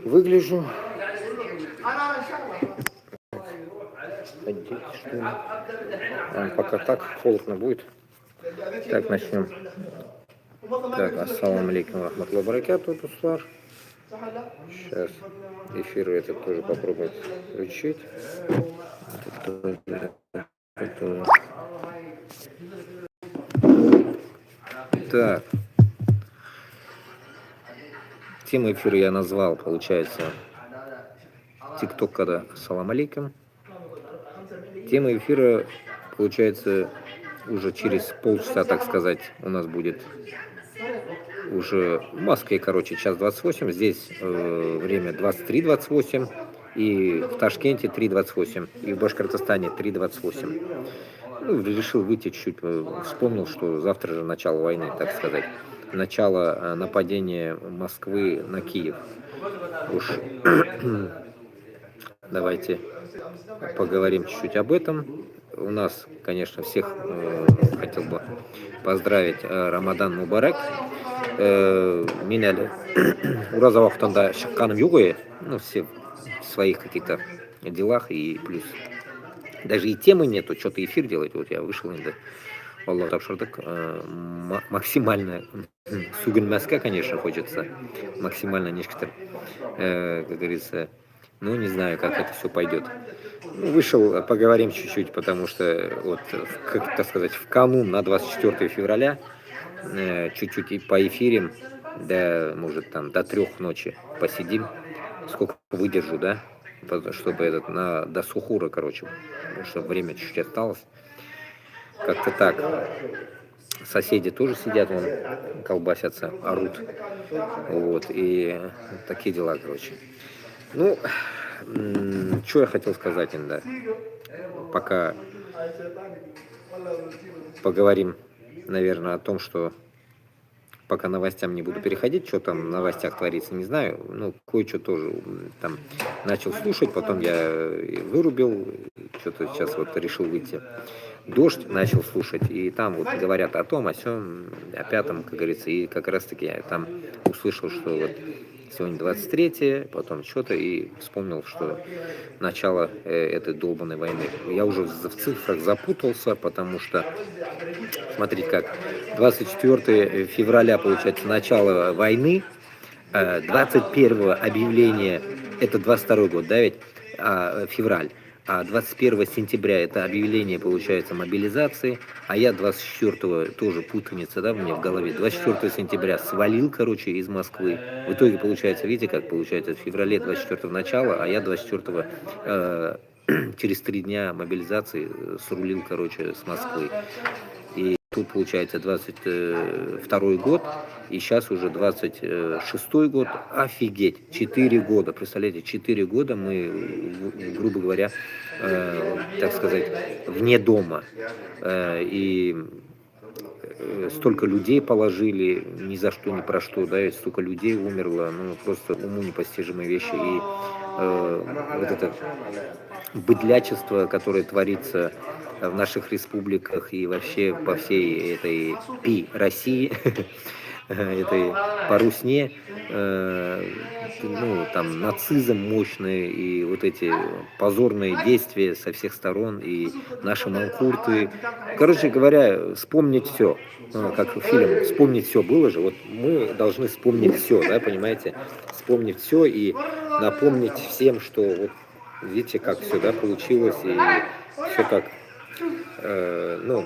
выгляжу. Одеть, что ли? Пока так, холодно будет. Так, начнем. Так, ассаламу алейкум рахматуллахи баракатуху, туслар. Сейчас эфир этот тоже попробовать включить. Так. Тему эфира я назвал, получается, ТикТок, когда ассалам алейкум. Тема эфира, получается, уже через полчаса, так сказать, у нас будет уже в Москве, короче, час 28, здесь время 23:28, и в Ташкенте 3:28, и в Башкортостане 3:28. Ну, решил выйти чуть-чуть, вспомнил, что завтра же начало войны, так сказать, начало нападения Москвы на Киев. Уж давайте поговорим чуть-чуть об этом. У нас, конечно, всех хотел бы поздравить Рамадан Мубарак. Меняли ураза вақтанда шыққаным жоқ ой, ну, все в своих каких-то делах, и плюс даже и темы нету, что-то эфир делать. Вот я вышел иногда, Аллах тапшырдык, максимально сугінмәскә, конечно, хочется, максимально нешкітір, как говорится, ну, не знаю, как это все пойдет. Ну, вышел, поговорим чуть-чуть, потому что, вот, как так сказать, в канун на 24 февраля, чуть-чуть и поэфирим, да, может, там, до 3 ночи посидим, сколько выдержу, да, чтобы этот, до сухура, короче, чтобы время чуть-чуть осталось. Как-то так. Соседи тоже сидят, вон, колбасятся, орут. Вот, и такие дела, короче. Ну, что я хотел сказать, да, пока поговорим, наверное, о том, что пока новостям не буду переходить, что там в новостях творится, не знаю, ну, кое-что тоже там начал слушать, потом я вырубил, что-то сейчас вот решил выйти. Дождь начал слушать, и там вот говорят о том, о сём, о пятом, как говорится, и как раз-таки я там услышал, что вот сегодня 23-е, потом что-то, и вспомнил, что начало этой долбанной войны. Я уже в цифрах запутался, потому что, смотрите как, 24 февраля, получается, начало войны, 21 объявление, это 22 год, да, ведь, февраль, а 21 сентября это объявление, получается, мобилизации, а я 24-го, тоже путаница, да, у меня в голове, 24 сентября свалил, короче, из Москвы. В итоге, получается, видите, как получается, в феврале 24-го начало, а я 24-го через 3 дня мобилизации срулил, короче, с Москвы. И тут, получается, 22-й год, и сейчас уже 26-й год. Офигеть, 4 года, представляете, 4 года мы, грубо говоря, так сказать, вне дома. И столько людей положили, ни за что, ни про что, да, и столько людей умерло, ну, просто уму непостижимые вещи. И вот это быдлячество, которое творится в наших республиках и вообще по всей этой России, этой порусне, ну, там, нацизм мощный, и вот эти позорные действия со всех сторон, и наши манкурты. Короче говоря, вспомнить все, как фильм «Вспомнить все» было же, вот мы должны вспомнить все, да, понимаете, вспомнить все и напомнить всем, что вот видите, как все, да, получилось, и все так, ну,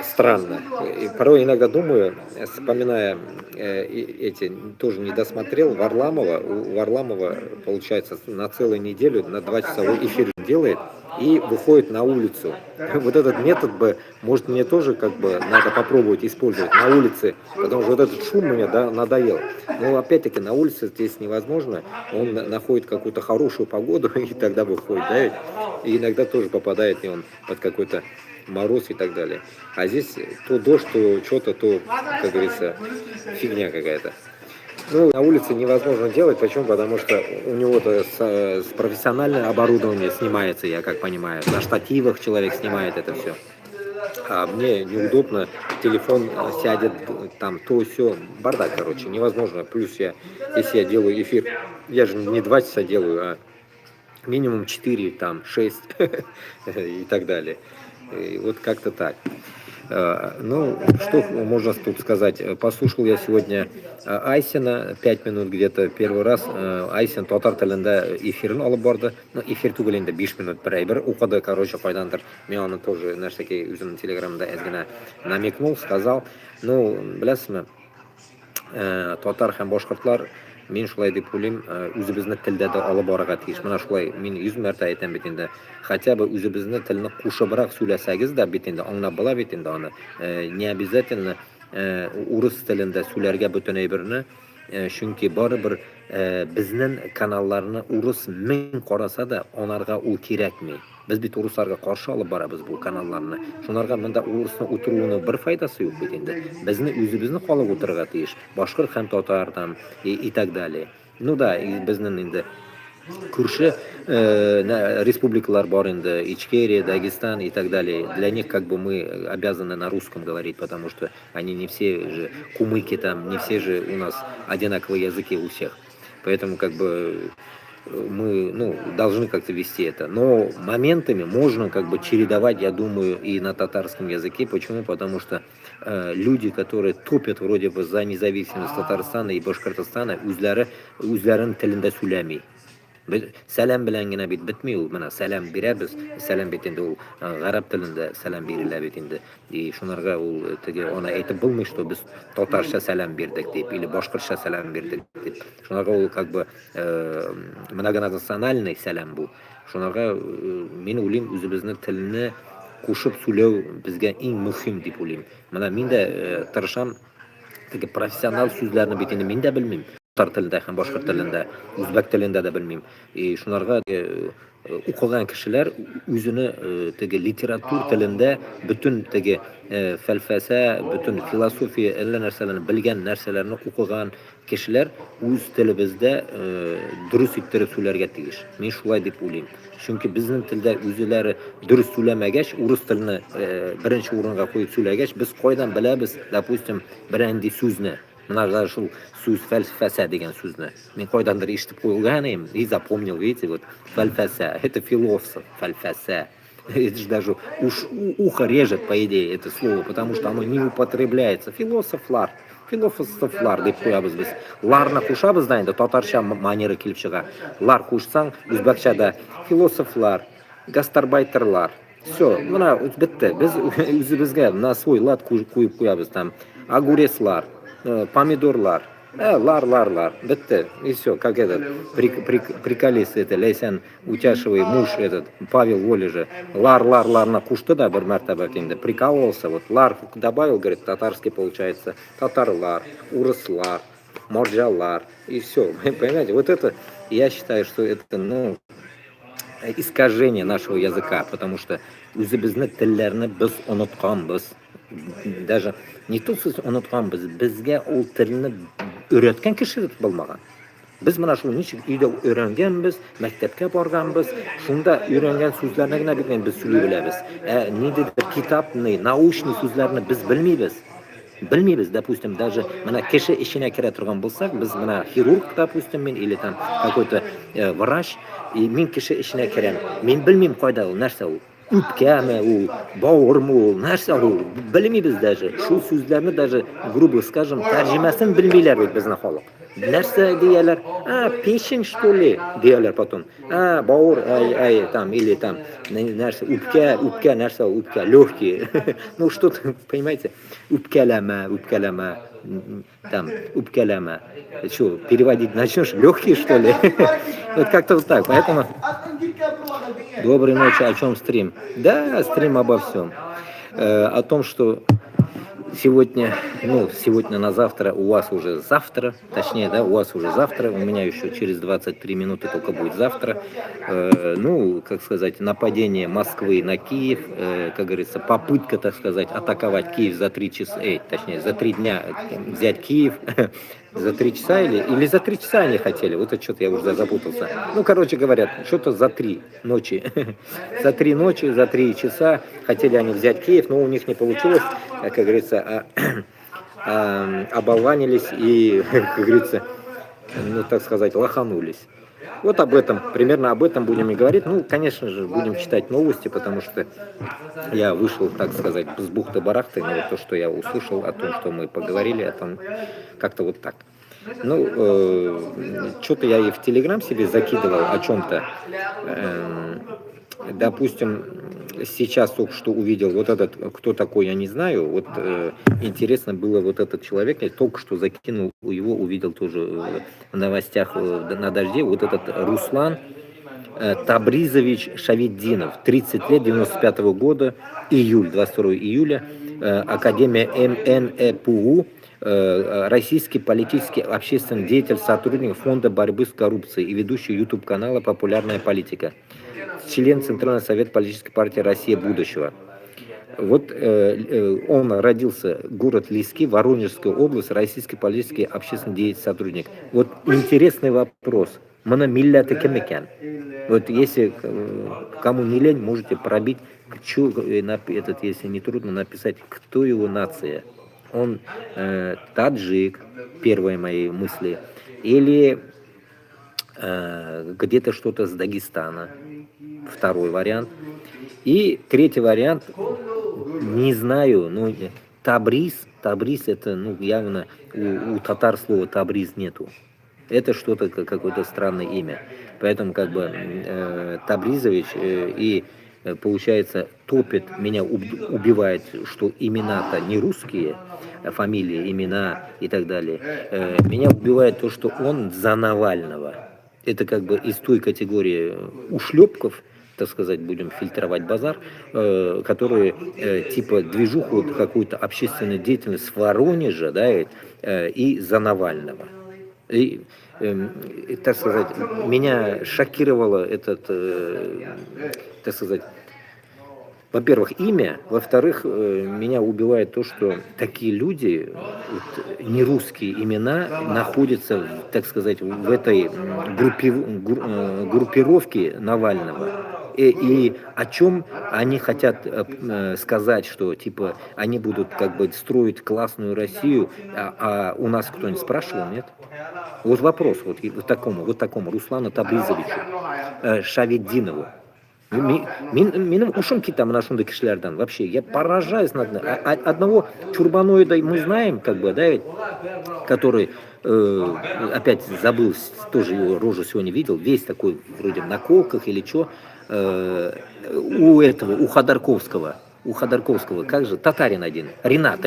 странно. И порой иногда думаю, вспоминая эти, тоже не досмотрел, Варламова, у Варламова, получается, на целую неделю, на 2 часа эфир делает и выходит на улицу. Вот этот метод бы, может, мне тоже как бы надо попробовать использовать на улице, потому что вот этот шум мне, да, надоел. Но опять-таки на улице здесь невозможно, он находит какую-то хорошую погоду и тогда выходит, да, и иногда тоже попадает и он под какой-то мороз и так далее. А здесь то дождь, то что-то, то, как говорится, фигня какая-то. Ну, на улице невозможно делать, почему? Потому что у него-то с профессиональное оборудование снимается, я как понимаю, на штативах человек снимает это все. а мне неудобно, телефон сядет, там то все, бардак, короче, невозможно. Плюс если я делаю эфир, я же не 2 часа делаю, а минимум 4, там, 6 и так далее. И вот как-то так. Ну, что можно тут сказать? Послушал я сегодня Айсена 5 минут где-то первый раз. Айсен татар тілінде эфирін алып барды. Ну, эфир түгел енді 5 минут бір оқыды, короче, қайдандыр. Мен оны тоже нәрсеге өзімнің телеграмда әзгіна намекнул, сказал. Ну, білесің, татар һәм башқұртлар, мен шулай деп ойлаймын, өзіміздің тілді де алып баруға тиіс. Мына шулай мен 100 мәртә әйтәм бит инде. Хотя бы үзебезнең телне кушыбрак сөйләсәгез дә бит инде, аңлап була бит инде аны. Не обязательно урыс телендә сөйләргә бөтен әйберне, чөнки барыбер безнең каналларны урыс 1000 караса да анарга ул кирәкми. Biz bit урысларга каршы алып барабыз бу каналларны. Шунарга монда урысны утыруның бер файдасы юк бит инде. Безне үзебезне калып утырырга тиеш. Башкорт һәм татар там и так далее. Ну да, безнең инде күрше республикалар бар инде, Ичкерия, Дагестан и так далее. Для них как бы мы обязаны на русском говорить, потому что они не все же кумыки там, не все же у нас одинаковые языки у всех. Поэтому как бы мы, ну, должны как-то вести это. Но моментами можно как бы чередовать, я думаю, и на татарском языке. Почему? Потому что люди, которые топят вроде бы за независимость Татарстана и Башкортостана, үзләрен телендә сөйләми. Сәлам белән генә бит бетми ул. Менә сәлам бирәбез. Сәлам бит инде ул гарәп телендә сәлам бирелә бит инде. И шунарга ул теге аны әйтеп булмый, что без татарча сәлам бирдек дип, или башкортча сәлам бирдек дип. Шунарга ул как бы многонациональный сәлам бу. Шунарга мин уйлыйм, үзебезнең телне кушып сөйләү безгә иң мөһим дип уйлыйм. Менә мин дә тырышам, теге профессионал сүзләрне бит инде мин дә белмим. Татар телендә һәм башкорт телендә, үзбәк телендә дә белмим. И шунарга укыган кешеләр үзене теге литератур телендә бөтен теге фәлсәфә, бөтен философия, әллә нәрсәләрне белгән нәрсәләрне укыган кешеләр үз телебездә дөрес иттереп сөйләргә тиеш. Мин шулай дип уйлыйм. Чөнки безнең телдә үзләре дөрес сөйләмәгәч, урыс телене беренче урынга куеп сөйләгәч, без кайдан беләбез, допустим, берәнди сүзне. Менә шул сүз фәлсәфә дигән сүзне. Мин кайдандыр ишетеп куйган идем и запомнил, видите, вот фәлсәфә. Это философ, фәлсәфә. Это же даже ухо режет, по идее, это слово, потому что оно не употребляется. Философлар деп куябыз без. Ларны кушабыз да инде, татарча манеры килеп чыга. Лар кушсаң, үзбәкчәдә философлар, гастарбайтерлар. Все, менә бетте. Без үзебезгә на свой лад куеп куябыз там. Огуреслар, помидорлар, лар, бетте, и все, как этот приколист, это Лейсян Утяшевый муж, этот Павел Воли же, лар на кушты да, бір мәртәбә инде, прикалывался, вот лар добавил, говорит, татарский получается, татарлар, урыслар, моржалар, и все, понимаете, вот это, я считаю, что это, ну, искажение нашего языка, потому что үзебезнең телләрне без онытканбыз. Даже не то сез онытканбыз, безгә ул телне өйрәткән кеше булмаган. Без менә шул ничек өйдә өйрәнгәнбез, мәктәпкә барганбыз, шунда өйрәнгән сүзләрне генә без сөйли беләбез. Ниндидер китапный, научный сүзләрне без белмибез. Белмибез, допустим, даже менә кеше ишенә керә торган булсак, без менә хирург, допустим, мин или там какой-то врач, и мин кеше ишенә керәм. Мин белмим кайда ул, нәрсә ул. Үпкәме ул, бауырмы ул, нәрсә ул, белмибез даже. Шул сүзләрне даже, грубо скажем, тәрҗемәсен белмиләр бит безнең халык. Нәрсә дияләр? Печень, что ли? Дияләр потом. Бауыр, там, или там, нәрсә, үпкә, нәрсә ул, үпкә, легкие. Ну, что-то, понимаете, үпкәләмә, там, үпкәләмә. Что, переводить начнешь? Легкие, что ли? Вот как-то вот так, поэтому... Доброй ночи, о чем стрим? Да, стрим обо всем. О том, что сегодня на завтра, у вас уже завтра, точнее, да, у вас уже завтра, у меня еще через 23 минуты только будет завтра. Как сказать, нападение Москвы на Киев, как говорится, попытка, так сказать, атаковать Киев за 3 часа, точнее, за 3 дня взять Киев. За 3 часа или за 3 часа они хотели, вот это что-то я уже запутался. Ну, короче говоря, что-то за 3 ночи. За 3 ночи, за 3 часа хотели они взять Киев, но у них не получилось, как говорится, оболванились и, как говорится, ну, так сказать, лоханулись. Вот об этом, примерно об этом будем и говорить. Ну, конечно же, будем читать новости, потому что я вышел, так сказать, с бухты-барахты, но вот то, что я услышал о том, что мы поговорили, о том, как-то вот так. Ну, что-то я и в Телеграм себе закидывал о чем-то. Допустим, сейчас только что увидел вот этот, кто такой, я не знаю. Вот интересно было, вот этот человек, я только что закинул, его увидел тоже в новостях на дожде, вот этот Руслан Табризович Шавиддинов, 30 лет, 95-го года, июль, 22 июля, Академия МНЭПУ, российский политический общественный деятель, сотрудник Фонда борьбы с коррупцией и ведущий YouTube-канала «Популярная политика», член Центрального совета политической партии «Россия будущего». Вот он родился, город Лиски, Воронежская область, российский политический общественный деятель, сотрудник. Вот интересный вопрос. Мана миллята кемекен. Вот если кому не лень, можете пробить, этот, если не трудно, написать, кто его нация. Он таджик, первые мои мысли, или где-то что-то с Дагестана, второй вариант. И третий вариант, не знаю, ну, Табриз это, ну, явно у татар слова Табриз нету. Это что-то, какое-то странное имя. Поэтому, как бы, Табризович и, получается, топит, меня убивает, что имена-то не русские, фамилии, имена и так далее. Меня убивает то, что он за Навального. Это как бы из той категории ушлепков, так сказать, будем фильтровать базар, которые типа движуху какую-то общественную деятельность в Воронеже, да, и за Навального. И, так сказать, меня шокировало этот, так сказать, во-первых, имя, во-вторых, меня убивает то, что такие люди, вот, не русские имена, находятся, так сказать, в этой группировке Навального. И о чем они хотят сказать, что типа они будут как бы строить классную Россию, а у нас кто-нибудь спрашивал, нет? Вот вопрос вот такому Руслану Табризовичу Шавиддинову. Менің ушым кетам мына шундай кишилерден. Вообще, я поражаюсь над одного чурбаноида мы знаем, как бы, да, который, опять забыл, тоже его рожу сегодня видел, весь такой вроде в наколках или что, у Ходорковского, как же, татарин один, Ренат,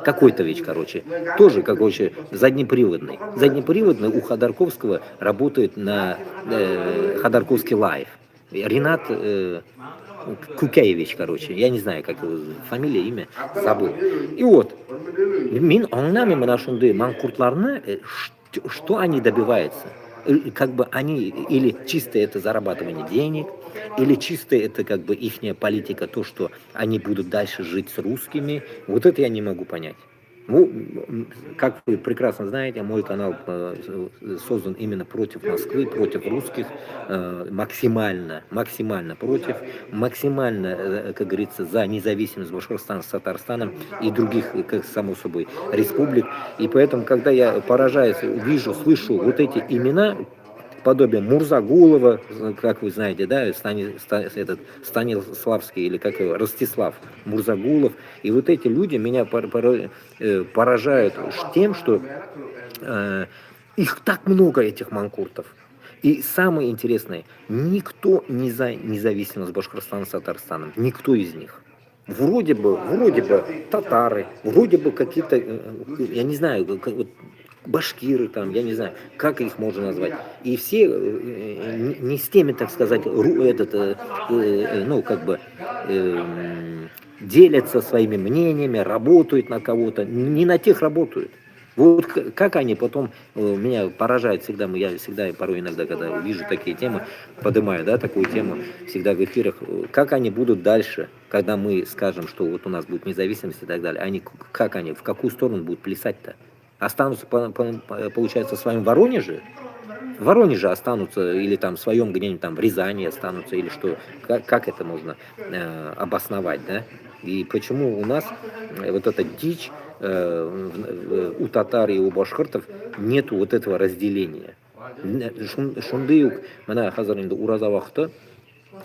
какой-то ведь, короче, тоже, короче, заднеприводный. Заднеприводный у Ходорковского работает на Ходорковский лайв. Ренат Кукаевич, короче, я не знаю, как его фамилия, имя, забыл. И вот, мен аңламаймын мына шундай манкуртларны, что они добиваются? Как бы они, или чисто это зарабатывание денег, или чисто это как бы ихняя политика, то, что они будут дальше жить с русскими, вот это я не могу понять. Ну, как вы прекрасно знаете, мой канал создан именно против Москвы, против русских, максимально против, максимально, как говорится, за независимость Башкортостана с Татарстаном и других, как само собой, республик. И поэтому, когда я поражаюсь, вижу, слышу вот эти имена, подобие Мурзагулова, как вы знаете, да, Станиславский, или как его, Ростислав Мурзагулов. И вот эти люди меня поражают тем, что их так много, этих манкуртов. И самое интересное, никто не за независимость Башкортостана с Татарстаном, никто из них. Вроде бы татары, вроде бы какие-то, я не знаю, вот, башкиры там, я не знаю, как их можно назвать. И все не с теми, так сказать, ну, как бы, делятся своими мнениями, работают на кого-то, не на тех работают. Вот как они потом, меня поражает всегда, я всегда, порой иногда, когда вижу такие темы, поднимаю, да, такую тему, всегда в эфирах, как они будут дальше, когда мы скажем, что вот у нас будет независимость и так далее, в какую сторону будут плясать-то? Останутся, получается, в своем Воронеже? В Воронеже останутся, или там в своем где-нибудь там в Рязани останутся, или что? Как это можно обосновать, да? И почему у нас вот эта дичь у татар и у башкиртов нету вот этого разделения? Шундый ук, мына хазыр инде ураза вакыты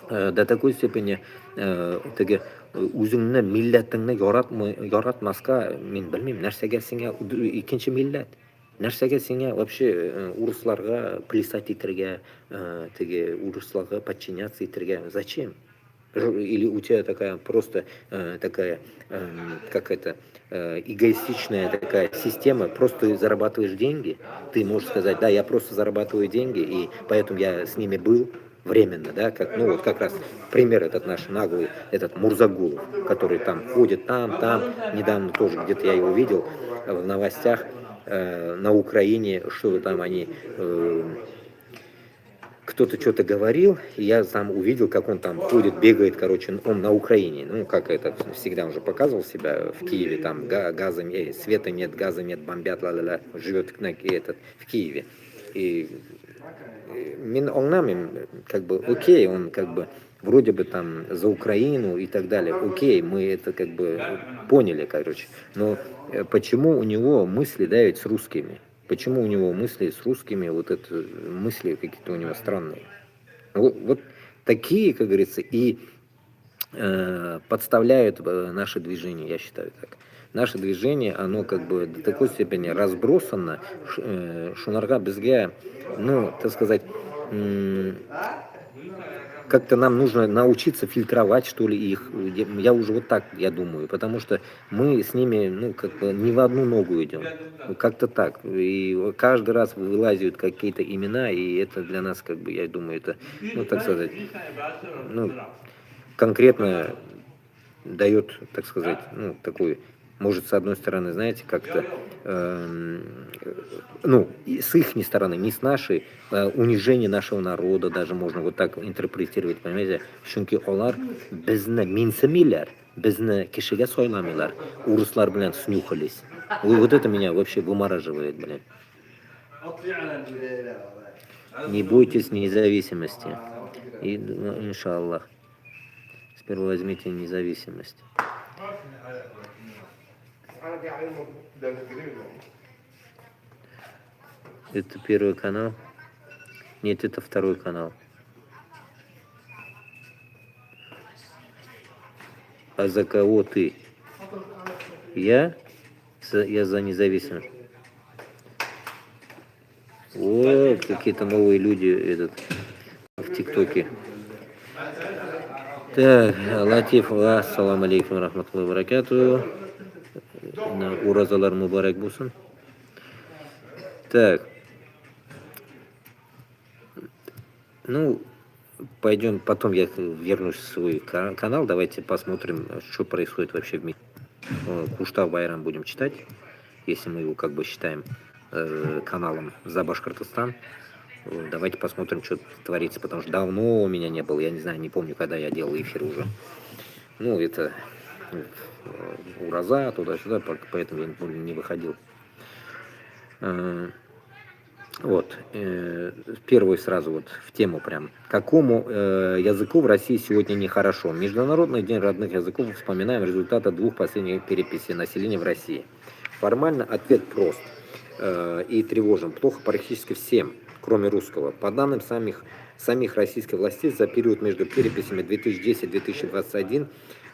до такой степени теге үзеңне милләтеңне яратмаска, мен белмим, нәрсәгә сиңа икенче милләт? Нәрсәгә сиңа вообще урысларга плясать итәргә, теге урысларга подчиняться итәргә? Зачем? Или у тебя такая просто такая, как это, эгоистичная такая система, просто ты зарабатываешь деньги, ты можешь сказать, да, я просто зарабатываю деньги, и поэтому я с ними был временно, да, как, ну вот как раз пример этот наш наглый, этот Мурзагулов, который там ходит там, недавно тоже где-то я его видел в новостях на Украине, что там они кто-то что-то говорил, и я сам увидел, как он там ходит, бегает, короче, он на Украине, ну, как это, всегда он же показывал себя в Киеве, там, газа нет, света нет, газа нет, бомбят, ла-ла-ла, живет в Киеве. И мен оңнамын, как бы, окей, он как бы вроде бы там за Украину и так далее, окей, мы это как бы поняли, короче, но почему у него мысли, да, ведь с русскими? Почему у него мысли с русскими, вот это мысли какие-то у него странные? Вот такие, как говорится, и подставляют наше движение, я считаю так. Наше движение, оно как бы до такой степени разбросано, шунарга безге, ну, так сказать, как-то нам нужно научиться фильтровать, что ли, их. Я уже вот так, я думаю, потому что мы с ними, ну, как бы не в одну ногу идем. Как-то так. И каждый раз вылазят какие-то имена, и это для нас, как бы, я думаю, это, ну, так сказать, ну, конкретно дает, так сказать, ну, такой, может, с одной стороны, знаете, как-то, ну, и с их стороны, не с нашей, унижение нашего народа, даже можно вот так интерпретировать, понимаете, чөнки алар безне менсемиләр, безне кешегә сайламыйлар, урыслар белән снюхались. Вот это меня вообще вымораживает, блин. Не бойтесь независимости. И, ну, иншаллах. Сперва возьмите независимость. Это первый канал? Нет, это второй канал. А за кого ты? Я за независимость. О, какие-то новые люди в ТикТоке. Так, Латиф, ассаламу алейкум, рахматуллахи баракату. Уразалар мубарак булсын. Так. Ну, пойдем, потом я вернусь в свой канал, давайте посмотрим, что происходит вообще в мире. Куштав Байрам будем читать, если мы его как бы считаем каналом за Башкортостан. Давайте посмотрим, что творится, потому что давно у меня не было, я не знаю, не помню, когда я делал эфир уже. Ну, это ураза, туда-сюда, поэтому я не выходил. Вот, первый сразу вот в тему прям. Какому языку в России сегодня нехорошо? Международный день родных языков вспоминаем результаты 2 последних переписей населения в России. Формально ответ прост и тревожен. Плохо практически всем, кроме русского. По данным самих российских властей, за период между переписями 2010-2021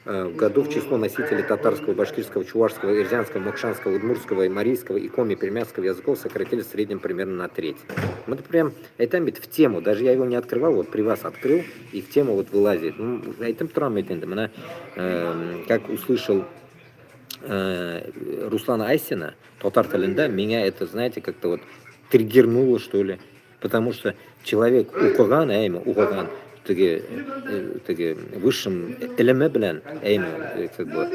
годов число носителей татарского, башкирского, чувашского, ирзянского, мокшанского, удмуртского, марийского и коми-пермяцкого языков сократились в среднем примерно на треть. Вот прям, это в тему, даже я его не открывал, вот при вас открыл, и в тему вот вылазит. Ну, это травма, как услышал Руслана Айсина, татар тілінде, меня это, знаете, как-то вот триггернуло, что ли, потому что человек укыган, теге высшим элеме как бы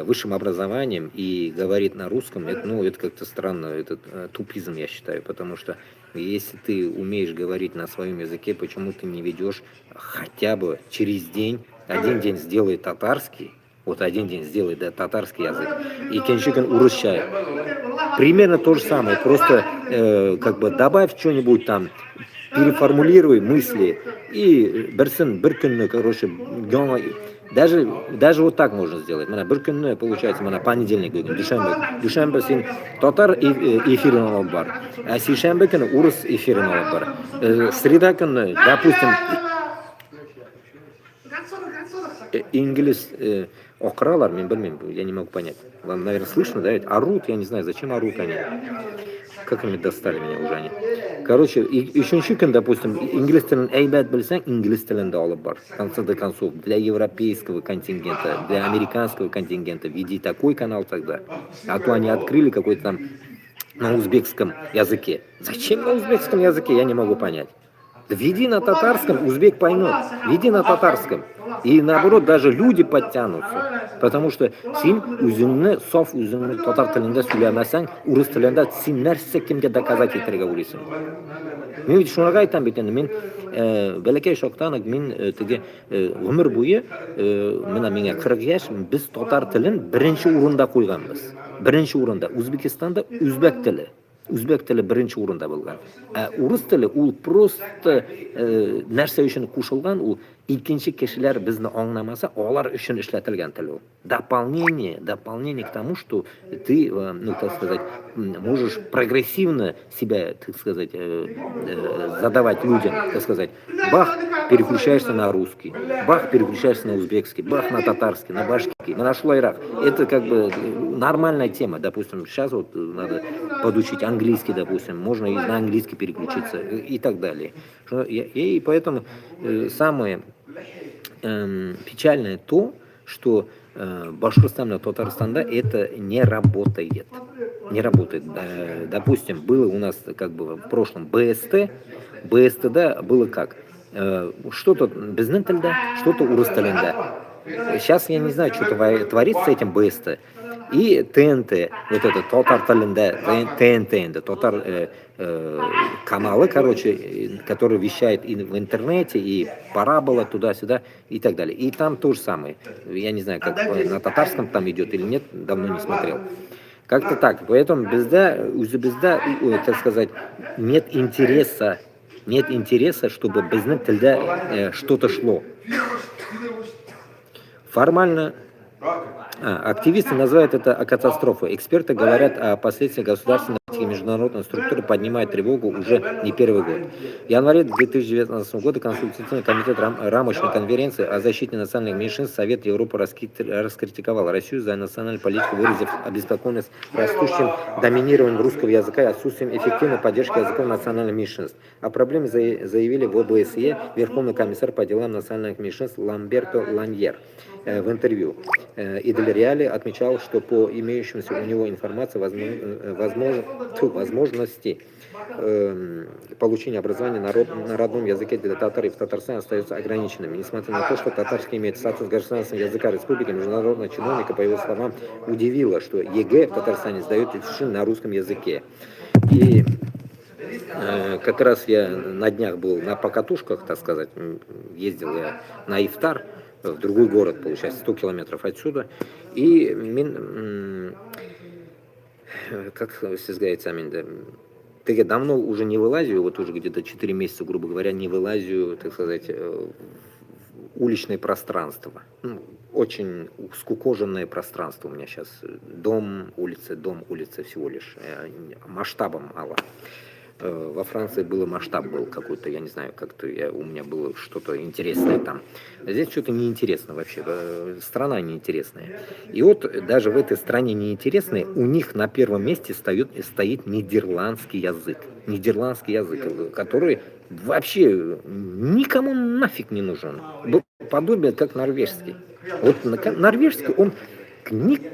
высшим образованием и говорит на русском, это, ну, это как-то странно, это тупизм, я считаю, потому что если ты умеешь говорить на своем языке, почему ты не ведешь хотя бы через день, один день сделай татарский, Вот один день сделай, да, татарский язык. И кеншикан урысчай. Примерно то же самое, просто как бы добавь что-нибудь там, переформулируй мысли и беркин, короче, даже вот так можно сделать. Мана беркин, получается, мана понедельник, душанбе сен татар эфирин алып бар. А сейшенбе күні урыс эфирин алып бар. Среда күні, допустим, инглис окралар, я не могу понять. Вам, наверное, слышно, да? Орут, я не знаю, зачем орут они. Как они достали меня уже они. Короче, еще чикен, допустим, инглис тілін әйбәт білсең, инглис тілінде алып бар. В конце до концов, для европейского контингента, для американского контингента, веди такой канал тогда. А то они открыли какой-то там на узбекском языке. Зачем на узбекском языке, я не могу понять. Веди на татарском, узбек поймет. Веди на татарском. И наоборот, даже люди подтянутся. Потому что син үзіңні, соф үзіңні татар тілінде сөйлемесең, урыс тілінде син нәрсе кімге доказать еттерге ойлайсың. Мен ведь шуңарға айтам бит енді, мен бәләкәй шоқтан мен теге өмір бойы, мына меңа 40 яш, біз татар тілін бірінші орында қойғанбыз. Бірінші орында. Өзбекстанда үзбек тілі. Үзбек тілі бірінші орында болған. Урыс тілі ол просто нәрсе үшін қушылған, ол ikkinchi кешелер bizni аңламаса, олар үшін эшләтелгән тіл. Дополнение к тому, что ты, ну, так сказать, можешь прогрессивно себя, так сказать, задавать людям, так сказать. Бах, переключаешься на русский, бах, переключаешься на узбекский, бах, на татарский, на башкирский, на шлайрах. Это как бы нормальная тема. Допустим, сейчас вот надо подучить английский, допустим, можно и на английский переключиться и так далее. И поэтому самое печальное то, что Башкортостан и Татарстанда это не работает. Не работает. Допустим, было у нас как бы в прошлом БСТ, да, было как? Что-то безнен тілде, что-то урыс тілінде. Сейчас я не знаю, что творится с этим БСТ. И ТНТ, вот это татар тілінде, ТНТ, татар каналы, короче, которые вещают и в интернете, и парабола туда-сюда, и так далее. И там то же самое. Я не знаю, как на татарском там идет или нет, давно не смотрел. Как-то так. Поэтому безда, так сказать, нет интереса, чтобы безнен тілде что-то шло. Формально активисты называют это катастрофой. Эксперты говорят о последствиях государственной и международной структуры, поднимают тревогу уже не первый год. В январе 2019 года Консультативный комитет рамочной конференции о защите национальных меньшинств Совет Европы раскритиковал Россию за национальную политику, выразив обеспокоенность растущим доминированием русского языка и отсутствием эффективной поддержки языков национальных меньшинств. О проблеме заявили в ОБСЕ Верховный комиссар по делам национальных меньшинств Ламберто Ланьер в интервью. И Дель Реале отмечал, что по имеющимся у него информации возможности получения образования на родном языке для татар и в Татарстане остаются ограниченными. Несмотря на то, что татарский имеет статус государственного языка республики, международного чиновника, по его словам, удивило, что ЕГЭ в Татарстане сдают на русском языке. И как раз я на днях был на покатушках, так сказать, ездил я на ифтар в другой город, получается, 100 километров отсюда, и как сказать, я давно уже не вылазю, вот уже где-то 4 месяца, грубо говоря, не вылазю, так сказать, в уличное пространство. Очень скукоженное пространство у меня сейчас. Дом, улица всего лишь. Масштабом мало. Во Франции масштаб был какой-то, я не знаю, как-то у меня было что-то интересное там. Здесь что-то неинтересно вообще, страна неинтересная. И вот даже в этой стране неинтересной у них на первом месте стоит нидерландский язык. Нидерландский язык, который вообще никому нафиг не нужен. Подобие как норвежский. Вот норвежский, он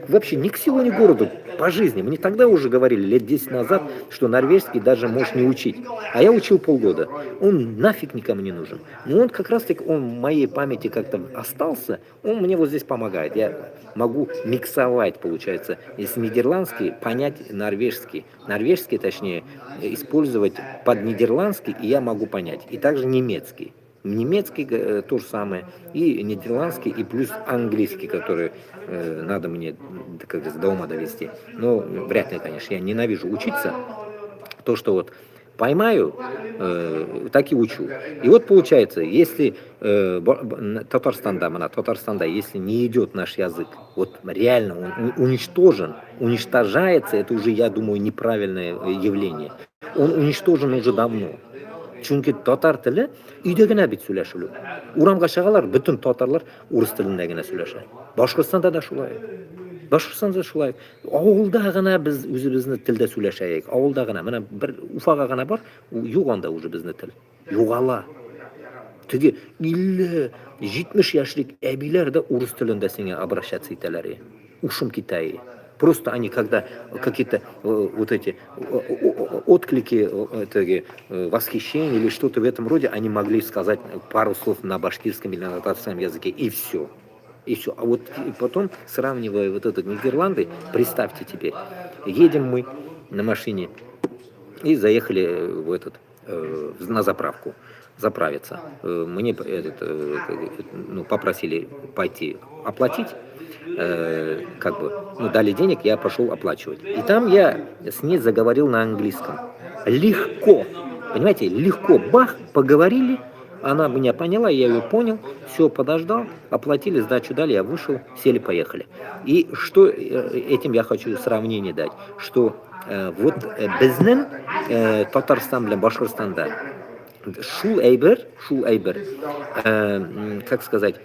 вообще ни к селу, ни к городу по жизни. Мне тогда уже говорили, лет 10 назад, что норвежский даже можешь не учить. А я учил полгода. Он нафиг никому не нужен. Но он как раз таки, он в моей памяти как-то остался, он мне вот здесь помогает. Я могу миксовать, получается, если нидерландский, понять норвежский. Норвежский, точнее, использовать под нидерландский, и я могу понять. И также немецкий. Немецкий то же самое, и нидерландский, и плюс английский, который надо мне как говорится, до ума довести. Но вряд ли, конечно, я ненавижу учиться. То, что вот поймаю, так и учу. И вот получается, если Татарстанда, если не идет наш язык, вот реально он уничтожен, уничтожается, это уже, я думаю, неправильное явление. Он уничтожен уже давно. Чүнки татар тілі үйдегіне бит сөйлешілу. Урамға шығалар, бүтін татарлар орыс тіліндегіне сөйлеші. Башқұртстанда да шулай. Башқұртстанда шулай. Ауылда ғана біз өзіміздің тілде сөйлешейік. Ауылда ғана. Мына бір Уфаға ғана бар, жоқ анда уже біздің тіл. Жоғала. Теге 50-70 яшьлек әбилер де орыс тілінде сеңе обращаться етелер. Ушым китайы. Просто они, когда какие-то вот эти отклики, восхищения или что-то в этом роде, они могли сказать пару слов на башкирском или на татарском языке, и все. И все. А вот потом, сравнивая вот это Нидерланды, представьте теперь, едем мы на машине и заехали в на заправку заправиться. Мне попросили пойти оплатить. Дали денег, я пошел оплачивать. И там я с ней заговорил на английском. Легко. Понимаете, легко. Бах, поговорили. Она меня поняла, я ее понял. Все, подождал, оплатили, сдачу дали, я вышел, сели, поехали. И что этим я хочу сравнение дать. Что вот безнен Татарстан для Башкортостанда. Шул эйбер, как сказать,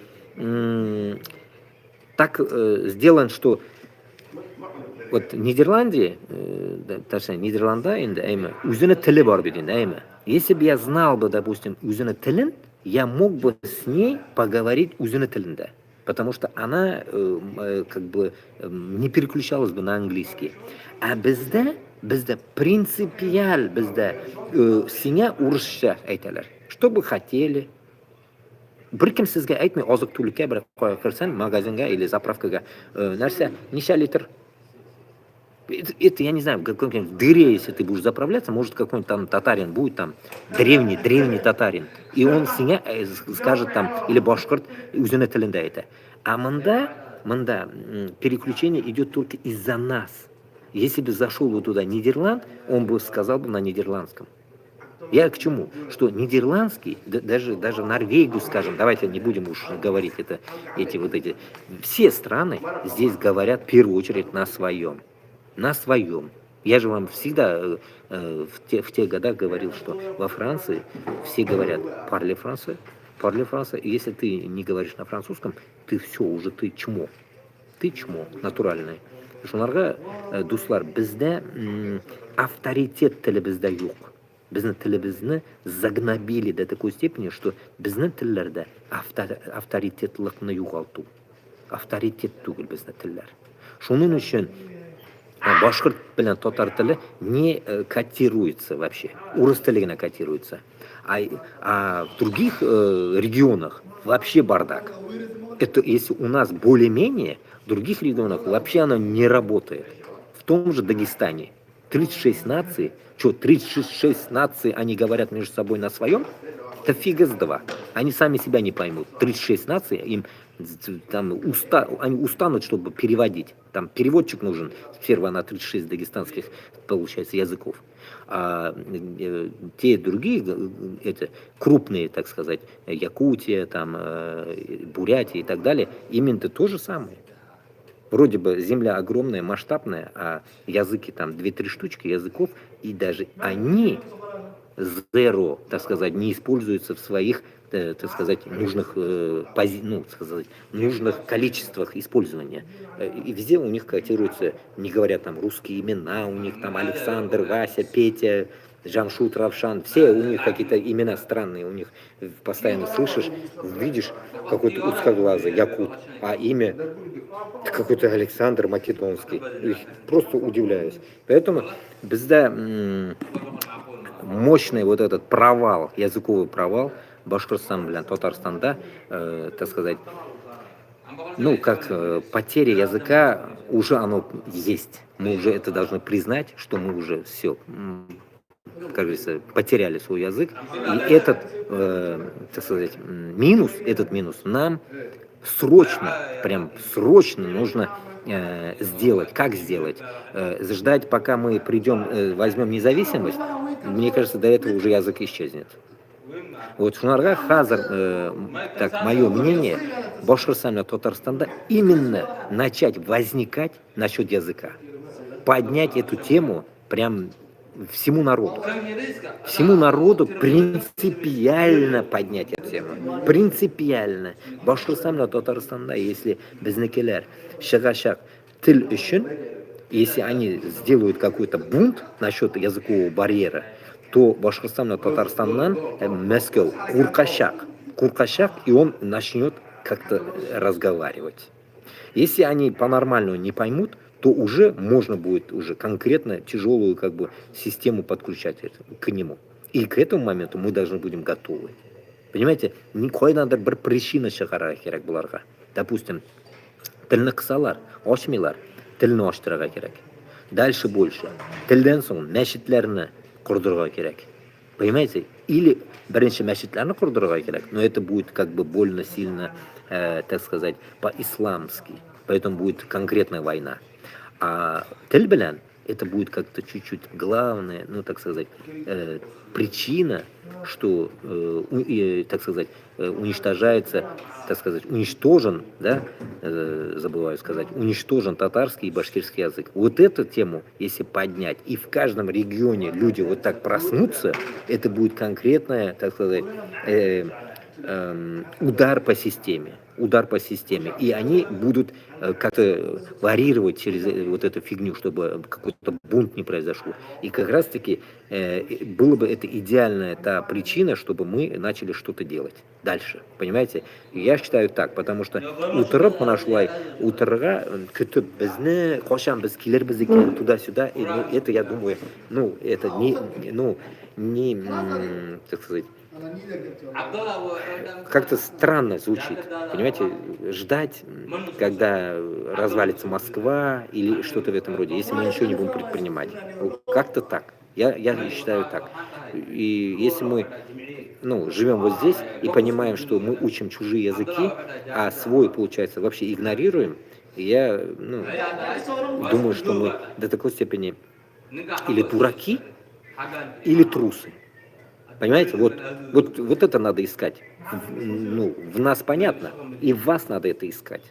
так сделан, что вот Нидерландия, точнее Нидерланда, үзінің тілі бар дейді, если бы я знал бы, допустим, үзінің тілін, я мог бы с ней поговорить үзінің тілінде, потому что она как бы не переключалась бы на английский. А бізде принципиаль, бізде сеңе орысша айталар. Что бы хотели? Bir kim sizga aytmay oziq-tulikka bir qo'ya kirsan, magazinga или заправкаga narsa нече литр. Это, я не знаю, какой-нибудь в дыре, если ты будешь заправляться, может какой-нибудь там татарин будет, там, древний татарин. И он синя скажет там, или башкорт, үзінің тілінде это. А мында переключение идет только из-за нас. Если бы зашел бы туда Нидерланд, он бы сказал бы на нидерландском. Я к чему? Что нидерландский, даже Норвегию, скажем, давайте не будем уж говорить эти все страны здесь говорят в первую очередь на своем. На своем. Я же вам всегда в тех годах говорил, что во Франции все говорят parle français, и если ты не говоришь на французском, ты все, уже ты чмо. Ты чмо, натуральный. Шунарға дуслар, бізде авторитет тілі бізде жоқ. Біздің тілімізді загнобили до такой степени, что біздің тілдерде авторитетлықны жоғалту. Авторитет түгіл біздің тілдер. Шунын үшін башқұрт білен татар тілі не котируется вообще. Орыс тілігіне котируется. А в других регионах вообще бардак. Это если у нас более-менее, в других регионах вообще оно не работает. В том же Дагестане 36 наций. Что, 36 наций они говорят между собой на своем? Это фига с два. Они сами себя не поймут. 36 наций, им там они устанут, чтобы переводить. Там переводчик нужен, сперва на 36 дагестанских, получается, языков. А те другие, это крупные, так сказать, Якутия, там, Бурятия и так далее, именно то же самое. Вроде бы земля огромная, масштабная, а языки там 2-3 штучки языков, и даже они zero, так сказать, не используются в своих, так сказать, нужных, нужных количествах использования. И везде у них котируются, не говорят там русские имена, у них там Александр, Вася, Петя, Джамшут, Равшан, все у них какие-то имена странные, у них постоянно слышишь, видишь какой-то узкоглазый якут, а имя какой-то Александр Македонский. Я просто удивляюсь. Поэтому безда мощный вот этот провал, языковый провал Башкортостан, Татарстанда, так сказать, как потеря языка, уже оно есть. Мы уже это должны признать, что мы уже все. как говорится, потеряли свой язык. И этот, так сказать, этот минус нам срочно, прям срочно нужно сделать. Как сделать? Ждать, пока мы придем, возьмем независимость, мне кажется, до этого уже язык исчезнет. Вот шунарға хазар, так, мое мнение, Башкортостане, Татарстанда именно начать возникать насчет языка. Поднять эту тему прям всему народу. Всему народу принципиально поднять эту тему. Принципиально. Башкортостанда, Татарстанда, если безнекелер, шагашак, тыл үшін, если они сделают какой-то бунт насчет языкового барьера, то Башкортостан, Татарстаннан Москва куркашак, и он начнет как-то разговаривать. Если они по-нормальному не поймут, то уже можно будет уже конкретно тяжелую как бы систему подключать к нему. И к этому моменту мы должны будем готовы. Понимаете, қойдандыр бір причина шығарға керек бұларға. Допустим, тілні қысалар, ашмайлар, тілні аштырға керек. Дальше больше. Тілден соң мәшітлерні құрдырға керек. Понимаете? Или бірінші мәшітлерні құрдырға керек, но это будет как бы больно сильно, так сказать, по-исламски. Поэтому будет конкретная война. А тіл білән это будет как-то чуть-чуть главное, ну так сказать, причина, что, так сказать, уничтожается, так сказать, уничтожен, да, забываю сказать, уничтожен татарский и башкирский язык. Вот эту тему, если поднять, и в каждом регионе люди вот так проснутся, это будет конкретная, так сказать, удар по системе. И они будут как-то варьировать через вот эту фигню, чтобы какой-то бунт не произошел. И как раз-таки было бы это идеальная та причина, чтобы мы начали что-то делать дальше. Понимаете? Я считаю так, потому что утырып мына шулай утырга күтүп безне качан без килербез экен туда-сюда, и это, я думаю, ну это не так сказать, как-то странно звучит, понимаете, ждать, когда развалится Москва или что-то в этом роде, если мы ничего не будем предпринимать. Как-то так. Я считаю так. И если мы живем вот здесь и понимаем, что мы учим чужие языки, а свой, получается, вообще игнорируем, я думаю, что мы до такой степени или дураки, или трусы. Понимаете, вот это надо искать. В нас понятно, и в вас надо это искать.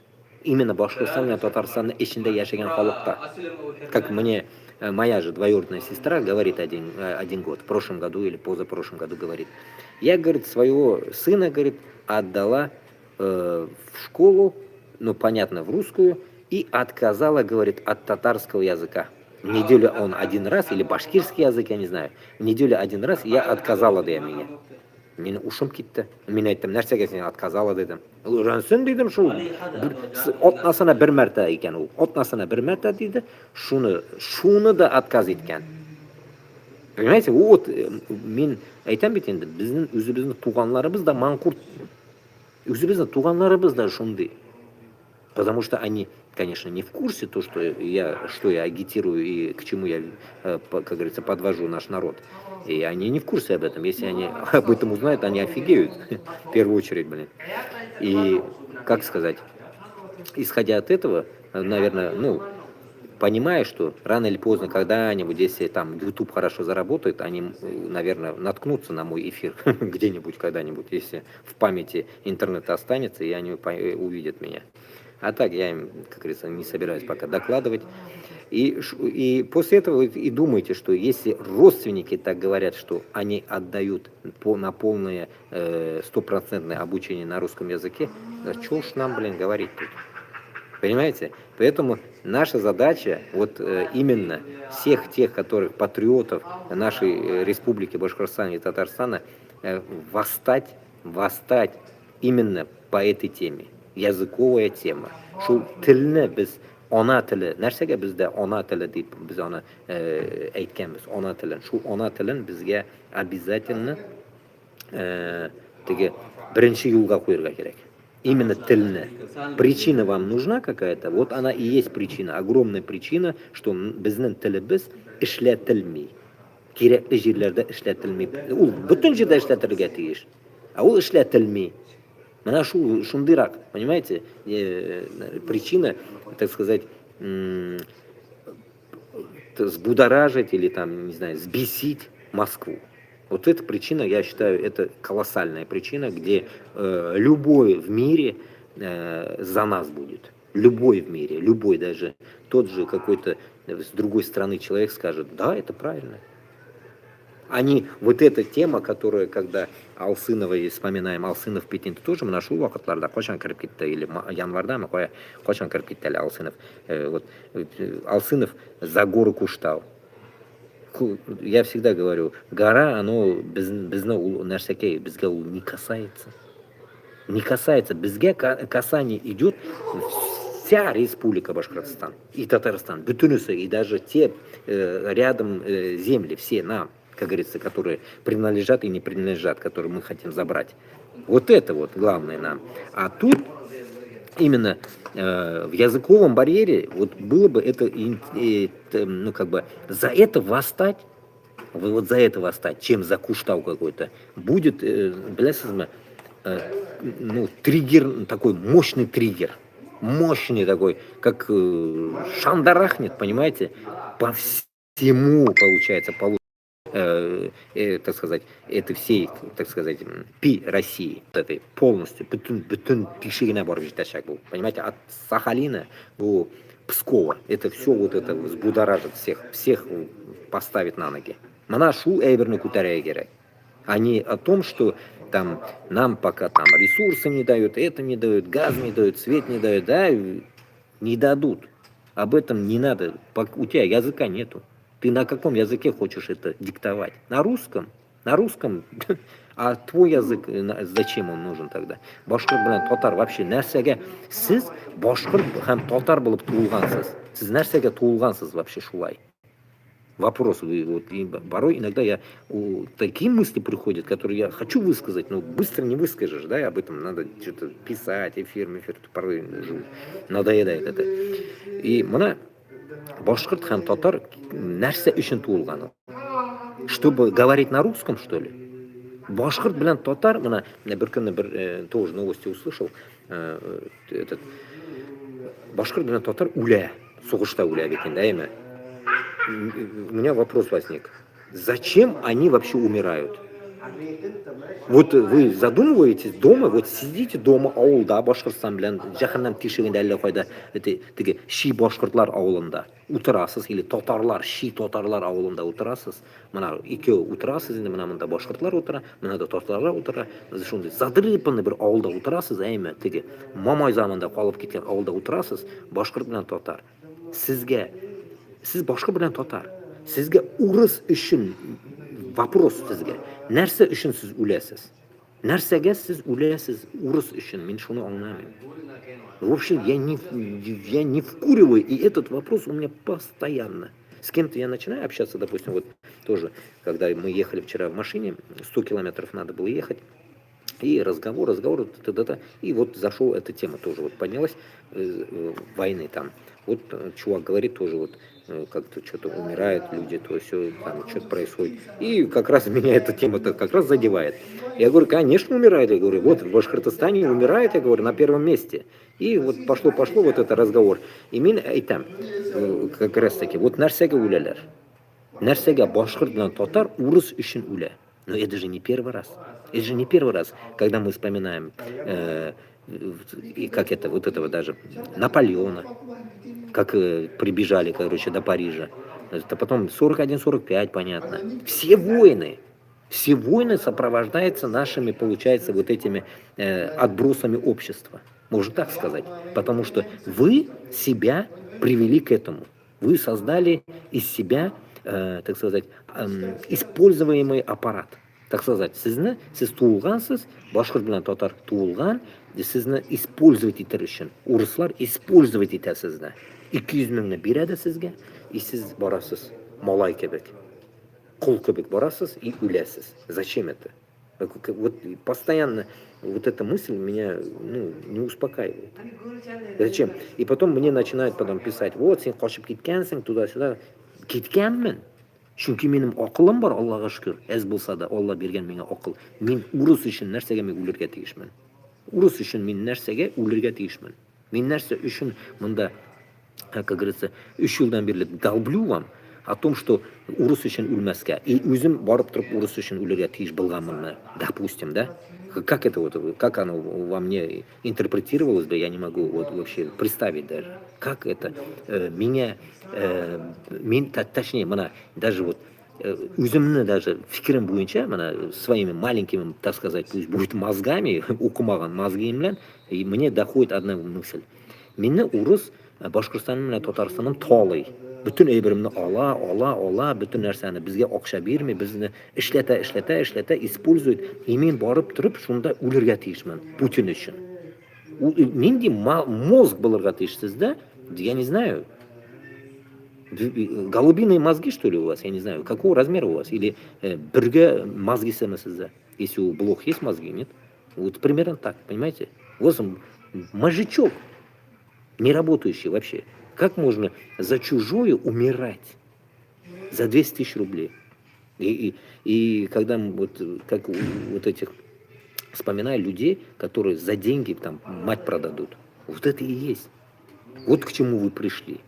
Именно Башкортостан, Татарстан, ішінде яшеген халықта. Как мне моя же двоюродная сестра говорит один год, в прошлом году или позапрошлом году говорит. Я, говорит, своего сына, говорит, отдала в школу, понятно, в русскую, и отказала, говорит, от татарского языка. В неделю он один раз, или башкирский язык, я не знаю, в неделю один раз я отказала для меня. Мені ушым кетті. Мен айттым, нәрсеге сен отказала дедім. Үренсін дедім, отнасына бір мәрте екен ол. Отнасына бір мәрте дейді, шуны да отказ еткен. Понимаете, вот мен айтам бит енді, біздің өзіміздің туғанларыбыз да маңқұрт. Өзіміздің туғанларыбыз да шундай. Потому что они, конечно, не в курсе то, что я агитирую и к чему я, как говорится, подвожу наш народ. И они не в курсе об этом. Если они об этом узнают, они офигеют. В первую очередь, И, как сказать, исходя от этого, наверное, понимая, что рано или поздно, когда-нибудь, если там YouTube хорошо заработает, они, наверное, наткнутся на мой эфир где-нибудь, когда-нибудь, если в памяти интернета останется, и они увидят меня. А так я им, как говорится, не собираюсь пока докладывать. И после этого вы и думаете, что если родственники так говорят, что они отдают на полное стопроцентное обучение на русском языке, да что уж нам, говорить тут. Понимаете? Поэтому наша задача, именно всех тех, которых патриотов нашей республики Башкортостана и Татарстана, восстать именно по этой теме. Языковая тема. Шул тілні біз ана тілі, нәрсеге бізде ана тілі deyip біз оны әйткенбіз, ана тілін. Шул ана тілін бізге обязательно бірінші юлға қойырға керек. Именно тілні. Причина вам нужна какая-то? Вот она и есть причина, огромная причина, что біздің тілі біз ішлетілмей. kerakli yerlarda ishlatilmaydi. U butun yerda ishlatilga tegиш. А u ishlatilmay. Mana shundayroq, понимаете, причина, так сказать, взбудоражить или там, не знаю, взбесить Москву. Вот эта причина, я считаю, это колоссальная причина, где любой в мире за нас будет. Любой в мире, любой даже тот же какой-то с другой стороны человек скажет, да, это правильно. Они, вот эта тема, которая, когда Алсыновой вспоминаем, Алсынов Пекин тоже мы нашли вакытларда, качан кіріп кетті, или январда мы качан кіріп кетті әлі Алсынов. Вот, Алсынов за гору Куштау. Я всегда говорю, гора, оно безне нәрсеке, безге не касается. Не касается, безге касание идет вся республика Башкортостан и Татарстан, бютунусы, и даже те рядом земли, все нам, как говорится, которые принадлежат и не принадлежат, которые мы хотим забрать. Вот это вот главное нам. А тут именно в языковом барьере вот было бы это, ну как бы, за это восстать, вот за это восстать, чем за Куштау какой-то, будет, блясизма, ну, триггер, такой мощный триггер. Мощный такой, как шандарахнет, понимаете, по всему получается, так сказать, это всей, так сказать, пи России, этой полностью, bütün тишина боржиташак был, понимаете, от Сахалина до Пскова, это все вот это взбудоражит всех поставит на ноги. Манашу эверный кутарегеры. Они о том, что там нам пока там ресурсы не дают, это не дают, газ не дают, свет не дают, да, не дадут. Об этом не надо, у тебя языка нету. Ты на каком языке хочешь это диктовать? На русском? На русском? А твой язык, зачем он нужен тогда? Башкорт белән татар вообще нәрсәгә? Сез башкорт һәм татар булып туылгансыз. Сез нәрсәгә туылгансыз вообще шулай? Вопрос, вот, порой иногда такие мысли приходят, которые я хочу высказать, но быстро не выскажешь, да, об этом надо что-то писать, эфир, порой надоедает это. И мына башкорт һәм татар нәрсә өчен туылган? Чтобы говорить на русском, что ли? Башкорт белән татар, мына бер көнне тоже новости услышал, этот башкорт белән татар үлә, сугышта үлә бит инде, әйме? У меня вопрос возник. Зачем они вообще умирают? Вот вы задумываетесь дома, вот сидите дома ауылда, Башкортстан белән жаһаннам тишегендә әллә кайда, теге ши башкортлар авылында утырасыз, или татарлар, ши татарлар авылында утырасыз. Мына икәү утырасыз, инде мына монда башкортлар утыра, мына да татарлар утыра. Шундый задрыпаны бер авылда утырасыз, әйме, теге Мамай заманда калып киткән авылда утырасыз, башкорт белән татар. Сіз башкорт белән татар. Сезгә урыс өчен вопрос сезгә. Нәрсә өчен сез үләсез? Нәрсәгә сез үләсез урыс өчен? Мин шуны аңламыйм. В общем, я не вкуриваю, и этот вопрос у меня постоянно. С кем-то я начинаю общаться, допустим, вот тоже, когда мы ехали вчера в машине, 100 километров надо было ехать, и разговор, и вот зашел эта тема тоже, вот поднялась войны там. Вот чувак говорит тоже, вот как-то что-то умирают люди, то все, там что-то происходит. И как раз меня эта тема-то как раз задевает. Я говорю, конечно, умирает. Я говорю, вот в Башкортостане умирает, я говорю, на первом месте. И вот пошло вот этот разговор. И мен айтам, как раз таки, вот нәрсәгә үләләр. Нәрсәгә башкорт белән татар урыс өчен үлә. Но это же не первый раз. Это же не первый раз, когда мы вспоминаем, как это, вот этого даже, Наполеона, как прибежали, короче, до Парижа. Это потом 41-45, понятно. Все войны сопровождаются нашими, получается, вот этими отбросами общества. Можно так сказать. Потому что вы себя привели к этому. Вы создали из себя, так сказать, используемый аппарат. Так сказать, сіз туылғансыз, башқұрт белән татар туылған, сізні использовать етер үшін. Урыслар использовать етер сізні. 200 меңне бирәді сізге, и сіз барасыз малай кебек. Құл кебек барасыз и үләсіз. Зачем это? Вот постоянно вот эта мысль меня не успокаивает. Зачем? И потом мне начинают писать, вот, сен қашып кеткенсің, туда-сюда. Кеткенмін. Chunki mening oqilim bor, Allohga shukr. Az bo'lsa-da Alloh bergan menga oqil. Men urus uchun narsaga men o'lirga tegishman. Urus uchun men narsaga o'lirga tegishman. Men narsa uchun bunda, как говорится, 3 yildan beri долблю вам о том, что urus uchun o'lmasga, o'zim borib turib urus uchun o'lirga tegish bo'lganman, допустим, да? Как это вот, как оно во мне интерпретировалось бы, я не могу вот вообще представить даже. Как это меня, точнее, даже вот o'zimni даже fikrim bo'yicha, mana своими маленькими, так сказать, пусть будет мозгами, o'qimagan mozgim bilan, мне доходит одна мысль. Meni urus Boshqirdiston bilan Tataristonning tog'li. Bütün aybirimni ola, bütün narsani bizga o'xshab bermay, bizni ishlata, использует. И men borib turib shunda o'lirga tegishman Putin uchun. Menga mozg bo'lirga tegishsiz да? Я не знаю. Голубиные мозги, что ли, у вас? Я не знаю. Какого размера у вас? Или birga мозги самосызда? Если у блох есть мозги, нет? Вот примерно так, понимаете? Вот он, мозжечок, не работающий вообще. Как можно за чужое умирать? За 200 тысяч рублей. И когда вот, как вот этих, вспоминаю людей, которые за деньги там мать продадут. Вот это и есть. Вот к чему вы пришли.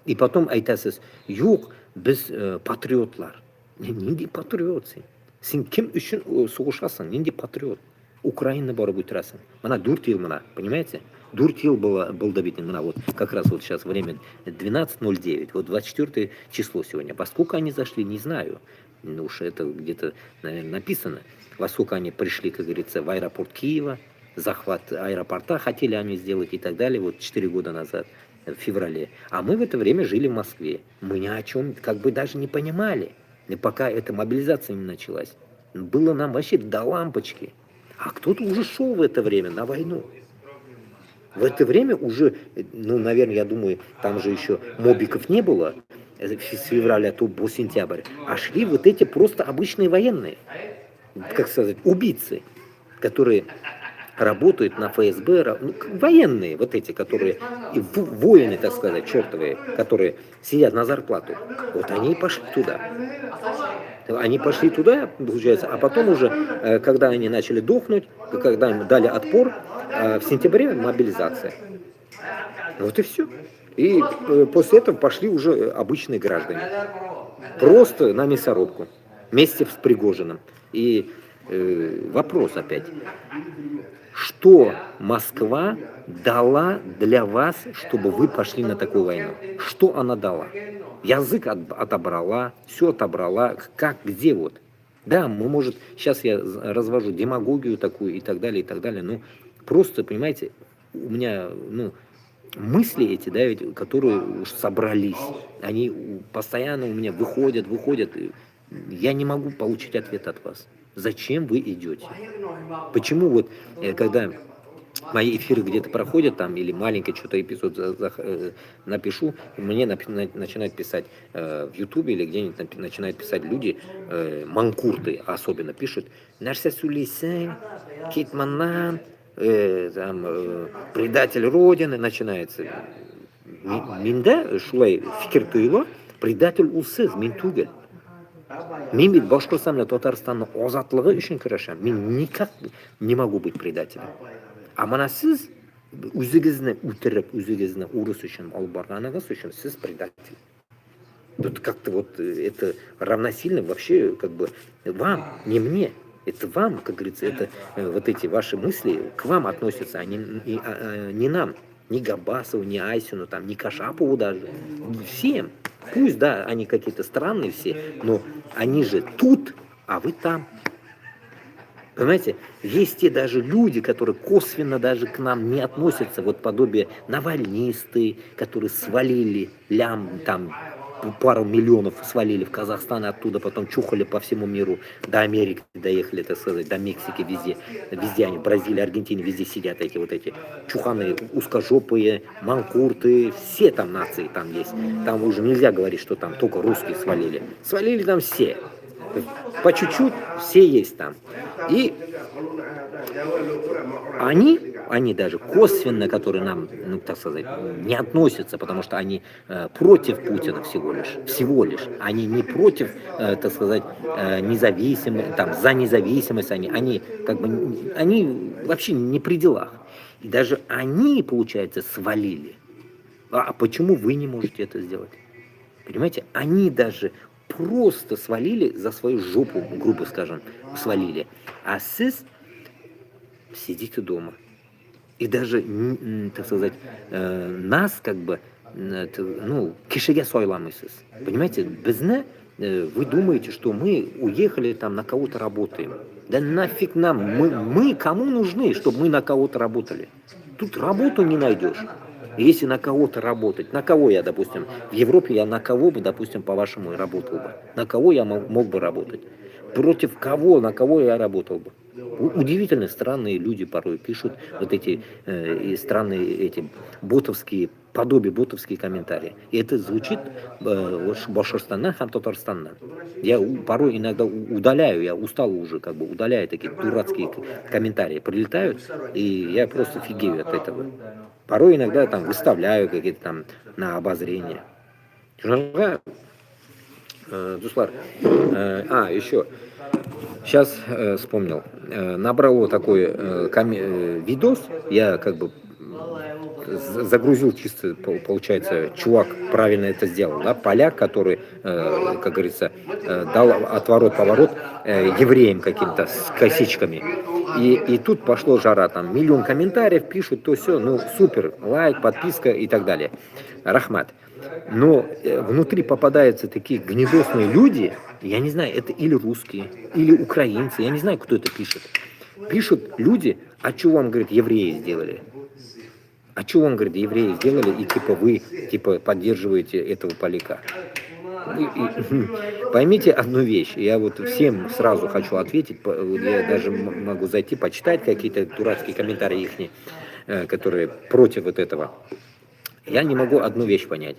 И потом айтасыз, yo'q, biz patriotlar. Nega patriot sen? Sen kim uchun so'g'ishasan? Nega patriot? Украина borib o'tirasan. Mana 4 yil mana, понимаете? 4 yil был добитый. Mana вот как раз вот сейчас время 12:09, вот 24 число сегодня. Во сколько они зашли, не знаю. Ну уж это где-то, наверное, написано. Во сколько они пришли, как говорится, в аэропорт Киева, захват аэропорта хотели они сделать и так далее, вот 4 года назад, в феврале. А мы в это время жили в Москве. Мы ни о чем как бы даже не понимали, и пока эта мобилизация не началась. Было нам вообще до лампочки. А кто-то уже шел в это время на войну. В это время уже, ну, наверное, я думаю, там же еще мобиков не было с февраля по сентябрь, а шли вот эти просто обычные военные, как сказать, убийцы, которые работают на ФСБ, ну, военные вот эти, которые, воины, так сказать, чертовые, которые сидят на зарплату. Вот они и пошли туда. Они пошли туда, получается, а потом уже, когда они начали дохнуть, когда им дали отпор, в сентябре мобилизация. Вот и все. И после этого пошли уже обычные граждане. Просто на мясорубку. Вместе с Пригожиным. И вопрос опять. Что Москва дала для вас, чтобы вы пошли на такую войну? Что она дала? Язык отобрала, все отобрала. Как, где вот? Да, мы, может, сейчас я развожу демагогию такую и так далее, ну, просто, понимаете, у меня, ну, мысли эти, да, ведь, которые уж собрались, они постоянно у меня выходят, я не могу получить ответ от вас. Зачем вы идете? Почему вот, когда мои эфиры где-то проходят там, или маленький что-то эпизод напишу, мне начинают писать в Ютубе или где-нибудь начинают писать люди, манкурты особенно пишут, «Нәрсе сөйлейсің, кетманнан, предатель Родины», начинается. Менде шулай фикір тойылы, предатель усыз, мен түгел. Мен бит Башқұртстан мен Татарстанның азатлығы үшін күрәшәм. Мен никак не могу быть предателем. А мана сіз өзіңізді өлтіріп, өзіңізді ұрыс үшін алып барғаныңыз үшін сіз предатель. Тут как-то вот это равносильно вообще как бы вам, не мне. Это вам, как говорится, это вот эти ваши мысли к вам относятся, а не нам. Ни Габасову, ни Айсину, там, ни Кашапову даже. Всем. Пусть, да, они какие-то странные все, но они же тут, а вы там. Понимаете, есть те даже люди, которые косвенно даже к нам не относятся, вот подобие навальнисты, которые свалили там пару миллионов свалили в Казахстан, оттуда потом чухали по всему миру, до Америки доехали, так сказать, до Мексики, везде они, Бразилия, Аргентина, везде сидят эти вот эти чуханы, узкожопые, манкурты, все там нации там есть. Там уже нельзя говорить, что там только русские свалили. Свалили там все. По чуть-чуть все есть там. И они они даже косвенно, которые нам, ну, так сказать, не относятся, потому что они против Путина всего лишь. Они не против, так сказать, независимых, там, за независимость, они как бы, они вообще не при делах. И даже они, получается, свалили. А почему вы не можете это сделать? Понимаете, они даже просто свалили за свою жопу, грубо скажем, свалили. А сис сидите дома. И даже, так сказать, нас как бы, ну, кишеге сойламысыз. Понимаете, безне, вы думаете, что мы уехали там на кого-то работаем. Да нафиг нам, мы кому нужны, чтобы мы на кого-то работали? Тут работу не найдешь. Если на кого-то работать, на кого я, допустим, в Европе я на кого бы, допустим, по-вашему работал бы? На кого я мог бы работать? Против кого, на кого я работал бы? Удивительно странные люди порой пишут вот эти странные эти подобие ботовские комментарии. И это звучит Башкортостаннан, хам Татарстаннан. Я порой иногда удаляю, я устал уже, как бы удаляю такие дурацкие комментарии. Прилетают, и я просто фигею от этого. Порой иногда там выставляю какие-то там на обозрение. Дуслар. Еще. Сейчас вспомнил. Набрал вот такой видос. Я как бы загрузил чисто, получается, чувак правильно это сделал, да, поляк, который, как говорится, дал отворот-поворот евреям каким-то с косичками. И тут пошло жара, там миллион комментариев пишут, то все, ну супер, лайк, подписка и так далее. Рахмат. Но внутри попадаются такие гнедосные люди, я не знаю, это или русские, или украинцы, я не знаю, кто это пишет. Пишут люди, а что вам, говорит, евреи сделали? А что вам, говорит, евреи сделали, и типа вы поддерживаете этого поляка? Поймите одну вещь, я вот всем сразу хочу ответить, я даже могу зайти почитать какие-то дурацкие комментарии их, которые против вот этого. Я не могу одну вещь понять.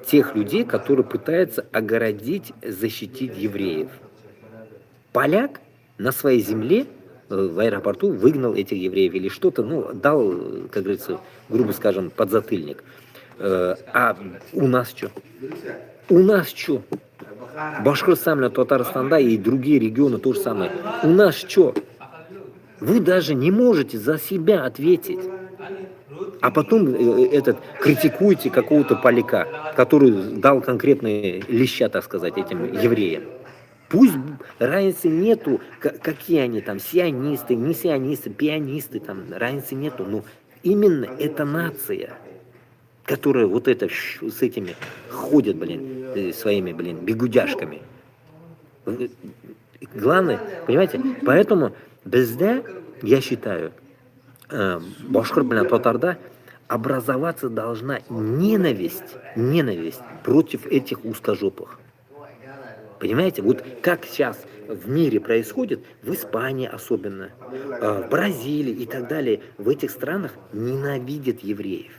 Тех людей, которые пытаются огородить, защитить евреев. Поляк на своей земле в аэропорту выгнал этих евреев или что-то, ну, дал, как говорится, грубо скажем, подзатыльник. А у нас что? У нас что? Башкортостан, Татарстан, и другие регионы то же самое. У нас что? Вы даже не можете за себя ответить. А потом критикуете какого-то поляка, который дал конкретные леща, так сказать, этим евреям. Пусть разницы нету, какие они там, сионисты, не сионисты, пионисты, там разницы нету, но именно эта нация, которая вот это с этими ходят, своими, бегудяшками. Главное, понимаете, поэтому безде, я считаю, башкор татарда образоваться должна ненависть против этих узкожопых. Понимаете, вот как сейчас в мире происходит, в Испании особенно, в Бразилии и так далее, в этих странах ненавидят евреев.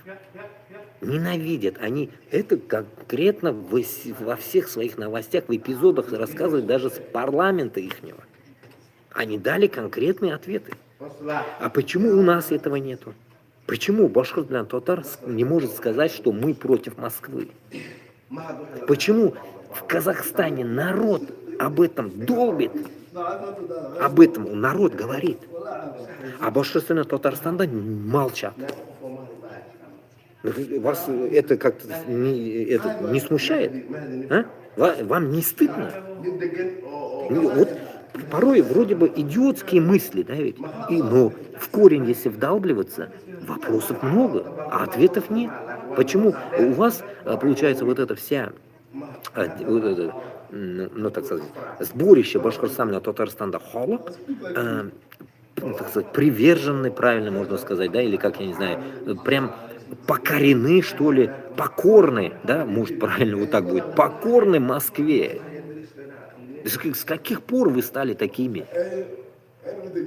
Ненавидят. Они это конкретно во всех своих новостях, в эпизодах рассказывают даже с парламента ихнего. Они дали конкретные ответы. А почему у нас этого нету? Почему Башкортостан татар не может сказать, что мы против Москвы? Почему в Казахстане народ об этом долбит? Об этом народ говорит. А Башкортостан Татарстанда молчат. Вас это как-то не смущает? А? Вам не стыдно? Вот порой вроде бы идиотские мысли, да ведь? Но в корень, если вдалбливаться, вопросов много, а ответов нет. Почему у вас, получается, вот эта вся, ну так сказать, сборище Башкортостана, Татарстанда, халак, так сказать, приверженный, правильно можно сказать, да, или как, я не знаю, прям покорены, что ли, покорны, да, может правильно вот так будет, покорны Москве. С каких пор вы стали такими?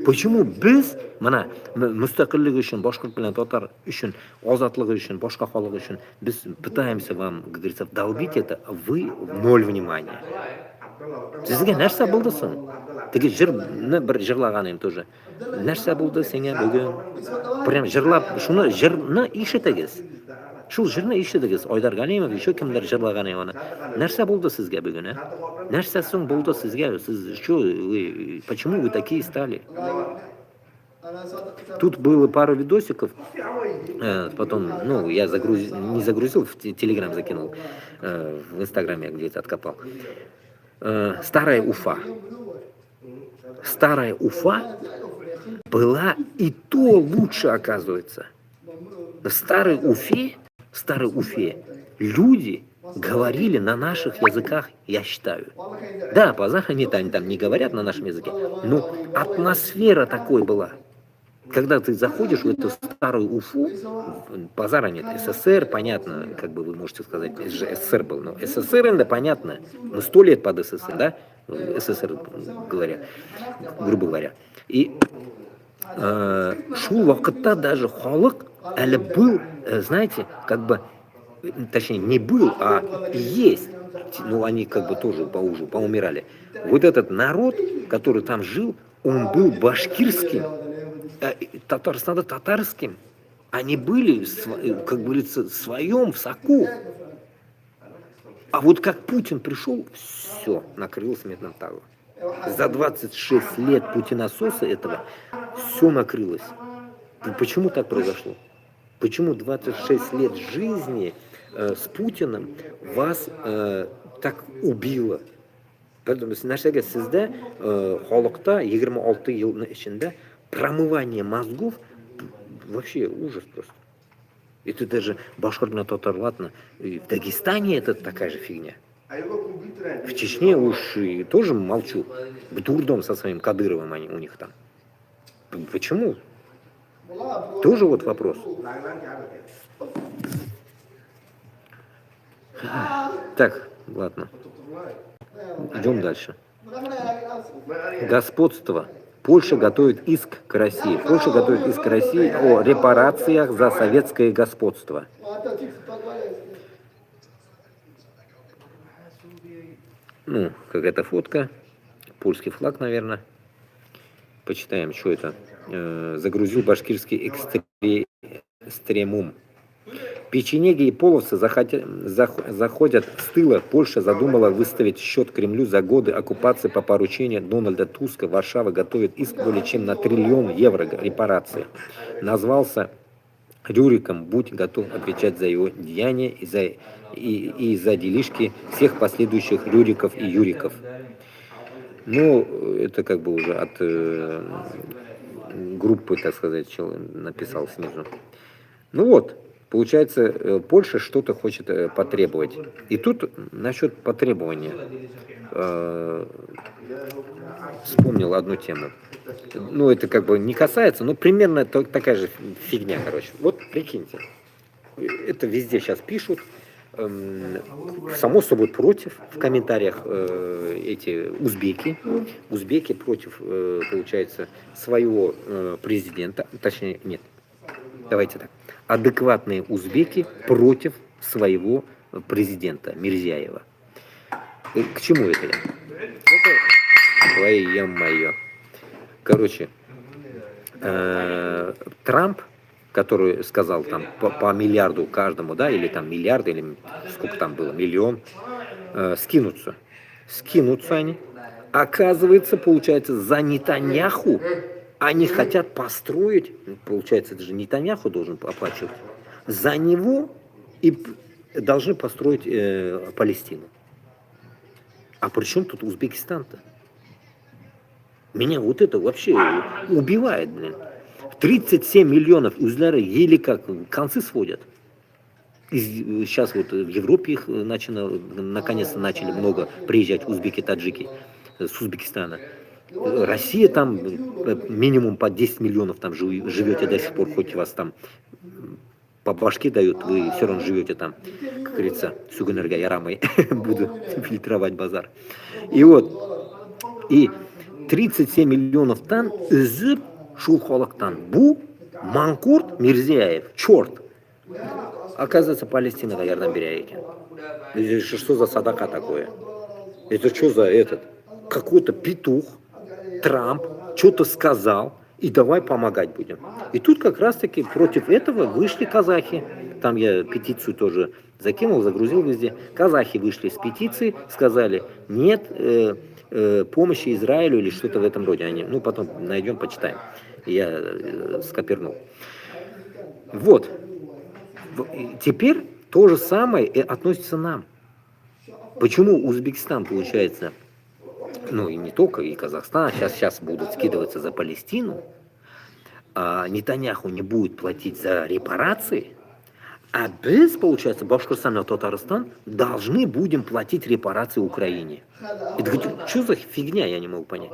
Почему біз мына мустақиллик үшін, башқұрт пен татар үшін, азатлығы үшін, башқа халық үшін біз пытаемся вам, как говорится, вдолбить это, вы ноль внимания. Sizga narsa bo'ldi so'ng? Tegi jirni bir jig'laganim тоже. Narsa bo'ldi senga bugun? Прям jig'lab, shuni jirni eshitigiz. Shu jirni eshitigiz. Oydar G'animov, shu kimdir jig'laganim ona. Narsa bo'ldi sizga bugun, a? Narsa so'ng bo'ldi sizga? Siz shu почему вы такие стали? Тут было пару видосиков, потом, ну, я не загрузил, в Телеграм закинул, в Инстаграме где-то откопал. Старая Уфа. Старая Уфа была и то лучше, оказывается. В старой Уфе люди говорили на наших языках, я считаю. Да, базар они там не говорят на нашем языке, но атмосфера такой была. Когда ты заходишь в эту старую Уфу, базара нет, СССР, понятно, как бы вы можете сказать, это же СССР был, но СССР, это понятно, но 100 лет под СССР, да, СССР, грубо говоря. И шул вакытта даже халық әлі был, знаете, как бы, точнее, не был, а есть. Ну, они как бы тоже поумирали. Вот этот народ, который там жил, он был башкирским, Татарстана татарским. Они были, как говорится, в своем, в соку. А вот как Путин пришел, все, накрылось медным тазом. За 26 лет путинососа этого все накрылось. Почему так произошло? Почему 26 лет жизни с Путиным вас так убило? Поэтому нәрсеге сізді халықта 26 елдің ішінде промывание мозгов вообще ужас просто. Это даже башкирно татарлатно. В Дагестане это такая же фигня. В Чечне уж и тоже молчу. Дурдом со своим Кадыровым они у них там. Почему? Тоже вот вопрос. Так, ладно. Идем дальше. Господство. Польша готовит иск к России. Польша готовит иск к России о репарациях за советское господство. Ну, какая-то фотка. Польский флаг, наверное. Почитаем, что это. Загрузил башкирский экстремум. Печенеги и половцы заходят с тыла. Польша задумала выставить счет Кремлю за годы оккупации по поручению Дональда Туска. Варшава готовит иск более чем на 1 триллион евро репарации. Назвался Рюриком. Будь готов отвечать за его деяния и за делишки всех последующих Рюриков и Юриков. Ну, это как бы уже от группы, так сказать, что написал снизу. Ну вот. Получается, Польша что-то хочет потребовать. И тут насчет потребования вспомнил одну тему. Ну, это как бы не касается, но примерно такая же фигня, короче. Вот прикиньте, это везде сейчас пишут, само собой против, в комментариях эти узбеки против, получается, своего президента, точнее, нет, давайте так. Адекватные узбеки против своего президента Мирзияева. К чему это я? Это твое-мое. Короче, Трамп, который сказал там по миллиарду каждому, да, или там миллиард, или сколько там было, миллион, скинутся. Скинутся они. Оказывается, получается, за Нетаньяху они хотят построить, получается, это же Нетаньяху должен оплачивать, за него и должны построить Палестину. А при чем тут Узбекистан-то? Меня вот это вообще убивает, блин. 37 миллионов узляры еле как концы сводят. И сейчас вот в Европе их наконец-то начали много приезжать узбеки, таджики с Узбекистана. Россия там минимум по 10 миллионов там живете до сих пор, хоть вас там по башке дают, вы все равно живете там, как говорится, Сугэнерга Ярамой буду фильтровать базар. И вот, и 37 миллионов тан үзіп шулхолоктан. Бу Манкурт Мирзияев, черт. Оказывается, Палестина ярдам беря екен. Что за садака такое? Это что за этот? Какой-то петух, Трамп, что-то сказал, и давай помогать будем. И тут как раз-таки против этого вышли казахи. Там я петицию тоже закинул, загрузил везде. Казахи вышли с петицией, сказали, нет помощи Израилю или что-то в этом роде. Они, ну, потом найдем, почитаем. Я скопернул. Вот. Теперь то же самое и относится к нам. Почему Узбекистан, получается, ну и не только, и Казахстан, сейчас будут скидываться за Палестину, а Нетаньяху не будет платить за репарации, а без, получается, Башкортостан и Татарстан должны будем платить репарации Украине. Это что за фигня, я не могу понять.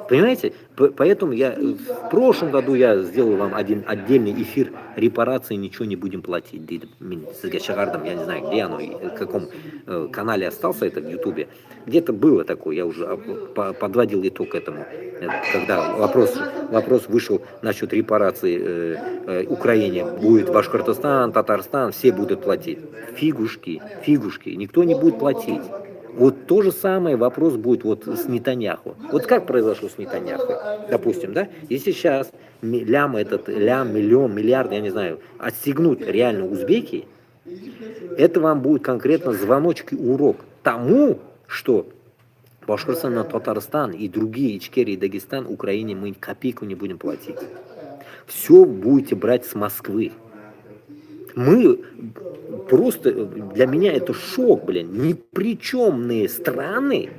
Понимаете? Поэтому я в прошлом году я сделал вам один отдельный эфир репарации, ничего не будем платить. С Гачагардом, я не знаю, где оно, в каком канале остался это в Ютубе. Где-то было такое, я уже подводил итог этому, когда вопрос вышел насчет репарации Украине. Будет Башкортостан, Татарстан, все будут платить. Фигушки, никто не будет платить. Вот то же самое вопрос будет вот с Нетаньяху. Вот как произошло с Нетаньяху, допустим, да? Если сейчас миллион, миллиард, я не знаю, отстегнут реально узбеки, это вам будет конкретно звоночек и урок тому, что Башкортостан, Татарстан и другие, Ичкерия и Дагестан, Украине мы копейку не будем платить. Все будете брать с Москвы. Мы просто, для меня это шок, блин, непричемные страны,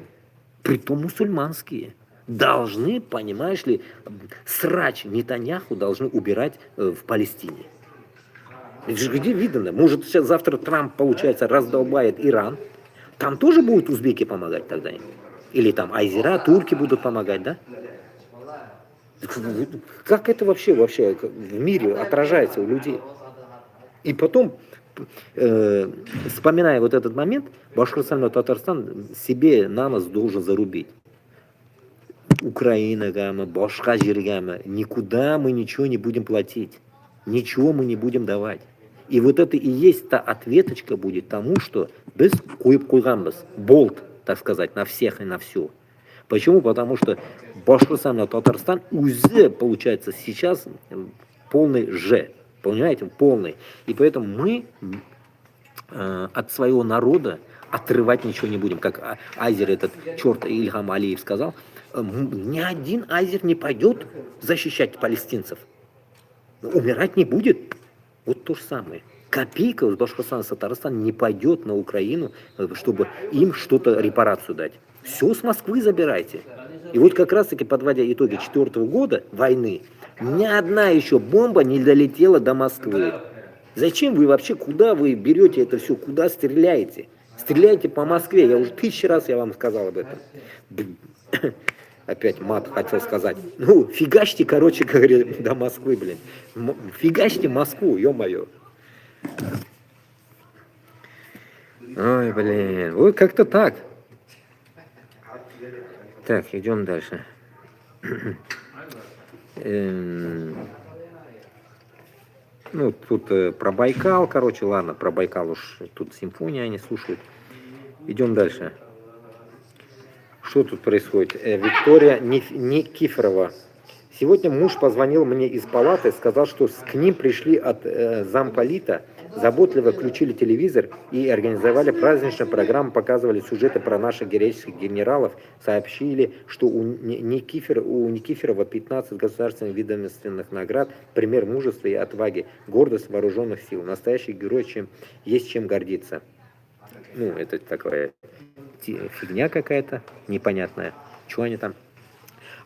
притом мусульманские, должны, понимаешь ли, срач Нетаньяху должны убирать в Палестине. Это же где видно? Может, сейчас завтра Трамп, получается, раздолбает Иран, там тоже будут узбеки помогать тогда им? Или там азера, турки будут помогать, да? Как это вообще в мире отражается у людей? И потом, вспоминая вот этот момент, Башкортостан и Татарстан себе на нас должен зарубить. Украина, башка жиргама, никуда мы ничего не будем платить, ничего мы не будем давать. И вот это и есть та ответочка будет тому, что без куйгамбас, болт, так сказать, на всех и на все. Почему? Потому что Башкортостан и Татарстан уже, получается, сейчас полный же. Понимаете, полный. И поэтому мы от своего народа отрывать ничего не будем. Как азер этот черт Ильхам Алиев сказал, ни один азер не пойдет защищать палестинцев. Умирать не будет. Вот то же самое. Копейка из Башкортостана, Татарстана не пойдет на Украину, чтобы им что-то, репарацию дать. Все с Москвы забирайте. И вот как раз таки, подводя итоги 4-го года войны, ни одна еще бомба не долетела до Москвы. Зачем вы вообще, куда вы берете это все, куда стреляете? Стреляйте по Москве, я уже 1000 раз я вам сказал об этом. Опять мат хотел сказать. Ну, фигачьте, короче говоря, до Москвы, блин. Фигачьте Москву, ё-моё. Ой, блин, вот как-то так. Так, идем дальше. Ну, тут про Байкал, короче, ладно, про Байкал уж тут симфония они слушают. Идем дальше. Что тут происходит? Виктория Никифорова. Сегодня муж позвонил мне из палаты, сказал, что к ним пришли от замполита, заботливо включили телевизор и организовали праздничную программу, показывали сюжеты про наших героических генералов, сообщили, что у Никифорова 15 государственных ведомственных наград, пример мужества и отваги, гордость вооруженных сил, настоящий герой, есть чем гордиться. Ну, это такая фигня какая-то непонятная. Чего они там?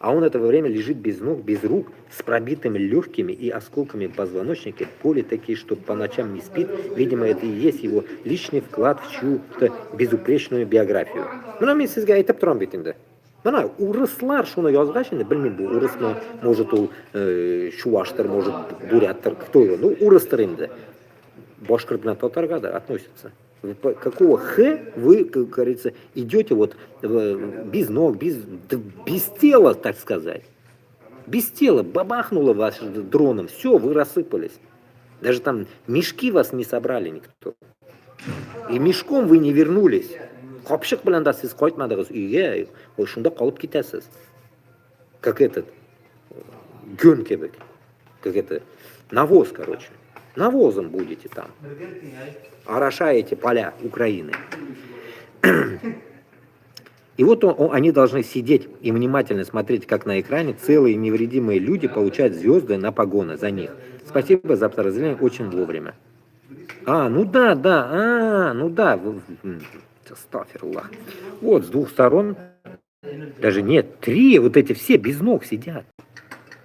А он это время лежит без ног, без рук, с пробитыми легкими и осколками позвоночника, боли такие, что по ночам не спит. Видимо, это и есть его личный вклад в чью-то безупречную биографию. Ну, мен sizге айтып тұрам бетінде. Мына урыслар шуны язғашыны, білмеймін, бұл урыс, может, ол шуаштар, может, буряттар, кто его, ну, урыстар енді. Башкир пен татарға да относятся. Какого вы, как говорится, идете вот без ног, без тела, так сказать. Без тела, бабахнуло вас дроном, все, вы рассыпались. Даже там мешки вас не собрали никто. И мешком вы не вернулись. Qopshiq bilan da siz qaytmadingiz uyga, shunda qolib ketasiz. Как этот гён кебек, как это навоз, короче. Навозом будете там. Орошаете поля Украины. И вот они должны сидеть и внимательно смотреть, как на экране целые невредимые люди получают звезды на погоны за них. Спасибо за подразделение, очень вовремя. Ну да. Астафируллах. Вот, с двух сторон, даже нет, 3, вот эти все без ног сидят.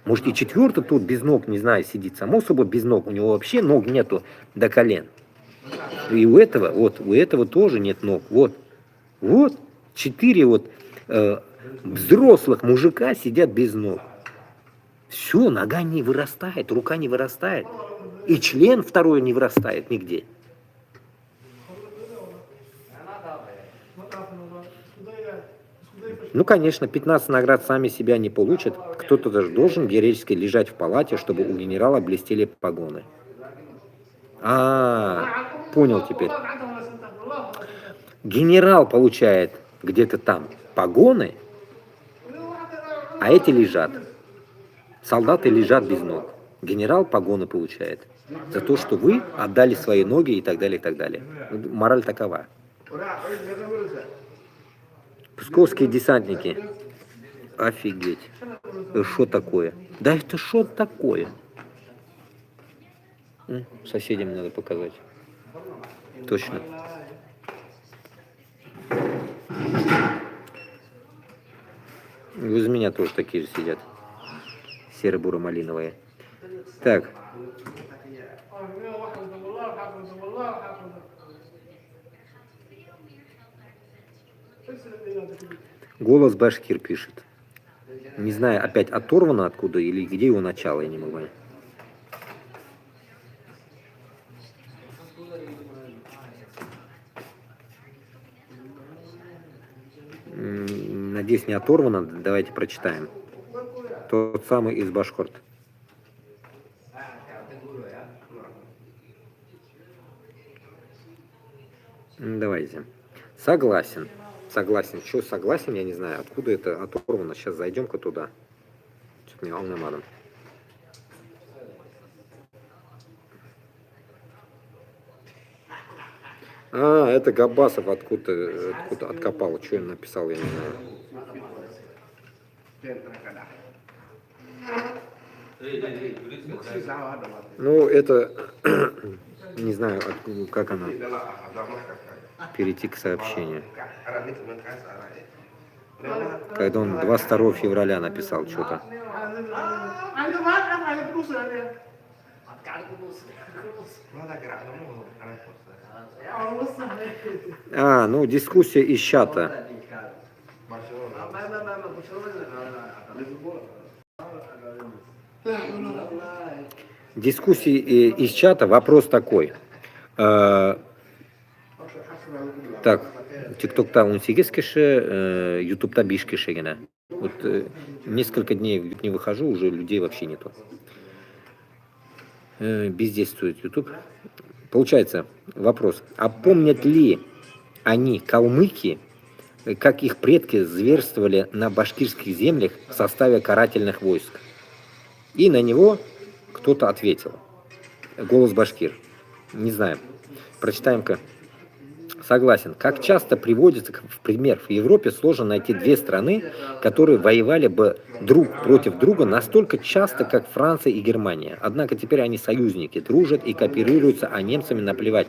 Может, и 4 тут без ног, не знаю, сидит. Само собой без ног, у него вообще ног нету до колен. И у этого тоже нет ног. Вот. 4 взрослых мужика сидят без ног. Все, нога не вырастает, рука не вырастает. И член второй не вырастает нигде. Ну, конечно, 15 наград сами себя не получат. Кто-то даже должен героически лежать в палате, чтобы у генерала блестели погоны. Понял теперь. Генерал получает где-то там погоны, а эти лежат. Солдаты лежат без ног. Генерал погоны получает за то, что вы отдали свои ноги и так далее, и так далее. Мораль такова. Псковские десантники. Офигеть. Что такое? Да это что такое? Соседям надо показать. Точно. Из меня тоже такие же сидят. Серо-буро-малиновые. Так. Голос Башкир пишет. Не знаю, опять оторвано откуда или где его начало, я не могу понять. Надеюсь, не оторвано. Давайте прочитаем. Тот самый из Башкорт. Давайте. Согласен. Что согласен, я не знаю, откуда это оторвано. Сейчас зайдем-ка туда. Что-то мне волномадом. Это Габасов откуда откопал. Что он написал, я не знаю. Ну, это... не знаю, как она... перейти к сообщению. Когда он 22 февраля написал что-то. Ну, дискуссия из чата. Дискуссии из чата. Вопрос такой. Так, ТикТок-то 18 киши, Ютуб-то 5 киши гена. Вот несколько дней не выхожу, уже людей вообще нету. Бездействует Ютуб. Получается, вопрос. А помнят ли они, калмыки, как их предки зверствовали на башкирских землях в составе карательных войск? И на него кто-то ответил. Голос Башкир. Не знаю. Прочитаем-ка. Согласен. Как часто приводится в пример, в Европе сложно найти 2 страны, которые воевали бы друг против друга настолько часто, как Франция и Германия. Однако теперь они союзники, дружат и кооперируются, а немцам наплевать.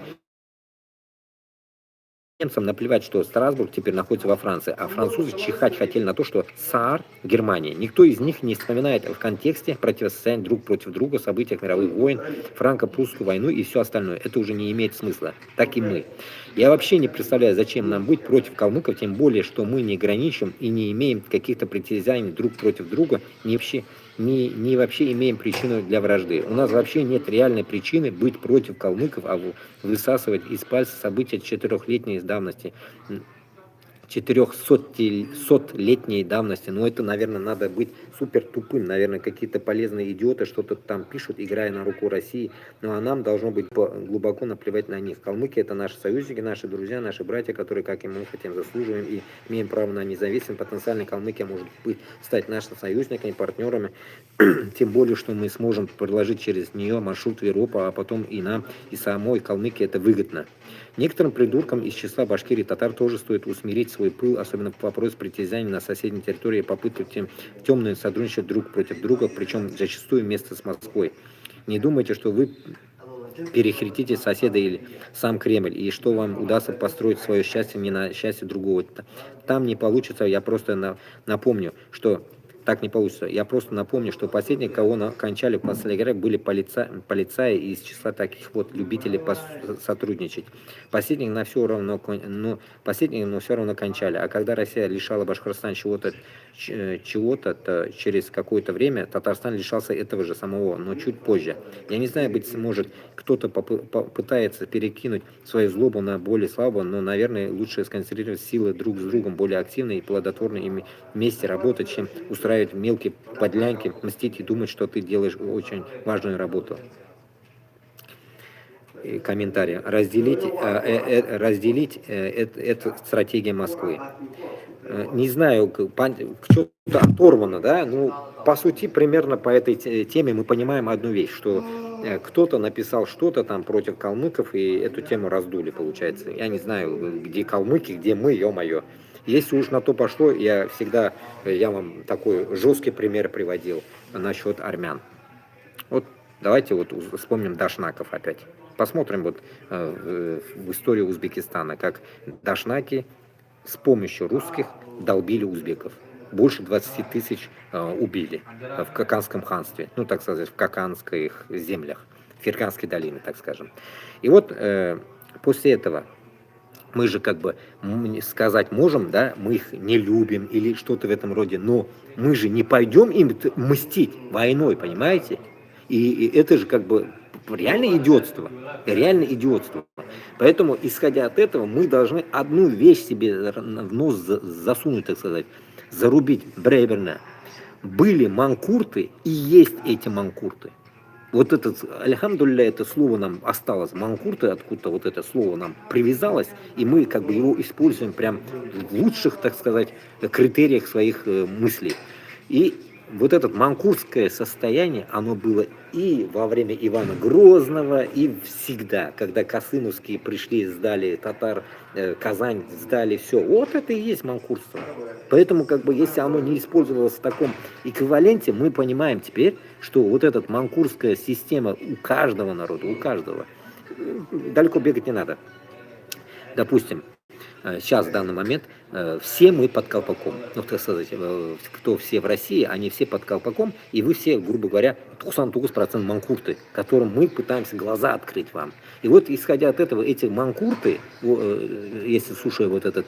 Немцам наплевать, что Страсбург теперь находится во Франции, а французы чихать хотели на то, что СААР – Германия. Никто из них не вспоминает в контексте противостояния друг против друга, событиях мировых войн, франко-прусскую войну и все остальное. Это уже не имеет смысла. Так и мы. Я вообще не представляю, зачем нам быть против калмыков, тем более, что мы не граничим и не имеем каких-то притязаний друг против друга, не вообще имеем причину для вражды. У нас вообще нет реальной причины быть против калмыков, а высасывать из пальца события 4-летней давности. 400-летней давности. Но это, наверное, надо быть супер тупым. Наверное, какие-то полезные идиоты что-то там пишут, играя на руку России. Ну, а нам должно быть глубоко наплевать на них. Калмыки — это наши союзники, наши друзья, наши братья, которые, как и мы, хотим, заслуживаем и имеем право на независимость. Потенциально Калмыкия может быть, стать нашими союзниками, партнерами. Тем более, что мы сможем проложить через нее маршрут в Европу, а потом и нам, и самой Калмыкии это выгодно. Некоторым придуркам из числа башкир и татар тоже стоит усмирить свой пыл, особенно по вопросу притязаний на соседней территории и попыток темные сотрудничать друг против друга, причем зачастую вместе с Москвой. Не думайте, что вы перехитрите соседа или сам Кремль, и что вам удастся построить свое счастье не на счастье другого. Там не получится, я просто напомню, что так не получится. Я просто напомню, что последние, кого кончали в последних были полицаи из числа таких вот любителей сотрудничать. Последних на все равно, но все равно кончали. А когда Россия лишала Башкортостан чего-то, то через какое-то время Татарстан лишался этого же самого, но чуть позже. Я не знаю, быть может, кто-то попытается перекинуть свою злобу на более слабого, но, наверное, лучше сконцентрировать силы друг с другом более активно и плодотворно ими вместе работать, чем устраивать мелкие подлянки, мстить и думать, что ты делаешь очень важную работу. И комментарий. Разделить это стратегия Москвы. Не знаю, что-то оторвано, да, ну, по сути, примерно по этой теме мы понимаем одну вещь, что кто-то написал что-то там против калмыков, и эту тему раздули, получается. Я не знаю, где калмыки, где мы, ё-моё. Если уж на то пошло, я вам такой жесткий пример приводил насчет армян. Вот давайте вот вспомним дашнаков опять. Посмотрим вот в историю Узбекистана, как дашнаки с помощью русских долбили узбеков. Больше 20 тысяч убили в Каканском ханстве, ну, так сказать, в Каканских землях, в Ферганской долине, так скажем. И вот после этого мы же как бы сказать можем, да, мы их не любим или что-то в этом роде, но мы же не пойдем им мстить войной, понимаете? И это же как бы реально идиотство. Поэтому, исходя от этого, мы должны одну вещь себе в нос засунуть, так сказать, зарубить брейверно. Были манкурты и есть эти манкурты. Вот этот, альхамдулилля, это слово нам осталось, манкурты, откуда-то вот это слово нам привязалось, и мы как бы его используем прям в лучших, так сказать, критериях своих мыслей. И вот это манкуртское состояние, оно было и во время Ивана Грозного, и всегда, когда касымовские пришли, сдали татар, Казань, сдали все. Вот это и есть манкуртство. Поэтому, как бы, если оно не использовалось в таком эквиваленте, мы понимаем теперь, что вот эта манкуртская система у каждого народа, у каждого, далеко бегать не надо. Допустим, сейчас, в данный момент, все мы под колпаком. Ну, так сказать, кто все в России, они все под колпаком, и вы все, грубо говоря, 99% манкурты, которым мы пытаемся глаза открыть вам. И вот, исходя от этого, эти манкурты, если слушая вот этот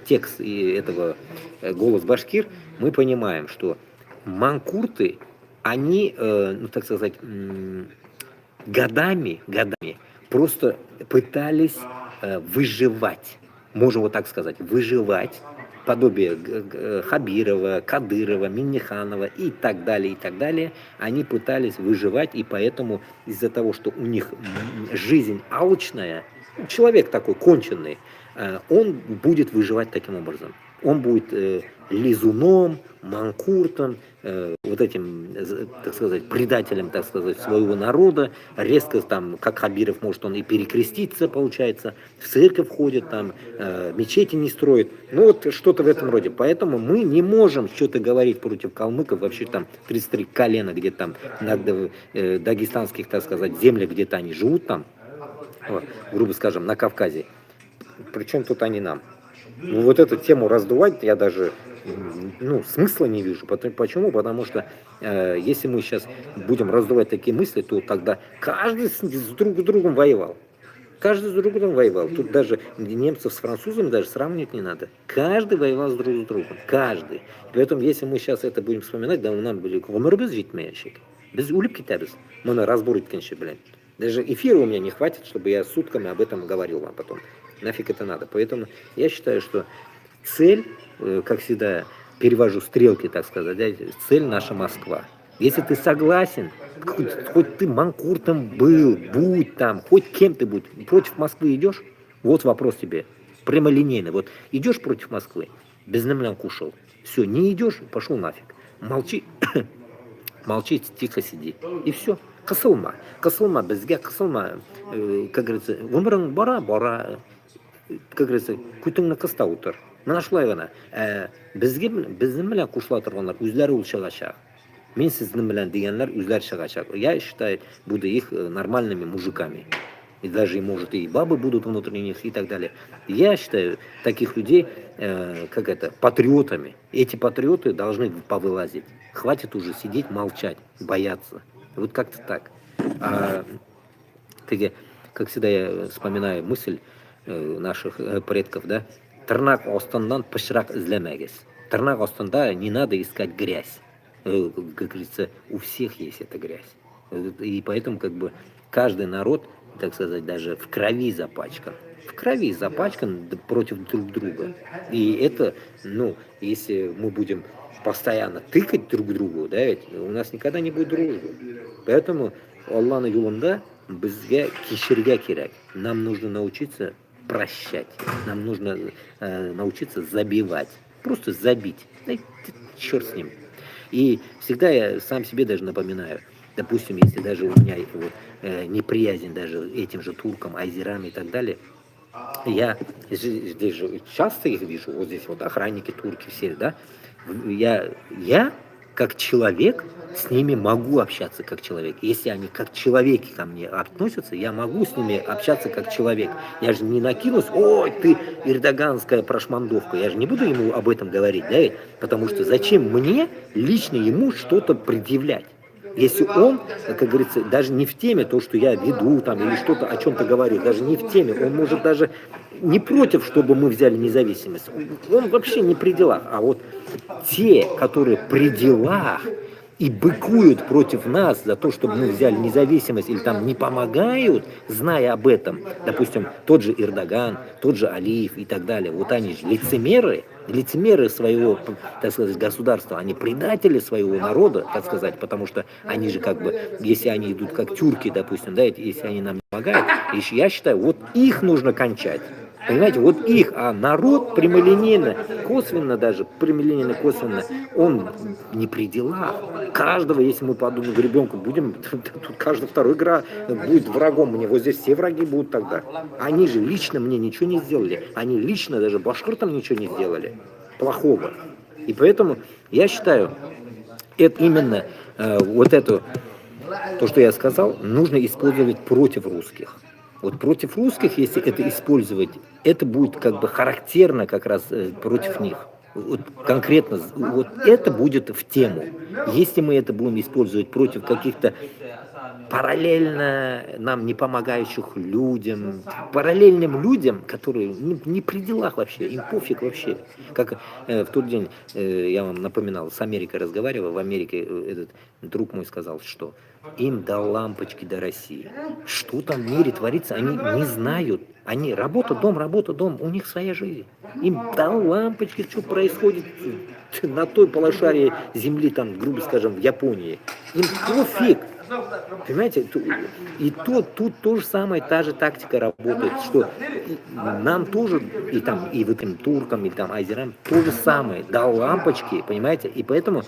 текст и этого голос башкир, мы понимаем, что манкурты, они, ну, так сказать, годами просто пытались выживать. Можем вот так сказать, выживать, подобие Хабирова, Кадырова, Минниханова и так далее, они пытались выживать, и поэтому из-за того, что у них жизнь алчная, человек такой конченый, он будет выживать таким образом. Он будет лизуном, манкуртом, вот этим, так сказать, предателем, так сказать, своего народа, резко там, как Хабиров, может он и перекреститься, получается, в церковь ходит, там, мечети не строит, ну вот что-то в этом роде. Поэтому мы не можем что-то говорить против калмыков, вообще там 33 колена, где там на дагестанских, так сказать, землях, где-то они живут там, вот, грубо скажем, на Кавказе. Причем тут они нам? Ну, вот эту тему раздувать я даже, ну, смысла не вижу. Почему? Потому что если мы сейчас будем раздувать такие мысли, то тогда каждый с другом воевал. Каждый с другом воевал. Тут даже немцев с французами даже сравнивать не надо. Каждый воевал друг с другом. Каждый. Поэтому, если мы сейчас это будем вспоминать, да, нам были без житмеящик. Без улыбки табис. Мы на разбор иткенши, блин. Даже эфира у меня не хватит, чтобы я сутками об этом говорил вам потом. Нафиг это надо. Поэтому я считаю, что цель, как всегда, перевожу стрелки, так сказать, да, цель наша Москва. Если ты согласен, хоть ты манкуртом был, будь там, хоть кем ты будь, против Москвы идешь, вот вопрос тебе, прямолинейный, вот идешь против Москвы, без намлян кушал, все, не идешь, пошел нафиг, молчи, молчи, тихо сиди, и все. Кысылма бізге, кысылма, как говорится, өмірің бара, как говорится, күтіңні қыста отыр. Мына шулай ғана, біздің білән қосыла тұрғандар өзлері ол шығачақ. Мен сіздің білән дегенлер өзлері шығачақ. Я считаю, буду их нормальными мужиками. И даже, может, и бабы будут внутри них и так далее. Я считаю таких людей, патриотами. Эти патриоты должны повылазить. Хватит уже сидеть, молчать, бояться. Вот как-то так. Как всегда я вспоминаю мысль наших предков, да? Тырнақ астынан пышрақ ізлемегіз. Тырнақ астында не надо искать грязь. Как говорится, у всех есть эта грязь. И поэтому как бы каждый народ, так сказать, даже в крови запачкан. В крови запачкан против друг друга. И это, если мы будем постоянно тыкать друг другу, да, ведь у нас никогда не будет дружбы. Поэтому Аллахның жолында бізге кешірге керек. Нам нужно научиться прощать. Нам нужно научиться забивать. Просто забить. Черт с ним. И всегда я сам себе даже напоминаю, допустим, если даже у меня неприязнь даже этим же туркам, азерам и так далее, я здесь же часто их вижу, вот здесь вот охранники, турки все, да, я как человек с ними могу общаться как человек. Если они как человеки ко мне относятся, я могу с ними общаться как человек. Я же не накинусь, ой, ты эрдоганская прошмандовка. Я же не буду ему об этом говорить, да? Потому что зачем мне лично ему что-то предъявлять? Если он, как говорится, даже не в теме то, что я веду там или что-то о чем-то говорю, даже не в теме, он может даже не против, чтобы мы взяли независимость. Он вообще не при делах. А вот те, которые при делах и быкуют против нас за то, чтобы мы взяли независимость или там не помогают, зная об этом, допустим, тот же Эрдоган, тот же Алиев и так далее, вот они же лицемеры своего, так сказать, государства, они предатели своего народа, так сказать, потому что они же как бы, если они идут как тюрки, допустим, да, если они нам не помогают, я считаю, вот их нужно кончать. Понимаете, вот их, а народ прямолинейно, косвенно даже, прямолинейно, косвенно, он не при делах. Каждого, если мы подумаем ребенку, будем, тут каждый второй будет врагом мне, вот здесь все враги будут тогда. Они же лично мне ничего не сделали, они лично даже башкиртам ничего не сделали плохого. И поэтому я считаю, это именно то, что я сказал, нужно использовать против русских. Вот против русских, если это использовать, это будет как бы характерно как раз против них. Вот конкретно, вот это будет в тему. Если мы это будем использовать против каких-то параллельно нам не помогающих людям, параллельным людям, которые не при делах вообще, им пофиг вообще. Как в тот день, я вам напоминал, с Америкой разговаривал, в Америке этот друг мой сказал, что им до лампочки до России. Что там в мире творится, они не знают. Они работа, дом, у них своя жизнь. Им до лампочки, что происходит на той полушарии земли, там, грубо скажем, в Японии. Им пофиг. Понимаете, и тут то же самое, та же тактика работает, что нам тоже, и вот этим туркам, или там азерам, то же самое, до лампочки, понимаете, и поэтому,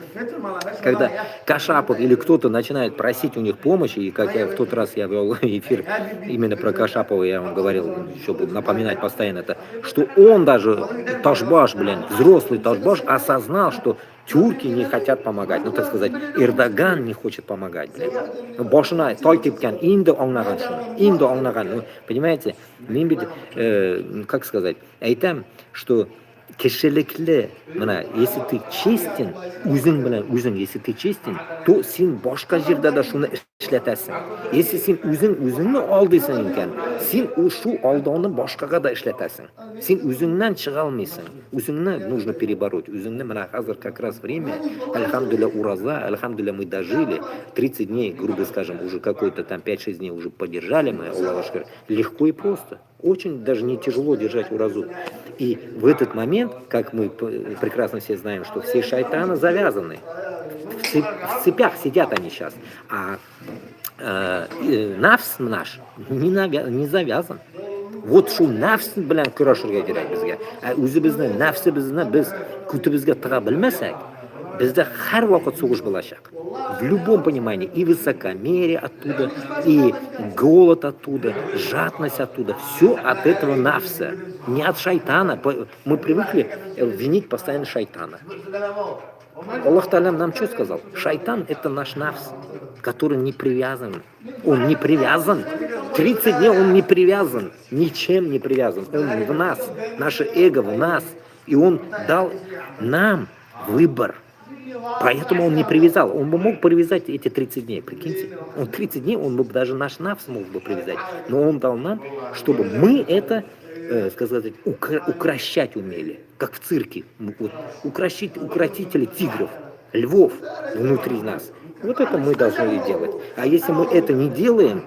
когда Кашапов или кто-то начинает просить у них помощи, и как я в тот раз я вел эфир именно про Кашапова, я вам говорил, чтобы напоминать постоянно это, что он даже, Ташбаш, взрослый Ташбаш, осознал, что тюрки не хотят помогать, так сказать, Эрдоган не хочет помогать, Бошина, инді оңнаған, понимаете, как сказать, айтам, что кішіліклі, если ты честен, если ты честен, то сен башқа жерде да шуны эшләтәсең. Если сен үзеңне алдыйсың икән, сен шу алдауны башкага да эшләтәсең. Сен үзеңнән чыга алмыйсың. Үзеңне нужно перебороть. Үзеңне хәзер как раз время, альхамдулилля ураза, альхамдулилля мы дожили, 30 дней, грубо скажем, уже какой-то там 5-6 дней уже поддержали мы, легко и просто. Очень даже не тяжело держать уразу. И в этот момент, как мы прекрасно все знаем, что все шайтаны завязаны, в цепях сидят они сейчас, а нафс наш не завязан. Вот шу nafs bilan kurashirga kerak bizga. O'zimizni nafsimizni biz kutimizga tiqa bilmasak, bizda har vaqt sug'ish bo'lashaq. В любом понимании. И высокомерие оттуда, и голод оттуда, жадность оттуда. Все от этого нафса. Не от шайтана. Мы привыкли винить постоянно шайтана. Аллах Та'аля нам что сказал? Шайтан — это наш нафс, который не привязан. Он не привязан. 30 дней он не привязан. Ничем не привязан. Он в нас. Наше эго в нас. И он дал нам выбор. Поэтому он не привязал. Он бы мог привязать эти 30 дней. Прикиньте. Он 30 дней, он бы даже наш нафс мог бы привязать. Но он дал нам, чтобы мы это, сказать, укращать умели. Как в цирке. Вот, укротители тигров, львов внутри нас. Вот это мы должны и делать. А если мы это не делаем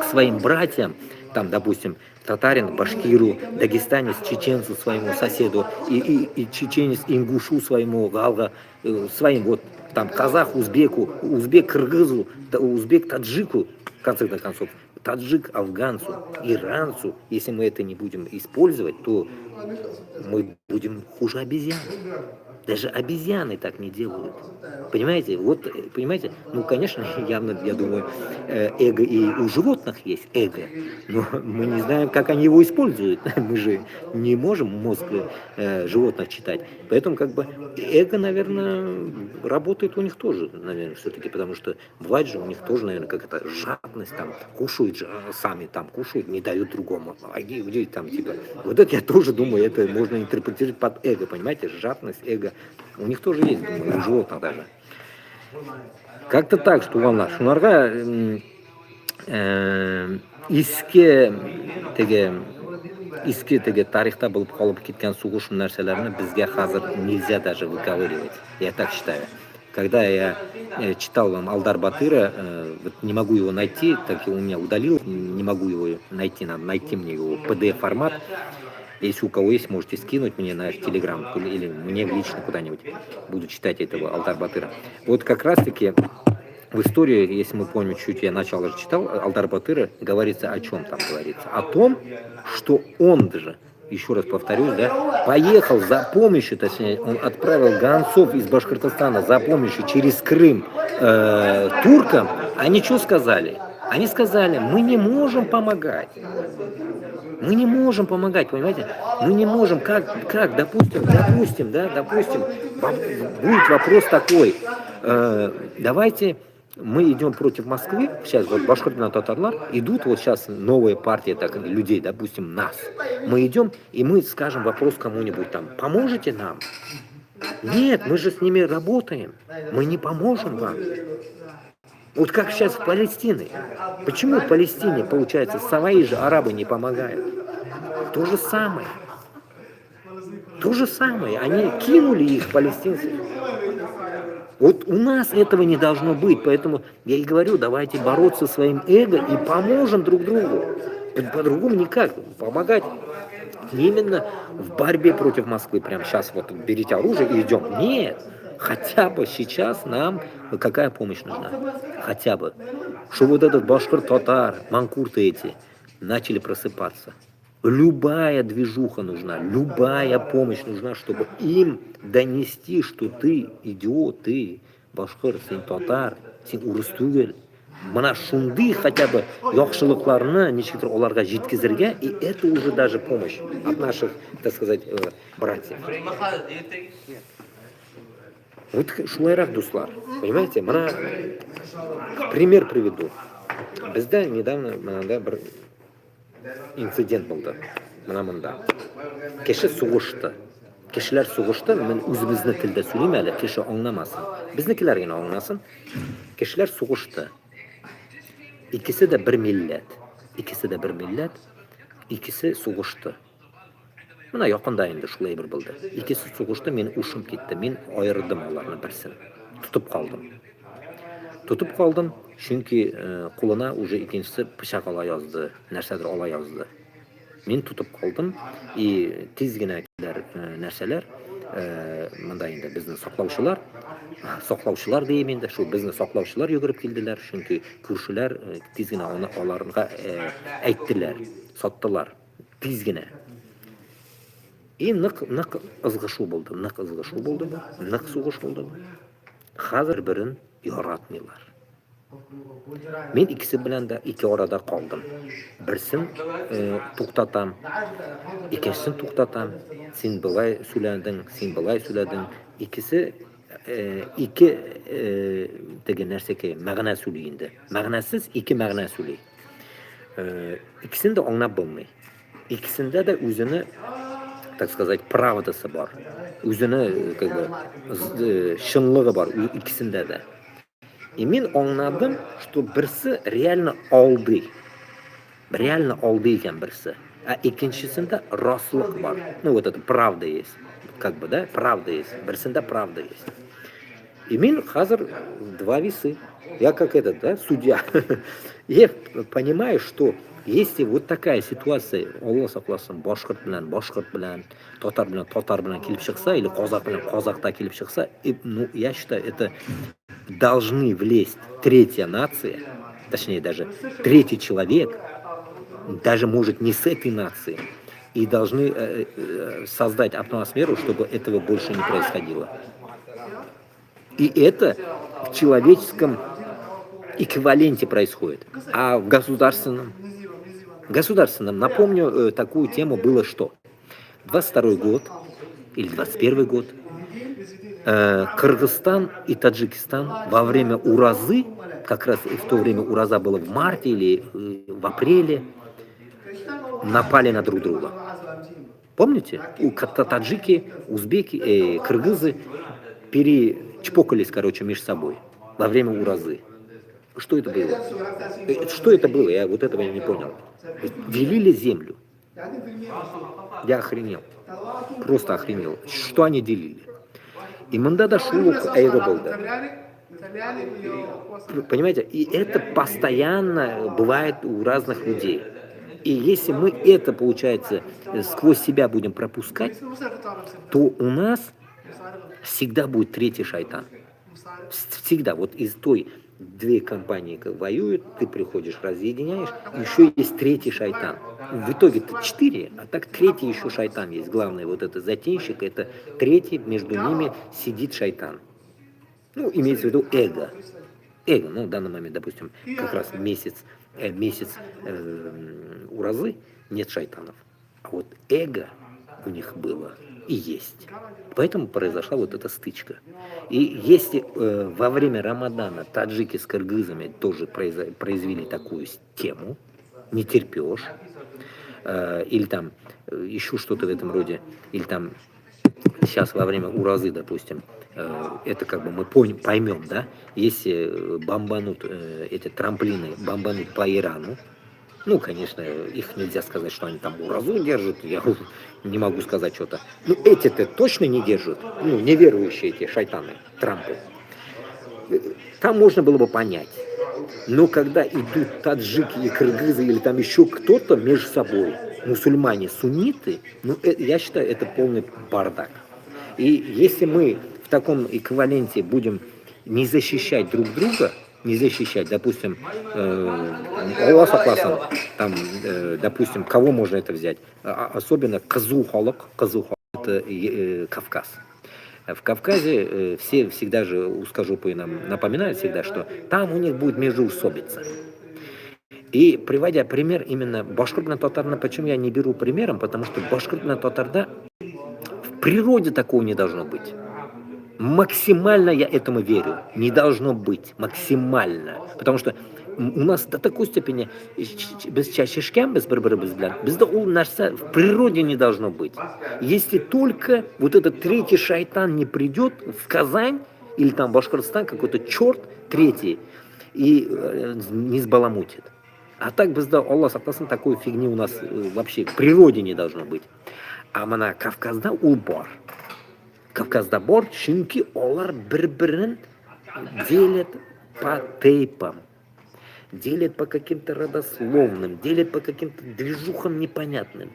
к своим братьям, там, допустим, татарин, башкиру, дагестанец, чеченцу, своему соседу, и чеченец, ингушу своему, галга, своим, вот, там, казах, узбеку, узбек, кыргызу, узбек, таджику, в конце концов, таджик, афганцу, иранцу, если мы это не будем использовать, то мы будем хуже обезьян. Даже обезьяны так не делают. Понимаете? Вот, понимаете? Ну, конечно, явно, я думаю, эго и у животных есть эго, но мы не знаем, как они его используют. Мы же не можем мозг животных читать. Поэтому, как бы, эго, наверное, работает у них тоже, наверное, все-таки, потому что бывает же у них тоже, наверное, какая-то жадность, там, кушают же, сами там кушают, не дают другому. А где там, типа, вот это я тоже думаю, это можно интерпретировать под эго, понимаете? Жадность, эго. У них тоже есть, думаю, у животных даже. Как-то так, что волна. Шунарга eski tarixda bo'lib qolib ketgan sug'ush narsalarni bizga hozir nельзя даже выковыривать. Я так считаю. Когда я читал вам Алдар Батыра, вот не могу его найти, так и у меня удалил, не могу его найти, надо найти мне его PDF-формат. Если у кого есть, можете скинуть мне на Телеграм или мне лично куда-нибудь. Буду читать этого Алдар Батыра. Вот как раз-таки в истории, если мы помним, чуть я начало же читал, Алдар Батыра говорится о чем там говорится? О том, что он даже, еще раз повторюсь, да, поехал за помощью, точнее, он отправил гонцов из Башкортостана за помощью через Крым туркам. Они что сказали? Они сказали, мы не можем помогать. Мы не можем помогать, понимаете? Мы не можем, допустим, будет вопрос такой, давайте мы идем против Москвы, сейчас вот башкортно-татарлар идут, вот сейчас новая партия так, людей, допустим, нас. Мы идем, и мы скажем вопрос кому-нибудь там, поможете нам? Нет, мы же с ними работаем, мы не поможем вам. Вот как сейчас в Палестине. Почему в Палестине, получается, свои же арабы не помогают? То же самое. То же самое. Они кинули их, палестинцев. Вот у нас этого не должно быть. Поэтому я и говорю, давайте бороться со своим эго и поможем друг другу. По-другому никак. Помогать именно в борьбе против Москвы. Прямо сейчас вот берите оружие и идем. Нет. Хотя бы сейчас нам какая помощь нужна? Хотя бы. Чтобы вот этот башкир, татар, манкурты эти начали просыпаться. Любая движуха нужна, любая помощь нужна, чтобы им донести, что ты идиот, ты башкир, сен татар, сен урыс түгел. Мына шундай хотя бы яхшылыкларны ничектер оларга жеткизергә, и это уже даже помощь от наших, так сказать, братьев. Вот шулайрак, дуслар, понимаете, мына пример приведу. Бездә недавно бір инцидент болды. Мында. Кеше сугышты. Кешеләр сугышты, мен үзебезнең телдә сөйлим әле, кеше аңламасын. Безнекеләр генә аңласын. Кешеләр сугышты. Икесе дә бер милләт. Икесе сугышты. Мына якында инде шулай бер булды. Икесе сугышты, мен ушым китте. Мен айырдым аларны берсен. Тутып калдым. Чөнки кулына уже икенчесе пычак ала язды, нәрсәдер ала язды. Men tutib qoldim. И tezgina narsalar mындай endi bizni saqlovchilar deyim endi, shu bizni saqlovchilar yugurib keldilar, chunki ko'rchilar tezgina ularga aytdilar, sotdilar, tezgina. Naq izg'ishuv bo'ldi, naq sug'ish bo'ldi. Hozir birin yoratmaylar. Men ikkisi bilan da ikki orada qoldim. Birsin to'xtatam, ikkinchisini to'xtatam. Sen bo'lay so'lading. Ikkisi ikki degan narsaga ma'no so'laydi. Ma'nosiz ikki ma'no so'lay. Ikkisini de anglab bo'lmaydi. Ikkisinde de o'zini, так сказать, pravdasi bor. O'zini как бы shinlig'i bor ikkisinde de. И men anladım, что birisi реально oldi ekan birisi. А ikkinchisinde rostlik bor. Ну вот это правда есть. Как бы, да, правда есть. Birisinde правда есть. И мен hozir два весы. Я как этот, да, судья. Я понимаю, что если вот такая ситуация, Alloh saqlasin, boshqirt bilan, totar bilan kelib chiqsa, или qozoq bilan qozoqda kelib chiqsa, ну, я считаю, это должны влезть третья нация, точнее даже третий человек, даже может не с этой нации, и должны создать атмосферу, чтобы этого больше не происходило. И это в человеческом эквиваленте происходит. А в государственном, напомню, такую тему было что? 22 год или 21 год. Кыргызстан и Таджикистан во время Уразы, как раз в то время Ураза было в марте или в апреле, напали на друг друга. Помните? Таджики, узбеки, кыргызы перечпокались, короче, между собой во время Уразы. Что это было? Я вот этого не понял. Делили землю. Я охренел. Просто охренел. Что они делили? И мында дошло к Эйгоболда. Понимаете? И это постоянно бывает у разных людей. И если мы это, получается, сквозь себя будем пропускать, то у нас всегда будет третий шайтан. Всегда. Вот из той две компании как воюют, ты приходишь, разъединяешь, еще есть третий шайтан. В итоге-то 4, а так третий еще шайтан есть. Главный вот это затейщик, это третий, между ними сидит шайтан. Ну, имеется в виду эго. Ну, в данный момент, допустим, как раз месяц Уразы нет шайтанов. А вот эго у них было и есть. Поэтому произошла вот эта стычка. И если во время Рамадана таджики с кыргызами тоже произвели такую тему, не терпешь, или там еще что-то в этом роде, или там сейчас во время Уразы, допустим, это как бы мы поймем, да, если бомбанут эти трамплины, бомбанут по Ирану, ну, конечно, их нельзя сказать, что они там Уразу держат, я не могу сказать что-то. Ну, эти-то точно не держат, ну, неверующие эти шайтаны, Трампы. Там можно было бы понять. Но когда идут таджики и кыргызы или там еще кто-то между собой, мусульмане, сунниты, ну, я считаю, это полный бардак. И если мы в таком эквиваленте будем не защищать друг друга, допустим, Аллах сaqlasin, там, допустим, кого можно это взять? Особенно Казухолок, это Кавказ. В Кавказе все всегда же узкожопые нам напоминают всегда, что там у них будет междоусобица. И приводя пример именно башкирно-татарна, почему я не беру примером, потому что башкирно-татарда в природе такого не должно быть. Максимально я этому верю. Не должно быть. Максимально. Потому что у нас до такой степени без чашечкам, без нарса в природе не должно быть. Если только вот этот третий шайтан не придет в Казань или там в Башкортостан, какой-то черт третий, и не сбаламутит. А так без Аллах сaqlasin, такой фигни у нас вообще в природе не должно быть. А мана Кавказда улбар. Кавказда бор, чunki олар bir-birin делят по тейпам. делят по каким-то родословным, делят по каким-то движухам непонятным.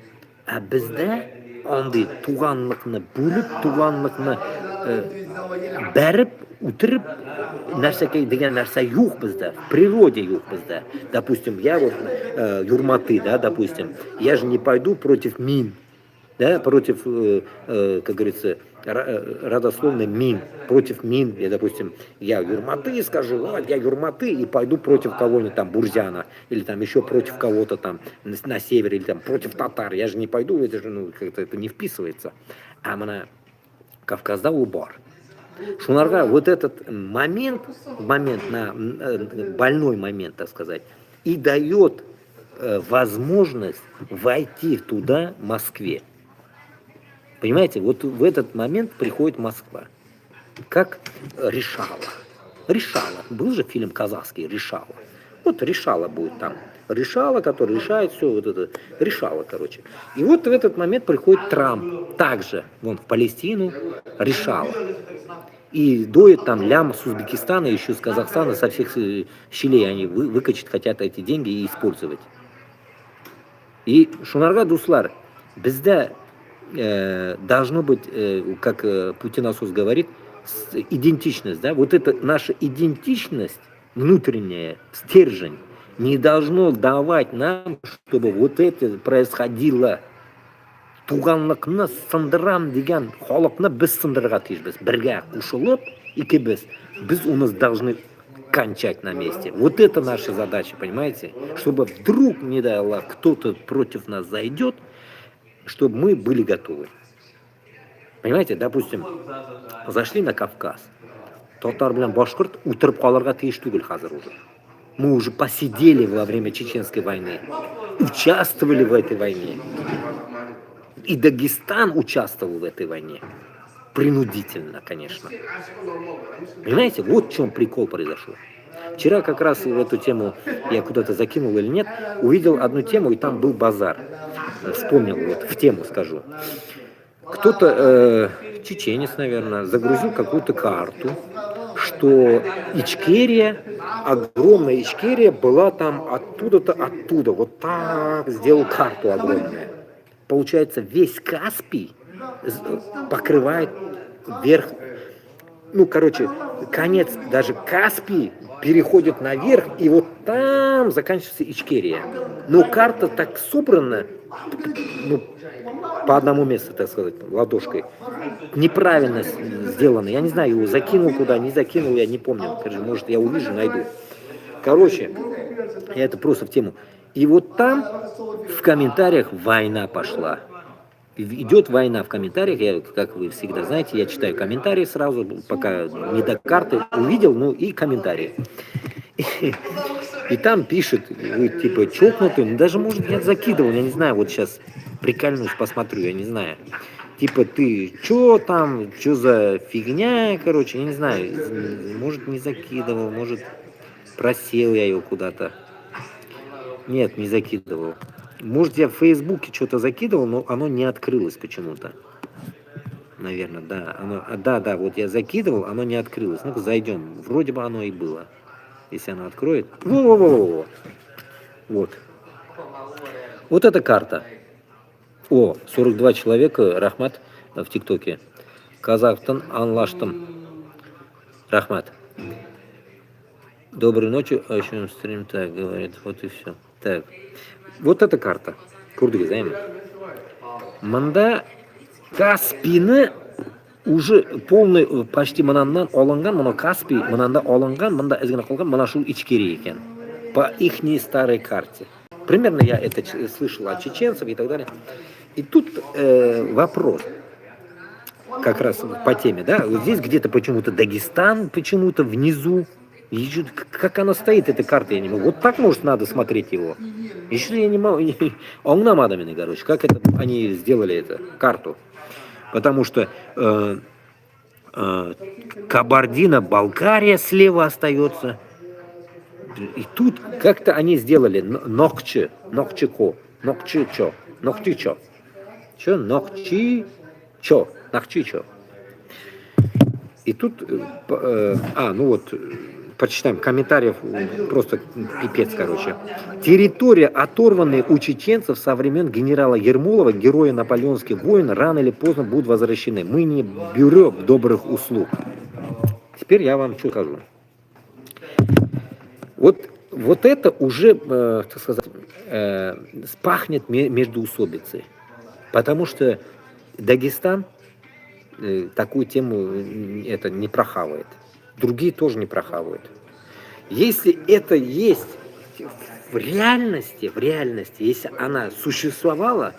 А бізде андай туғанлықны бөліп, туғанлықны бәріп, утырып, нәрсеге деген нәрсе жоқ бізде, в природе жоқ бізде. Допустим, я вот юрматы, да, допустим, я же не пойду против мин, да, против, как говорится, родословной мин, против мин, я, допустим, я юрматы скажу, вот я юрматы и пойду против кого-нибудь там бурзяна, или там еще против кого-то там на севере, или там против татар, я же не пойду, это же, ну, как-то это не вписывается. А мына Кавказда убар. Шунарга вот этот момент на больной момент, так сказать, и дает возможность войти туда Москве. Понимаете, вот в этот момент приходит Москва. Как решала. Решала. Был же фильм казахский «Решала». Вот решала будет там. Решала, который решает все, вот это. Решала, короче. И вот в этот момент приходит Трамп. Также, вон, в Палестину решала. И доит там лям с Узбекистана, еще с Казахстана, со всех щелей они выкачать хотят эти деньги и использовать. И Шунарга Дуслар, безда должно быть, как Путинасос говорит, идентичность, да, вот эта наша идентичность, внутренняя, стержень, не должно давать нам, чтобы вот это происходило. Туғанлықны сындырам деген халықны біз сындырға тиіспіз. Бірге қушылып, біз оны должны кончать на месте. Вот это наша задача, понимаете? Чтобы вдруг, не дай Аллах, кто-то против нас зайдет, чтобы мы были готовы. Понимаете, допустим, зашли на Кавказ. Татар белән башкорт утырып калырга тиеш түгел хәзер уже. Мы уже посидели во время Чеченской войны, участвовали в этой войне. И Дагестан участвовал в этой войне. Принудительно, конечно. Понимаете, вот в чем прикол произошел. Вчера как раз в эту тему, я куда-то закинул или нет, увидел одну тему, и там был базар. Вспомнил, вот в тему скажу. Кто-то, чеченец, наверное, загрузил какую-то карту, что Ичкерия, огромная Ичкерия была там оттуда-то, оттуда. Вот так сделал карту огромную. Получается, весь Каспий покрывает верх, ну, короче, конец, даже Каспий переходит наверх, и вот там заканчивается Ичкерия. Но карта так собрана, ну, по одному месту, так сказать, ладошкой, неправильно сделано. Я не знаю, его закинул куда, не закинул, я не помню. Короче, может, я увижу, найду. Короче, я это просто в тему. И вот там в комментариях война пошла. Идет война в комментариях, я, как вы всегда знаете, я читаю комментарии сразу, пока не до карты увидел, ну и комментарии. И там пишет, вы типа чокнутый, ну даже может я закидывал, я не знаю, вот сейчас прикольнусь, посмотрю, я не знаю. Типа ты, чё там, чё за фигня, короче, я не знаю, может не закидывал, может просел я его куда-то. Нет, не закидывал. Может, я в Фейсбуке что-то закидывал, но оно не открылось почему-то. Наверное, да. Да, вот я закидывал, оно не открылось. Ну-ка, зайдем. Вроде бы оно и было. Если оно откроет. Во-во-во-во. Вот. Вот эта карта. О, 42 человека, Рахмат, в ТикТоке. Казахстан, Анлаштам. Рахмат. Доброй ночи, а еще стрим так говорит, вот и все. Так, вот эта карта. Курдыгы, займ. Манда Каспийны уже полный, почти манандан алынган, мана Каспий, мананда алынган, манда эзгена калган, мана шул Ичкерия екен. По ихней старой карте. Примерно я это слышал от чеченцев и так далее. И тут вопрос. Как раз по теме, да? Вот здесь где-то почему-то Дагестан, почему-то внизу. И как она стоит, эта карта, я не могу. Вот так, может, надо смотреть его. Еще я не могу. Он нам адамины, короче. Как это они сделали эту карту? Потому что Кабардино-Балкария слева остается. И тут как-то они сделали Нокчичо. И тут, ну вот, Почитаем комментариев, просто пипец, короче. Территория, оторванная у чеченцев со времен генерала Ермолова, героя наполеонских войн, рано или поздно будут возвращены. Мы не бюро добрых услуг. Теперь я вам что скажу. Вот это уже, так сказать, пахнет междоусобицей. Потому что Дагестан такую тему это не прохавает. Другие тоже не прохавают. Если это есть в реальности, если она существовала,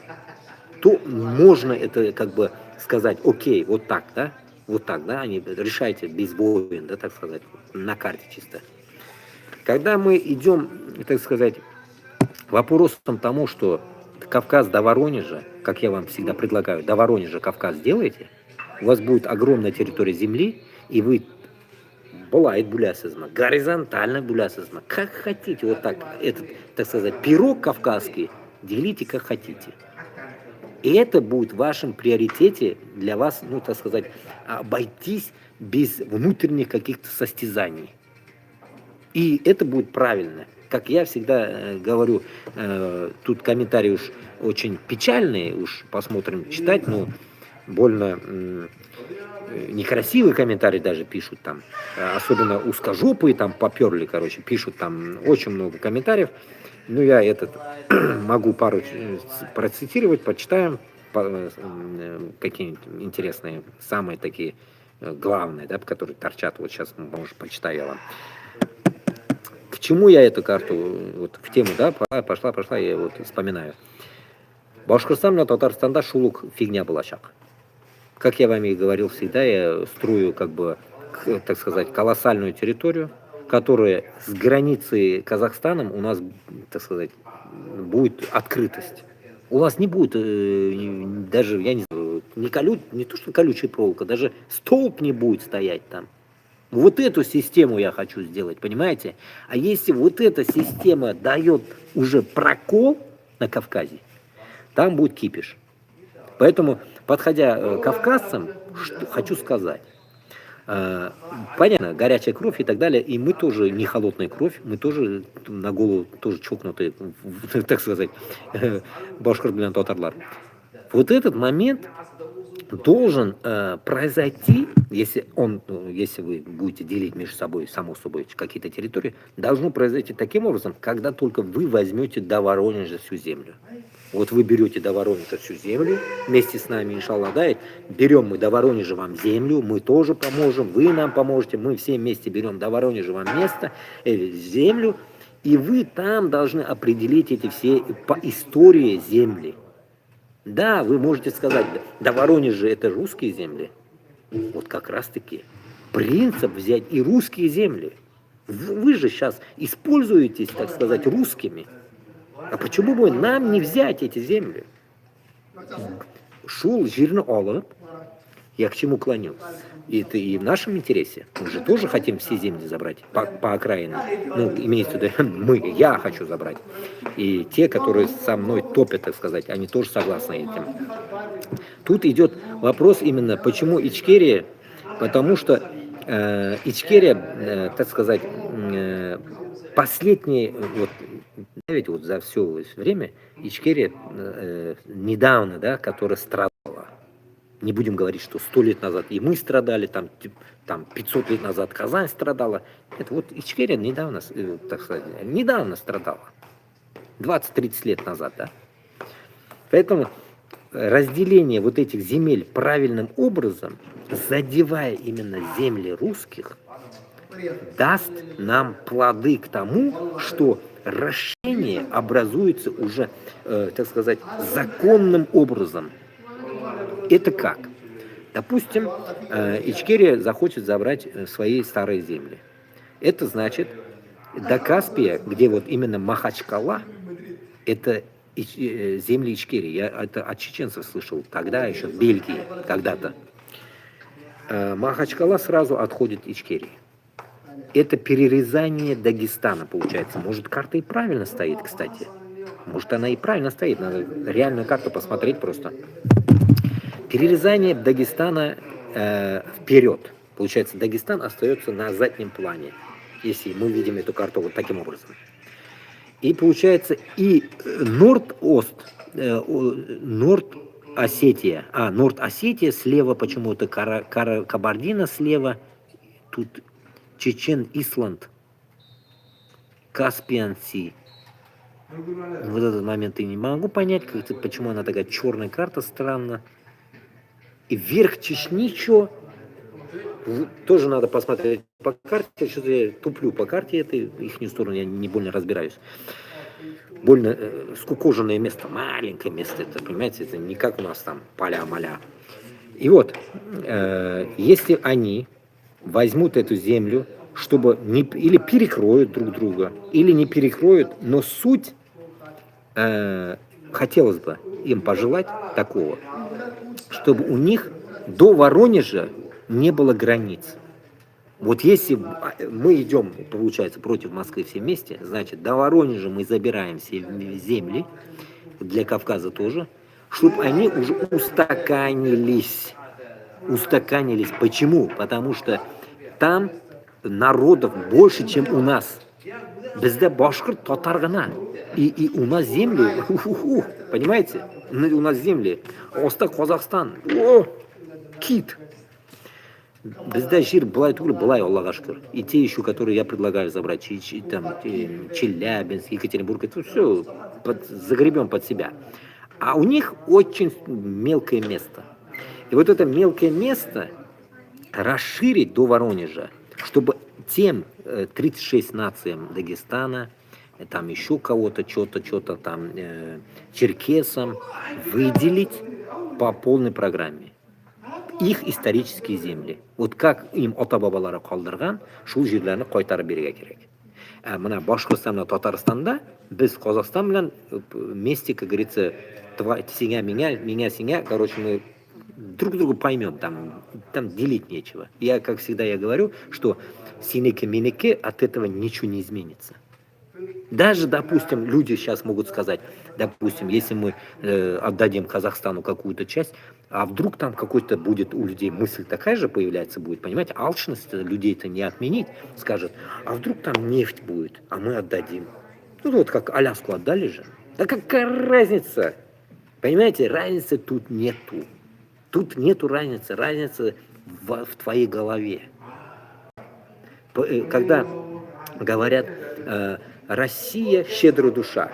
то можно это как бы сказать, окей, вот так, да, они решайте без войн, да, так сказать, на карте чисто. Когда мы идем, так сказать, вопросом тому, что Кавказ до Воронежа, как я вам всегда предлагаю, до Воронежа Кавказ делаете, у вас будет огромная территория земли, и вы былает булясызма, горизонтально булясызма, как хотите, вот так, этот, так сказать, пирог кавказский делите как хотите. И это будет в вашем приоритете для вас, ну, так сказать, обойтись без внутренних каких-то состязаний. И это будет правильно. Как я всегда говорю, тут комментарии уж очень печальные, уж посмотрим читать, но больно некрасивые комментарии даже пишут там, особенно узкожопые там поперли, короче, пишут там очень много комментариев. Ну, я этот могу пару процитировать, почитаем, какие-нибудь интересные, самые такие главные, да, которые торчат, вот сейчас, может, почитаю я вам. К чему я эту карту, вот в тему, да, пошла, я вот вспоминаю. Башкортостан для Татарстанда шулук фигня была шаг. Как я вам и говорил всегда, я строю, как бы, так сказать, колоссальную территорию, которая с границей Казахстаном у нас, так сказать, будет открытость. У нас не будет даже, я не знаю, не то что колючая проволока, даже столб не будет стоять там. Вот эту систему я хочу сделать, понимаете? А если вот эта система дает уже прокол на Кавказе, там будет кипиш. Поэтому, подходя к кавказцам, хочу сказать, понятно, горячая кровь и так далее, и мы тоже не холодная кровь, мы тоже на голову тоже чокнутые, так сказать, башкор татарлар. Вот этот момент должен произойти, если вы будете делить между собой, само собой, какие-то территории, должно произойти таким образом, когда только вы возьмете до Воронежа всю землю. Вот вы берете до Воронежа всю землю вместе с нами, иншаллах, да, и берем мы до Воронежа вам землю, мы тоже поможем, вы нам поможете, мы все вместе берем до Воронежа вам место, землю, и вы там должны определить эти все по истории земли. Да, вы можете сказать, до Воронежа это русские земли. Вот как раз таки принцип взять и русские земли. Вы же сейчас используетесь, так сказать, русскими. А почему бы нам не взять эти земли? Шул жирно алып. Я к чему клоню? И это и в нашем интересе. Мы же тоже хотим все земли забрать по окраинам. Ну, имеется в виду, я хочу забрать. И те, которые со мной топят, так сказать, они тоже согласны этим. Тут идет вопрос именно, почему Ичкерия? Потому что Ичкерия, так сказать, последние, вот, ведь вот за все время Ичкерия недавно, да, которая страдала. Не будем говорить, что 100 лет назад и мы страдали, там 500 лет назад Казань страдала. Это вот Ичкерия недавно, так сказать, недавно страдала. 20-30 лет назад, да. Поэтому разделение вот этих земель правильным образом, задевая именно земли русских, даст нам плоды к тому, что расширение образуется уже, так сказать, законным образом. Это как? Допустим, Ичкерия захочет забрать свои старые земли. Это значит, до Каспия, где вот именно Махачкала, это земли Ичкерии. Я это от чеченцев слышал, тогда еще в Бельгии, когда-то. Махачкала сразу отходит Ичкерии. Это перерезание Дагестана, получается. Может, карта и правильно стоит, кстати. Может, она и правильно стоит. Надо реальную карту посмотреть просто. Перерезание Дагестана вперед. Получается, Дагестан остается на заднем плане. если мы видим эту карту вот таким образом. И получается и Норд-Ост, Норд-Осетия, Норд-Осетия слева почему-то, Кабардино слева, тут Чечен-Исланд, Каспиан-Си. Вот этот момент я не могу понять, почему она такая черная карта, странно. И вверх Чечни, что? Тоже надо посмотреть по карте, что-то я туплю по карте этой, их сторону я не больно разбираюсь. Больно скукоженное место, маленькое место, это, понимаете, это не как у нас там поля-моля. И вот, если они возьмут эту землю, чтобы или перекроют друг друга, или не перекроют, но суть, хотелось бы им пожелать такого, чтобы у них до Воронежа не было границ. Вот если мы идем, получается, против Москвы все вместе, значит, до Воронежа мы забираем все земли, для Кавказа тоже, чтобы они уже устаканились. Устаканились. Почему? Потому что там народов больше, чем у нас. Бізде башқұрт, татар ғана. И у нас земли, понимаете? У нас земли. Оста Казахстан. О, кит. Бізде жер былай түгіл, былай, Аллаға шүкір. И те еще, которые я предлагаю забрать, там, Челябинск, Екатеринбург, это все загребем под себя. А у них очень мелкое место. И вот это мелкое место расширить до Воронежа, чтобы тем 36 нациям Дагестана, там еще кого-то, что-то там, черкесам выделить по полной программе. Их исторические земли. Вот как им ата-бабалары қалдырған, шул жерлерді қайтарып беруге керек. Мына Башқұртстан мен Татарстанда біз Қазақстан белән вместе, как говорится, синя меня синя, короче, мы друг друга поймем, там делить нечего. Я, как всегда, я говорю, что синеке-минеке от этого ничего не изменится. Даже, допустим, люди сейчас могут сказать, допустим, если мы отдадим Казахстану какую-то часть, а вдруг там какой-то будет у людей мысль такая же появляется будет, понимаете, алчность людей-то не отменить, скажет, а вдруг там нефть будет, а мы отдадим. Ну вот как Аляску отдали же. Да какая разница? Понимаете, разницы тут нету. Тут нету разницы, разница в твоей голове. Когда говорят Россия щедрая душа,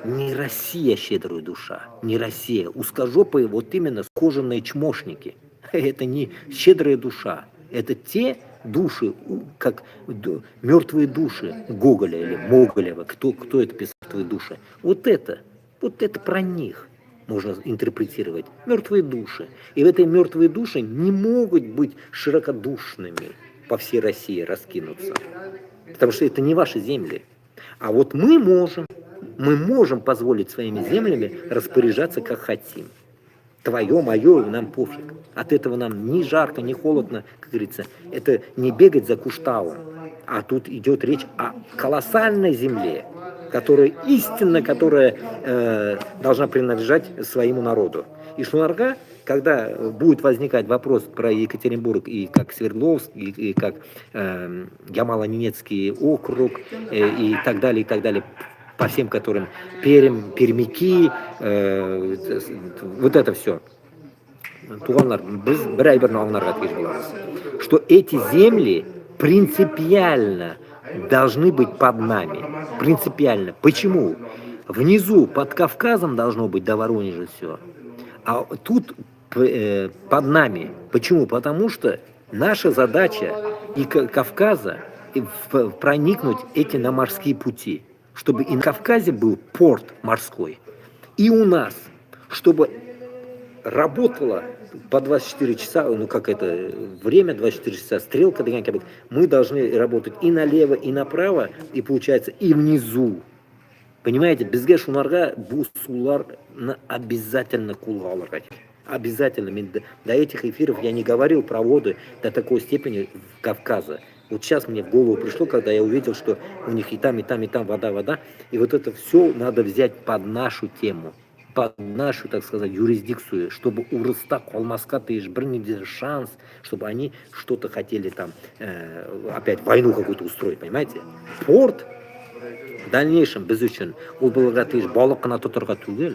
не Россия щедрая душа, не Россия, узкожопые вот именно кожаные чмошники. Это не щедрая душа, это те души, как мертвые души Гоголя или Моголева, кто это писал мертвые души. Вот это про них можно интерпретировать. Мертвые души. И в этой мертвые души не могут быть широкодушными по всей России раскинуться. Потому что это не ваши земли. А вот мы можем позволить своими землями распоряжаться как хотим. Твое, мое, нам пофиг. От этого нам ни жарко, ни холодно, как говорится. Это не бегать за Кушталом. А тут идет речь о колоссальной земле, которая должна принадлежать своему народу. И Шунарга, когда будет возникать вопрос про Екатеринбург и как Свердловск, и как Ямало-Ненецкий округ, и так далее, по всем которым Пермяки, вот это все. Что эти земли принципиально должны быть под нами. Принципиально. Почему? Внизу, под Кавказом должно быть до Воронежа все. А тут под нами. Почему? Потому что наша задача и Кавказа проникнуть эти на морские пути. Чтобы и на Кавказе был порт морской. И у нас. Чтобы работало по 24 часа, ну как это, время 24 часа, стрелка, мы должны работать и налево, и направо, и получается и внизу. Понимаете, бізге шунарға бұл сулар обязательно кулға. Обязательно. До этих эфиров я не говорил про воды до такой степени Кавказа. Вот сейчас мне в голову пришло, когда я увидел, что у них и там вода. И вот это все надо взять под нашу тему. под нашу, так сказать, юрисдикцию, чтобы у Рыста Колмаска тыш был шанс, чтобы они что-то хотели там, опять войну какую-то устроить, понимаете? Порт в дальнейшем без үшін ол былыға тыш балық қана тұтырға түгел,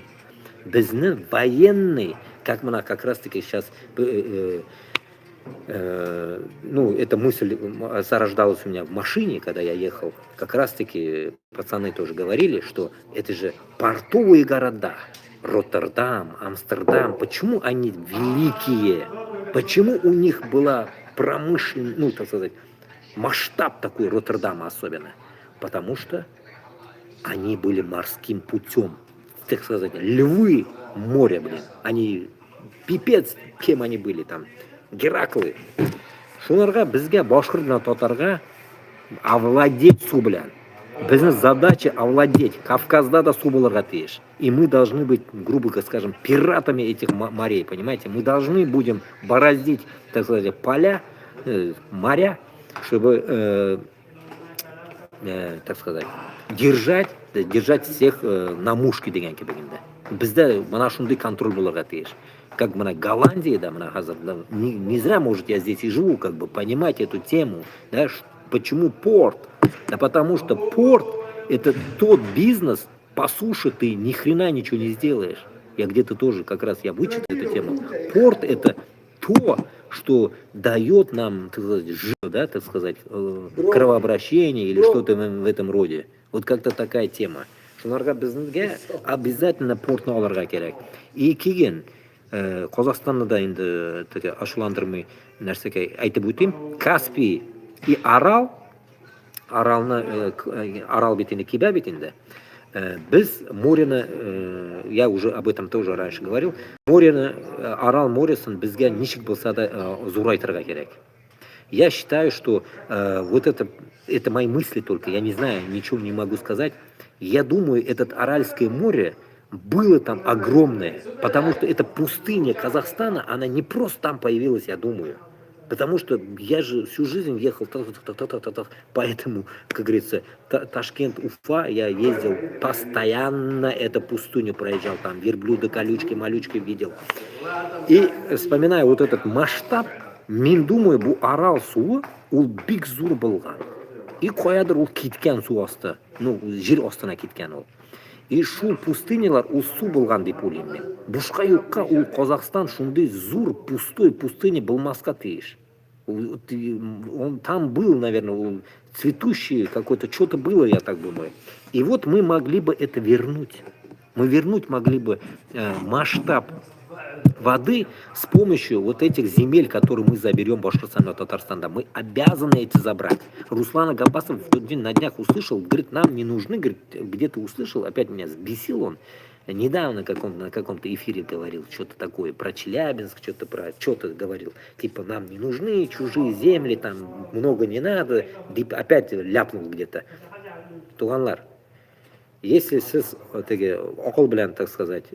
біздің военный, как мы как раз таки сейчас ну, эта мысль зарождалась у меня в машине, когда я ехал. Как раз-таки пацаны тоже говорили, что это же портовые города. Роттердам, Амстердам. Почему они великие? Почему у них была промышленность, ну, так сказать, масштаб такой Роттердама особенно? Потому что они были морским путем. Так сказать, львы моря, блин. Они, пипец, кем они были там. Гераклы. Шуларға бізге башқұртна татарға овладеть су білән. Біздің задача овладеть. Кавказда да су болырға тиеш. И мы должны быть, грубо скажем, пиратами этих морей, понимаете? Мы должны будем бороздить, так сказать, поля, моря, чтобы, так сказать, держать всех на мушке деген кебегенде. Бізде мына шундай контроль болырға тиеш. Как бы на Голландии, да, не зря, может, я здесь и живу, как бы понимать эту тему, да, почему порт? Да потому что порт это тот бизнес, по суше ты ни хрена ничего не сделаешь. Я где-то тоже как раз я вычитал эту тему. Порт это то, что дает нам, так сказать, да, так сказать, кровообращение или что-то в этом роде. Вот как-то такая тема. Шуларға біздің обязательно портны алырға керек. И кейін Қазақстанды да енді ашуландырмай нәрсеге айтып өтейін. Каспий и Арал бетінде, Киба бетінде, біз морені, я уже об этом тоже раньше говорил, морені, Арал моресын бізге ничек болса да зурайтырға керек. Я считаю, что вот это мои мысли только, я не знаю, ничего не могу сказать. Я думаю, это Аральское море было там огромное, потому что эта пустыня Казахстана, она не просто там появилась, я думаю. Потому что я же всю жизнь ехал, поэтому, как говорится, Ташкент, Уфа, я ездил постоянно, эту пустыню проезжал, там верблюда, колючки, малючки видел. И вспоминая вот этот масштаб, мен думаю, бұл Арал суы, ол бик зур болған. И қоядыр ол кеткен су асты, ну, жер астына кеткен ол. И шул пустынялар ол су болған деп ойлаймын мен. Бушқа юққа ол Қазақстан шундай зур пустой пустыня болмасқа тиеш. Он там был, наверное, он цветущий какой-то, что-то было, я так думаю. И вот мы могли бы это вернуть. Мы вернуть могли бы масштаб воды с помощью вот этих земель, которые мы заберем в Башкортостане и Татарстане. Мы обязаны эти забрать. Руслан Агабасов в тот день на днях услышал, говорит, нам не нужны, говорит, где-то услышал, опять меня сбесил он. Недавно на каком-то эфире говорил что-то такое про Челябинск, что-то говорил. Типа, нам не нужны чужие земли, там много не надо. Опять ляпнул где-то. Туганлар. Если сіз ақыл білән, так сказать,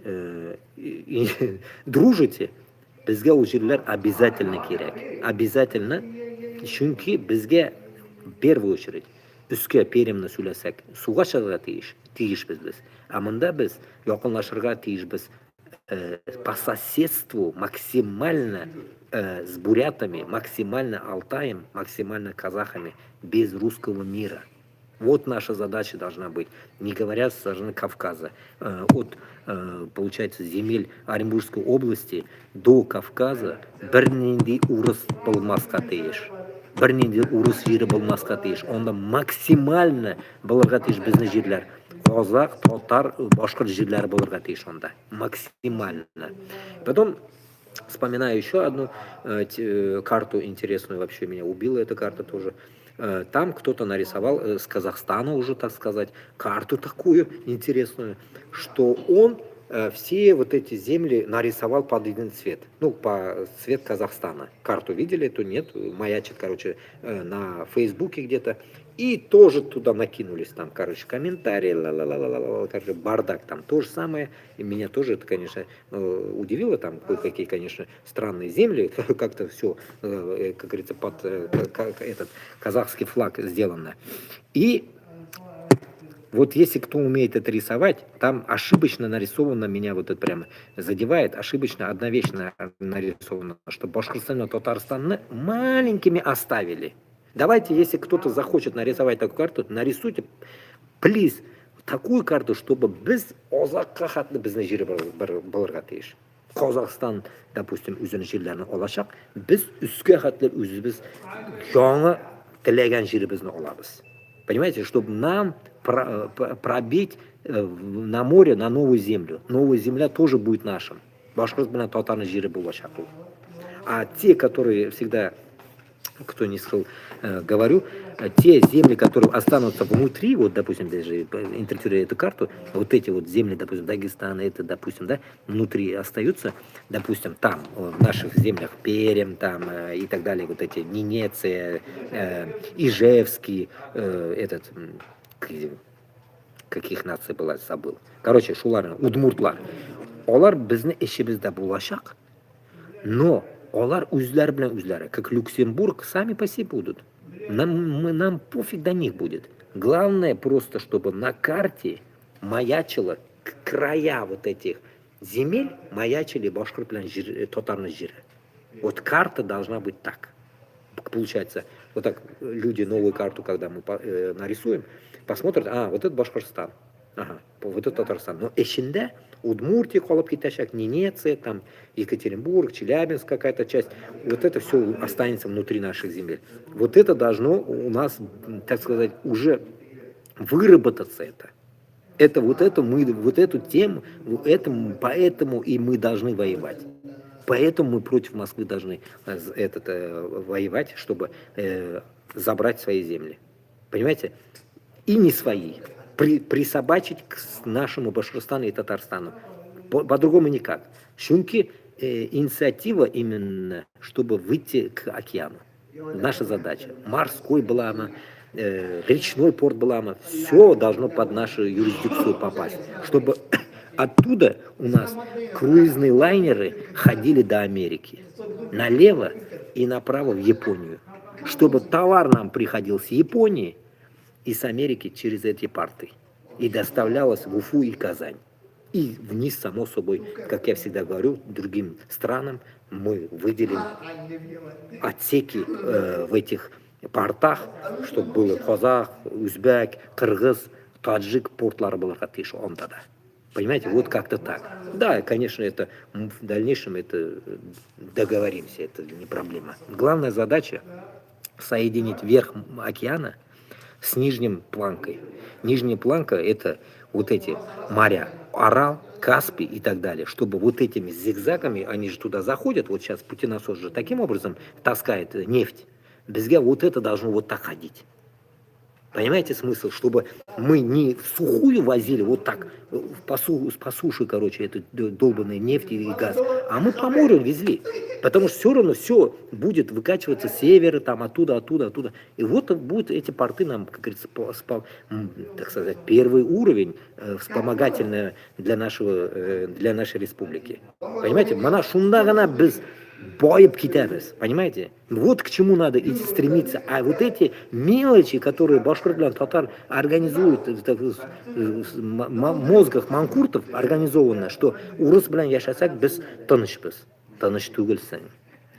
дружите, бізге ол жерлер обязательно керек. Обязательно, чүнки бізге в первую очередь үске перемні сөйлесек, суға шығырға тиішбіз біз. А мында біз жақынлашырға тиішбіз по соседству максимально с бурятами, максимально Алтаем, максимально казахами, без русского мира. Вот наша задача должна быть, не говоря со стороны Кавказа, от, получается, земель Оренбургской области до Кавказа, бірнендей урыс болмасқа тиеш. Бірнендей урыс жері болмасқа тиеш. Онда максимально болырға тиеш біздің жерлер. Қазақ, татар, башқұрт жерлері болырға тиеш онда. Максимально. Потом вспоминаю еще одну карту интересную, вообще меня убила эта карта тоже. Там кто-то нарисовал с Казахстана уже, так сказать, карту такую интересную, что он все вот эти земли нарисовал под один цвет. Ну, по цвет Казахстана. Карту видели, эту нет, маячит, короче, на Фейсбуке где-то. И тоже туда накинулись, там, короче, комментарии, короче, бардак, там то же самое. И меня тоже это, конечно, удивило, там кое-какие, конечно, странные земли, как-то все, как говорится, под этот казахский флаг сделано. И Вот если кто умеет это рисовать, там ошибочно нарисовано, меня вот это прямо задевает, ошибочно одна вещь нарисована, что Башкортостан и Татарстан маленькими оставили. Давайте, если кто-то захочет нарисовать такую карту, нарисуйте, плиз, такую карту, чтобы без озакка хатны bizning жері болырға тиіш. Қазақстан, допустим, өзінің жерлерін олашақ, біз үске хатлар өзіміз жаңа тілеген жерімізді олабыз. Понимаете, чтобы нам пробить на море, на новую землю. Новая земля тоже будет нашим. Башкортостан татарный жері болашақ. А те, которые всегда, кто не слышал, говорю, те земли, которые останутся внутри, вот, допустим, даже интерпретируя эту карту, вот эти вот земли, допустим, Дагестана, это, допустим, да, внутри остаются, допустим, там, в наших землях, Пермь, там, и так далее, вот эти Ненеция, Ижевский, этот, каких наций была, забыл. Короче, шулар, удмуртлар. Олар біздің ішімізде болашақ, но олар үзлер білен үзлері, как Люксембург, сами по себе будут. Нам пофиг до них будет. Главное просто, чтобы на карте маячило края вот этих земель, маячили башкортлян татарный жиры. Вот карта должна быть так. Получается, вот так люди новую карту, когда мы нарисуем, посмотрят, вот это Башкортостан, вот это Татарстан. Но эшинде Удмуртия, Колобки-Тащак, Ненеция, там Екатеринбург, Челябинск какая-то часть, вот это все останется внутри наших земель. Вот это должно у нас, так сказать, уже выработаться это. Это вот эту тему, поэтому и мы должны воевать. Поэтому мы против Москвы должны воевать, чтобы забрать свои земли. Понимаете? И не свои. Присобачить к нашему Башкортостану и Татарстану. По-другому никак. Чунки инициатива именно, чтобы выйти к океану. Наша задача. Морской Блама, речной порт Блама. Все должно под нашу юрисдикцию попасть. Чтобы оттуда у нас круизные лайнеры ходили до Америки. Налево и направо в Японию. Чтобы товар нам приходил с Японии и с Америки через эти порты. И доставлялось в Уфу и Казань. И вниз, само собой, как я всегда говорю, другим странам мы выделим отсеки в этих портах, чтобы было казах, узбек, кыргыз, таджик портлары было хатыш онда да. Понимаете, вот как-то так. Да, конечно, это в дальнейшем это договоримся, это не проблема. Главная задача соединить верх океана с нижним планкой. Нижняя планка это вот эти моря, Арал, Каспий и так далее, чтобы вот этими зигзагами, они же туда заходят, вот сейчас путенасос же таким образом таскает нефть, безга вот это должно вот так ходить. Понимаете смысл? Чтобы мы не в сухую возили вот так, по суше, короче, эту долбанную нефть и газ, а мы по морю везли. Потому что все равно все будет выкачиваться с севера, там, оттуда. И вот будут эти порты нам, как говорится, так сказать, первый уровень вспомогательный для нашей республики. Понимаете? Мана шундагана без боеб китабес, понимаете? Вот к чему надо идти стремиться. А вот эти мелочи, которые башкортлян, татар организуют в мозгах манкуртов, организовано, что урыс белән яшасак без тынычбыз. Тыныч түгелсең.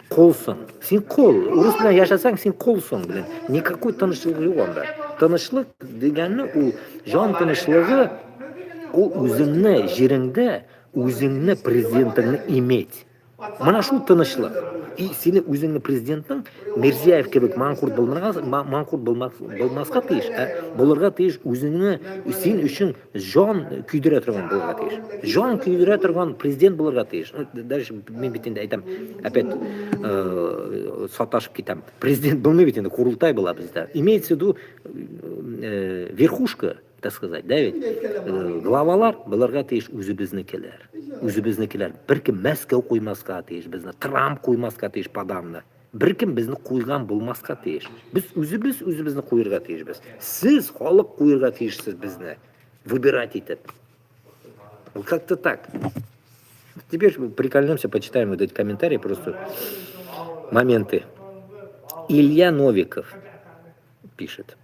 Колсың. Сен кол. Урыс белән яшасаң, сен колсың белән. Никакой тынычлык юк анда. Тынычлык дигәнне ул жан тынычлыгы, ул үзеңне җиреңдә, үзеңне президентыңны иметь. Мана шул тынычлык. И сені өзіңнің президенттің Мирзияев кебек манкурт болмасқа тиеш, болырға тиеш өзіңні сен үшін жан күйдіре тұрған болырға тиеш. Жан күйдіре тұрған президент болырға тиеш. Дальше мен бетінде айтам, опять саташып кетам. Президент болмай бетінде құрылтай была бізде. Имеется в виду верхушка, так сказать, да ведь? Главалар болырға тиеш өзібізнікелер. Өзібізнікелер. Бір кім Мәскеу қоймасқа тиеш, бізді Трамп қоймасқа тиеш падамды. Бір кім бізді қойған болмасқа тиеш. Біз өзібізні қойырға тиешбіз. Сіз халық қойырға тиешсіз бізді. Выбирать етіп. Вот как-то так. Теперь прикольнемся, почитаем вот эти комментарии, просто моменты. Илья Новиков пишет.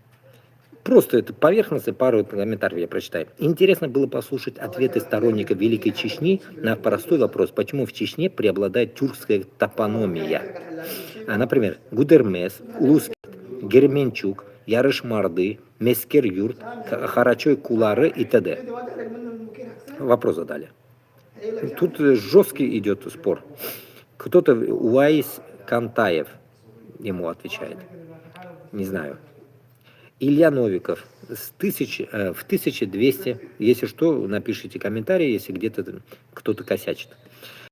Просто это поверхностно, пару комментариев я прочитаю. Интересно было послушать ответы сторонников Великой Чечни на простой вопрос, почему в Чечне преобладает тюркская топономия. Например, Гудермес, Улускерт, Герменчук, Ярыш-Марды, Мескер-Юрт, Харачой-Кулары и т.д. Вопрос задали. Тут жесткий идет спор. Кто-то Уайс Кантаев ему отвечает. Не знаю. Илья Новиков в 1200, если что, напишите комментарий, если где-то кто-то косячит.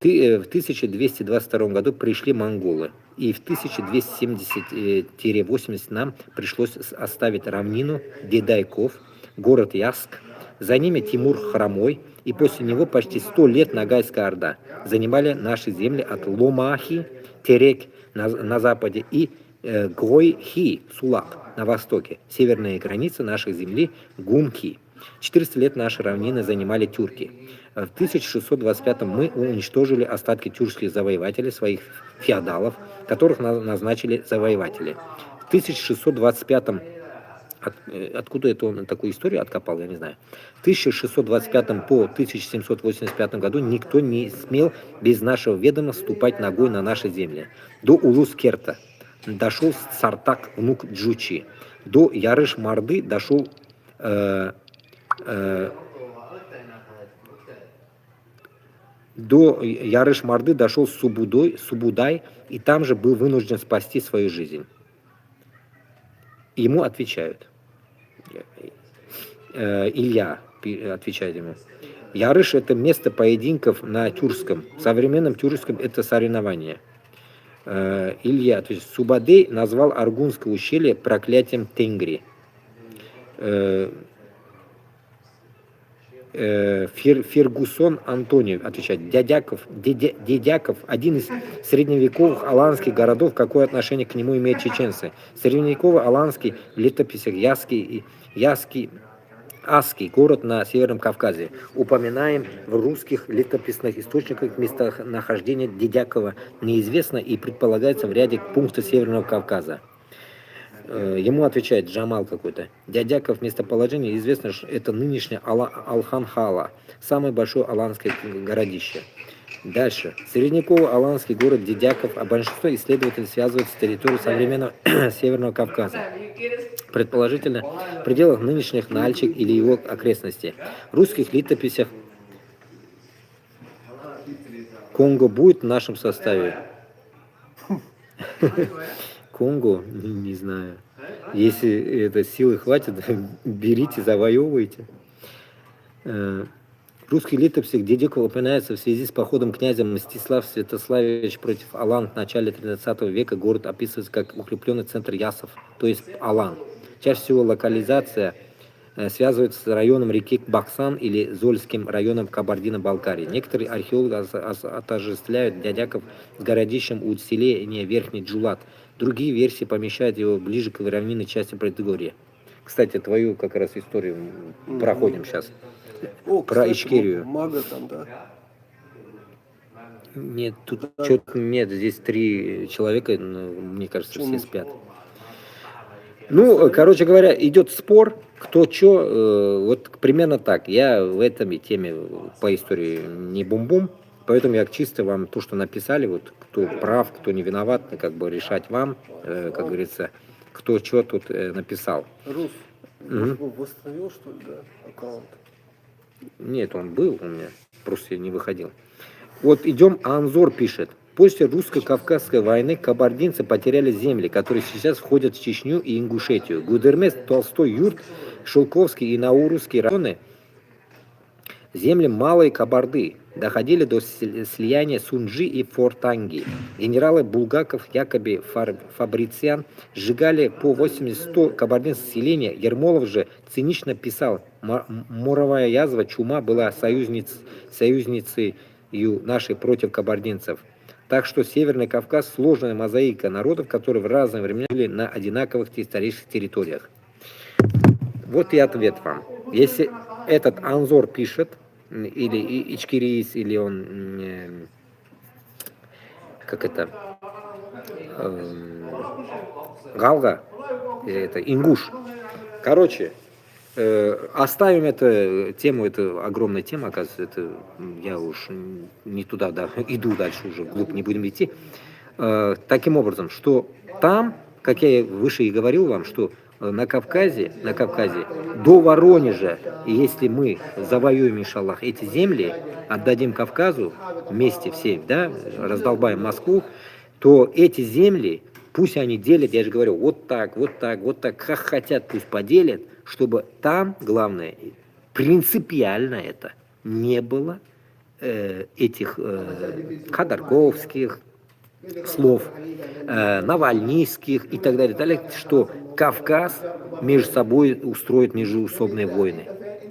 В 1222 году пришли монголы, и в 1270-80 нам пришлось оставить равнину Дедайков, город Яск, за ними Тимур Хромой, и после него почти 100 лет Ногайская Орда занимали наши земли от Ломахи, Терек на западе и Гойхи, Сулак на востоке, северная граница нашей земли Гунки. 400 лет наши равнины занимали тюрки. В 1625 мы уничтожили остатки тюркских завоевателей, своих феодалов, которых назначили завоеватели. В 1625 откуда это он такую историю откопал, я не знаю. В 1625 по 1785 году никто не смел без нашего ведома ступать ногой на наши земли. До Улус-Керта дошел Сартак, внук Джучи. До Ярыш-Марды дошел до Ярыш-Марды дошел Субудай, и там же был вынужден спасти свою жизнь. Ему отвечают. Илья отвечает ему. Ярыш — это место поединков на тюркском. В современном тюркском это соревнование. Илья отвечает. Субадей назвал Аргунское ущелье проклятием Тенгри. Фергусон Антонио отвечает. Дедяков, один из средневековых аланских городов. Какое отношение к нему имеют чеченцы? Средневековый аланский в летописях Аский, город на Северном Кавказе. Упоминаем в русских летописных источниках местонахождение Дедякова неизвестно и предполагается в ряде пунктов Северного Кавказа. Ему отвечает Джамал какой-то. Дядяков местоположение известно, что это нынешнее Алхан-Хала, самое большое аланское городище. Дальше. Средневековый аланский город Дедяков, а большинство исследователей связывают с территорией современного Северного Кавказа. Предположительно, в пределах нынешних Нальчик или его окрестностей. В русских летописях Конго будет в нашем составе. Конго, не знаю. Если это силы хватит, берите, завоевывайте. Русский летопись, где Дедяков упоминается в связи с походом князя Мстислав Святославич против Алан в начале 13 века, город описывается как укрепленный центр Ясов, то есть Алан. Чаще всего локализация связывается с районом реки Баксан или Зольским районом Кабардино-Балкарии. Некоторые археологи отождествляют Дядяков с городищем у селения Верхний Джулат. Другие версии помещают его ближе к равнинной части Предгорья. Кстати, твою как раз историю проходим сейчас. Про Ичкерию. Мага там, да? Нет, тут что-то нет, здесь 3 человека, мне кажется, все спят. Ну, короче говоря, идет спор, кто что, вот примерно так. Я в этой теме по истории не бум-бум, поэтому я чисто вам то, что написали, вот кто прав, кто не виноват, как бы решать вам, как говорится, кто что тут написал. Рус, восстановил, что ли, да, аккаунт? Нет, он был у меня, просто я не выходил. Вот идем, Анзор пишет. После русско-кавказской войны кабардинцы потеряли земли, которые сейчас входят в Чечню и Ингушетию. Гудермес, Толстой, Юрт, Шелковский и Наурусские районы, земли Малой Кабарды, доходили до слияния Сунжи и Фортанги. Генералы Булгаков, Якоби, Фабрициан сжигали по 80-100 кабардинских селения. Ермолов же цинично писал: «Моровая язва, чума была союзницей нашей против кабардинцев». Так что Северный Кавказ – сложная мозаика народов, которые в разное время жили на одинаковых исторических территориях. Вот и ответ вам. Если этот Анзор пишет, или Ичкерийс, или он, как это, Галга, это ингуш, Короче, оставим эту тему, это огромная тема, оказывается, это я уж не туда, да, иду дальше уже, вглубь не будем идти. Таким образом, что там, как я выше и говорил вам, что на Кавказе до Воронежа, и если мы завоюем, иншаллах, эти земли, отдадим Кавказу вместе все, да, раздолбаем Москву, то эти земли, пусть они делят, я же говорю, вот так, как хотят, пусть поделят, чтобы там, главное, принципиально это не было этих ходорковских слов, навальнийских и так далее, что Кавказ между собой устроит междоусобные войны.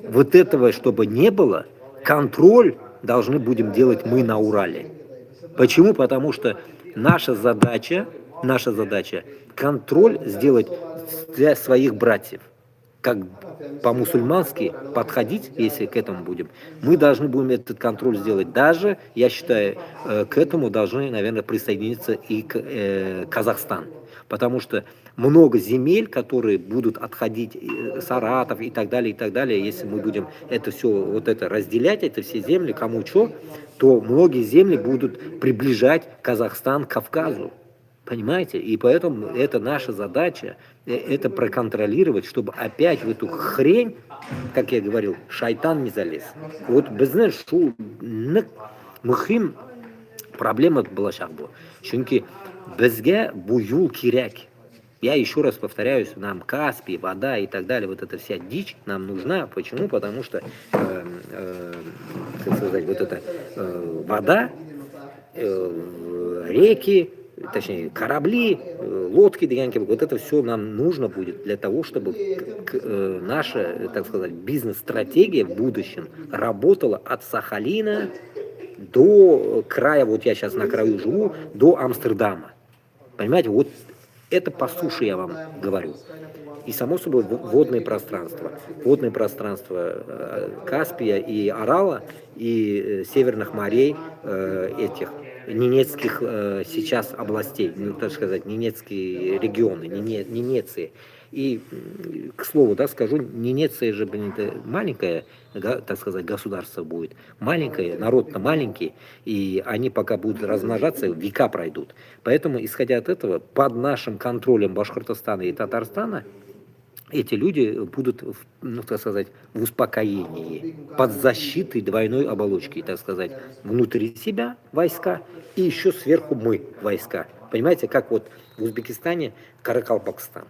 Вот этого, чтобы не было, контроль должны будем делать мы на Урале. Почему? Потому что наша задача контроль сделать для своих братьев. Как по-мусульмански подходить, если к этому будем, мы должны будем этот контроль сделать. Даже, я считаю, к этому должны, наверное, присоединиться и Казахстан. Потому что много земель, которые будут отходить, Саратов и так далее, если мы будем это все вот это разделять, это все земли, кому что, то многие земли будут приближать Казахстан к Кавказу. Понимаете? И поэтому это наша задача, это проконтролировать, чтобы опять в эту хрень, как я говорил, шайтан не залез. Вот біздің шу мұхим проблема болашақ бұл. Чүнки бізге бұл юл керек. Я еще раз повторяюсь, нам Каспий, вода и так далее, вот эта вся дичь нам нужна. Почему? Потому что, как сказать, вот эта вода, реки, точнее, корабли, лодки, вот это все нам нужно будет для того, чтобы наша, так сказать, бизнес-стратегия в будущем работала от Сахалина до края, вот я сейчас на краю живу, до Амстердама. Понимаете, вот это по суше я вам говорю. И само собой водные пространства. Водные пространства Каспия и Арала, и северных морей этих ненецких сейчас областей, ну, так сказать, ненецкие регионы, Ненеции. И, к слову, да, скажу, Ненеция же, блин, это маленькое, так сказать, государство будет. Маленькое, народ-то маленький, и они пока будут размножаться, века пройдут. Поэтому, исходя от этого, под нашим контролем Башкортостана и Татарстана, эти люди будут, ну, так сказать, в успокоении, под защитой двойной оболочки, так сказать, внутри себя войска и еще сверху мы войска. Понимаете, как вот в Узбекистане Каракалпакстан.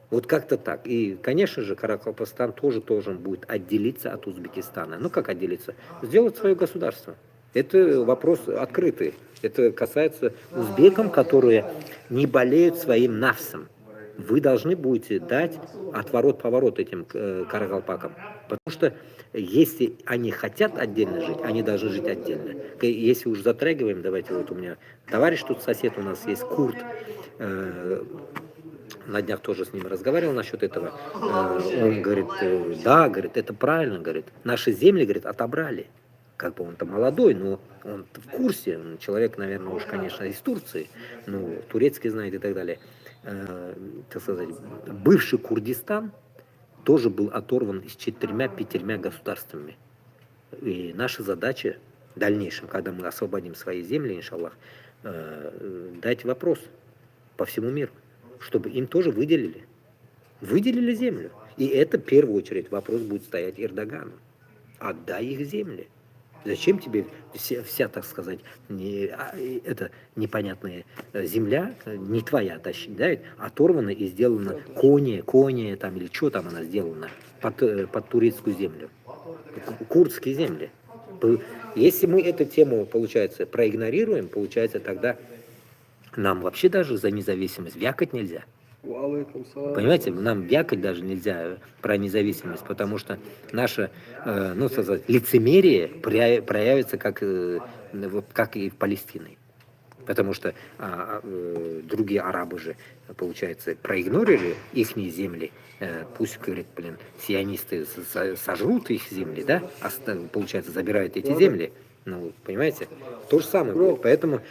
Вот как-то так. И, конечно же, Каракалпакстан тоже должен будет отделиться от Узбекистана. Ну, как отделиться? Сделать свое государство. Это вопрос открытый. Это касается узбекам, которые не болеют своим нафсом. Вы должны будете дать отворот-поворот этим каракалпакам. Потому что если они хотят отдельно жить, они должны жить отдельно. Если уж затрагиваем, давайте, вот у меня товарищ тут, сосед у нас есть, Курт. На днях тоже с ним разговаривал насчет этого. Он говорит, да, говорит, это правильно, говорит. Наши земли, говорит, отобрали. Как бы он-то молодой, но он в курсе. Человек, наверное, уж, конечно, из Турции. Ну, турецкий знает и так далее. Так сказать, бывший Курдистан тоже был оторван с 4-5 государствами. И наша задача в дальнейшем, когда мы освободим свои земли, иншаллах, дать вопрос по всему миру, чтобы им тоже выделили землю. И это в первую очередь вопрос будет стоять Эрдогану. Отдай их земли. Зачем тебе вся, так сказать, эта непонятная земля, не твоя, тащить, да, оторвана и сделана кония там, или что там она сделана, под турецкую землю, курдские земли. Если мы эту тему, получается, проигнорируем, получается, тогда нам вообще даже за независимость вякать нельзя. Понимаете, нам вякать даже нельзя про независимость, потому что наше, ну, сказать, лицемерие проявится как и в Палестине. Потому что другие арабы же, получается, проигнорили их земли. Пусть, говорит, блин, сионисты сожрут их земли, да, получается, забирают эти земли. Ну, понимаете? То же самое будет. Поэтому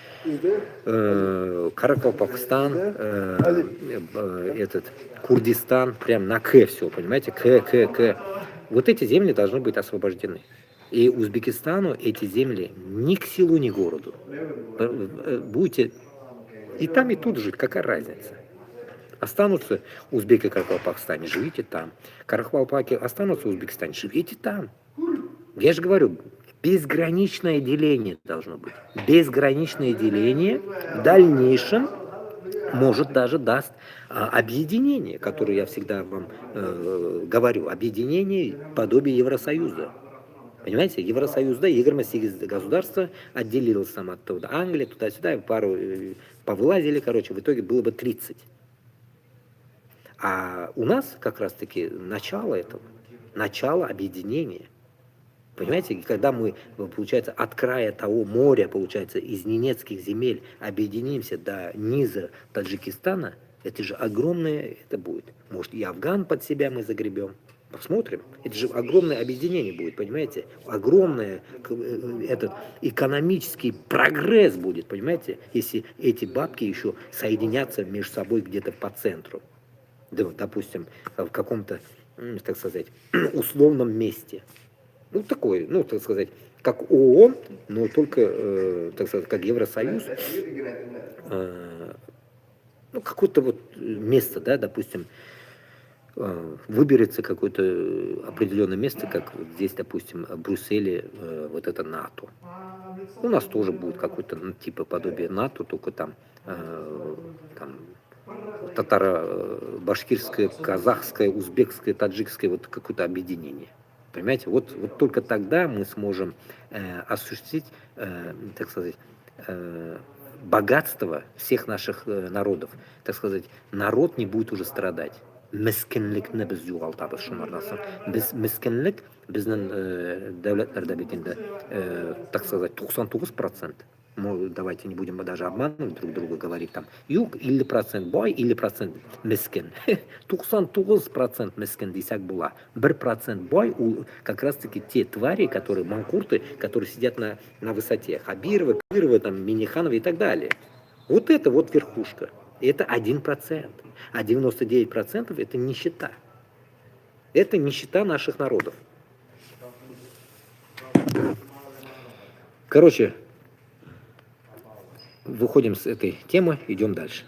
Каракалпакстан, этот Курдистан, прям на К все, понимаете? К. Вот эти земли должны быть освобождены. И Узбекистану эти земли ни к селу, ни к городу. Будете и там, и тут жить, какая разница? Останутся узбеки в Каракалпакстане, живите там. Каракалпаки останутся в Узбекистане, живите там. Я же говорю, безграничное деление должно быть. Безграничное деление в дальнейшем может даже даст объединение, которое я всегда вам говорю, объединение подобие Евросоюза. Понимаете, Евросоюз, да, государство отделилось там оттуда, Англия, туда-сюда, пару повылазили, короче, в итоге было бы 30. А у нас как раз-таки начало этого, начало объединения. Понимаете, когда мы, получается, от края того моря, получается, из ненецких земель объединимся до низа Таджикистана, это же огромное, это будет. Может, и Афган под себя мы загребем. Посмотрим. Это же огромное объединение будет, понимаете? Огромный этот экономический прогресс будет, понимаете? Если эти бабки еще соединятся между собой где-то по центру. Допустим, в каком-то, так сказать, условном месте. Ну, такой, ну, так сказать, как ООН, но только, так сказать, как Евросоюз. Ну, какое-то вот место, да, допустим, выберется какое-то определенное место, как вот здесь, допустим, в Брюсселе, вот это НАТО. У нас тоже будет какое-то типа подобие НАТО, только там татаро-башкирское, казахское, узбекское, таджикское, вот какое-то объединение. Понимаете, вот только тогда мы сможем осуществить, так сказать, богатство всех наших народов. Так сказать, народ не будет уже страдать. Мескенликне біз жоғалтамыз шумарласа. Біз мескенлік біздің дәулетлерде бекенде, так сказать, 99%. Давайте не будем даже обманывать друг друга, говорить там, юг или процент бай, или процент мескен. 99% мескен десяк была. 1% бай, как раз таки те твари, которые, манкурты, которые сидят на высоте. Хабирова, Кирова, там, Миниханова и так далее. Вот это вот верхушка. Это 1%. А 99% это нищета. Это нищета наших народов. Короче, выходим с этой темы, идем дальше.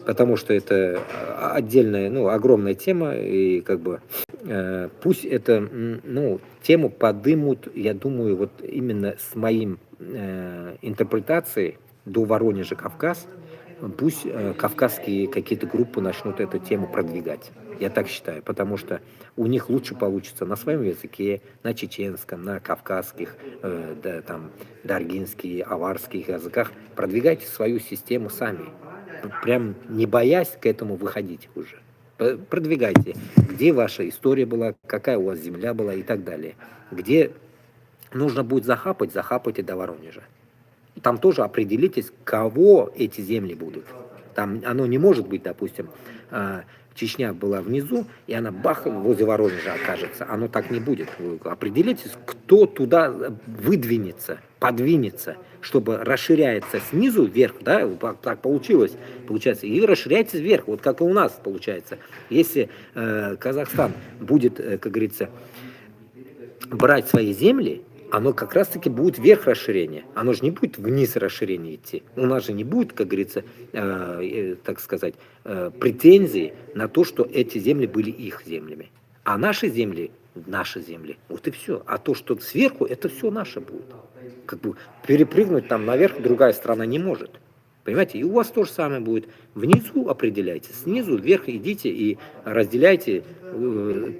Потому что это отдельная, ну, огромная тема, и как бы пусть это, ну, тему подымут, я думаю, вот именно с моим интерпретацией до Воронежа, Кавказ, пусть кавказские какие-то группы начнут эту тему продвигать. Я так считаю, потому что у них лучше получится на своем языке, на чеченском, на кавказских, да, там, даргинских, аварских языках. Продвигайте свою систему сами. Прям не боясь к этому выходить уже. Продвигайте. Где ваша история была, какая у вас земля была и так далее. Где нужно будет захапать, захапайте до Воронежа. Там тоже определитесь, кого эти земли будут. Там оно не может быть, допустим, Чечня была внизу, и она бах, возле Воронежа окажется. Оно так не будет. Вы определитесь, кто туда выдвинется, подвинется, чтобы расширяется снизу вверх, да, так получилось, получается, и расширяется вверх, вот как и у нас получается. Если Казахстан будет, как говорится, брать свои земли, оно как раз-таки будет вверх расширения. Оно же не будет вниз расширения идти. У нас же не будет, как говорится, так сказать, претензий на то, что эти земли были их землями. А наши земли, вот и все. А то, что сверху, это все наше будет. Как бы перепрыгнуть там наверх другая страна не может. Понимаете? И у вас то же самое будет. Внизу определяйте, снизу вверх идите и разделяйте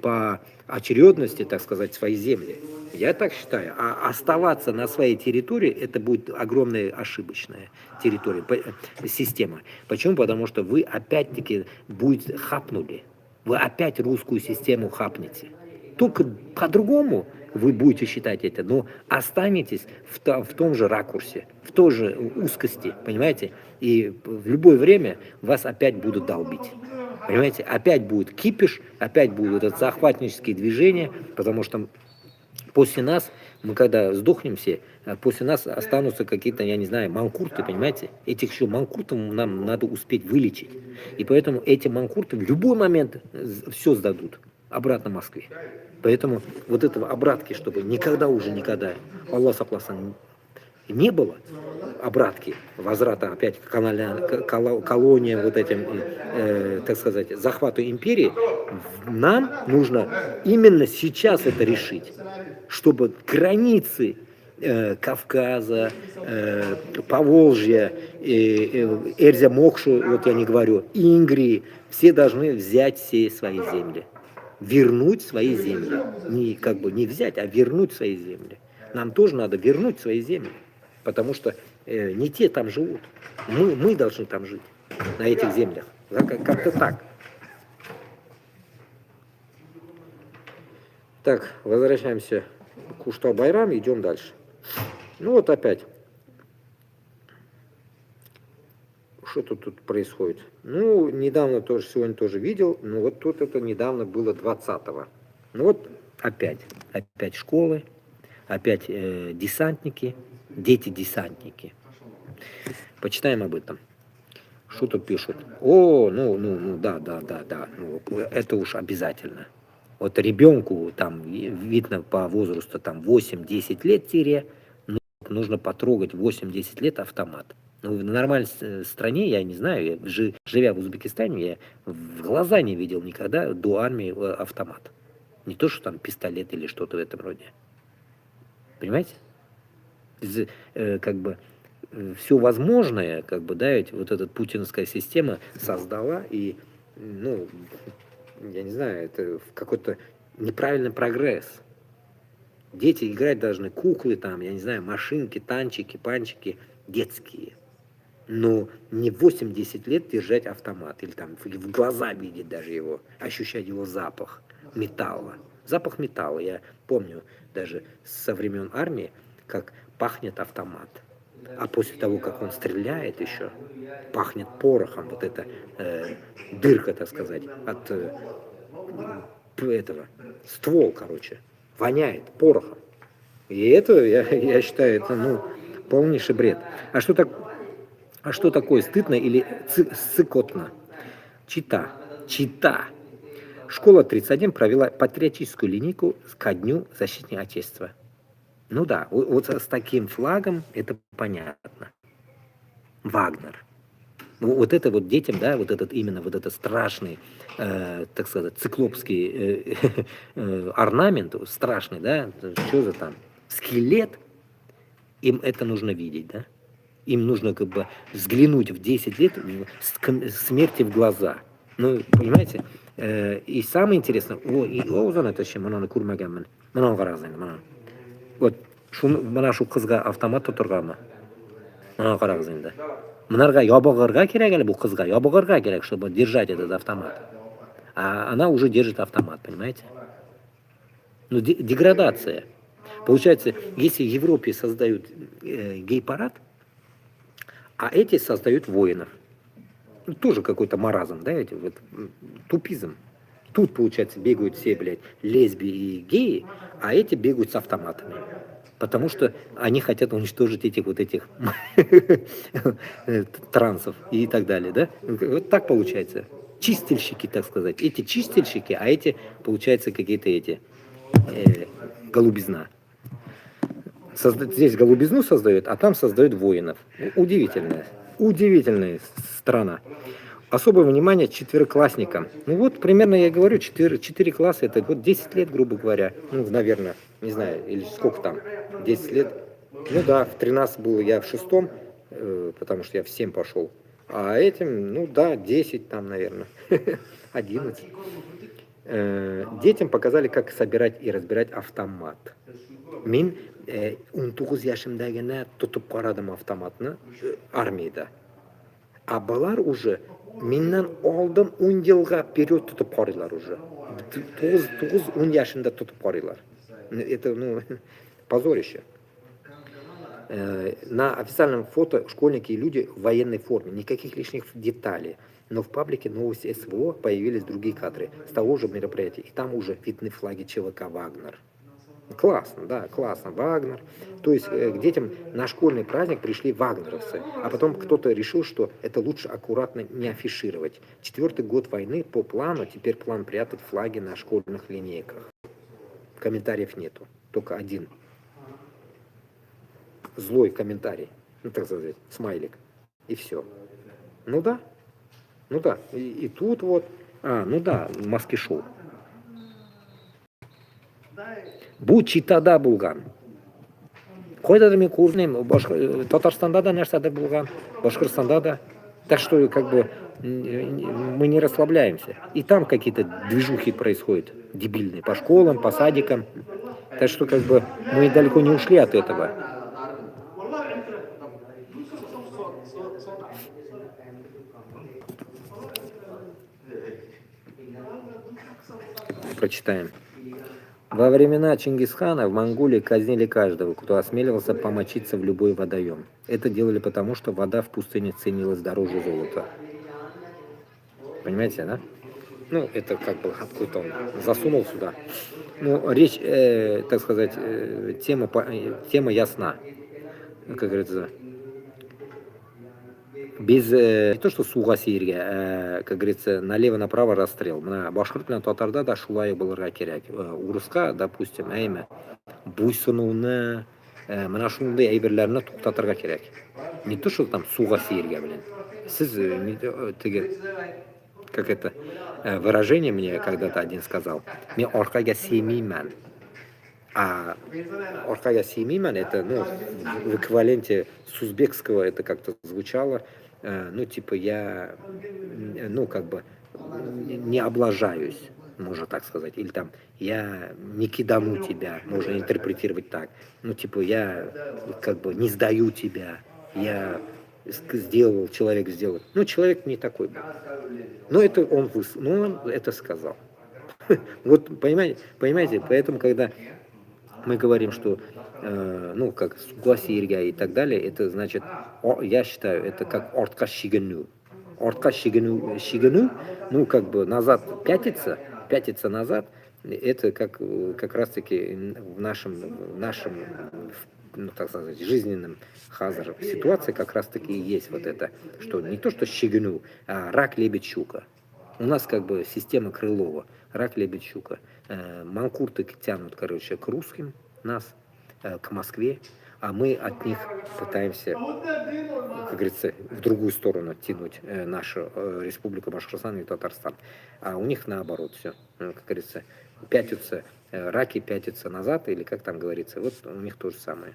по очередности, так сказать, свои земли. Я так считаю. А оставаться на своей территории, это будет огромная ошибочная территория, система. Почему? Потому что вы опять-таки будете хапнули. Вы опять русскую систему хапнете. Только по-другому вы будете считать это, но останетесь в том же ракурсе, в той же узкости, понимаете? И в любое время вас опять будут долбить. Понимаете? Опять будет кипиш, опять будут это захватнические движения, потому что После нас, мы когда сдохнем все, после нас останутся какие-то, я не знаю, манкурты, понимаете? Этих еще манкуртов нам надо успеть вылечить. И поэтому эти манкурты в любой момент все сдадут обратно Москве. Поэтому вот этого обратки, чтобы никогда, Аллах сакласын, не было обратки, возврата опять к колониям, вот этим, так сказать, захвату империи, нам нужно именно сейчас это решить, чтобы границы Кавказа, Поволжья, Эрзя Мокшу, вот я не говорю, Ингрии, все должны взять все свои земли. Вернуть свои земли. Не взять, а вернуть свои земли. Нам тоже надо вернуть свои земли. Потому что не те там живут. Мы должны там жить, на этих землях. Как-то так. Так, возвращаемся к Уштал-Байрам, идем дальше. Ну вот опять. Что тут происходит? Ну, недавно тоже, сегодня тоже видел, но вот тут это недавно было 20-го. Ну вот опять школы, опять десантники, дети-десантники. Почитаем об этом. Что тут пишут? Да, ну, это уж обязательно. Вот ребенку там видно по возрасту там 8-10 лет тире, нужно потрогать 8-10 лет автомат. Ну, в нормальной стране, я не знаю, живя в Узбекистане, я в глаза не видел никогда до армии автомат. Не то, что там пистолет или что-то в этом роде. Понимаете? Как бы все возможное, как бы, да, ведь вот эта путинская система создала, и, ну, я не знаю, это какой-то неправильный прогресс. Дети играть должны куклы, там, я не знаю, машинки, танчики, панчики, детские. Но не 8-10 лет держать автомат, или там в глаза видеть даже его, ощущать его запах металла. Запах металла, я помню даже со времен армии, как пахнет автомат. А после того, как он стреляет еще, пахнет порохом, вот эта дырка, так сказать, от этого, ствол, короче, воняет порохом. И это, я считаю, это, ну, полнейший бред. А что такое стыдно или ссыкотно? Чита. Школа 31 провела патриотическую линейку ко Дню защитника Отечества. Ну да, вот с таким флагом это понятно. Вагнер. Вот это вот детям, да, вот этот именно вот этот страшный, так сказать, циклопский орнамент, страшный, да, что за там, скелет, им это нужно видеть, да? Им нужно как бы взглянуть в 10 лет смерти в глаза. Ну, понимаете? И самое интересное, вот mana shu qizga avtomat turganmi? Mana qarag'iz endi. Bularga yobog'irga kerak, bu qizga yobog'irga kerak, чтобы держать этот автомат. А она уже держит автомат, понимаете? Ну, деградация. Получается, если в Европе создают гей-парад, а эти создают воинов. Ну, тоже какой-то маразм, да, эти вот тупизм. Тут, получается, бегают все, блядь, лесбии и геи, а эти бегают с автоматами. Потому что они хотят уничтожить этих трансов и так далее, да? Вот так получается. Чистильщики, так сказать. Эти чистильщики, а эти, получается, какие-то голубизна. Здесь голубизну создают, а там создают воинов. Удивительная страна. Особое внимание четвероклассникам. Ну вот, примерно я говорю, 4 класса, это вот 10 лет, грубо говоря. Ну, наверное, не знаю, или сколько там, 10 лет. Ну да, в 13 был я в 6-м, потому что я в 7 пошел. А этим, ну да, 10 там, наверное, 11. Детям показали, как собирать и разбирать автомат. Мен 19 yaşımdagina tutib qaradim автоматны армияда. А балар уже менен oldin 10 yilga вперед tutib qaraylar уже. 9-10 yaşında tutib qaraylar. Это, ну, позорище. На официальном фото школьники и люди в военной форме, никаких лишних деталей. Но в паблике новости СВО появились другие кадры с того же мероприятия. И там уже видны флаги ЧВК «Вагнер». Классно, да, классно. Вагнер. То есть к детям на школьный праздник пришли вагнеровцы, а потом кто-то решил, что это лучше аккуратно не афишировать. 4-й год войны по плану, теперь план прятать флаги на школьных линейках. Комментариев нету, только один злой комментарий, ну так сказать, смайлик, и все. Ну да, ну да, и тут вот, ну да, маски шоу. Bu читада bo'lgan. Қойдады мен көрінем, Татарстанда да нәрседер болған, Башқұртстанда да. Так что как бы мы не расслабляемся. И там какие-то движухи происходят, дебильные, по школам, по садикам. Так что как бы мы далеко не ушли от этого. Прочитаем. Во времена Чингисхана в Монголии казнили каждого, кто осмеливался помочиться в любой водоем. Это делали потому, что вода в пустыне ценилась дороже золота. Понимаете, да? Ну, это как бы какой-то он засунул сюда. Ну, речь, так сказать, тема ясна. Как говорится, без не то что суға сейірге, как говорится, налево-направо расстрел. Мына башқұрт пен татарда да шулай болырға керек. Орысқа, допустим, әйме буйсынуны, мына шундай әйберләрне туктатырга керек. Не то что там суға сейірге белән. Сіз теге, как это выражение мне когда-то один сказал. Мен аркага сеймеймән. А аркага сеймеймән это, ну, в эквиваленте с узбекского это как-то звучало. Ну, типа, я, ну, как бы, не облажаюсь, можно так сказать. Или там, я не кидану тебя, можно интерпретировать так. Ну, типа, я, как бы, не сдаю тебя, я сделал, человек сделал. Ну, человек не такой был. Но это он это сказал. Вот, понимаете, поэтому, когда мы говорим, что ну, как сугласирга и так далее, это значит, я считаю, это как ортка шигену. Ортка шигену, ну, как бы назад пятиться назад, это как раз-таки в нашем, ну, так сказать, жизненном хазар ситуации как раз-таки и есть вот это, что не то, что щегну, а рак, лебедь, щука. У нас как бы система Крылова, рак, лебедь, щука. Манкурты тянут, короче, к русским нас, к Москве, а мы от них пытаемся, как говорится, в другую сторону тянуть нашу республику Башкортостан и Татарстан. А у них наоборот все, как говорится, пятятся, раки пятятся назад, или как там говорится, вот у них то же самое.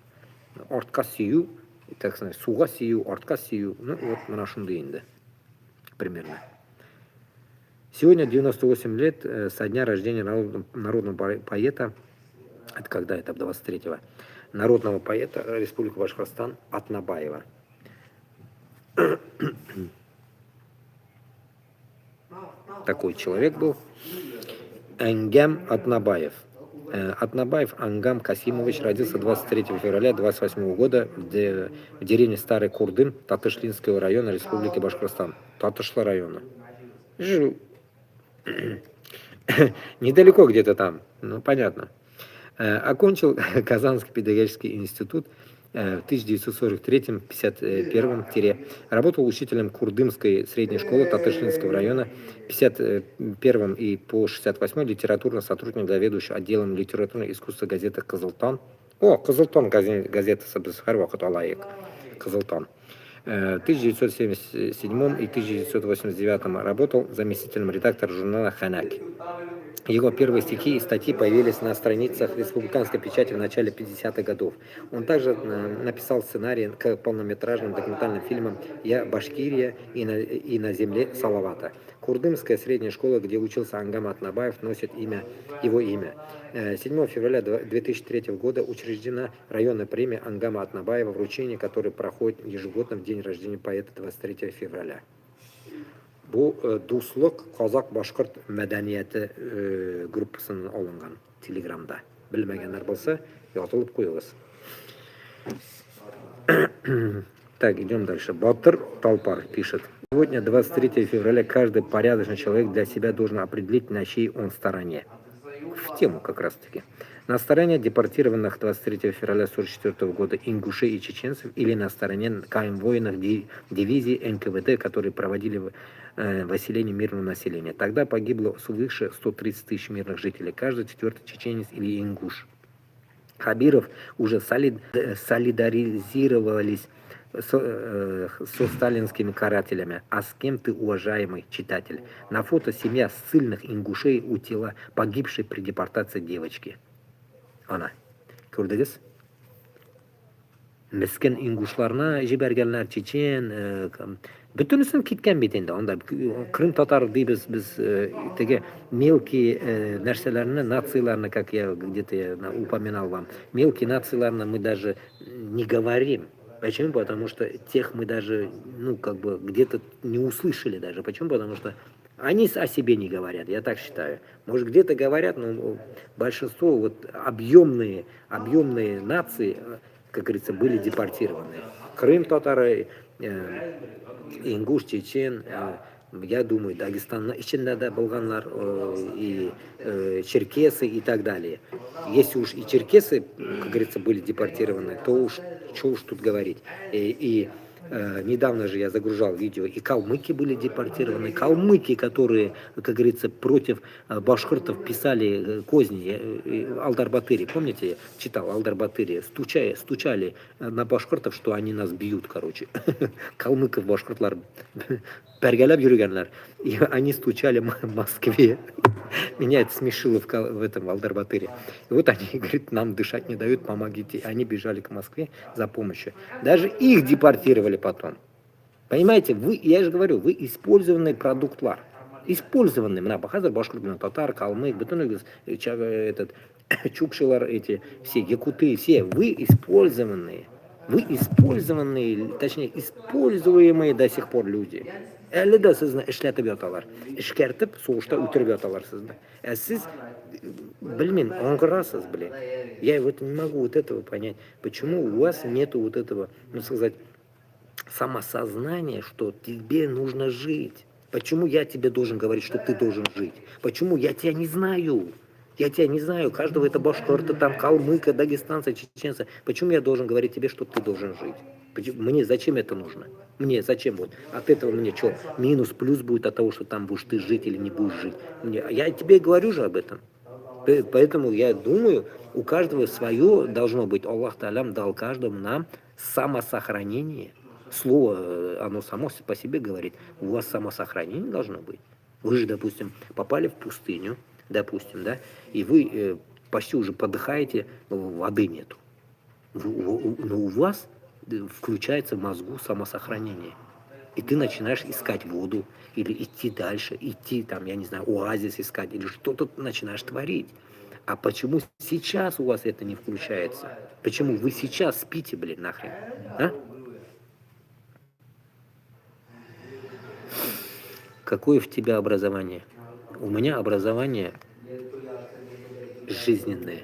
Ортка сию, так сказать, суга сию, ортка сию, ну вот на нашем дейнде, примерно. Сегодня 98 лет со дня рождения народного поэта, это когда это, 23-го, народного поэта Республики Башкортостан Атнабаева. Такой человек был. Ангам Атнабаев. Атнабаев Ангам Касимович родился 23 февраля 28 года в деревне Старый Курдым Татышлинского района Республики Башкортостан. Татышла района. Жил. Недалеко где-то там, ну понятно. Окончил Казанский педагогический институт в 1943-51, работал учителем Курдымской средней школы Татышлинского района, 51 и по 68 литературный сотрудник, заведующий отделом литературного искусства газеты «Кызылтан». О, «Кызылтан» газета Сабызхарвахат Алаек. «Кызылтан». В 1977 и 1989 работал заместителем редактора журнала «Ханаки». Его первые стихи и статьи появились на страницах республиканской печати в начале 50-х годов. Он также написал сценарий к полнометражным документальным фильмам «Я Башкирия» и «На земле Салавата». Курдымская средняя школа, где учился Ангам Атнабаев, носит его имя. 7 февраля 2003 года учреждена районная премия Ангама Атнабаева, вручение которой проходит ежегодно в день рождения поэта 23 февраля. Бұл дуслық қазақ башқұрт мәдениеті группасынан алынған телеграмда. Білмегендер болса, ятылып қойыңыз. Так, идем дальше. Батыр Талпар пишет. Сегодня, 23 февраля, каждый порядочный человек для себя должен определить, на чьей он стороне. В тему как раз таки. На стороне депортированных 23 февраля 1944 года ингушей и чеченцев или на стороне воинов дивизии НКВД, которые проводили выселение мирного населения. Тогда погибло свыше 130 тысяч мирных жителей, каждый четвертый чеченец или ингуш. Хабиров уже солидаризировались со сталинскими карателями. А с кем ты, уважаемый читатель? На фото семья ссыльных ингушей у тела погибшей при депортации девочки. Ана. Көрдіңіз? Міскен ингушларына жібергенлер, чечен, бүтінісін кеткен бет енді. Онда Крым татар дейбіз біз теге мелкие нәрселеріне, нацияларына, как я где-то упоминал вам, мелкие нацияларына мы даже не говорим. Почему? Потому что тех мы даже, ну, как бы где-то не услышали даже. Почему? Потому что они о себе не говорят, я так считаю. Может, где-то говорят, но большинство, вот объемные нации, как говорится, были депортированы. Крым татары, ингуш, чечен, я думаю, Дагестан, içinde болганлар, и черкесы и так далее. Если уж и черкесы, как говорится, были депортированы, то уж что уж тут говорить. И недавно же я загружал видео, и калмыки были депортированы. Калмыки, которые, как говорится, против башкиртов писали козни. Алдар-Батыри, помните, я читал Алдар-Батыри, стучали на башкиртов, что они нас бьют, короче. Калмыков, башкиртлар, пергелеп жүргенлер. И они стучали в Москве. Меня это смешило в этом Алдар-Батыре. И вот они, говорят, нам дышать не дают, помогите. Они бежали к Москве за помощью. Даже их депортировали потом. Понимаете, я же говорю, вы использованный продуктлар. Использованный. Бахазар, башкир, татар, калмык, этот, чукшилар, эти все, якуты, все. Вы использованные. Вы использованные, точнее, используемые до сих пор люди. Әлі де сізді ішлетіп яталар. Ішкертіп, соғышта өтіріп яталар сізді. Сіз, блин, оңғырасыз, блин. Я вот не могу вот этого понять. Почему у вас нету вот этого, ну сказать, самосознания, что тебе нужно жить? Почему я тебе должен говорить, что ты должен жить? Почему я тебя не знаю? Я тебя не знаю, каждого это башкорта, там, калмыка, дагестанца, чеченца. Почему я должен говорить тебе, что ты должен жить? Мне зачем это нужно? Мне зачем вот? От этого мне что, минус, плюс будет от того, что там будешь ты жить или не будешь жить? Я тебе говорю же об этом. Поэтому я думаю, у каждого свое должно быть. Аллах Та'алям дал каждому нам самосохранение. Слово, оно само по себе говорит. У вас самосохранение должно быть. Вы же, допустим, попали в пустыню, допустим, да, и вы почти уже подыхаете, воды нету. Но у вас включается в мозгу самосохранение. И ты начинаешь искать воду, или идти дальше, идти там, я не знаю, оазис искать, или что-то начинаешь творить. А почему сейчас у вас это не включается? Почему вы сейчас спите, блин, нахрен? А? Какое в тебя образование? У меня образование жизненное.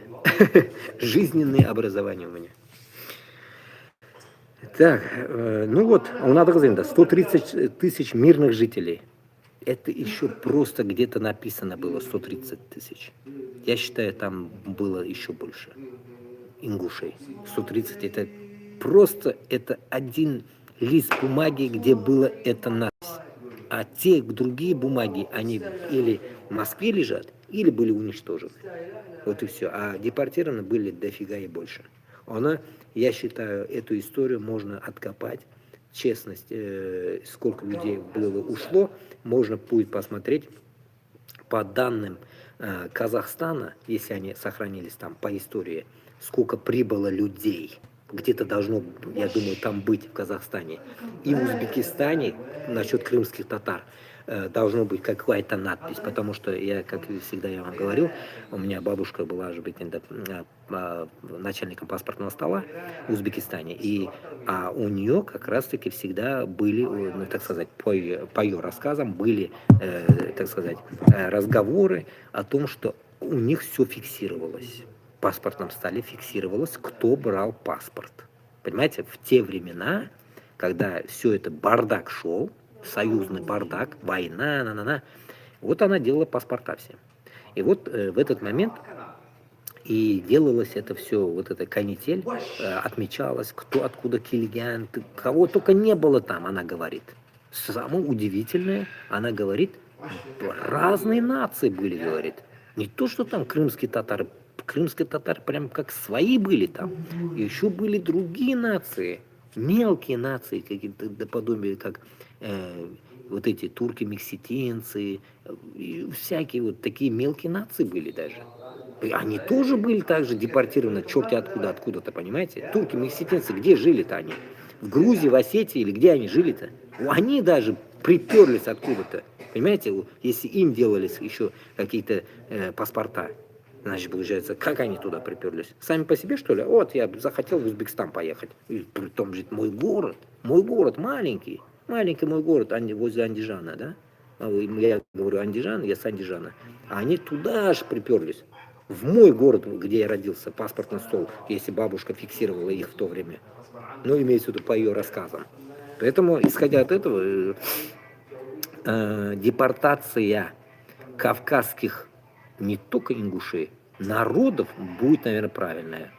Жизненное образование у меня. Так, ну вот, у Надгазинда 130 тысяч мирных жителей. Это еще просто где-то написано было 130 тысяч. Я считаю, там было еще больше ингушей. 130 это просто это один лист бумаги, где было это надпись. А те другие бумаги, они или в Москве лежат, или были уничтожены. Вот и все. А депортированы были дофига и больше. Я считаю, эту историю можно откопать. Честность, сколько людей было, ушло, можно будет посмотреть по данным Казахстана, если они сохранились там по истории, сколько прибыло людей. Где-то должно, я думаю, там быть в Казахстане. И в Узбекистане насчет крымских татар должно быть какая-то надпись, потому что я, как всегда я вам говорил, у меня бабушка была же начальником паспортного стола в Узбекистане, а у нее как раз-таки всегда были, ну, так сказать, по ее рассказам были, так сказать, разговоры о том, что у них все фиксировалось. В паспортном столе фиксировалось, кто брал паспорт. Понимаете, в те времена, когда все это бардак шел, союзный бардак, война, вот она делала паспорта все. И вот в этот момент И делалось это все, вот эта канитель, отмечалась, кто откуда кельян, кого только не было там, она говорит. Самое удивительное, она говорит, разные нации были, говорит. Не то, что там крымские татары прям как свои были там. Еще были другие нации, мелкие нации, какие-то наподобие, как вот эти турки-мексиканцы, и всякие вот такие мелкие нации были даже. И они тоже были также депортированы, черти откуда-то, понимаете? Турки, мексиканцы, где жили-то они? В Грузии, в Осетии или где они жили-то? Они даже приперлись откуда-то, понимаете? Если им делались еще какие-то паспорта, значит, получается, как они туда приперлись? Сами по себе, что ли? Вот, я захотел в Узбекистан поехать. И при том же мой город маленький мой город возле Андижана, да? Я говорю Андижан, я с Андижана. А они туда же приперлись. В мой город, где я родился, паспортный стол, если бабушка фиксировала их в то время. Ну, имеется в виду по ее рассказам. Поэтому, исходя от этого, депортация кавказских, не только ингушей, народов будет, наверное, правильная.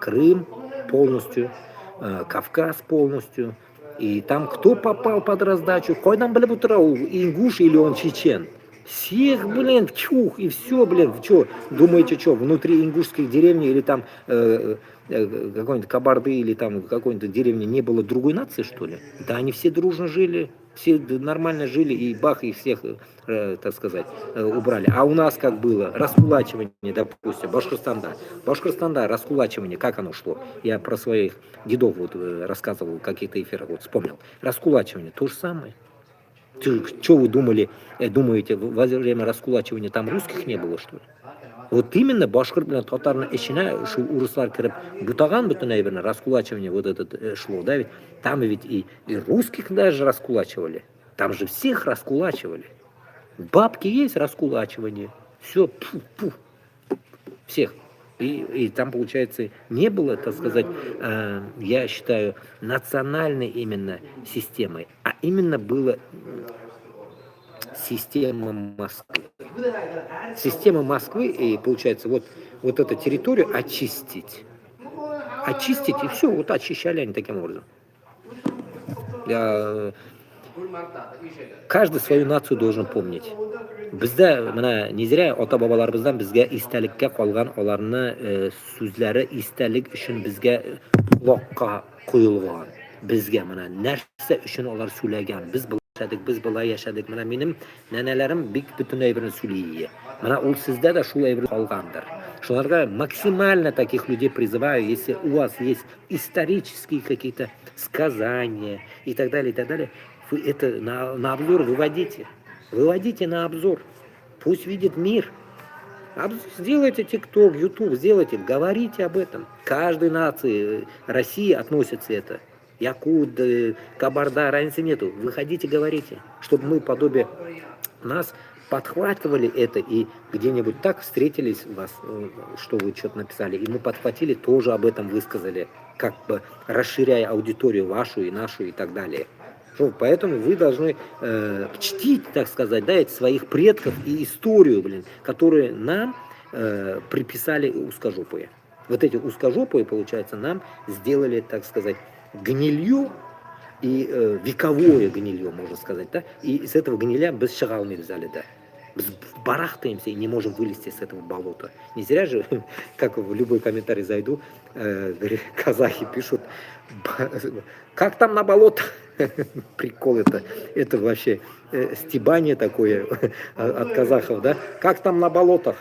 Крым полностью, Кавказ полностью. И там кто попал под раздачу, кой там, блин, ингуш или он чечен. Всех, блин, чух, и все, блин, что, думаете, что, внутри ингушских деревней или там какой-нибудь Кабарды или там какой-нибудь деревни не было другой нации, что ли? Да они все дружно жили, все нормально жили, и бах, их всех, так сказать, убрали. А у нас как было? Раскулачивание, допустим, Башкортостанда, раскулачивание, как оно шло? Я про своих дедов вот рассказывал, какие-то эфиры, вот вспомнил. Раскулачивание, то же самое. Что вы думаете, во время раскулачивания там русских не было, что ли? Вот именно башкир bilan tatarni ishine shu урыслар kirib бутаган наверное, раскулачивание вот это шло, да, ведь там ведь и русских даже раскулачивали, там же всех раскулачивали. Бабки есть раскулачивание, все, всех. И там, получается, не было, так сказать, я считаю, национальной именно системой, а именно было система Москвы. Система Москвы, и получается, вот эту территорию очистить. Очистить, и все, вот очищали они таким образом. Каждый свою нацию должен помнить. Bizda mana не зря ota bobolarimizdan bizga istalikka qolgan ularni so'zlari istalik uchun bizga quloqqa qo'yilgan. Bizga mana narsa uchun ular so'lagan. Biz bular yashadik. Mana mening nanalarim butunlay bir so'laydi. Mana u sizda da shu ibrat qolgandir. Shularga максимально таких людей призываю, если у вас есть исторические какие-то сказания и так далее, вы это на обзор выводите. Выводите на обзор. Пусть видит мир. Сделайте ТикТок, Ютуб, сделайте, говорите об этом. Каждой нации России относится это. Якут, Кабарда, разницы нету. Выходите, говорите, чтобы мы подобие нас подхватывали это и где-нибудь так встретились у вас, что вы что-то написали, и мы подхватили, тоже об этом высказали, как бы расширяя аудиторию вашу и нашу и так далее. Поэтому вы должны чтить, так сказать, да, своих предков и историю, блин, которые нам приписали узкожопые. Вот эти узкожопые, получается, нам сделали, так сказать, гнилью и вековое гнилье, можно сказать, да, и с этого гниля без шагалми взяли, да. Барахтаемся и не можем вылезти с этого болота. Не зря же, как в любой комментарий зайду, казахи пишут, как там на болото? Прикол это вообще стебание такое от казахов, да? Как там на болотах?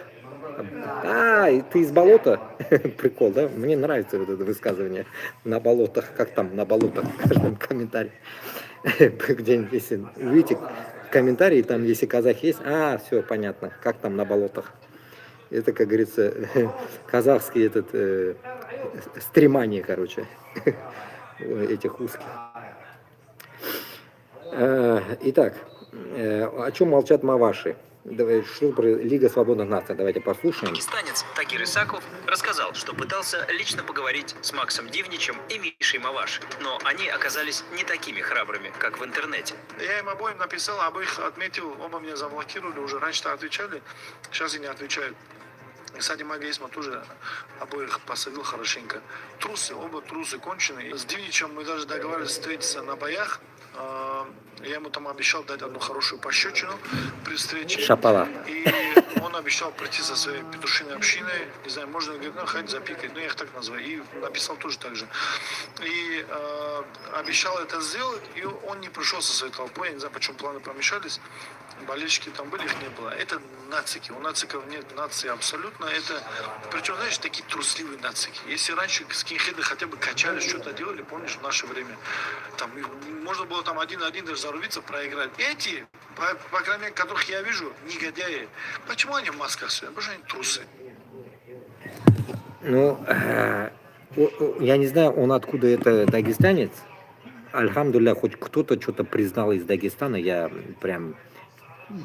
И ты из болота? Прикол, да? Мне нравится вот это высказывание. На болотах, как там на болотах в каждом комментарии. Где-нибудь, если увидите комментарии, там, если казахи есть, все, понятно, как там на болотах. Это, как говорится, казахский стремание, короче, этих узких. Итак, о чем молчат маваши? Что про Лига свободных наций? Давайте послушаем. Пакистанец Тагир Исаков рассказал, что пытался лично поговорить с Максом Дивничем и Мишей Маваши, но они оказались не такими храбрыми, как в интернете. Я им обоим написал, обоих отметил, оба меня заблокировали, уже раньше-то отвечали, сейчас и не отвечают. И, кстати, Магоисма тоже обоих посадил хорошенько. Трусы, оба трусы конченые. С Дивничем мы даже договаривались встретиться на боях. Я ему там обещал дать одну хорошую пощечину при встрече. Шапала. И он обещал прийти со своей петушиной общиной. Не знаю, можно, говорит, ну, хоть запикать. Ну, я их так называю. И написал тоже так же. И обещал это сделать. И он не пришел со своей толпой. Я не знаю, почему планы помешались. Болельщики там были, их не было. Это нацики. У нациков нет нации абсолютно. Это, причем, знаешь, такие трусливые нацики. Если раньше скинхеды хотя бы качались, что-то делали, помнишь, в наше время, там можно было там 1-1 даже зарубиться, проиграть. Эти, по крайней мере, которых я вижу, негодяи. Почему они в масках все? Потому что они трусы. Ну, я не знаю, он откуда это дагестанец. Альхамдулилля, хоть кто-то что-то признал из Дагестана, я прям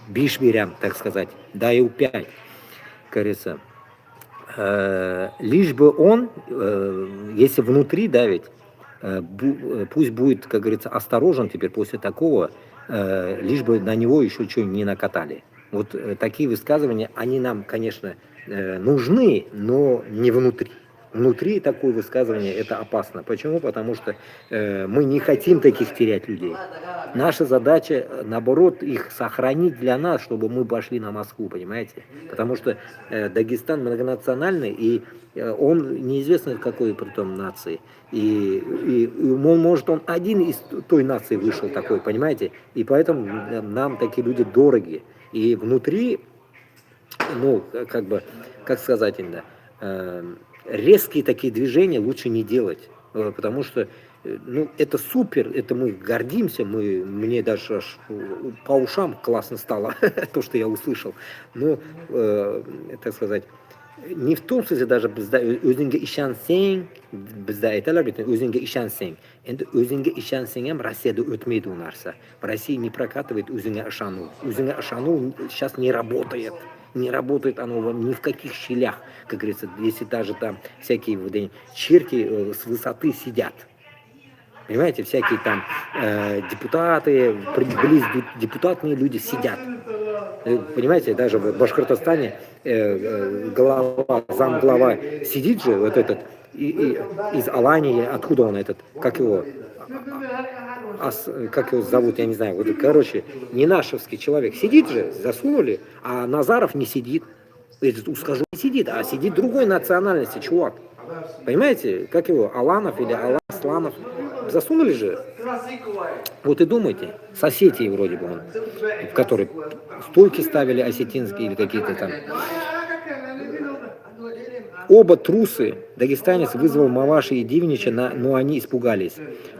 бишбирям, так сказать, даю 5, как говорится. Лишь бы он, если внутри давить, пусть будет, как говорится, осторожен теперь после такого, лишь бы на него еще что не накатали. Вот такие высказывания, они нам, конечно, нужны, но не внутри. Внутри такое высказывание это опасно. Почему? Потому что мы не хотим таких терять людей. Наша задача, наоборот, их сохранить для нас, чтобы мы пошли на Москву, понимаете? Потому что Дагестан многонациональный, и он неизвестно какой притом нации. И может он один из той нации вышел такой, понимаете? И поэтому нам такие люди дороги. И внутри, ну, как бы, как сказать именно, резкие такие движения лучше не делать, потому что, ну, это супер, это мы гордимся, мне даже аж по ушам классно стало то, что я услышал, но, так сказать, не в том смысле даже өзіңге ишансең, бізде айталар бит, өзіңге ишансең. Енді өзіңге ишансең, Россияда өтмейді у нарса. В России не прокатывает өзіңе ишану. Өзіңе ишану сейчас не работает. Не работает оно ни в каких щелях, как говорится, если даже там всякие вот, черти с высоты сидят. Понимаете, всякие там депутаты, депутатные люди сидят. Понимаете, даже в Башкортостане замглава сидит же, вот этот, из Алании, откуда он этот, как его зовут, я не знаю, вот, короче, ненашевский человек, сидит же, засунули, а Назаров не сидит, этот ускажу не сидит, а сидит другой национальности, чувак, понимаете, как его, Аланов или Аласланов, засунули же, вот и думайте, с Осетии вроде бы он, в который стойки ставили осетинские или какие-то там. Оба трусы, дагестанец вызвал Маваши и Дивнича, но они испугались.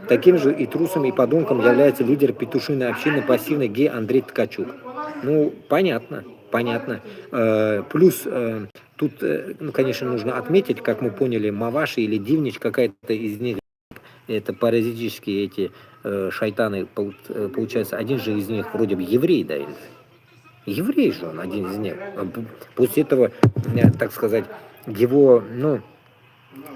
Таким же и трусом, и подонком является лидер петушиной общины пассивный гей Андрей Ткачук. Ну, понятно. Плюс тут, ну, конечно, нужно отметить, как мы поняли, Маваши или Дивнич, какая-то из них, это паразитические эти шайтаны, получается, один же из них вроде бы еврей, да, еврей же он, один из них. После этого, так сказать, его, ну,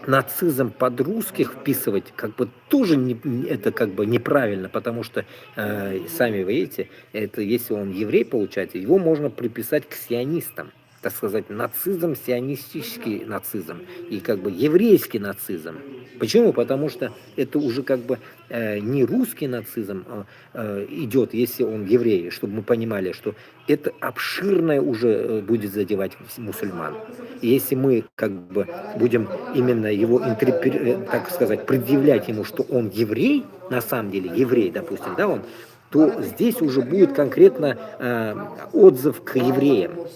нацизм под русских вписывать, как бы тоже это как бы неправильно, потому что сами вы видите, это если он еврей, получается, его можно приписать к сионистам, так сказать, нацизм, сионистический нацизм и как бы еврейский нацизм. Почему? Потому что это уже как бы не русский нацизм идет, если он еврей, чтобы мы понимали, что это обширное уже будет задевать мусульман. И если мы как бы будем именно его, так сказать, предъявлять ему, что он еврей, на самом деле еврей, допустим, да, он, то здесь уже будет конкретно отзыв к евреям.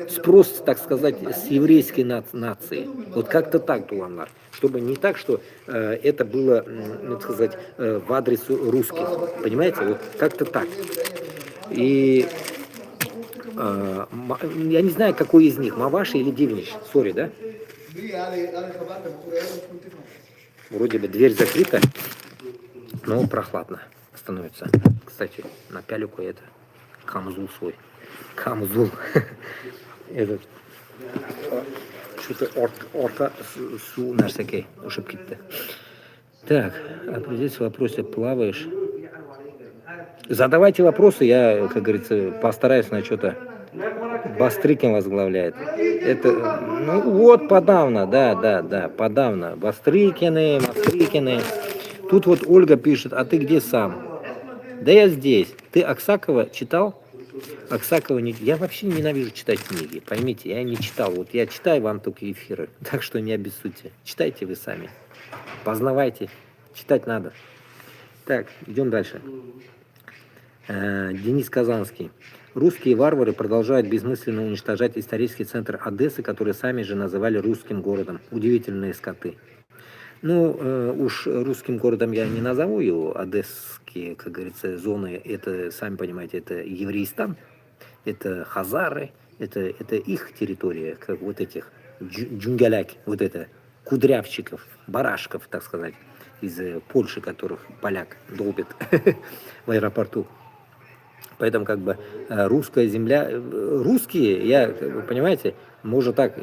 Спрос, так сказать, с еврейской нации. Вот как-то так, Туламар. Чтобы не так, что это было, так сказать, в адрес русских. Понимаете? Вот как-то так. И я не знаю, какой из них, Маваши или Дивнич. Сори, да? Вроде бы дверь закрыта, но прохладно становится. Кстати, на пялюку это камзул свой. Камзул. Этот. Что-то орта су нарсаке ушиб кетті. Так, определись в вопросе, плаваешь. Задавайте вопросы, я, как говорится, постараюсь на что-то Бастрыкин возглавляет. Это, ну вот, подавно, да, подавно. Бастрыкины. Тут вот Ольга пишет, а ты где сам? Да я здесь. Ты Аксакова читал? Аксакова не... Я вообще ненавижу читать книги, поймите, я не читал. Вот я читаю вам только эфиры, так что не обессудьте. Читайте вы сами, познавайте, читать надо. Так, идем дальше. Денис Казанский. Русские варвары продолжают бессмысленно уничтожать исторический центр Одессы, который сами же называли русским городом. Удивительные скоты. Ну, уж русским городом я не назову его, одесские, как говорится, зоны, это, сами понимаете, это Евреистан, это хазары, это их территория, как вот этих джунгеляк, вот это, кудрявчиков, барашков, так сказать, из Польши, которых поляк долбит в аэропорту. Поэтому как бы русская земля, русские, я, вы понимаете, можно так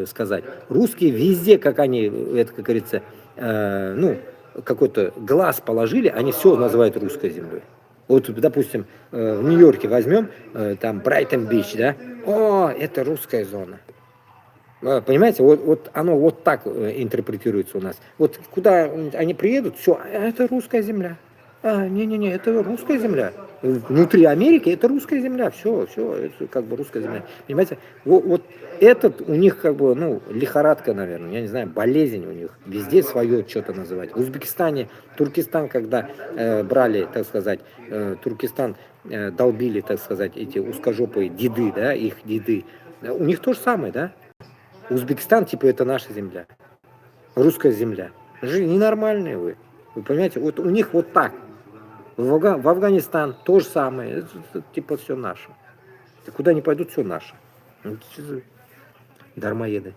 сказать, русские везде, как они, это, как говорится, ну, какой-то глаз положили, они все называют русской землей. Вот, допустим, в Нью-Йорке возьмем, там, Брайтон-Бич, да, о, это русская зона. Понимаете, вот оно вот так интерпретируется у нас. Вот куда они приедут, все, это русская земля. Не, это русская земля. Внутри Америки это русская земля. Все, это как бы русская земля. Понимаете, вот этот у них как бы, ну, лихорадка, наверное, я не знаю, болезнь у них. Везде свое что-то называть. В Узбекистане, Туркестан, когда брали, так сказать, Туркестан долбили, так сказать, эти узкожопые деды, да, их деды. У них то же самое, да? Узбекистан, типа, это наша земля. Русская земля. Ненормальные вы. Вы понимаете, вот у них вот так. В Афганистан то же самое. Это, типа, все наше. Куда ни пойдут, все наше. Дармоеды.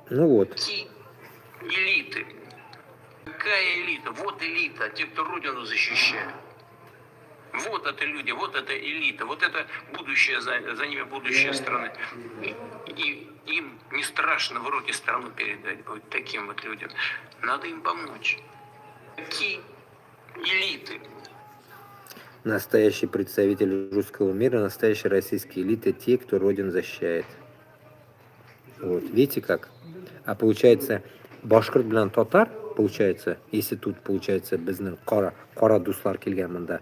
Ну вот. Элиты. Какая элита? Вот элита, те, кто Родину защищает. Вот это люди, вот это элита, вот это будущее, за ними будущее страны. И им не страшно в руки страну передать будет таким вот людям. Надо им помочь. Какие элиты? Настоящий представитель русского мира, настоящие российские элиты, те, кто Родину защищает. Вот, видите как? А получается, башкирт bilan татар, получается, если тут получается bizning qora do'stlar kelganmanda,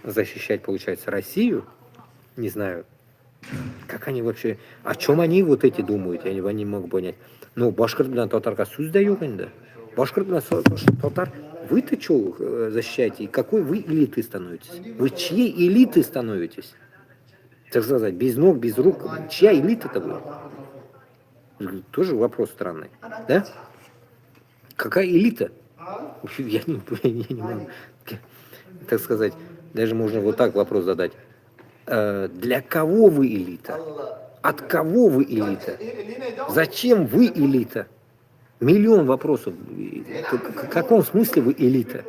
защищать, получается, Россию, не знаю, как они вообще, о чем они вот эти думают, я не могу понять. Ну, башкирт bilan татарга сөз да yok endi. Башкирт bilan татар, вы-то что защищаете? И какой вы элитой становитесь? Вы чьей элитой становитесь? Так сказать, без ног, без рук, чья элита-то вы? Тоже вопрос странный, да? Какая элита? Я не могу, так сказать, даже можно вот так вопрос задать. Для кого вы элита? От кого вы элита? Зачем вы элита? Миллион вопросов. В каком смысле вы элита?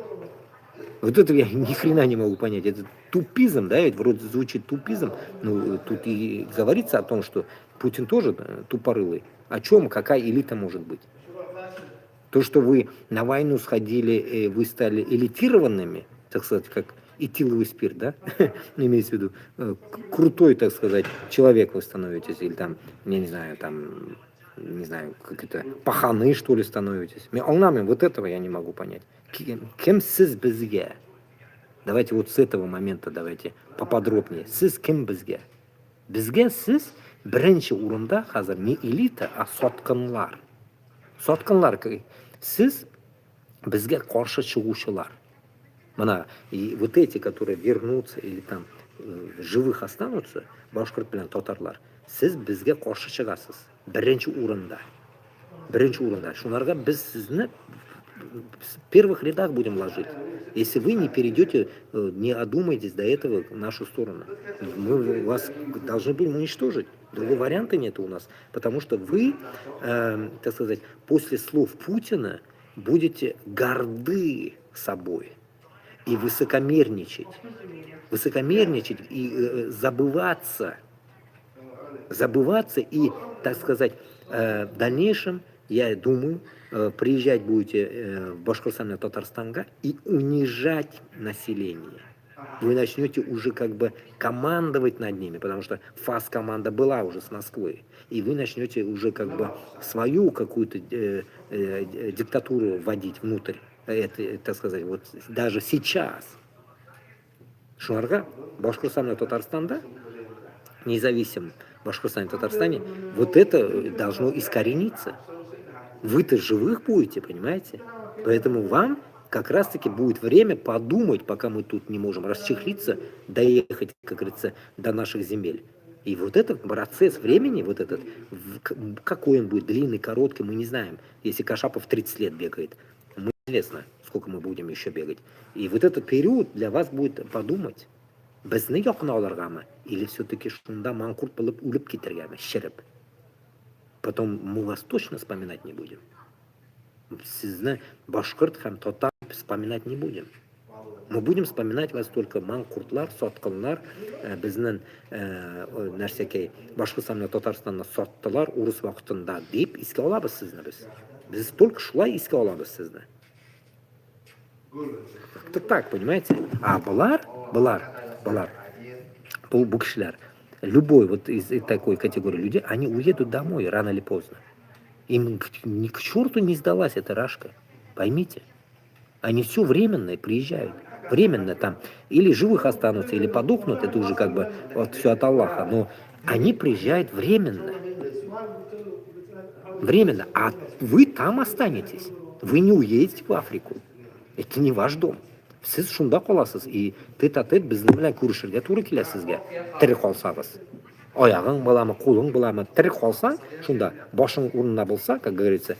Вот это я ни хрена не могу понять. Это тупизм, да, ведь вроде звучит тупизм. Ну, тут и говорится о том, что Путин тоже тупорылый. О чем, какая элита может быть? То, что вы на войну сходили, вы стали элитированными, так сказать, как этиловый спирт, да? Имеется в виду, крутой, так сказать, человек вы становитесь, или там, я не знаю, там, не знаю, как это, паханы, что ли, становитесь. Олнами, вот этого я не могу понять. Кем сиз бизге? Давайте вот с этого момента давайте поподробнее. Сиз кем бизге? Бизге сиз birinchi o'rinda hozir не элита, а sotqinlar. Sotqinlar, siz bizga qarshi chiquvchilar. Mana, и вот эти, которые вернутся или там живых останутся, башкирт bilan татарлар, siz bizga qarshi chiqasiz. Birinchi o'rinda. Shularga biz sizni в первых рядах будем ложить. Если вы не перейдете, не одумаетесь до этого в нашу сторону, мы вас должны будем уничтожить. Другого варианта нет у нас, потому что вы, так сказать, после слов Путина будете горды собой и высокомерничать и забываться и, так сказать, в дальнейшем, я думаю, приезжать будете в Башкортостан и Татарстанга и унижать население. Вы начнете уже как бы командовать над ними, потому что ФАС-команда была уже с Москвы. И вы начнете уже как бы свою какую-то диктатуру вводить внутрь. Это, так сказать, вот даже сейчас. Шунарга, Башкортостан и Татарстанда, независим Башкортостане и Татарстане, вот это должно искорениться. Вы-то живых будете, понимаете? Поэтому вам как раз-таки будет время подумать, пока мы тут не можем расчехлиться, доехать, как говорится, до наших земель. И вот этот процесс времени, вот этот, какой он будет, длинный, короткий, мы не знаем. Если Кашапов 30 лет бегает, мы неизвестно, сколько мы будем еще бегать. И вот этот период для вас будет подумать, безне якын или все-таки шунда манкурт болып үліп кетергәме, шереп. Потом мы вас точно вспоминать не будем. Сізні башқұрт һәм татар вспоминать не будем. Мы будем вспоминать вас только манкуртлар, сотқынлар, біздің нәрсекей Башқұртстан Татарстанна соттылар урыс вақытында деп еске алабыз сізні біз. Біз только шулай еске алабыз сізні. Как-то так, понимаете? А бұлар, бұл кішілер, любой вот из такой категории людей, они уедут домой рано или поздно. Им ни к черту не сдалась эта рашка. Поймите. Они все временно приезжают. Временно там. Или живых останутся, или подохнут. Это уже как бы вот все от Аллаха. Но они приезжают временно. Временно. А вы там останетесь. Вы не уедете в Африку. Это не ваш дом. Сіз шунда қаласыз. И тет-а-тет біздің білән көрішерге тура келе сізге. Тірі қалсаңыз. Аяғың боламы, қолың боламы, тірі қалсаң, шунда башың орнында болса, как говорится,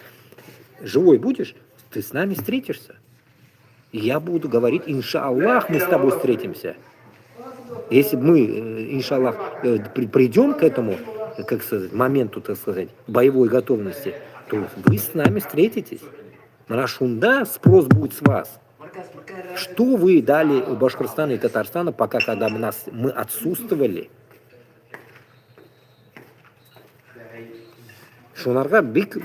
живой будешь, ты с нами встретишься. И я буду говорить, иншаллах, мы с тобой встретимся. Если мы, иншаллах, придем к этому, как сказать, моменту, так сказать, боевой готовности, то вы с нами встретитесь. На шунда спрос будет с вас. Что вы дали Башкортостану и Татарстану, пока когда мы отсутствовали? Шунарға бик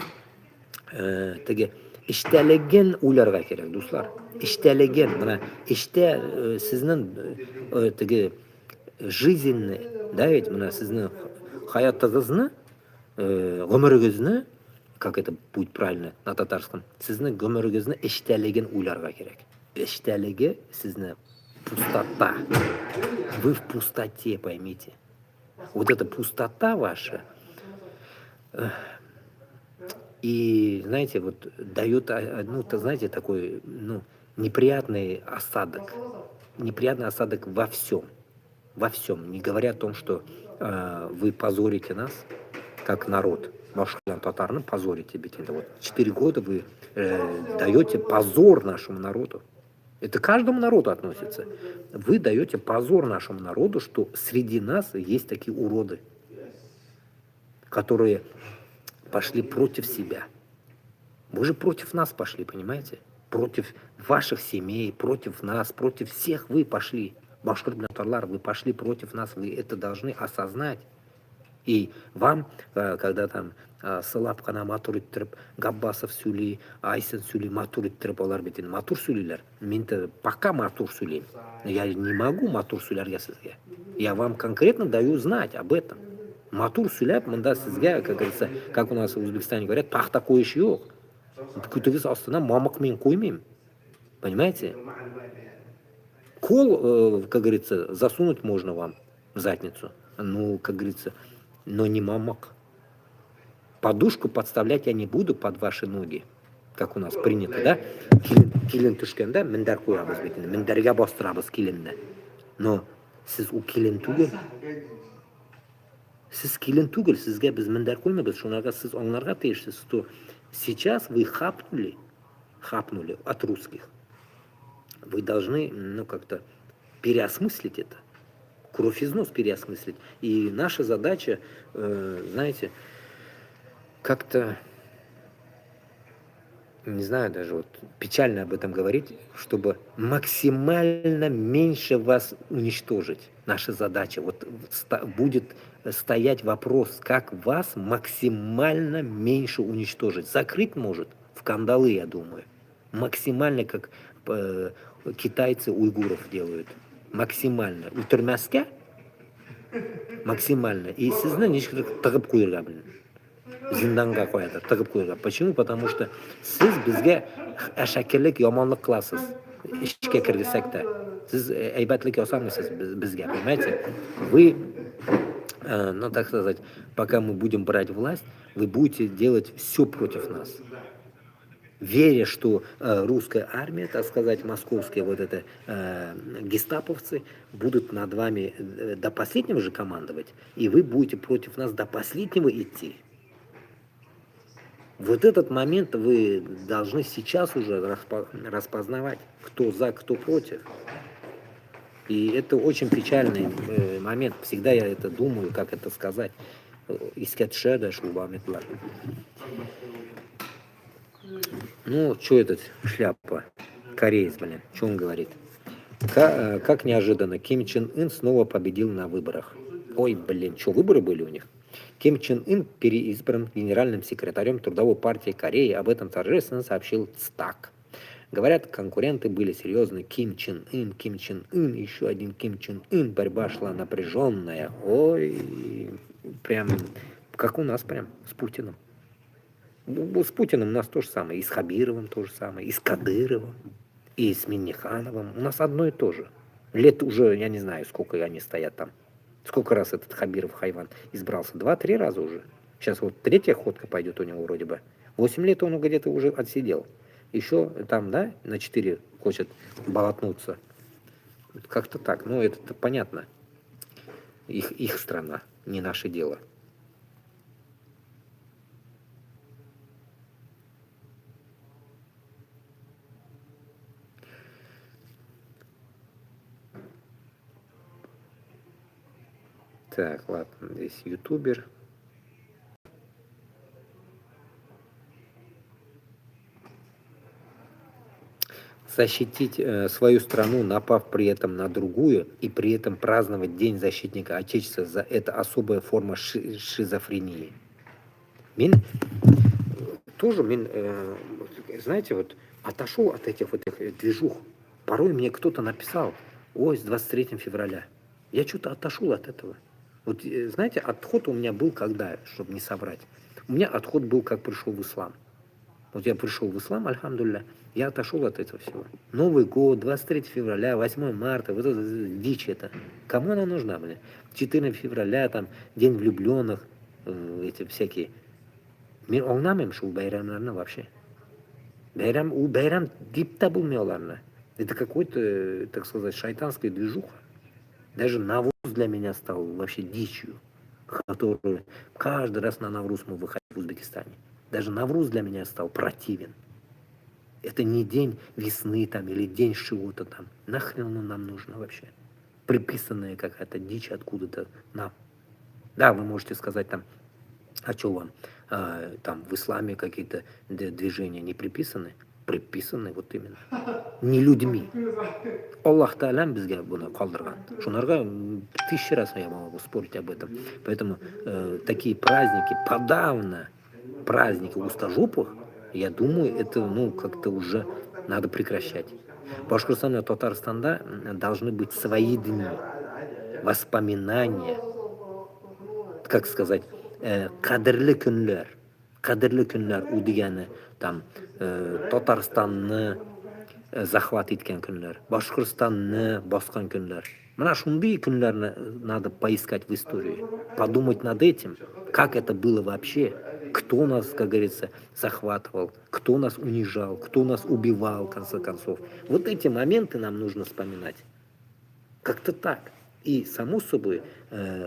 теге іштәлеген ойларға керек, достар. Іштәлеген, мына іште сіздің теге жизненный, да, ведь мына сіздің хаятыңызны, ғұмырыңызны, как это будет правильно на татарском, сіздің ғұмырыңызны іштәлеген ойларға керек. Іштәлеге сіздің пустота. Вы в пустоте, поймите. Вот эта пустота ваша, и, знаете, вот дает, ну, знаете, такой, ну, неприятный осадок. Неприятный осадок во всем. Во всем. Не говоря о том, что вы позорите нас, как народ. Башкирян татарным позорите. Ведь это вот 4 года вы даете позор нашему народу. Это каждому народу относится. Вы даете позор нашему народу, что среди нас есть такие уроды, которые пошли против себя. Вы же против нас пошли, понимаете? Против ваших семей, против нас, против всех вы пошли. Башкиртарлар, вы пошли против нас, вы это должны осознать. И вам, когда там сылап қана матур иттіріп, Габбасов сөйлей, Айсен сөйлей, матур иттіріп олар бетін матур сөйлейлер. Мен-то пока матур сөйлеймін. Я не могу матур сөйлерге сізге. Я вам конкретно даю знать об этом. Матур сөйлеп, мында сізге, как говорится, как у нас в Узбекистане говорят, пахта қойыш жоқ. Күтігіз астына мамық мен қоймеймін. Понимаете? Кол, как говорится, засунуть можно вам в задницу. Ну, как говорится, но не мамок. Подушку подставлять я не буду под ваши ноги, как у нас принято, да? Килин түшкенде мендер қоябыз бетіне, мендерге бастырабыз килинді. Но сіз у килин түгел. Сіз килин түгел, сізге біз мендер қоймайбыз, шонарға сіз оңларға тиешсіз, что сейчас вы хапнули от русских. Вы должны, ну, как-то переосмыслить это. Кровь из нос переосмыслить. И наша задача, знаете, как-то, не знаю даже, вот печально об этом говорить, чтобы максимально меньше вас уничтожить. Наша задача. Вот будет стоять вопрос, как вас максимально меньше уничтожить. Закрыть может в кандалы, я думаю. Максимально, как китайцы уйгуров делают. максимально o'tirmasga максимально и sizni nechta tig'ib qo'yirlar bilan zindonga qo'yadi, tig'ib qo'yirlar. Почему? Потому что siz bizga ashakillik, yomonlik qilasiz. Ishga kirgizsak-da. Siz aybatlik yosamisiz bizga, понимаете? Вы, ну так сказать, пока мы будем брать власть, вы будете делать все против нас. Веря, что русская армия, так сказать, московские вот это гестаповцы будут над вами до последнего же командовать, и вы будете против нас до последнего идти. Вот этот момент вы должны сейчас уже распознавать, кто за, кто против. И это очень печальный момент. Всегда я это думаю, как это сказать. Искать шеда, шубаметла. Ну, что этот шляпа? Кореец, блин. Что он говорит? Как неожиданно, Ким Чен Ын снова победил на выборах. Ой, блин, что, выборы были у них? Ким Чен Ын переизбран генеральным секретарем Трудовой партии Кореи. Об этом торжественно сообщил ЦТАК. Говорят, конкуренты были серьезны. Ким Чен Ын, еще один Ким Чен Ын. Борьба шла напряженная. Ой, прям как у нас прям с Путиным. С Путиным у нас то же самое. И с Хабировым то же самое. И с Кадыровым. И с Миннихановым. У нас одно и то же. Лет уже, я не знаю, сколько они стоят там. Сколько раз этот Хабиров Хайван избрался? 2-3 раза уже. Сейчас вот третья ходка пойдет у него вроде бы. 8 лет он где-то уже отсидел. Еще там, да, на 4 хочет болотнуться. Как-то так. Ну, это понятно. Их страна, не наше дело. Так, ладно, здесь ютубер. Защитить свою страну, напав при этом на другую, и при этом праздновать День защитника Отечества, это особая форма шизофрении. Знаете, вот отошел от этих вот движух. Порой мне кто-то написал: ой, с 23 февраля. Я что-то отошел от этого. Вот, знаете, отход у меня был когда, чтобы не соврать. У меня отход был, как пришел в ислам. Вот я пришел в ислам, альхамдулилля, я отошел от этого всего. Новый год, 23 февраля, 8 марта, вот это дичь это. Кому она нужна, блин? 14 февраля, там, День влюбленных, эти всякие. Мен оңнамаймын шул байрамларны вообще. Байрам дип-то булмауларны. Это какой-то, так сказать, шайтанская движуха. Даже Навруз для меня стал вообще дичью, которую каждый раз на Навруз мы выходим в Узбекистане. Даже Навруз для меня стал противен. Это не день весны там или день чего-то там. Нахрен оно нам нужно вообще? Приписанная какая-то дичь откуда-то нам. Да, вы можете сказать там, а что вам? Там в исламе какие-то движения не приписаны? Приписаны вот именно. Не людьми. Аллах Та'алам бізге бұны қалдырған. Шунарға 1000 раз я могу спорить об этом. Поэтому такие праздники, подавно праздники устожопых, я думаю, это ну как-то уже надо прекращать. В Башкортостане и Татарстанда должны быть свои дни, воспоминания, как сказать, қадірлі күнлер у дегені там Татарстанны захват еткен күнлер, Башкортостанны басқан күнлер. Мына шундай күнлерны надо поискать в истории, подумать над этим, как это было вообще, кто нас, как говорится, захватывал, кто нас унижал, кто нас убивал, в конце концов. Вот эти моменты нам нужно вспоминать. Как-то так. И, само собой,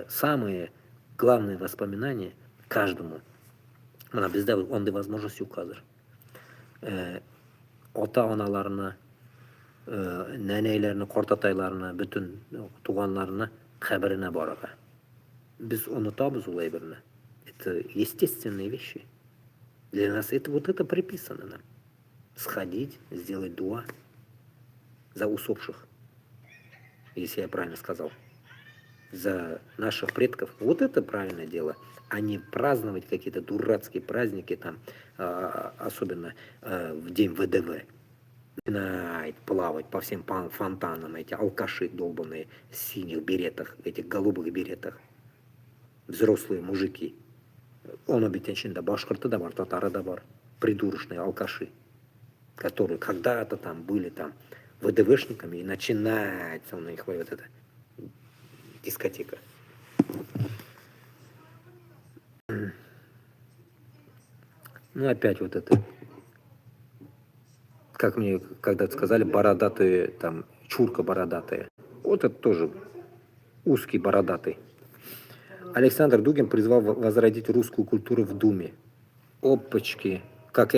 самые главные воспоминания каждому. Мына бізде ондай возможность указыр. Ата-аналарына, нәнәйләріне, қортатайларына, бүтін туғанларына қабіріне баруға. Біз унутабыз олай бірні. Это естественные вещи. Для нас это вот это приписано нам. Сходить, сделать дуа за усопших, если я правильно сказал. За наших предков. Вот это правильное дело. А не праздновать какие-то дурацкие праздники, там, особенно в день ВДВ. начинает плавать по всем фонтанам эти алкаши долбанные в синих беретах, этих голубых беретах. Взрослые мужики. Он обитающий да башкорты да бар, татары да бар. Придурочные алкаши, которые когда-то там были там ВДВшниками, и начинается у них вот эта дискотека. Ну опять вот это, как мне когда-то сказали, бородатые, там, чурка бородатая. Вот это тоже узкий бородатый. Александр Дугин призвал возродить русскую культуру в Думе. Опачки, как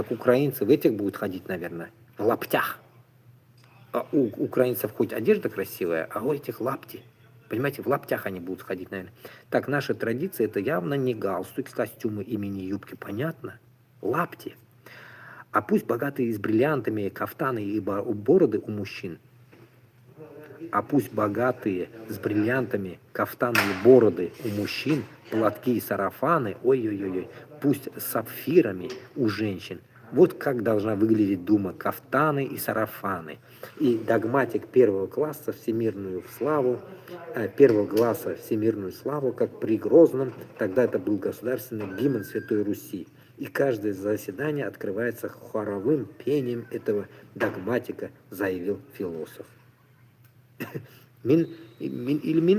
украинцы в этих будут ходить, наверное, в лаптях. А у украинцев хоть одежда красивая, а у этих лапти. Понимаете, в лаптях они будут ходить, наверное. Так, наша традиция, это явно не галстуки, костюмы и мини-юбки, понятно? Лапти. А пусть богатые с бриллиантами, кафтаны и бороды у мужчин. А пусть богатые с бриллиантами, кафтаны и бороды у мужчин, платки и сарафаны, ой-ой-ой, пусть с сапфирами у женщин. Вот как должна выглядеть Дума: кафтаны и сарафаны. И догматик первого класса всемирную славу, как при Грозном, тогда это был государственный гимн Святой Руси. И каждое заседание открывается хоровым пением этого догматика, заявил философ. Мин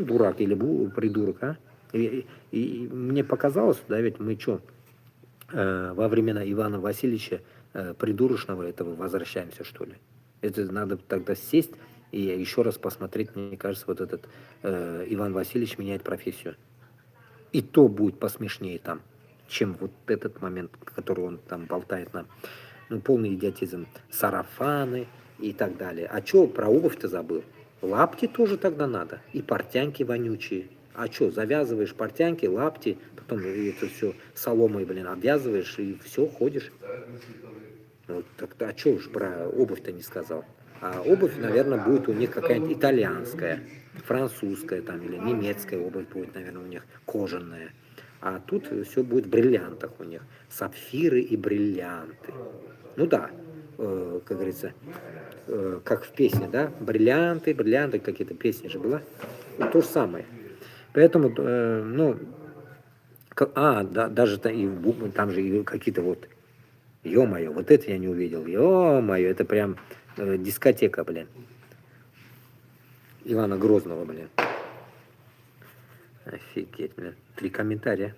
дурак, или придурок, а? И мне показалось, да, ведь мы что, во времена Ивана Васильевича придурочного этого возвращаемся, что ли? Это надо тогда сесть и еще раз посмотреть, мне кажется, вот этот Иван Васильевич меняет профессию. И то будет посмешнее там, чем вот этот момент, который он там болтает нам. Ну, полный идиотизм. Сарафаны и так далее. А что, про обувь-то забыл? Лапти тоже тогда надо. И портянки вонючие. А что, завязываешь портянки, лапти, потом это все соломой, обвязываешь, и все, ходишь. Вот, так, а что уж про обувь-то не сказал? А обувь, наверное, будет у них какая-нибудь итальянская, французская там, или немецкая обувь будет, наверное, у них кожаная. А тут все будет в бриллиантах у них. Сапфиры и бриллианты. Ну да, как говорится, как в песне, да? Бриллианты, какие-то песни же была. Ну, то же самое. Поэтому, да, даже там же и какие-то вот, ё-моё, вот это я не увидел, ё-моё, это прям дискотека, Ивана Грозного, Офигеть, 3 комментария.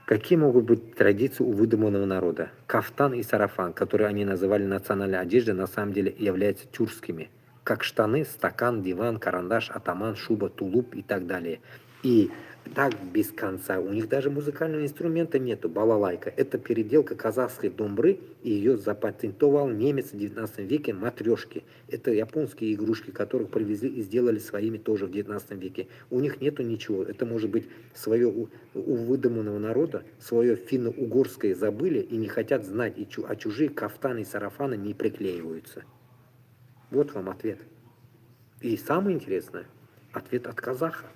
Какие могут быть традиции у выдуманного народа? Кафтан и сарафан, которые они называли национальной одеждой, на самом деле являются тюркскими. Как штаны, стакан, диван, карандаш, атаман, шуба, тулуп и так далее. И так без конца. У них даже музыкального инструмента нету, балалайка. Это переделка казахской домбры, и ее запатентовал немец в 19 веке, матрешки. Это японские игрушки, которых привезли и сделали своими тоже в 19 веке. У них нету ничего. Это может быть свое у выдуманного народа, свое финно-угорское забыли и не хотят знать, а чужие кафтаны и сарафаны не приклеиваются. Вот вам ответ. И самое интересное, ответ от казаха.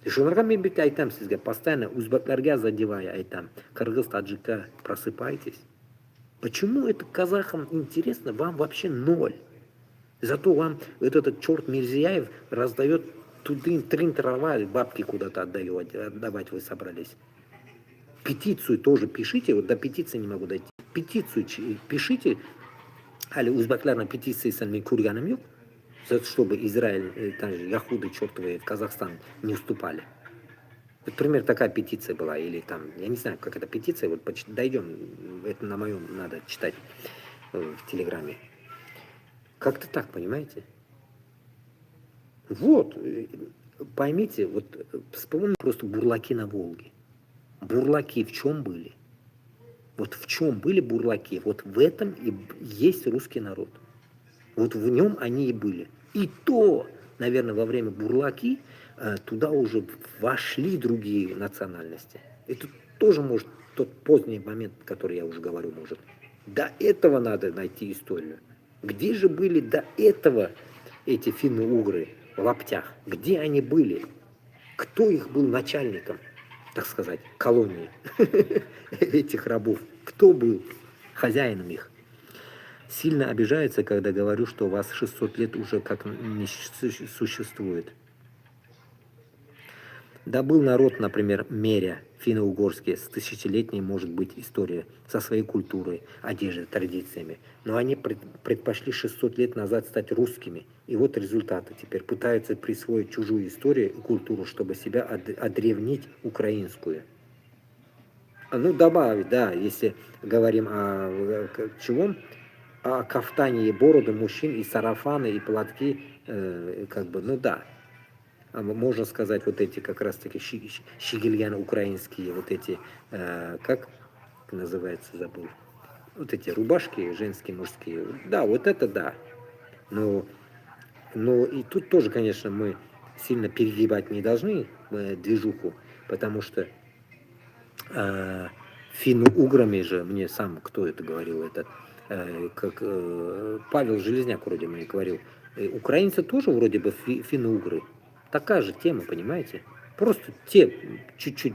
Шунаргами бит айтам сизге, постоянно узбекlarga задевая айтам, кыргыз, таджика, просыпайтесь. Почему это казахам интересно, вам вообще ноль. Зато вам этот черт Мирзияев раздает трин-трава, бабки куда-то отдавать вы собрались. Петицию тоже пишите, вот до петиции не могу дойти. Петицию пишите, али узбекларна петиции сами курганом yok. Чтобы Израиль, яхуды чертовые в Казахстан не уступали. Вот, например, такая петиция была, или там, я не знаю, как эта петиция, вот дойдем, это на моем надо читать в Телеграме. Как-то так, понимаете? Вот, поймите, вот вспомните просто бурлаки на Волге. Бурлаки в чем были? Вот в чем были бурлаки? Вот в этом и есть русский народ. Вот в нем они и были. И то, наверное, во время бурлаки туда уже вошли другие национальности. Это тоже может тот поздний момент, который я уже говорю, может. До этого надо найти историю. Где же были до этого эти финно-угры в лаптях? Где они были? Кто их был начальником, так сказать, колонии этих рабов? Кто был хозяином их? Сильно обижается, когда говорю, что вас 600 лет уже как не существует. Да был народ, например, Меря, финно-угорские, с тысячелетней, может быть, историей, со своей культурой, одеждой, традициями. Но они предпочли 600 лет назад стать русскими. И вот результаты. Теперь пытаются присвоить чужую историю и культуру, чтобы себя одревнить украинскую. Ну, добавить, да, если говорим о чего? О кафтане и бороды мужчин, и сарафаны, и платки, как бы, ну да. Можно сказать, вот эти как раз-таки щегельяны украинские, вот эти, как называется, забыл, вот эти рубашки женские, мужские, да, вот это да. Но и тут тоже, конечно, мы сильно перегибать не должны движуху, потому что финно-уграми же, мне сам, кто это говорил, это как Павел Железняк вроде мне говорил, украинцы тоже вроде бы финно-угры. Такая же тема, понимаете? Просто те чуть-чуть,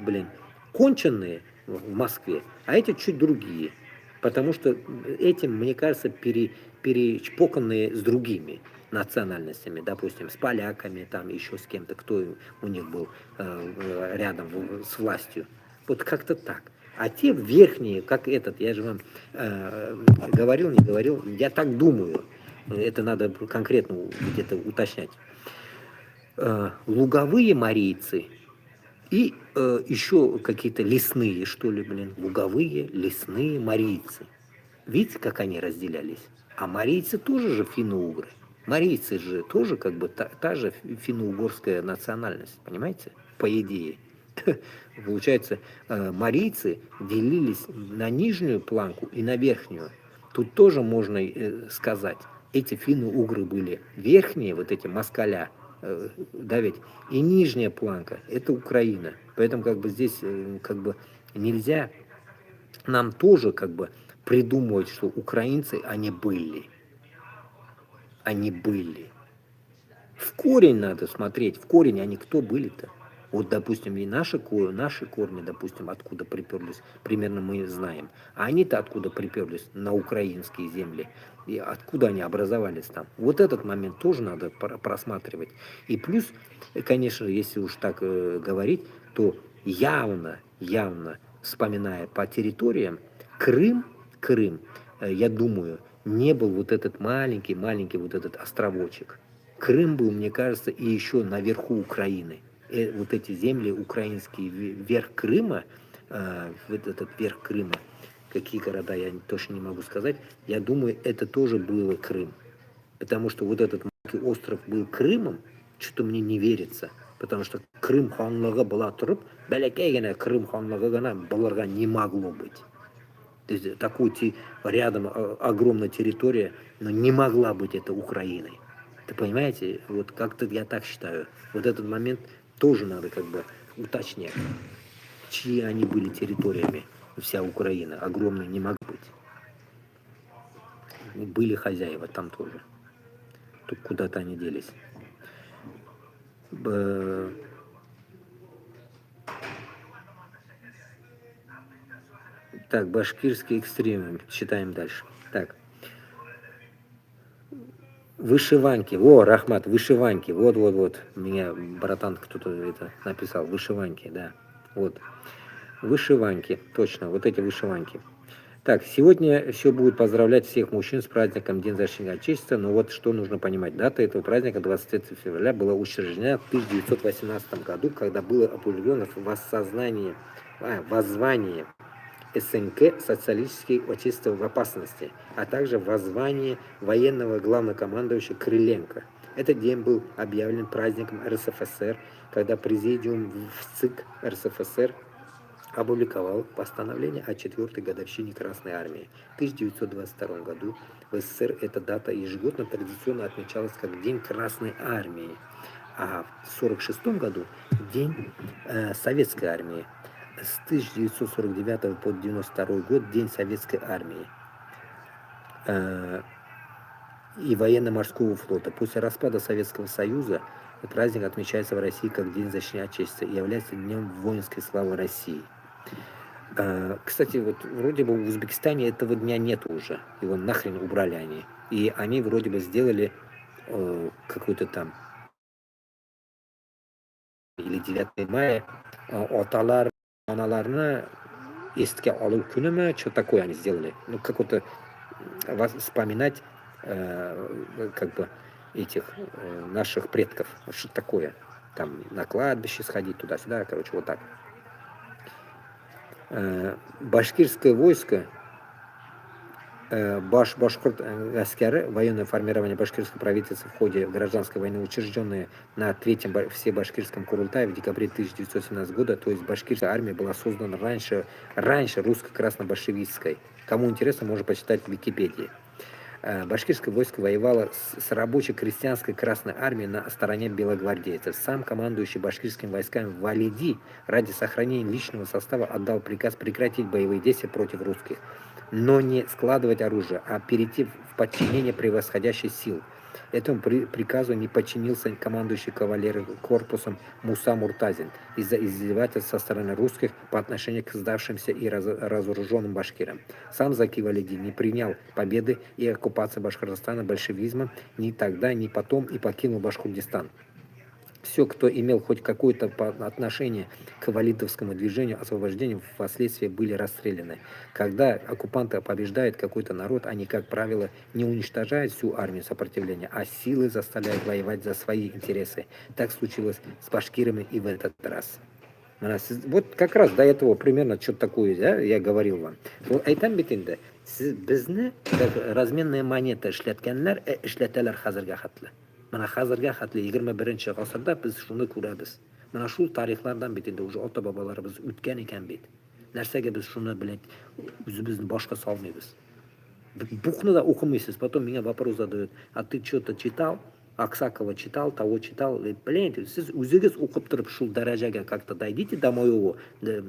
конченые в Москве, а эти чуть другие. Потому что этим, мне кажется, перечпоканные с другими национальностями, допустим, с поляками, там еще с кем-то, кто у них был рядом с властью. Вот как-то так. А те верхние, как этот, я же вам говорил, не говорил, я так думаю, это надо конкретно где-то уточнять. Луговые марийцы и еще какие-то лесные, что ли, луговые, лесные марийцы. Видите, как они разделялись? А марийцы тоже же финно-угры. Марийцы же тоже как бы та же финно-угорская национальность, понимаете? По идее. Получается, марийцы делились на нижнюю планку и на верхнюю. Тут тоже можно сказать, эти финно-угры были верхние, вот эти москаля, да ведь, и нижняя планка, это Украина. Поэтому как бы здесь как бы нельзя нам тоже как бы придумывать, что украинцы, они были. Они были. В корень надо смотреть, в корень они кто были-то? Вот, допустим, и наши корни, допустим, откуда приперлись, примерно мы знаем. А они-то откуда приперлись на украинские земли? И откуда они образовались там? Вот этот момент тоже надо просматривать. И плюс, конечно, если уж так говорить, то явно, вспоминая по территориям, Крым, я думаю, не был вот этот маленький вот этот островочек. Крым был, мне кажется, и еще наверху Украины. Вот эти земли украинские, верх Крыма, вот этот верх Крыма, какие города, я точно не могу сказать, я думаю, это тоже было Крым. Потому что вот этот маленький остров был Крымом, что-то мне не верится. Потому что Крым ханлығы была тұрып, бәләкәй Крым ханлығы бұларға не могло быть. То есть такой рядом огромная территория, но не могла быть это Украиной. Ты понимаете? Вот как-то я так считаю. Вот этот момент тоже надо как бы уточнять, чьи они были территориями. Вся Украина огромная не могла быть. Были хозяева там тоже. Тут куда-то они делись. Так, башкирский экстремум. Читаем дальше. Так. Вышиванки. О, Рахмат, вышиванки. Вот. Меня братан кто-то это написал. Вышиванки, да. Вот. Вышиванки. Точно, вот эти вышиванки. Так, сегодня все будут поздравлять всех мужчин с праздником День защитника Отечества. Но вот что нужно понимать. Дата этого праздника, 23 февраля, была учреждена в 1918 году, когда было определено воззвание СНК «Социалистические отечества в опасности», а также воззвание военного главнокомандующего Крыленко. Этот день был объявлен праздником РСФСР, когда Президиум ВЦИК РСФСР опубликовал постановление о 4-й годовщине Красной Армии. В 1922 году в СССР эта дата ежегодно традиционно отмечалась как День Красной Армии, а в 1946 году День Советской Армии. С 1949 по 1992 год День Советской Армии и Военно-морского флота. После распада Советского Союза праздник отмечается в России как День защитника Отечества и является Днем воинской славы России. Кстати, вот вроде бы в Узбекистане этого дня нет уже. Его нахрен убрали они. И они вроде бы сделали какой-то там или 9 мая оталар, onalarni esga olib kunimi, что такое они сделали. Ну, как-то вас вспоминать как бы этих наших предков. Вот что такое. Там на кладбище сходить туда-сюда, короче, вот так. Башкирское войско, Башкорт аскары, военное формирование башкирского правительства в ходе гражданской войны, учрежденное на третьем всебашкирском Курултае в декабре 1917 года, то есть башкирская армия была создана раньше русско-красно-большевистской. Кому интересно, можно почитать в Википедии. Башкирское войско воевало с рабоче-крестьянской Красной армией на стороне белогвардейцев. Сам командующий башкирскими войсками Валиди ради сохранения личного состава отдал приказ прекратить боевые действия против русских, но не складывать оружие, а перейти в подчинение превосходящих сил. Этому приказу не подчинился командующий кавалерий корпусом Муса Муртазин из-за издевательств со стороны русских по отношению к сдавшимся и разоруженным башкирам. Сам Заки Валиди не принял победы и оккупации Башкортостана большевизмом ни тогда, ни потом и покинул Башкортостан. Все, кто имел хоть какое-то отношение к валидовскому движению освобождения, впоследствии были расстреляны. Когда оккупанты побеждают какой-то народ, они, как правило, не уничтожают всю армию сопротивления, а силой заставляют воевать за свои интересы. Так случилось с башкирами и в этот раз. Вот как раз до этого примерно что-то такое, да, я говорил вам. Айтам бит инде, безне разменная монета эшләткәннәр, эшләтәләр хәзергә хәтле. Mana hozirga xatli 21 asrda biz shuni ko'ramiz. Mana shu tarixlardan bit endi уже ota-bobolarimiz o'tgan ekan bit. Narsaga biz shuni bilan o'zimizni boshqa solmaymiz. Бухнада o'qimaysiz, потом меня вопрос задают: "А ты что-то читал? Аксакова читал, того читал?" Блин, siz o'zingiz o'qib turib shu darajaga как-то дойдите до моего,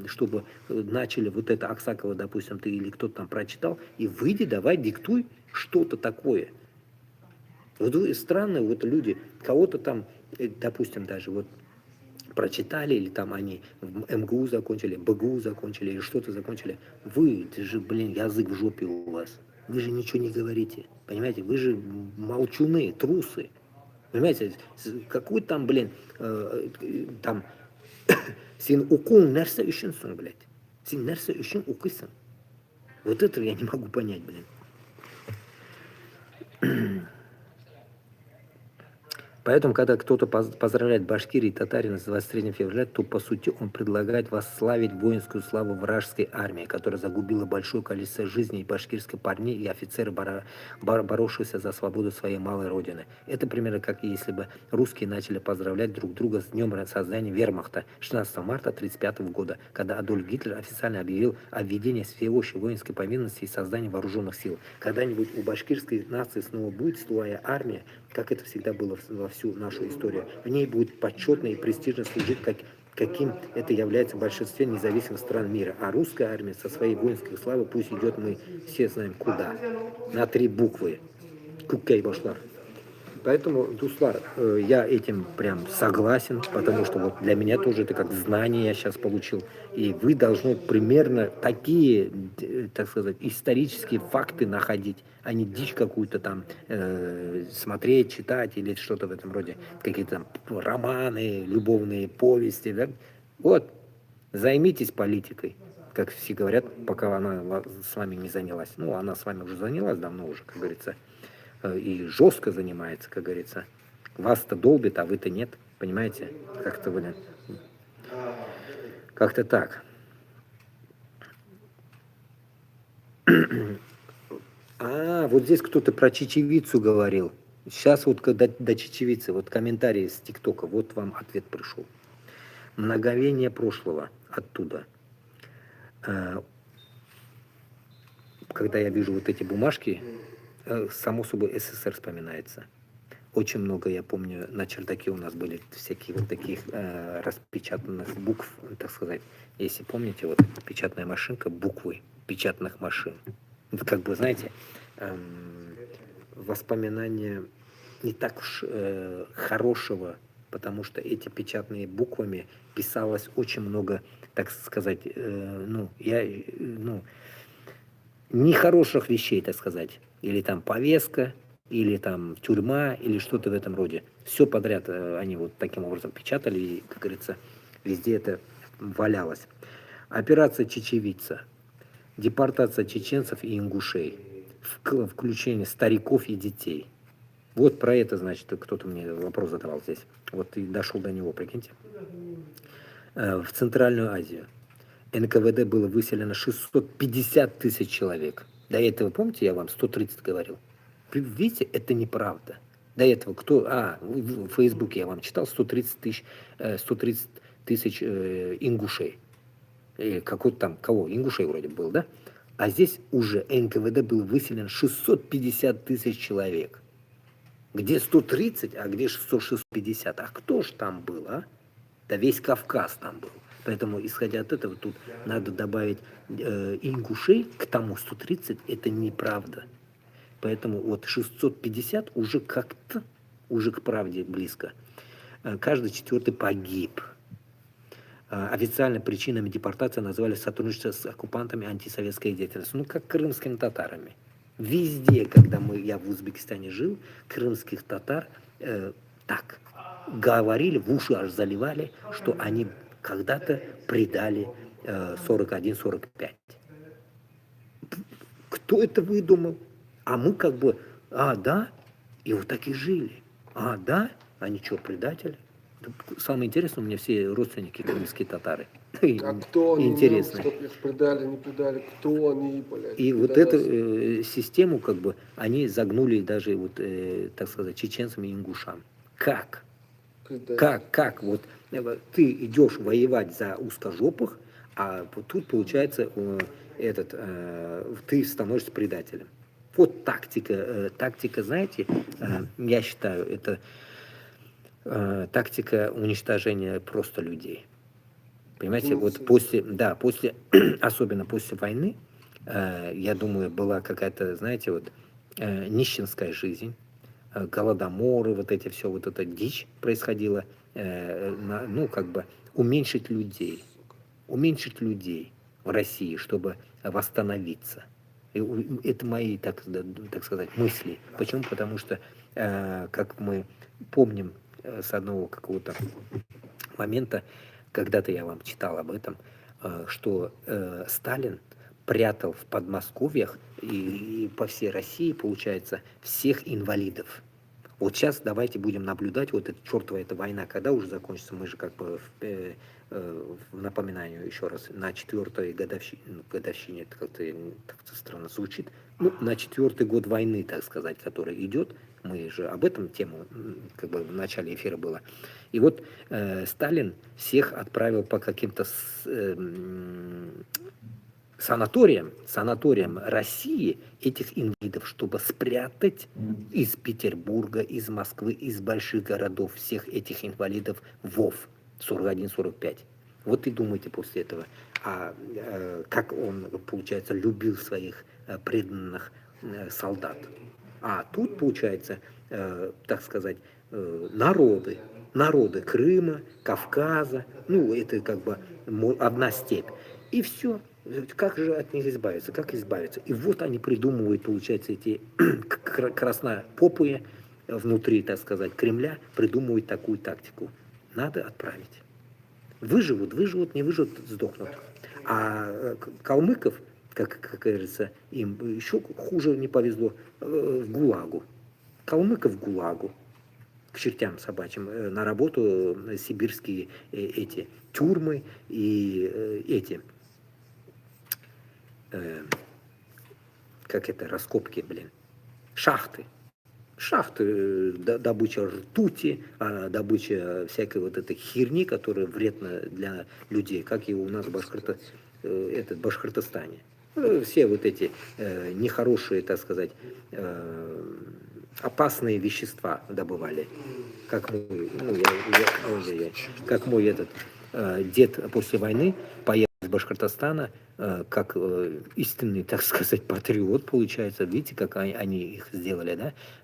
чтобы начали вот это Аксакова, допустим, ты или кто-то там прочитал, и выйди, давай диктуй что-то такое. Вот странные вот люди, кого-то там, допустим, даже вот прочитали, или там они в МГУ закончили, БГУ закончили, или что-то закончили. Вы, это же, блин, язык в жопе у вас. Вы же ничего не говорите, понимаете? Вы же молчуны, трусы. Понимаете, какой там, блин, там, син укун нәрсе үшінсің, блядь. Син нәрсе үшін укысын. Вот это я не могу понять, блин. Поэтому, когда кто-то поздравляет Башкирии и татарина с 23 февраля, то, по сути, он предлагает восславить воинскую славу вражеской армии, которая загубила большое количество жизней башкирских парней и офицеров, боровшихся за свободу своей малой родины. Это примерно как если бы русские начали поздравлять друг друга с днем создания вермахта 16 марта 1935 года, когда Адольф Гитлер официально объявил о введении всеобщей воинской повинности и создании вооруженных сил. Когда-нибудь у башкирской нации снова будет своя армия, как это всегда было во всю нашу историю. В ней будет почетно и престижно служить, каким это является в большинстве независимых стран мира. А русская армия со своей воинской славой пусть идет, мы все знаем куда. На 3 буквы. Куккей башлар. Поэтому, Дуслар, я этим прям согласен, потому что вот для меня тоже это как знание я сейчас получил. И вы должны примерно такие, так сказать, исторические факты находить, а не дичь какую-то там смотреть, читать или что-то в этом роде. Какие-то там романы, любовные повести, да? Вот, займитесь политикой, как все говорят, пока она с вами не занялась. Ну, она с вами уже занялась давно уже, как говорится. И жестко занимается, как говорится. Вас-то долбит, а вы-то нет. Понимаете? Как-то, блин. Как-то так. Вот здесь кто-то про чечевицу говорил. Сейчас вот до чечевицы, вот комментарий с ТикТока, вот вам ответ пришел. Мгновение прошлого оттуда. Когда я вижу вот эти бумажки, само собой СССР вспоминается. Очень много, я помню, на чердаке у нас были всякие вот таких распечатанных букв, так сказать. Если помните, вот печатная машинка, буквы печатных машин. Это как бы, знаете, воспоминания не так уж хорошего потому что эти печатные буквами писалось очень много, так сказать, нехороших вещей, так сказать. Или там повестка, или там тюрьма, или что-то в этом роде. Все подряд они вот таким образом печатали, и, как говорится, везде это валялось. Операция «Чечевица», депортация чеченцев и ингушей, включение стариков и детей. Вот про это, значит, кто-то мне вопрос задавал здесь. Вот и дошел до него, прикиньте. В Центральную Азию НКВД было выселено 650 тысяч человек. До этого, помните, я вам 130 говорил? Видите, это неправда. До этого в Фейсбуке я вам читал 130 тысяч ингушей. Какой-то там, ингушей вроде был, да? А здесь уже НКВД было выселено 650 тысяч человек. Где 130, а где 650? А кто ж там был, а? Да весь Кавказ там был. Поэтому, исходя от этого, тут надо добавить ингушей к тому 130, это неправда. Поэтому вот 650 уже как-то, уже к правде близко. Каждый четвертый погиб. Официально причинами депортации назвали сотрудничество с оккупантами, антисоветской деятельностью. Ну, как крымскими татарами. Везде, когда я в Узбекистане жил, крымских татар так говорили, в уши аж заливали, что они когда-то предали 41-45. Кто это выдумал? А мы как бы, да, и вот так и жили. Да, они что, предатели? Самое интересное, у меня все родственники крымские татары. А кто они? Интересно. Чтоб их предали, не предали, кто они, блядь? И вот эту систему, как бы, они загнули даже, вот, так сказать, чеченцам и ингушам. Как? Как? Вот ты идешь воевать за узкожопых, а вот тут, получается, ты становишься предателем. Вот тактика, знаете, я считаю, это тактика уничтожения просто людей. Понимаете, вот после, особенно после войны, я думаю, была какая-то, знаете, вот нищенская жизнь, голодоморы, вот эти все, вот эта дичь происходила, как бы уменьшить людей в России, чтобы восстановиться. Это мои, так сказать, мысли. Почему? Потому что, как мы помним с одного какого-то момента, когда-то я вам читал об этом, что Сталин прятал в Подмосковьях и по всей России, получается, всех инвалидов. Вот сейчас давайте будем наблюдать, вот эта чертова эта война, когда уже закончится, мы же как бы в напоминанию еще раз, на 4-й годовщине, это как-то странно звучит, на 4-й год войны, так сказать, который идет, мы же об этом тему, как бы в начале эфира было. И вот Сталин всех отправил по каким-то санаториям России этих инвалидов, чтобы спрятать из Петербурга, из Москвы, из больших городов всех этих инвалидов в ВОВ 41-45. Вот и думайте после этого, как он, получается, любил своих преданных солдат. А тут, получается, так сказать, народы Крыма, Кавказа, это как бы одна степь. И все. Как же от них избавиться? Как избавиться? И вот они придумывают, получается, эти краснопопые внутри, так сказать, Кремля, придумывают такую тактику. Надо отправить. Выживут, не выживут, сдохнут. А калмыков, как говорится, им еще хуже не повезло, в ГУЛАГу. Калмыков в ГУЛАГу, к чертям собачьим, на работу сибирские эти тюрьмы и эти... раскопки, шахты, добыча ртути, добыча всякой вот этой херни, которая вредна для людей, как и у нас в Башкортостане. Все вот эти нехорошие, так сказать, опасные вещества добывали, как мой этот дед после войны поехал в Башкортостана, как истинный, так сказать, патриот, получается. Видите, как они их сделали,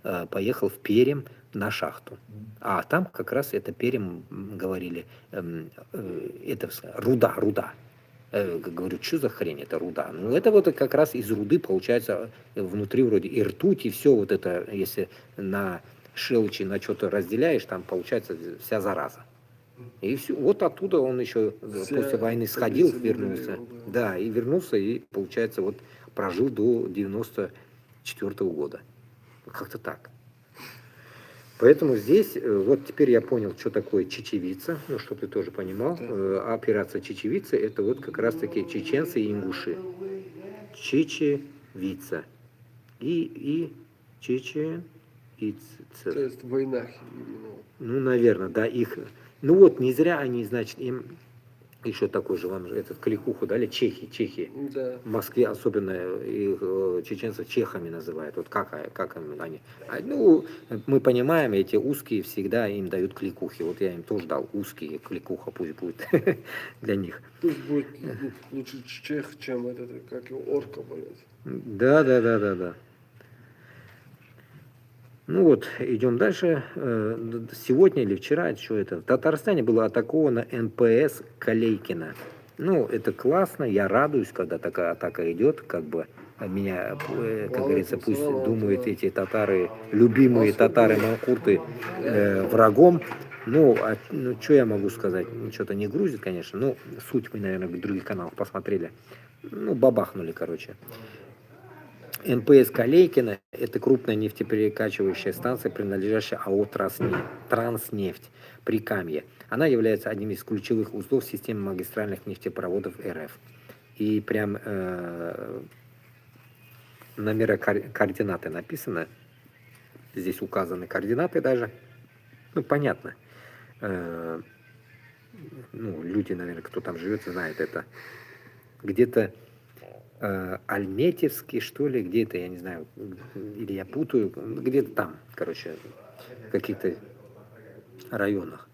да? Поехал в Пермь на шахту. А там как раз это Пермь, говорили, это руда. Говорю, что за хрень, это руда? Ну, это вот как раз из руды, получается, внутри вроде и ртуть, и все вот это, если на шелчи на что-то разделяешь, там получается вся зараза. И все, вот оттуда он еще после войны сходил, вернулся. Да, и вернулся, и, получается, вот прожил до 94-го года. Как-то так. Поэтому здесь, вот теперь я понял, что такое чечевица, ну, что ты тоже понимал. Операция чечевица, это вот как раз-таки чеченцы и ингуши. Чечевица. И чечевица. То есть война. Ну, наверное, да, их... Ну вот, не зря они, значит, им еще такой же, вам этот кликуху дали, чехи. Да. В Москве особенно их чеченцев чехами называют. Вот как они. Ну, мы понимаем, эти узкие всегда им дают кликухи. Вот я им тоже дал узкие, кликуха пусть будет для них. Пусть будет лучше чех, чем этот, как его, орка, блядь. Да. Ну вот, идем дальше. Сегодня или вчера, что это? В Татарстане было атаковано НПС Калейкина. Ну, это классно, я радуюсь, когда такая атака идет, как бы меня, как говорится, пусть думают эти татары, любимые татары-манкурты, врагом. Ну, что я могу сказать? Что-то не грузит, конечно. Ну, суть мы, наверное, в других каналах посмотрели. Ну, бабахнули, короче. НПС Калейкина – это крупная нефтеперекачивающая станция, принадлежащая АО «Транснефть» Прикамье. Она является одним из ключевых узлов системы магистральных нефтепроводов РФ. И прям номера координаты написано. Здесь указаны координаты даже. Ну, понятно. Ну, люди, наверное, кто там живет, знает это. Где-то Альметьевский, что ли, где-то, я не знаю, или я путаю, где-то там, короче, в каких-то районах.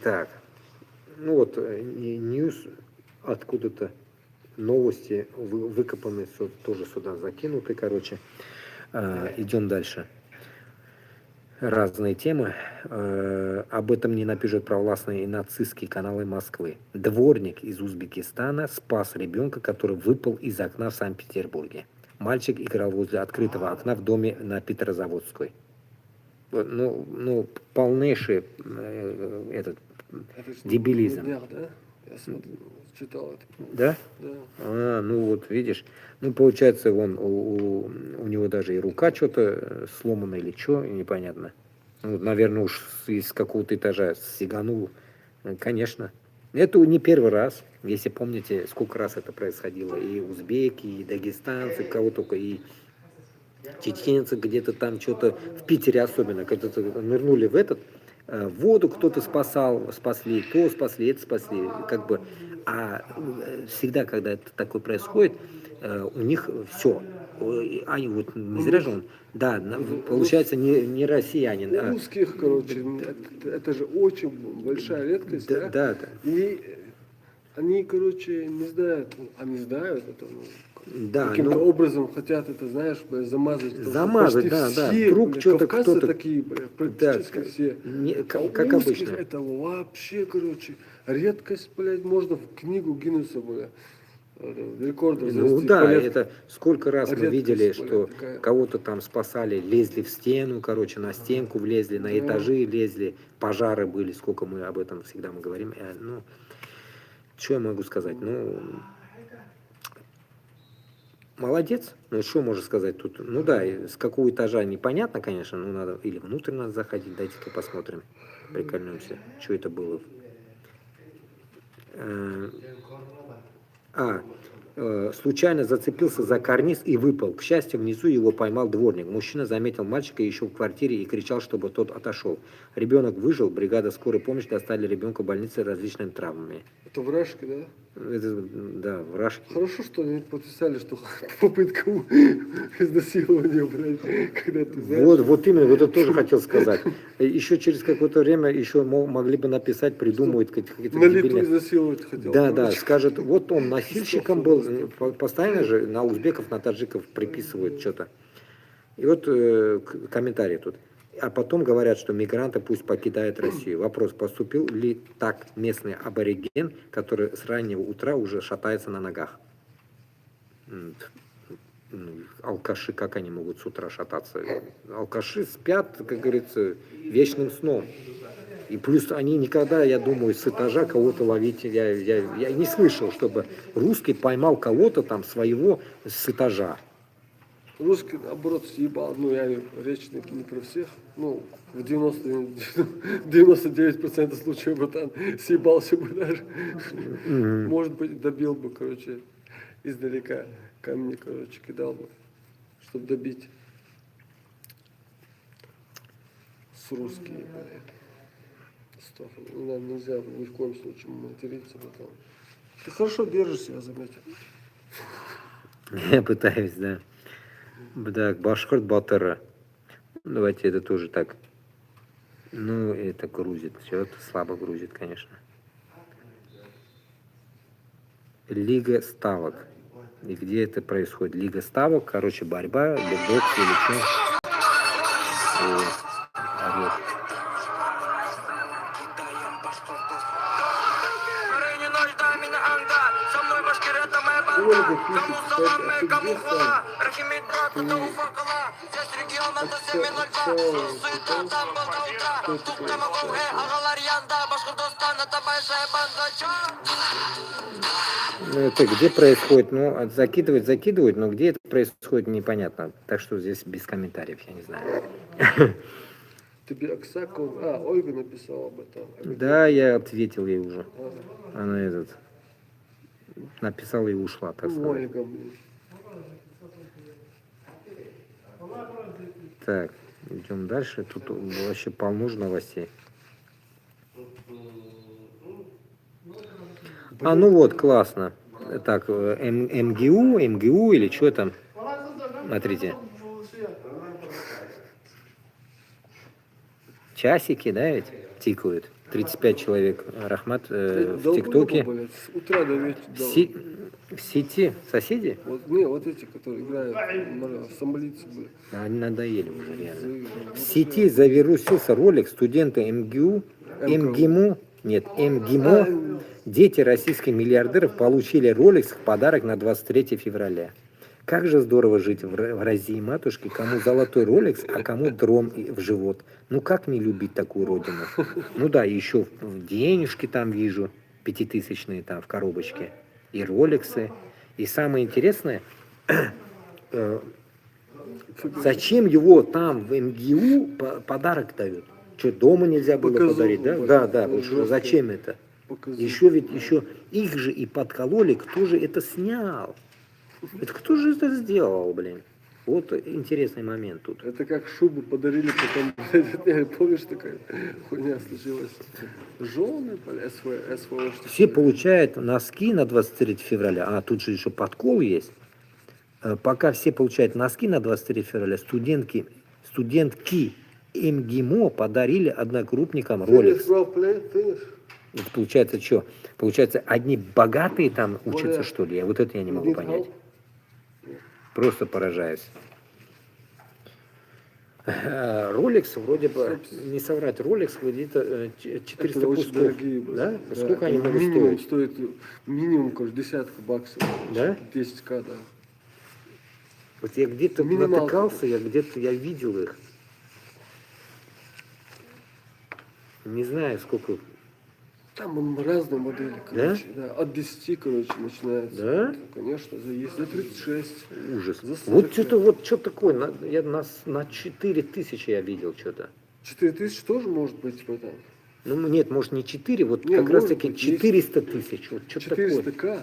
Так, ну вот, ньюс откуда-то, новости выкопаны, тоже сюда закинуты, короче. Идем дальше. Разные темы. Об этом не напишут провластные и нацистские каналы Москвы. Дворник из Узбекистана спас ребенка, который выпал из окна в Санкт-Петербурге. Мальчик играл возле открытого окна в доме на Петрозаводской. Ну, полнейший этот дебилизм. Да? Я читал это. Да? Да. Ну вот, видишь. Ну, получается, у него даже и рука что-то сломана или что, непонятно. Ну, наверное, уж из какого-то этажа сиганул. Конечно. Это не первый раз. Если помните, сколько раз это происходило. И узбеки, и дагестанцы, кого только, и чеченцы где-то там что-то. В Питере особенно, когда-то нырнули в воду кто-то спасли, то спасли, это спасли. Как бы, а всегда, когда это такое происходит, у них все. Они вот не зря же он, да, получается не россиянин. У русских, короче, это же очень большая редкость. Да. И они, короче, не знают, они знают это, да, каким-то образом хотят это, знаешь, замазать. Замазать, да. Все, Вдруг что-то кто-то такие, практически все. Как обычно. Это вообще, короче, редкость, блядь, можно в книгу Гиннесса, блядь. Рекордов Ну завести. да, Блядь, это сколько раз мы редкость, видели, блядь, что такая. кого-то там спасали, лезли в стену, короче, на стенку влезли, на этажи лезли, пожары были, сколько мы об этом всегда мы говорим. Ну, что я могу сказать? Ну, молодец. Ну, что можно сказать тут? Ну да, с какого этажа непонятно, конечно, но надо, или внутрь надо заходить, дайте-ка посмотрим, прикольнемся, что это было. Случайно зацепился за карниз и выпал. К счастью, внизу его поймал дворник. Мужчина заметил мальчика еще в квартире и кричал, чтобы тот отошел. Ребенок выжил, бригада скорой помощи достали ребенка в больнице с различными травмами. Это вражки, да? Это, да, вражки. Хорошо, что они подписали, что попытка изнасилования, блядь, когда ты знаешь. Вот именно, вот это тоже хотел сказать. Еще через какое-то время еще могли бы написать, придумывать какие-то На лету дебильные... изнасиловать хотел. Да, да, короче. скажет, вот он носильщиком был, постоянно же на узбеков, на таджиков приписывают что-то. И вот комментарий тут. А потом говорят, что мигранты пусть покидают Россию. Вопрос, поступил ли так местный абориген, который с раннего утра уже шатается на ногах? Алкаши, как они могут с утра шататься? Алкаши спят, как говорится, вечным сном. И плюс они никогда, я думаю, с этажа кого-то ловить, я не слышал, чтобы русский поймал кого-то там своего с этажа. Русский, наоборот, съебал. Ну, я речь не про всех. Ну, в 99% случаев братан съебался бы даже. Может быть, добил бы, короче, издалека камни, короче, кидал бы, чтобы добить. С русскими, блядь. Стоп. Нам нельзя ни в коем случае материться потом. Ты хорошо держишься, я заметил. Я пытаюсь, да. Да, башкорт батыра. Давайте это тоже так. Ну, это грузит. Все это слабо грузит, конечно. Лига ставок. И где это происходит? Лига ставок, короче, борьба, или бокс, или что. Орёт. Ольга пишет, кстати, а ты где сам? Ну, это где происходит? Ну, закидывать, но где это происходит, непонятно. Так что здесь без комментариев, я не знаю. Тебе Аксаков... А, Ольга написала об этом. Да, я ответил ей уже. Она написала и ушла, так сказать. Ольга, блин. Так, идем дальше. Тут вообще полно же новостей. А, ну вот, классно. Так, МГУ или что там? Смотрите. Часики, да, ведь тикают. 35 человек. Рахмат в ТикТоке. Блядь, с утра до вечера. В сети соседи? Вот, не, вот эти, которые играют, сомалийцы были. Они надоели уже, реально. В сети завирусился ролик студента МГИМО, дети российских миллиардеров получили роликс в подарок на 23 февраля. Как же здорово жить в России, матушки, кому золотой роликс, а кому дрон в живот. Ну как не любить такую родину? Ну да, еще денежки там вижу, 5000-е там в коробочке, и роликсы. И самое интересное, зачем его там в МГУ подарок дают? Что, дома нельзя было подарить, да? Да, потому что зачем это? Еще их же и подкололи, кто же это снял? Это кто же это сделал, блин? Вот интересный момент тут. Это как шубу подарили, потом, блядь, помнишь, такая хуйня случилась? Жены, блядь, СВО. Все получают носки на 23 февраля, а тут же еще подкол есть. Пока все получают носки на 23 февраля, студентки МГИМО подарили одногруппникам роликс. Это получается что? Получается, одни богатые там учатся, что ли? Вот это я не могу понять. Просто поражаюсь. Rolex вроде бы, не соврать, Rolex где-то 400 пусков. Дорогие, да? Да. Сколько они могут минимум стоить? стоит? Минимум, кажется, десятка баксов. Да? 10к, да. Вот я где-то Минималка. натыкался, я видел их. Не знаю, сколько. Там разные модели, короче. Да? От 10, короче, начинается. Да? Конечно, есть за 36. Ужас. За 45. Вот что такое? Я на 4000 я видел что-то. 4000 тоже может быть в этом. Ну нет, может не 4, вот Не, как раз может таки быть, 400 тысяч. Вот что такое? 400к.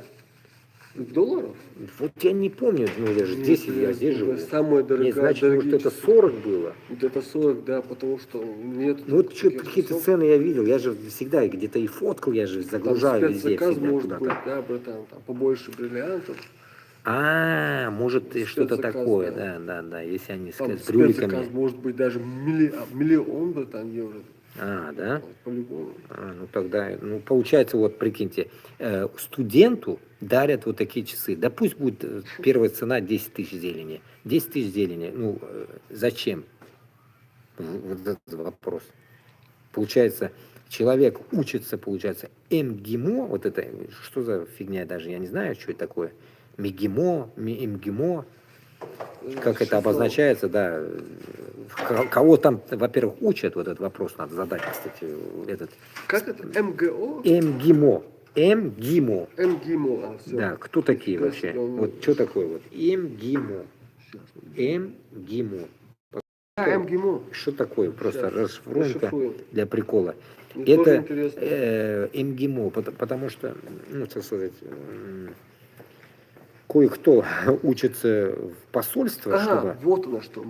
Долларов? Вот я не помню, ну я же здесь, я здесь живу. Самая дорогая, Нет, значит, может дорогие это часы. 40 было. Где-то 40, да, потому что нет. Ну вот что-то таких какие-то часов. цены я видел, я же всегда где-то и фоткал, я же Там загружаю везде спецзаказ всегда может быть, куда-то. да, братан, там побольше бриллиантов. А, может и что-то Спецзаказ, такое, да. да, если они Там с спецзаказ брюликами. может быть даже миллион, братан, евро. А, да? По-любому. Ну тогда, ну получается, вот прикиньте, студенту дарят вот такие часы. Да пусть будет первая цена 10 тысяч зелени. 10 тысяч зелени, ну зачем? Вот этот вопрос. Получается, человек учится, получается, МГИМО, вот это, что за фигня, даже я не знаю, что это такое. МГИМО, МГИМО, как это обозначается, да. Кого там, во-первых, учат, вот этот вопрос надо задать, кстати, этот. Как это? МГО? МГИМО. МГИМО. МГИМО. А, все. Да, кто такие Нифига вообще? себе, он- Вот что такое вот? МГИМО. МГИМО. МГИМО. Что такое? Просто Сейчас, расшифруем расшифруем. для прикола. Мне тоже Это интересно. МГИМО, потому что, ну, так сказать, кое-кто учится в посольстве, Ага, чтобы... вот оно что.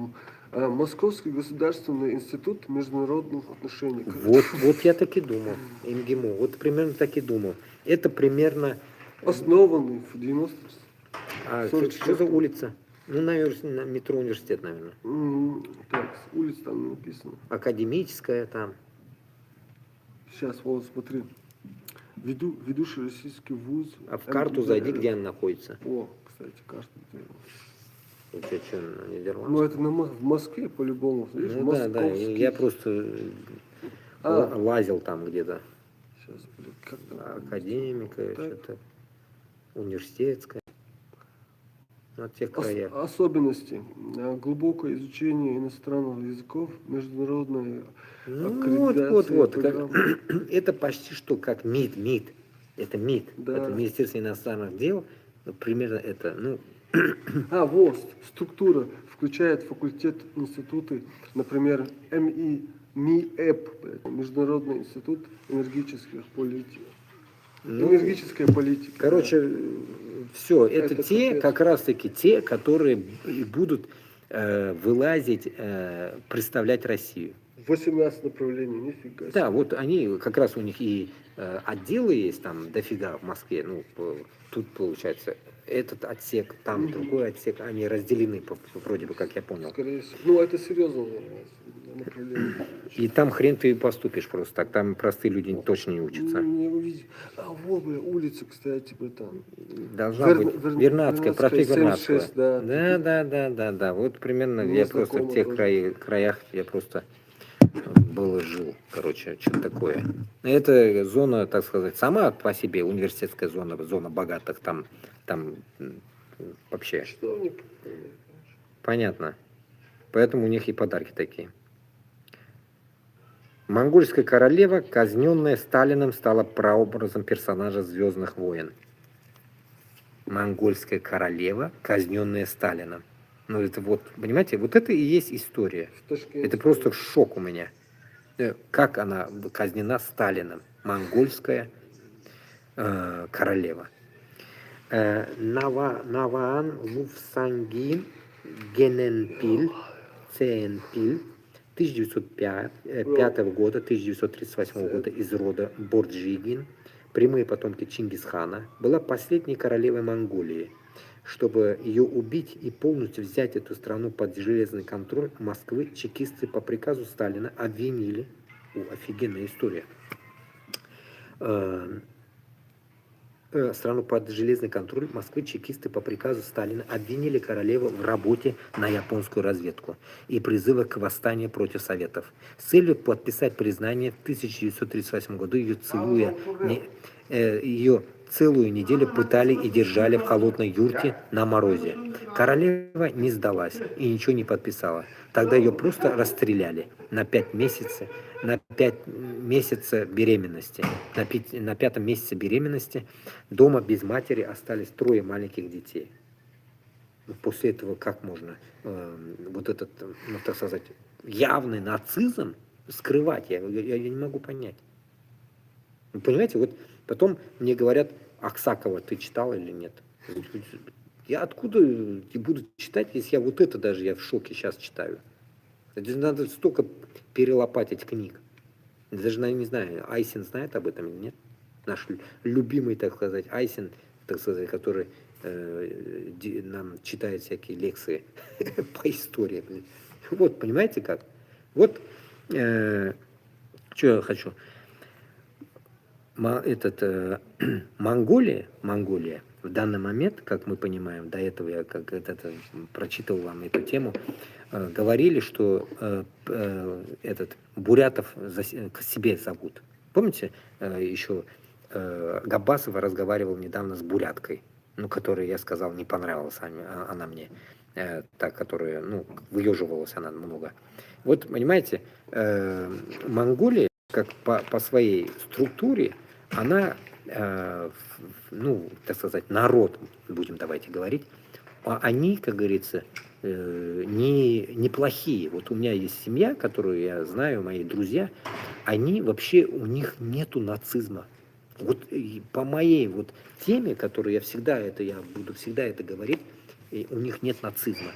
Московский государственный институт международных отношений. Вот я так и думал, МГИМО, вот примерно так и думал. Это примерно... Основанный в 90 А 44. что за улица? Ну, наверное, метро университет, наверное. Так, улица там написано. Академическая там. Сейчас, вот смотри. Ведущий российский вуз. А в карту МГБ. зайди, где она находится. О, кстати, карта. Ну, что, на Нидерландах? Ну, это в Москве по-любому. Видишь, Ну да, московский. я просто А. лазил там где-то. Сейчас, блин, как там? Академика, Так. что-то университетская. На тех краях. Особенности. Глубокое изучение иностранных языков, международная Ну, аккредитация вот. программ. Это почти что как МИД. Это МИД. Да. Это Министерство иностранных дел. Ну, примерно это. Ну, Вот, структура включает факультет, институты, например, МИЭП, Международный институт энергетических политик. ну, Энергетическая политика. короче, все. Это Это те, капец. как раз таки те, которые и будут вылазить, представлять Россию. 18 направлений, нифига себе. Да, вот они, как раз у них и отделы есть там дофига в Москве. Ну, тут получается этот отсек, там другой отсек, они разделены, вроде бы, как я понял. Скорее всего. Ну, это серьезно направление. И там хрен ты поступишь просто так, там простые люди точно не учатся. Не увидеть. А вот, бля, улица, кстати, братан. Должна быть Вернадская, проспект Вернадского. 76, да. Да, вот примерно Мне я просто в знакомо тех тоже. краях я просто был и жил, короче, что-то такое. Это зона, так сказать, сама по себе университетская зона богатых, там вообще Что мне? понятно. Поэтому у них и подарки такие. Монгольская королева, казненная Сталиным, стала прообразом персонажа «Звездных войн». Монгольская королева, казненная Сталиным. Ну это вот, понимаете, вот это и есть история. В Ташкенте. Это просто шок у меня. Как она казнена Сталиным? Монгольская королева. Наваан Луфсангин Гененпиль Цеенпиль 1905 года, 1938 года из рода Борджигин, прямые потомки Чингисхана, была последней королевой Монголии. Чтобы ее убить и полностью взять эту страну под железный контроль Москвы, чекисты по приказу Сталина обвинили, офигенная история, страну под железный контроль Москвы чекисты по приказу Сталина обвинили королеву в работе на японскую разведку и призывах к восстанию против Советов. С целью подписать признание в 1938 году ее целую неделю пытали и держали в холодной юрте на морозе. Королева не сдалась и ничего не подписала. Тогда ее просто расстреляли на 5 месяцев, на 5 месяцев беременности. На 5-м месяце беременности дома без матери остались 3 маленьких детей. После этого как можно вот этот, ну, так сказать, явный нацизм скрывать? Я не могу понять. Вы понимаете, вот потом мне говорят, Аксакова ты читал или нет? Я откуда буду читать, если я вот это даже я в шоке сейчас читаю? Это надо столько перелопатить книг. Даже, не знаю, Айсен знает об этом или нет? Наш любимый, так сказать, Айсен, так сказать, который нам читает всякие лекции по истории. Вот, понимаете как? Вот, что я хочу. Монголия в данный момент, как мы понимаем, до этого я как прочитал вам эту тему, говорили, что бурятов к себе зовут. Помните, еще Габбасов разговаривал недавно с буряткой, которой, я сказал, не понравилась она мне, та, которая, выеживалась она много. Вот, понимаете, Монголия, как по своей структуре, она, так сказать, народ, давайте говорить, они, как говорится, неплохие. Вот у меня есть семья, которую я знаю, мои друзья, они вообще, у них нету нацизма. Вот по моей вот теме, которую я буду всегда это говорить, у них нет нацизма.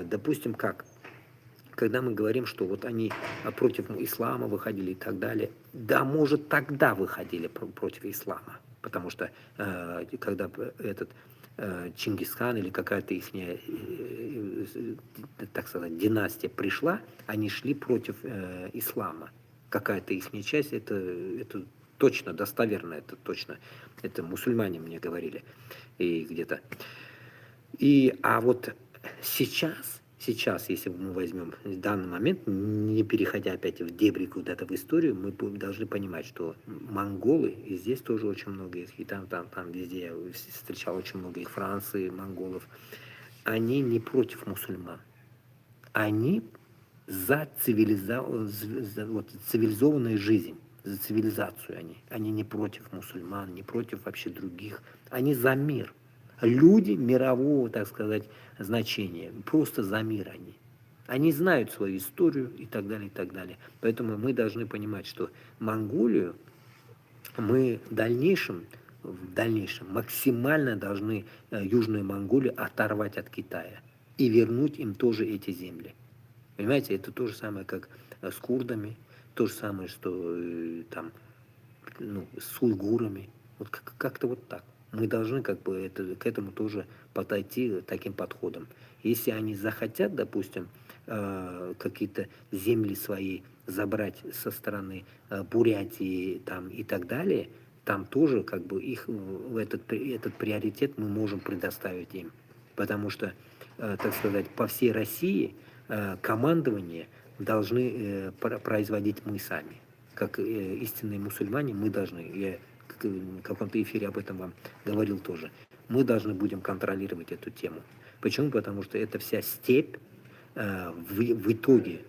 Допустим, когда мы говорим, что вот они против ислама выходили и так далее, да, может, тогда выходили против ислама, потому что когда Чингисхан или какая-то их, так сказать, династия пришла, они шли против ислама. Какая-то их часть, это точно, достоверно, это точно, это мусульмане мне говорили, и где-то. А вот сейчас, если мы возьмем в данный момент, не переходя опять в дебри куда-то в историю, мы должны понимать, что монголы, и здесь тоже очень много их, и там везде я встречал очень много их, Франции, монголов, они не против мусульман. Они за цивилизованную жизнь, за цивилизацию они. Они не против мусульман, не против вообще других. Они за мир. Люди мирового, так сказать, значения. Просто за мир они. Они знают свою историю и так далее, и так далее. Поэтому мы должны понимать, что Монголию мы в дальнейшем максимально должны Южную Монголию оторвать от Китая и вернуть им тоже эти земли. Понимаете, это то же самое, как с курдами, то же самое, что с уйгурами. Вот как-то вот так. Мы должны к этому тоже подойти таким подходом. Если они захотят, допустим, какие-то земли свои забрать со стороны Бурятии и так далее, там тоже их этот приоритет мы можем предоставить им. Потому что, так сказать, по всей России командование должны производить мы сами. Как истинные мусульмане мы должны, я в каком-то эфире об этом вам говорил тоже, мы должны будем контролировать эту тему. Почему? Потому что это вся степь, в итоге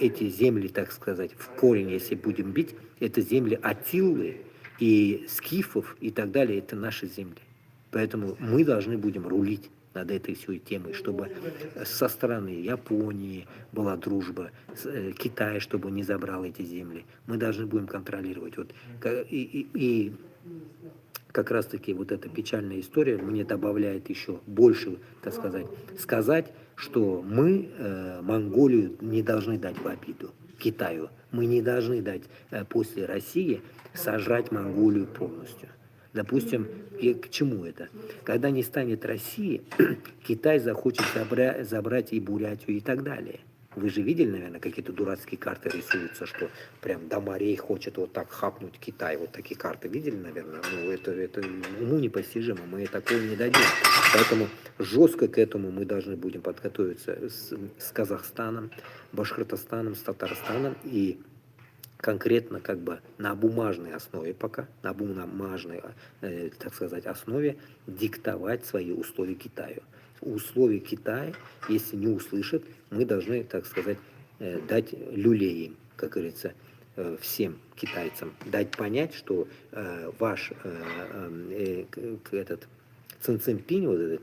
эти земли, так сказать, в корень, если будем бить, это земли Аттилы и скифов и так далее, это наши земли. Поэтому мы должны будем рулить над этой всей темой, чтобы со стороны Японии была дружба, Китай, чтобы не забрал эти земли. Мы должны будем контролировать. И как раз-таки вот эта печальная история мне добавляет еще больше, так сказать, что мы Монголию не должны дать в обиду Китаю. Мы не должны дать после России сожрать Монголию полностью. Допустим, и к чему это? Когда не станет России, Китай захочет забрать и Бурятию и так далее. Вы же видели, наверное, какие-то дурацкие карты рисуются, что прям до морей хочет вот так хапнуть Китай. Вот такие карты видели, наверное? Это уму непостижимо, мы такого не дадим. Поэтому жестко к этому мы должны будем подготовиться с Казахстаном, Башкортостаном, с Татарстаном и конкретно на бумажной основе пока, на бумажной, так сказать, основе диктовать свои условия Китаю. Условия Китая, если не услышат, мы должны, так сказать, дать люлей им, как говорится, всем китайцам, дать понять, что ваш Цин Цзиньпинь, вот этот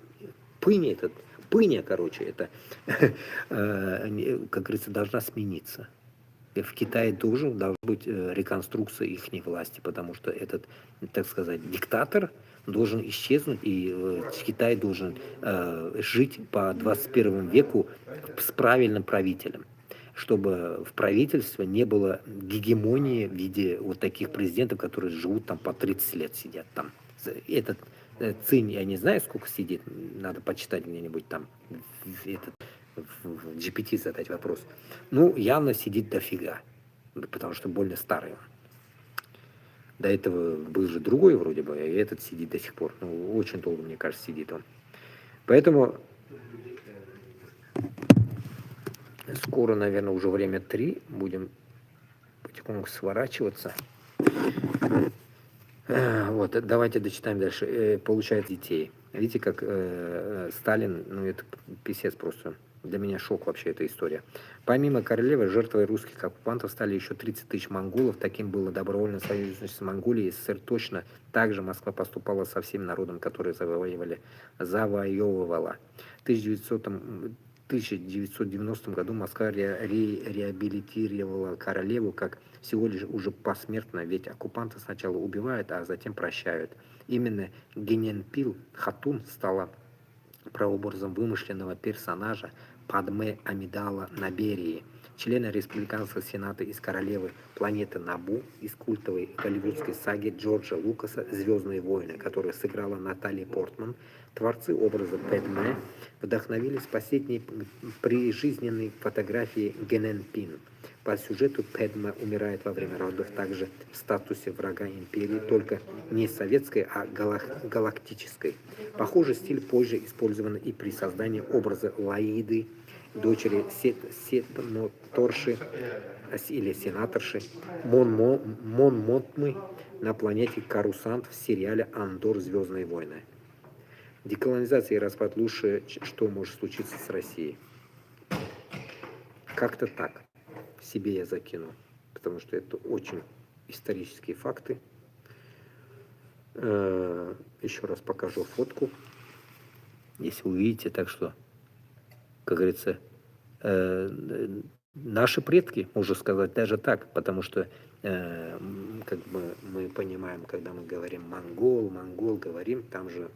пыня, короче, это, как говорится, должна смениться. В Китае должна быть реконструкция их власти, потому что этот, так сказать, диктатор, должен исчезнуть, и Китай должен жить по 21 веку с правильным правителем, чтобы в правительстве не было гегемонии в виде вот таких президентов, которые живут там по 30 лет сидят там. Этот Цинь, я не знаю, сколько сидит, надо почитать где-нибудь там, в GPT задать вопрос. Ну, явно сидит дофига, потому что больно старый он. До этого был же другой вроде бы, и этот сидит до сих пор. Ну, очень долго, мне кажется, сидит он. Поэтому скоро, наверное, уже время 3, будем потихоньку сворачиваться. Вот, давайте дочитаем дальше. Получает детей. Видите, как Сталин, ну это писец просто. Для меня шок вообще эта история. Помимо королевы, жертвой русских оккупантов стали еще 30 тысяч монголов. Таким было добровольное союзничество с Монголией. СССР точно так же Москва поступала со всем народом, который завоевывала. В 1990 году Москва реабилитировала королеву как всего лишь уже посмертно, ведь оккупанты сначала убивают, а затем прощают. Именно Гененпил Хатун стала прообразом вымышленного персонажа Падме Амидала Наберии, члена Республиканского сената из королевы планеты Набу, из культовой голливудской саги Джорджа Лукаса «Звездные войны», которую сыграла Натали Портман. Творцы образа Падме вдохновились последней прижизненной фотографией Гененпин. По сюжету Падме умирает во время родов также в статусе врага империи, только не советской, а галактической. Похожий стиль позже использован и при создании образа Лаиды, дочери сенаторши или сенаторши Монмотмы на планете Карусант в сериале «Андор. Звездные войны». Деколонизация и распад лучше, что может случиться с Россией. Как-то так. Себе я закину, потому что это очень исторические факты. Еще раз покажу фотку, если увидите. Так что, как говорится, наши предки, можно сказать даже так, потому что как бы мы понимаем, когда мы говорим монгол, говорим, там же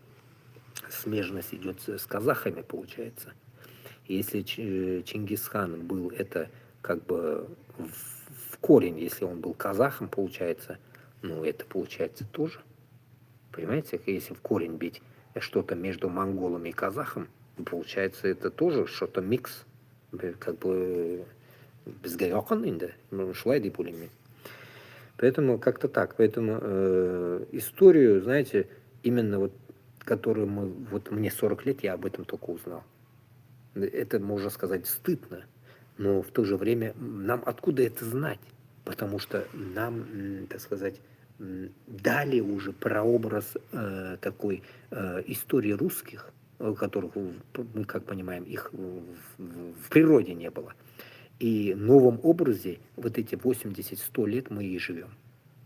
смежность идет с казахами, получается. Если Чингисхан был это как бы в корень, если он был казахом, получается, ну это получается тоже. Понимаете, если в корень бить что-то между монголом и казахом, получается это тоже что-то микс, как бы безгорёканный, да, шлайды пулями. Поэтому как-то так. Поэтому историю, знаете, именно вот, которую мы, вот мне 40 лет, я об этом только узнал. Это, можно сказать, стыдно, но в то же время нам откуда это знать? Потому что нам, так сказать, дали уже прообраз такой истории русских, которых, мы как понимаем, их в природе не было. И в новом образе вот эти 80-100 лет мы и живем.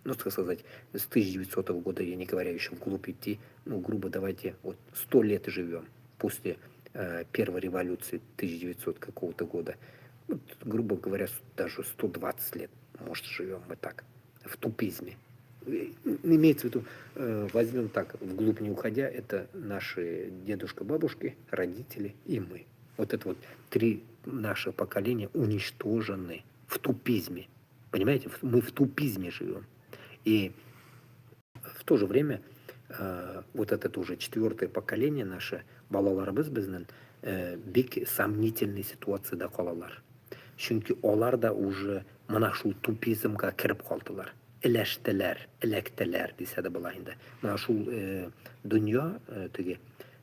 Ну, так сказать, с 1900 года, я не говорю еще вглубь идти, ну, грубо давайте, вот 100 лет живем после первой революции 1900 какого-то года. Вот, грубо говоря, даже 120 лет, может, живем мы так, в тупизме. Имеется в виду, возьмем так, вглубь не уходя, это наши дедушка, бабушки, родители и мы. Вот это вот 3 наших поколения уничтожены в тупизме. Понимаете, мы в тупизме живем. И в то же время вот это уже 4-е поколение наше, балаларыбыз безнен, бик сомнительный ситуацияда калалар. Чөнки алар да уже мына шул тупизмга кирип калдылар. Эләктеләр дисә дә була инде. Мына шул дөнья теге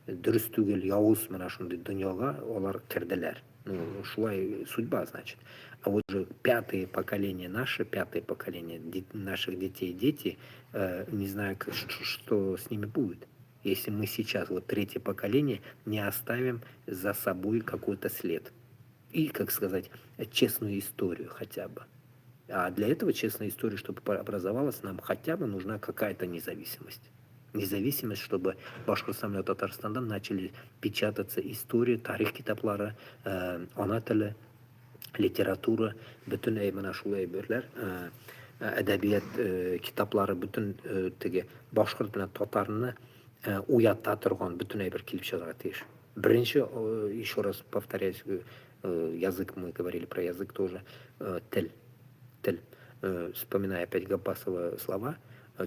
дөрес түгел, явыз мына шундый дөньяга алар кирделәр. Ну, шулай судьба, значит. А вот же 5-е поколение наше, 5-е поколение наших детей, дети, не знаю, что с ними будет. Если мы сейчас, вот 3-е поколение, не оставим за собой какой-то след. И, как сказать, честную историю хотя бы. А для этого честная история, чтобы образовалась, нам хотя бы нужна какая-то независимость. Независимость, чтобы Башкортостан и Татарстанда начали печататься истории, тарих китаплары, ана теле, литература, бүтін мына шул әйберләр, әдәбият китаплары, бүтін теге башкорт белән татарны уятта тұрған бүтінай бір келіп шығуға тиіс. Бірінші, еще раз повторяюсь, язык, мы говорили про язык тоже, тель. Вспоминая опять Габбасова слова,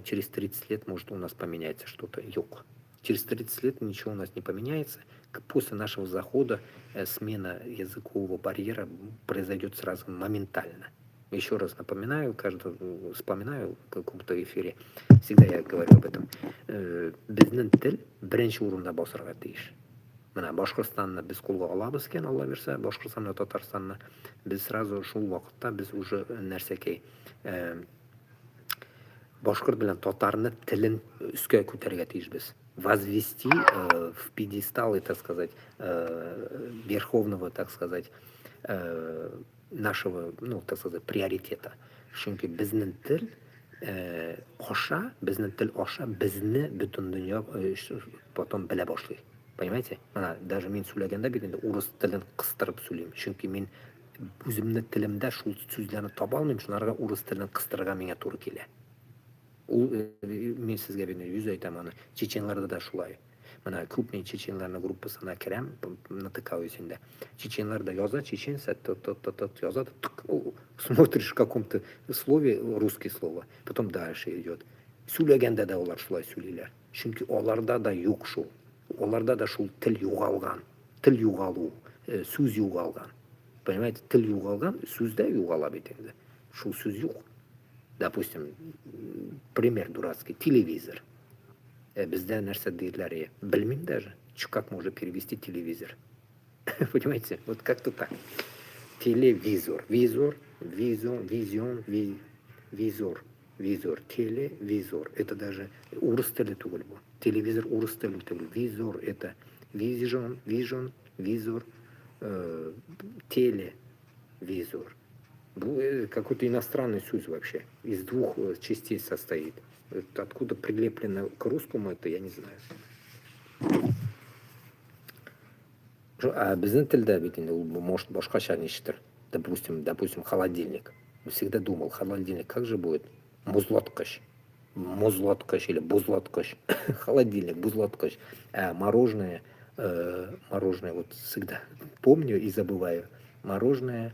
через 30 лет может у нас поменяется что-то. Юг. Через 30 лет ничего у нас не поменяется. После нашего захода смена языкового барьера произойдет сразу моментально. Еще раз напоминаю, каждый вспоминаю в каком-то эфире, всегда я говорю об этом. Біздің тіл бірінші орында басырға тиіс. Мына Башқұртстанны біз қолға аламыз екен, Алла берсе, Башқұртстанны, Татарстанны біз сразу шул уақытта біз уже нәрсекей башқұрт білен татарны тілін үске көтеруге тиіспіз. Возвести в пьедестал, так сказать, верховного, так сказать, нашего, ну, так сказать, приоритета. Çünkü біздің тіл аша, бізді бүтін дүния потом біле башлайды. Понимаете? Мына даже мен сөйлегенде бетінде орыс тілін қыстырып сөйлеймін. Çünkü мен өзімнің тілімде шул сөздерді таба алмаймын, шуларға орыс тілін қыстырға менге тура келеді. Мен сізге жүз айтамын, чеченлерде да шулай. Мына көп мен чеченлердің группасына кірем, натыкаюсь енді. Чеченлер да язады, чеченцы язады, смотришь в каком-то слове, русское слово, потом дальше идет. Сөйлегенде де олар шулай сөйлейлер. Çünkü оларда да yok шул. Оларда да шул тіл юғалған. Тіл юғалу, сөз юғалған. Понимаете, тіл юғалған, сөз де юғала бетенді. Шул сөз юқ. Допустим, пример дурацкий, телевизор. Бізде нәрсе дейлер, білмеймін даже, как можно перевести телевизор. Понимаете, вот как-то так. Телевизор, визор, телевизор. Это даже урыс тілі түгіл бұл. Телевизор урыс тілі түгіл. Визор, это vision, визор, телевизор. Какой-то иностранный сөз вообще. Из двух частей состоит. Откуда прилеплено к русскому, это я не знаю. А біздің тілде может башқаша нешетір. Допустим, холодильник. Всегда думал, холодильник как же будет? Музлаткаш или бузлаткаш. Холодильник, бузлаткаш. А мороженое, вот всегда помню и забываю. Мороженое,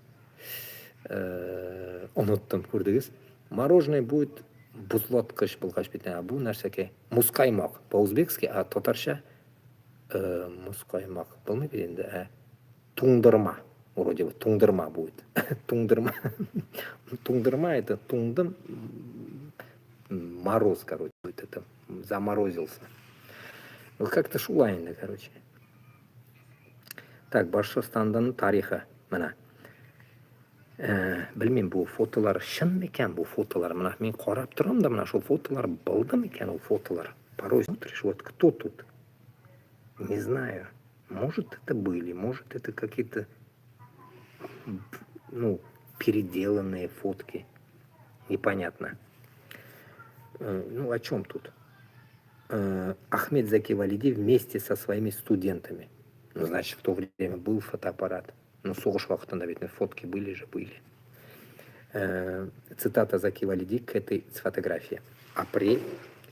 ұмыттым, көрдіңіз. Мороженое будет бузлаткаш болғаш бетіне, а бұл нәрсеке мускаймақ по-узбекски, а татарша мускаймақ білмейді енді, туңдырма, вроде бы туңдырма будет. Туңдырма это туңдым, мороз, короче, будет это, заморозился. Вот как-то шулайында, короче. Так, Башқұртстанның тарихы, мына. Білмеймін, бұл фотолар шын мекен, бұл фотолар. Мына мен қарап тұрам да, мына шул фотолар болды мекен, ол фотолар. Порой смотришь, вот кто тут? Не знаю. Может, это были, может, это какие-то, ну, переделанные фотки. Непонятно. Ну, о чем тут? Ахмед Заки Валиди вместе со своими студентами. Ну, значит, в то время был фотоаппарат. Ну, соғыш уақытында ведь фотки были. Цитата Заки Валиди к этой фотографии. Апрель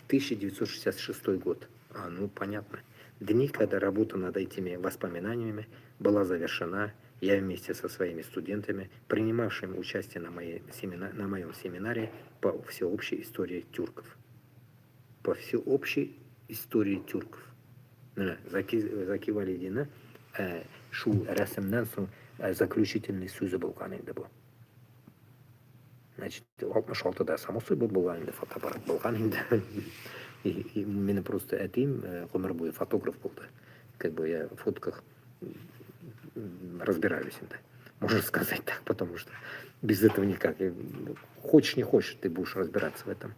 1966 год. Ну, понятно. Дни, когда работа над этими воспоминаниями была завершена, я вместе со своими студентами, принимавшими участие на моем семинаре по всеобщей истории тюрков. По всеобщей истории тюрков. Заки Валидина шул рәсімнен соң заключительный сөзі болған енді бұл. Значит, 66-да само собой болған енді, фотоаппарат болған енді. И мені просто әтейім ғұмыр бойы фотограф болды. Как бы я в фотках разбираюсь енді. Можно сказать так, потому что без этого никак. Хочешь, не хочешь, ты будешь разбираться в этом.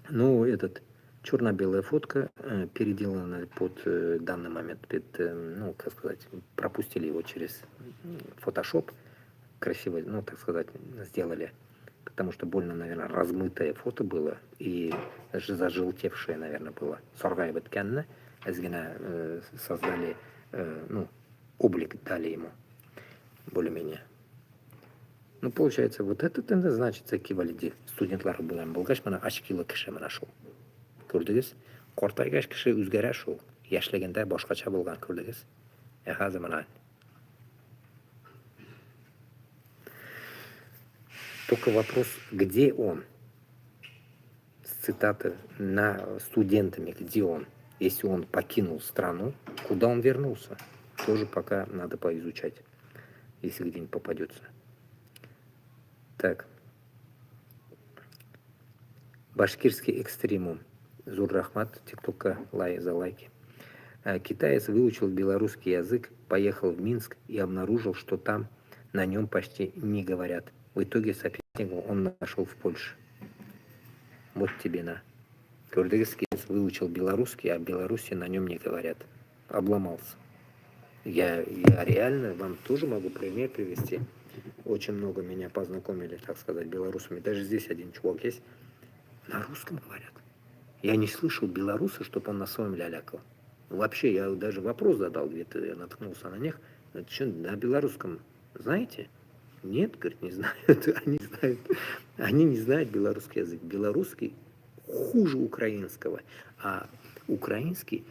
Ну, черно-белая фотка, переделана под данный момент, ну, как сказать, пропустили его через Photoshop, красиво, ну, так сказать, сделали, потому что больно, наверное, размытое фото было и зажелтевшее, наверное, было. Соргай беткенне, создали, ну, облик дали ему, более-менее. Ну, получается, вот это значит, Заки Валиди, студентлар булам болгаш, мана очкилы кеше нашел. Көрдіңіз? Qurtaygach kishi o'zgarar shu. Yoshligida boshqacha bo'lgan ko'rdingiz. Hozir mana. Только вопрос, где он? Цитаты на студентами, где он? Если он покинул страну, куда он вернулся? Тоже пока надо поизучать, если где-нибудь попадется. Так. Башкирский экстремум. Зуррахмат, тиктока, за лайки. Китаец выучил белорусский язык, поехал в Минск и обнаружил, что там на нем почти не говорят. В итоге соперника он нашел в Польше. Вот тебе на. Кыргызский выучил белорусский, а в Беларуси на нем не говорят. Обломался. Я реально вам тоже могу пример привести. Очень много меня познакомили, так сказать, белорусами. Даже здесь один чувак есть. На русском говорят. Я не слышал белоруса, чтобы он на своем лялякал. Вообще, я даже вопрос задал, где-то я наткнулся на них. Что, на белорусском знаете? Нет, говорит, не знают. Они не знают белорусский язык. Белорусский хуже украинского. А украинский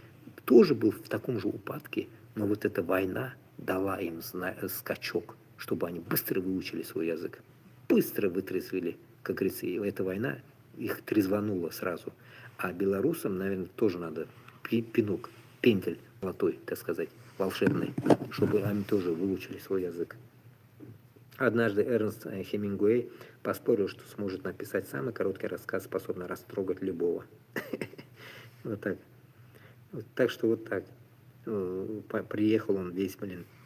тоже был в таком же упадке, но вот эта война дала им скачок, чтобы они быстро выучили свой язык. Быстро вытрезвили, как говорится, и эта война их трезванула сразу. А белорусам, наверное, тоже надо пинок, пендель золотой, так сказать, волшебный, чтобы они тоже выучили свой язык. Однажды Эрнст Хемингуэй поспорил, что сможет написать самый короткий рассказ, способный растрогать любого. Вот так. Так что вот так. Приехал он весь,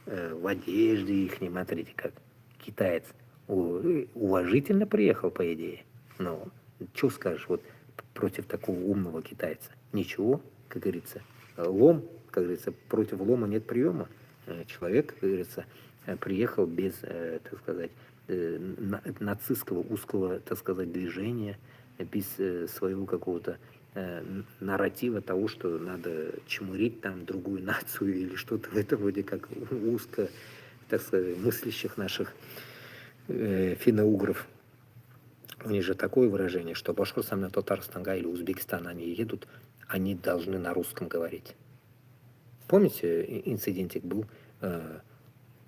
в одежде их, смотрите, как китаец. Уважительно приехал, по идее. Но что скажешь вот против такого умного китайца? Ничего, как говорится. Лом, как говорится, против лома нет приема. Человек, как говорится, приехал без, так сказать, нацистского узкого, так сказать, движения, без своего какого-то нарратива того, что надо чмурить там другую нацию или что-то в этом роде, как узко, так сказать, мыслящих наших финно-угров. У них же такое выражение, что Башкортостан, Татарстан или Узбекистан они едут, они должны на русском говорить. Помните, инцидентик был,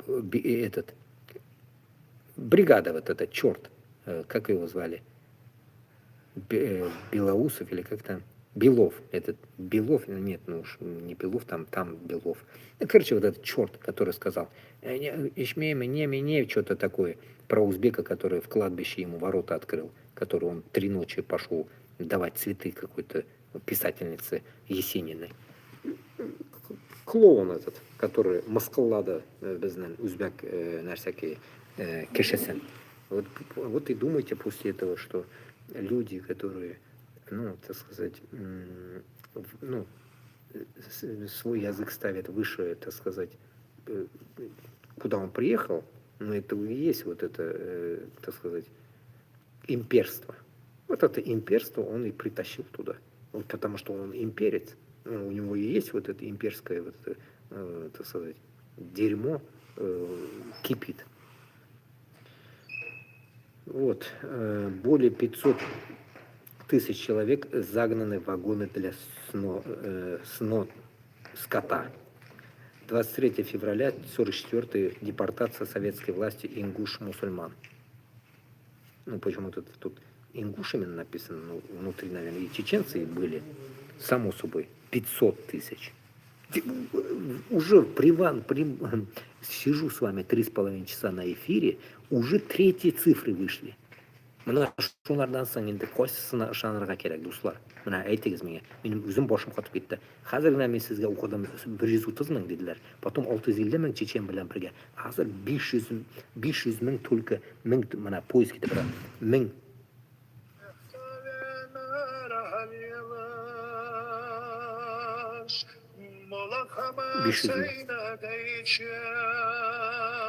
этот, бригада вот эта, черт, как его звали? Белоусов или как там? Белов. Этот Белов, нет, ну уж не Белов, там Белов. Короче, вот этот черт, который сказал, что-то такое, про узбека, который в кладбище ему ворота открыл, который он 3 ночи пошел давать цветы какой-то писательнице Есениной. Клоун этот, который маскалада безнен узбек на всякие кешесен. Вот и думайте после этого, что люди, которые, ну, так сказать, ну, свой язык ставят выше, так сказать, куда он приехал, но это и есть вот это, так сказать, имперство. Вот это имперство он и притащил туда. Вот потому что он имперец. Ну, у него и есть вот это имперское, вот это, так сказать, дерьмо кипит. Вот. Более 500 тысяч человек загнаны в вагоны для скота. 23 февраля 1944 депортация советской власти ингуш-мусульман. Ну, почему-то тут ингуш именно написано, ну, внутри, наверное, и чеченцы были, само собой, 500 тысяч. Уже сижу с вами 3,5 часа на эфире, уже 3 цифры вышли. Мына шулардан соң енді қойсысына шанырға керек, достар. Мына айтыңыз мені. Менің өзім башым қатып кетті. Қазір мен сізге оқыдым 130 мың деділер. Потом 650 мың чечен білен бірге. Қазір 500 мың только мына поиск етіп бір 1000.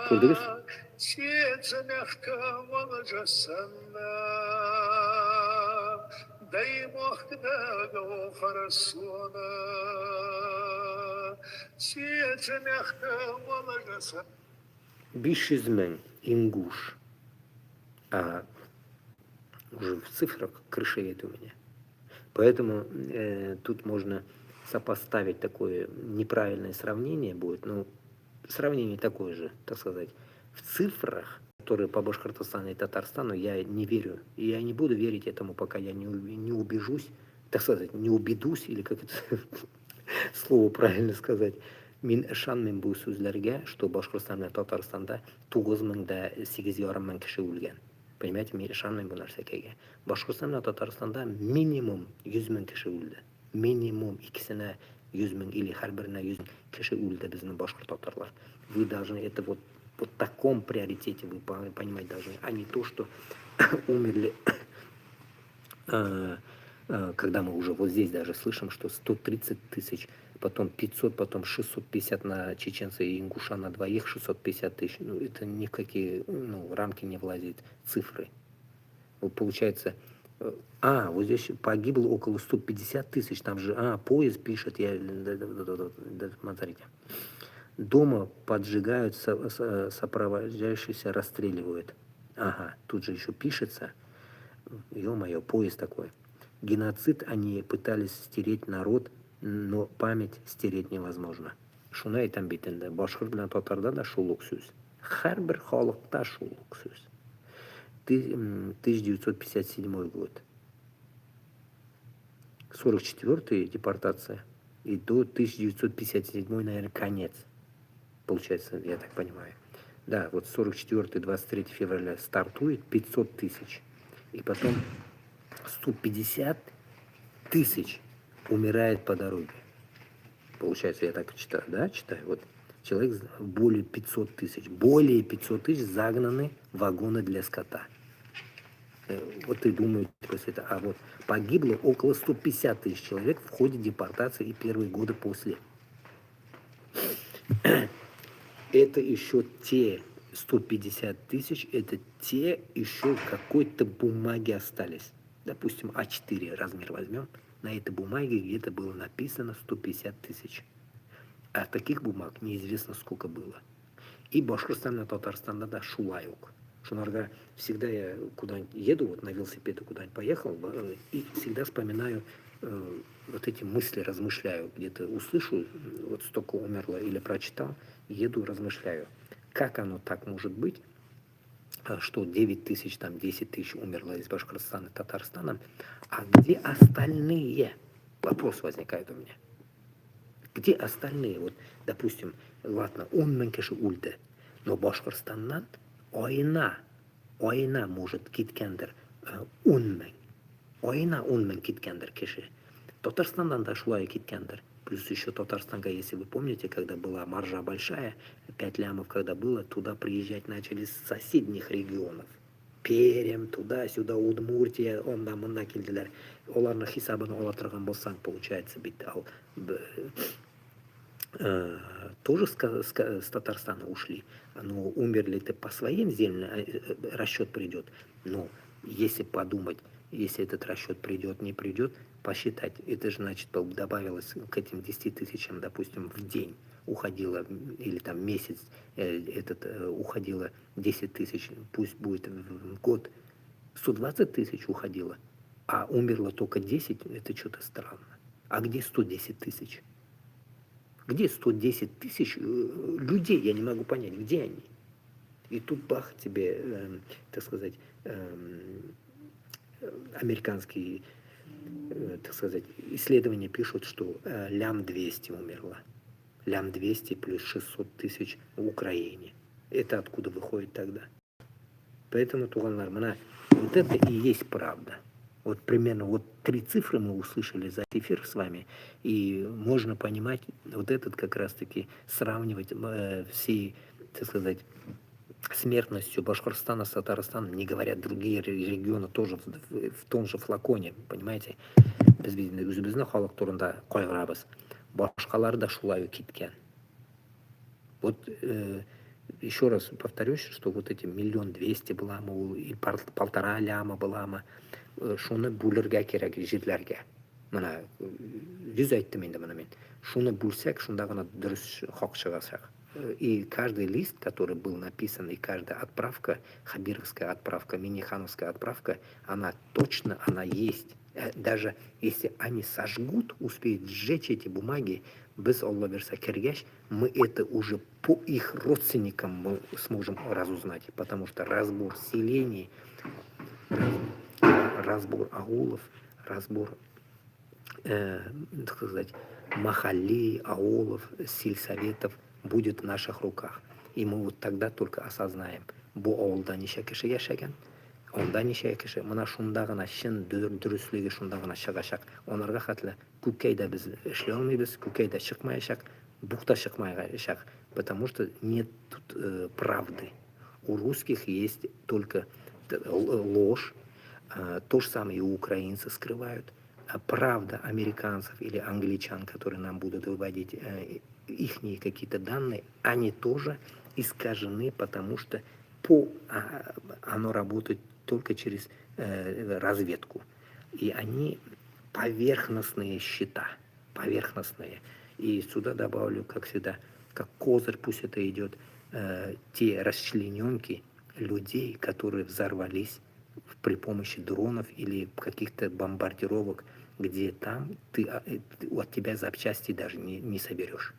Көрдіңіз? Бишизмен, ингуш. А уже в цифрах крыша едет у меня. Поэтому тут можно сопоставить такое неправильное сравнение будет, ну, сравнение такое же, так сказать, в цифрах, которые по Башкортостану и Татарстану, я не верю. И я не буду верить этому, пока я не убежусь, так сказать, не убедусь, или как это слово правильно сказать. Мен ышанмын бұл сөздерге, что Башқұртстан мен Татарстанда 9 мың кіші өлген. Понимаете, мен ышанмын бұл нәрсеге. Башқұртстан мен Татарстанда минимум 100 мың кіші өлді. Минимум икісіне 100 мың или әрбіріне 100 мың кіші өлді біздің башқұрт татарлар. Вы должны это вот таком приоритете вы понимать должны, а не то, что умерли, когда мы уже вот здесь даже слышим, что 130 тысяч, потом 500, потом 650 на чеченца и ингуша на двоих, 650 тысяч. Ну, это ни в какие рамки не влазит, цифры. Вот получается, вот здесь погибло около 150 тысяч, там же, поезд пишет, смотрите. Дома поджигают, сопровождающиеся расстреливают. Ага, тут же еще пишется, ё-моё, поезд такой. Геноцид они пытались стереть народ, но память стереть невозможно. Шуна айтам битинде, башқұрт белән татарда да шулук сүз. Һәрбер халыкта шулук сүз. 1957 год. 44-й депортация. И до 1957, наверное, конец. Получается, я так понимаю. Да, вот 44-й, 23 февраля стартует 500 тысяч. И потом 150 тысяч умирает по дороге. Получается, я так читаю, да, читаю. Вот человек, более 500 тысяч загнаны в вагоны для скота. Вот и думают, а вот погибло около 150 тысяч человек в ходе депортации и первые годы после. Это еще те 150 тысяч, это те еще в какой-то бумаге остались. Допустим, А4 размер возьмем. На этой бумаге где-то было написано 150 тысяч. А таких бумаг неизвестно сколько было. И Башкортостан и Татарстан, да, шулаюк. Шунарга, всегда я куда-нибудь еду, вот на велосипеде куда-нибудь поехал, и всегда вспоминаю вот эти мысли, размышляю. Где-то услышу, вот столько умерло или прочитал, еду, размышляю. Как оно так может быть, что 9 тысяч, там 10 тысяч умерло из Башкортостана и Татарстана, а где остальные? Вопрос возникает у меня. Где остальные? Вот, допустим, ладно, унманкеши ульде, но Башкортостаннан ойна может киткендер унмен. Ойна унмен киткендер кеши. Татарстандан да шулай киткендер. Плюс еще Татарстанга, если вы помните, когда была маржа большая, 5 лямов, когда было, туда приезжать начали с соседних регионов. Перем, туда-сюда, Удмуртия, онда-мында келдилер. Оларның хисабын ала тұрған болсаң, получается, тоже с Татарстана ушли. Но умерли-то по своим землям, расчет придет. Но если подумать, если этот расчет придет, не придет, посчитать, это же, значит, добавилось к этим 10 тысячам, допустим, в день уходило, или там месяц уходило 10 тысяч, пусть будет в год 120 тысяч уходило, а умерло только 10, это что-то странно. А где 110 тысяч? Где 110 тысяч людей? Я не могу понять, где они? И тут бах тебе, так сказать, американские, так сказать, исследования пишут, что лям 200 умерло. Лям 200 плюс 600 тысяч в Украине. Это откуда выходит тогда? Поэтому, туганлар, вот это и есть правда. Вот примерно вот 3 цифры мы услышали за эфир с вами, и можно понимать вот этот как раз-таки сравнивать всей, так сказать, смертностью Башкортостана с Татарстаном, не говорят другие регионы тоже в том же флаконе, понимаете? Өзіміздің халық турында қойғырабыз. Башқалар да шулай кеткен. Вот еще раз повторюсь, что вот эти 1 200 000 была, и 1,5 ляма была, шуны бүлерге керек жерлерге. Мына жүз айттым енді мына мен. Шуны бүлсек, шунда ғана дұрыс хақ шығасақ. И каждый лист, который был написан, и каждая отправка, хабировская отправка, минихановская отправка, она точно, она есть. Даже если они сожгут, успеют сжечь эти бумаги, без Аллах верса киргеш, мы это уже по их родственникам мы сможем разузнать, потому что разбор селений, разбор аулов, разбор, так сказать, махаллей, аулов, сельсоветов будет в наших руках. И мы вот тогда только осознаем, бу ауылда неше кеше яшәгән, онда неше кеше, мына шунда гына чын дөрөслеге шунда гына чыгачак. Онарга хәтле күкәйдә без эшләй алмыйбыз, күкәйдә чыкмаячак, бухта чыкмаячак, потому что нет тут правды. У русских есть только ложь, то же самое и у украинцев скрывают. А правда американцев или англичан, которые нам будут выводить их какие-то данные, они тоже искажены, потому что оно работает только через разведку. И они поверхностные счета, поверхностные. И сюда добавлю, как всегда, как козырь, пусть это идет, те расчлененки людей, которые взорвались при помощи дронов или каких-то бомбардировок, где там ты от тебя запчасти даже не соберешь.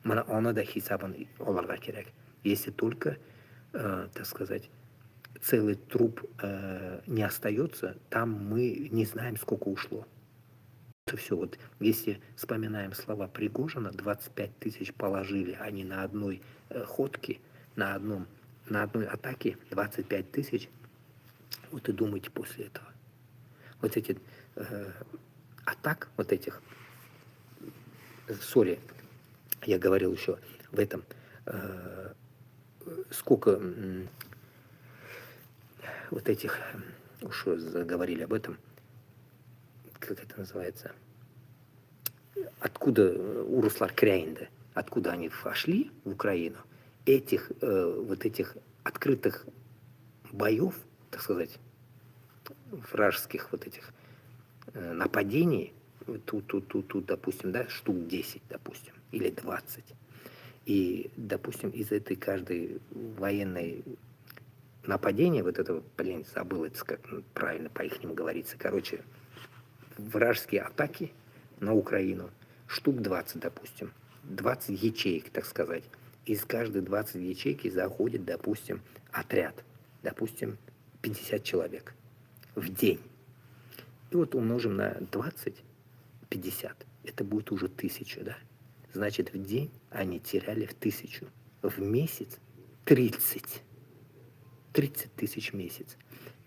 Она да хисабан оларга керек. Если только, так сказать, целый труп не остается, там мы не знаем, сколько ушло. Это все. Вот если вспоминаем слова Пригожина, 25 тысяч положили они на одной ходке, на одной атаке, 25 тысяч. Вот и думайте после этого. Вот эти атак, вот этих, я говорил еще в этом, сколько вот этих, уж заговорили об этом, как это называется, откуда Уруслар Кряинда, откуда они вошли в Украину, вот этих открытых боев, так сказать, вражеских вот этих нападений, тут, допустим, да, штук 10, допустим, или 20. И, допустим, из этой каждой военной нападения, вот этого, забыл, это как правильно по-ихнему говорится, короче, вражеские атаки на Украину, штук 20, допустим, 20 ячеек, так сказать. Из каждой 20 ячейки заходит, допустим, отряд, допустим, 50 человек в день. И вот умножим на 20, 50, это будет уже 1000, да? Значит, в день они теряли в 1000, в месяц 30 тысяч в месяц.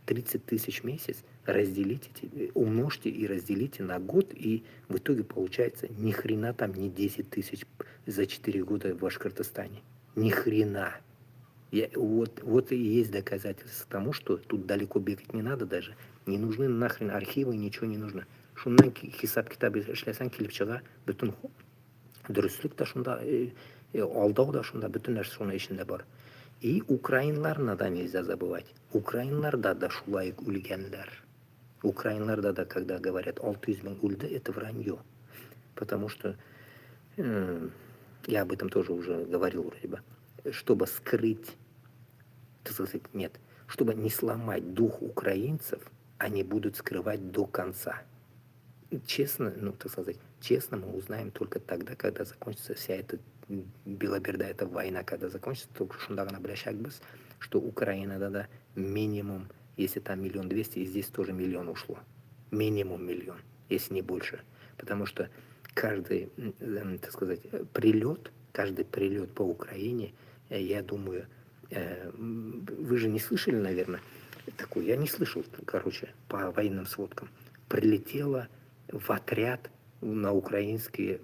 30 тысяч в месяц разделите, умножьте и разделите на год, и в итоге получается ни хрена там не 10 тысяч за 4 года в Башкортостане. Ни хрена. Вот и есть доказательство тому, что тут далеко бегать не надо даже. Не нужны нахрен архивы, ничего не нужно. Шуннан хисап китабы эшлесең килеп чыга, бүтүн дөрөслүк та шунда, алдау да шунда, бүтүн нәрсә шуның ичендә бар. И украинларны да нельзя забывать. Украинларда да шулай үлгәннәр. Украинларда да, когда говорят 600 мең үлде, это вранье. Потому что, я об этом тоже уже говорил вроде бы, чтобы скрыть, так сказать, нет, чтобы не сломать дух украинцев, они будут скрывать до конца. Честно, так сказать, честно мы узнаем только тогда, когда закончится вся эта белоберда, эта война, когда закончится, только шундагана бляшакбыз, что Украина, да, минимум, если там 1 200 000, и здесь тоже 1 000 000 ушло. Минимум 1 000 000, если не больше. Потому что каждый, так сказать, каждый прилет по Украине, я думаю, вы же не слышали, наверное, такой, я не слышал, короче, по военным сводкам, прилетела в отряд, на украинский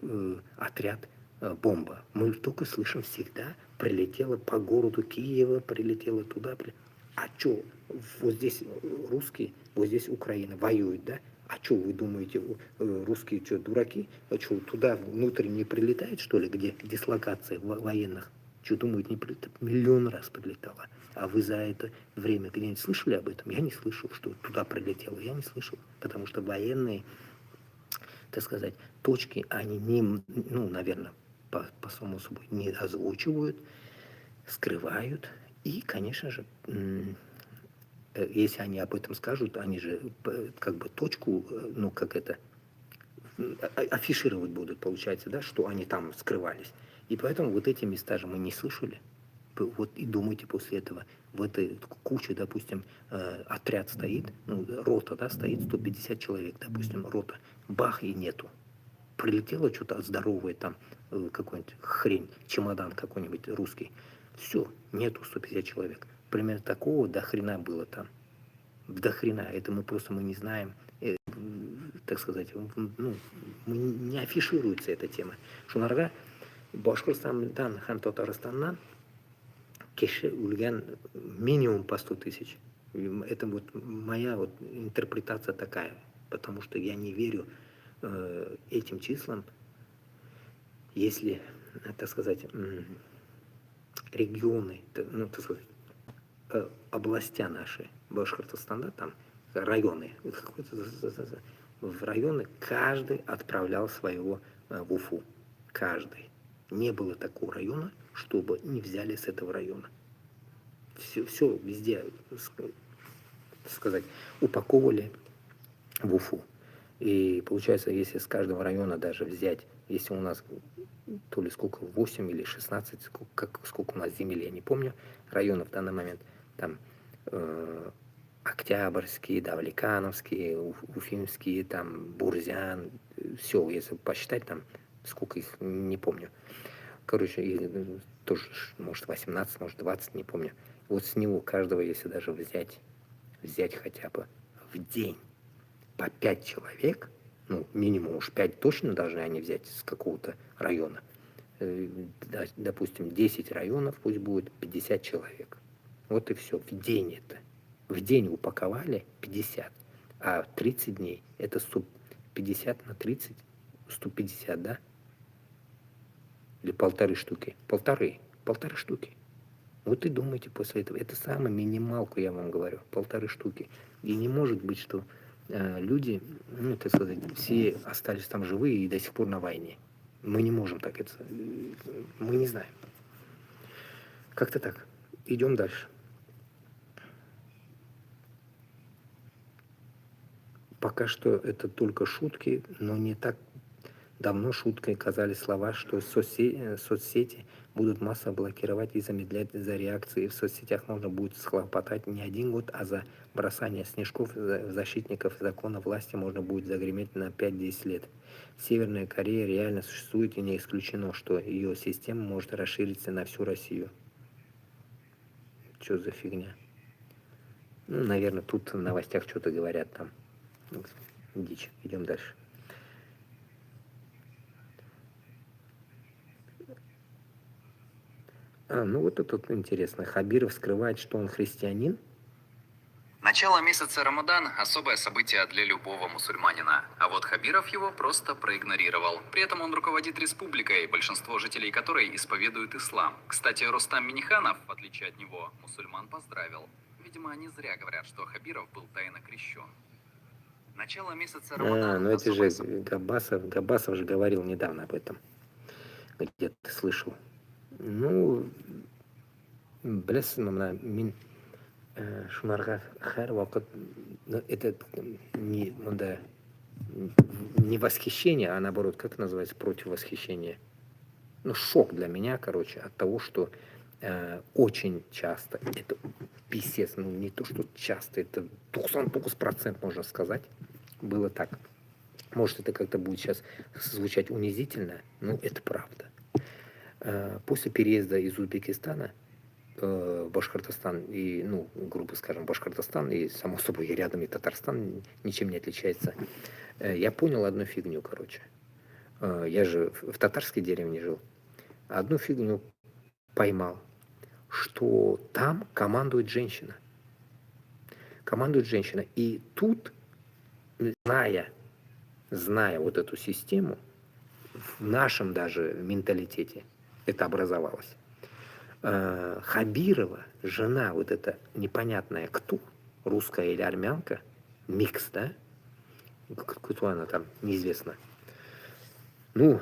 отряд бомба. Мы только слышим всегда, прилетела по городу Киева, прилетела туда. А что, вот здесь русские, вот здесь Украина воюет, да? А что, вы думаете, русские что, дураки? А что, туда внутрь не прилетает, что ли, где дислокация военных? Что, думают, не прилетает? 1 000 000 раз прилетало. А вы за это время где-нибудь слышали об этом? Я не слышал, что туда прилетело. Я не слышал, потому что военные, так сказать, точки, они не, наверное, по самому собой не озвучивают, скрывают. И, конечно же, если они об этом скажут, они же как бы точку, ну как это, афишировать будут, получается, да, что они там скрывались. И поэтому вот эти места же мы не слышали. Вот и думайте после этого, в этой куче, допустим, отряд стоит, ну, рота, да, стоит 150 человек, допустим, рота, бах, и нету. Прилетело что-то здоровое там, какой-нибудь хрень, чемодан какой-нибудь русский. Все, нету 150 человек. Примерно такого до хрена было там. До хрена. Это мы не знаем, так сказать, ну, не афишируется эта тема. Шунарга, Башкортостандан һәм Татарстаннан кеше үлгән минимум по 100 тысяч. Это вот моя вот интерпретация такая, потому что я не верю этим числам, если, так сказать, регионы, ну, так сказать, областя наши, Башкортостана, там районы, в районы каждый отправлял своего в Уфу. Каждый. Не было такого района, чтобы не взяли с этого района. Все везде, сказать, упаковывали в Уфу. И получается, если с каждого района даже взять, если у нас то ли сколько, 8 или 16, сколько у нас земель, я не помню, районов в данный момент, там Октябрьские, Давлекановские, Уфимские, там Бурзян, все, если посчитать, там сколько их, не помню. Короче, их тоже, может, 18, может, 20, не помню. Вот с него каждого, если даже взять хотя бы в день по 5 человек, ну, минимум уж 5 точно должны они взять с какого-то района. Допустим, 10 районов, пусть будет 50 человек. Вот и все. В день это. В день упаковали 50, а 30 дней это 150 на 30, 150, да? Или полторы штуки. Полторы штуки. Вот и думайте после этого. Это самая минималку, я вам говорю. 1,5 штуки. И не может быть, что люди, ну, так сказать, все остались там живые и до сих пор на войне. Мы не можем так это... Мы не знаем. Как-то так. Идем дальше. Пока что это только шутки, но не так давно шуткой казались слова, что соцсети будут массово блокировать и замедлять за реакцией. В соцсетях можно будет схлопотать не 1 год, а за бросание снежков защитников закона власти можно будет загреметь на 5-10 лет. Северная Корея реально существует, и не исключено, что ее система может расшириться на всю Россию. Что за фигня? Ну, наверное, тут в новостях что-то говорят там. Дичь. Идем дальше. Ну вот это вот интересно. Хабиров скрывает, что он христианин. Начало месяца Рамадан – особое событие для любого мусульманина. А вот Хабиров его просто проигнорировал. При этом он руководит республикой, большинство жителей которой исповедуют ислам. Кстати, Рустам Минниханов, в отличие от него, мусульман поздравил. Видимо, они зря говорят, что Хабиров был тайно крещен. Начало месяца Рамадан... Ну это же Габасов же говорил недавно об этом. Где-то ты слышал. Ну, білесің, мен шунарға һәр вакыт, это не восхищение, а наоборот, как называется, против восхищения. Ну, шок для меня, короче, от того, что очень часто, это писец, ну не то, что часто, это 99% можно сказать, было так. Может, это как-то будет сейчас звучать унизительно, но это правда. После переезда из Узбекистана в Башкортостан, и, ну, грубо скажем, Башкортостан, и, само собой, и рядом и Татарстан ничем не отличается, я понял одну фигню, короче. Я же в татарской деревне жил. Одну фигню поймал, что там командует женщина. Командует женщина. И тут, зная вот эту систему, в нашем даже менталитете это образовалось. Хабирова, жена вот эта непонятная кто, русская или армянка, микс, да? Кто она там, неизвестно. Ну,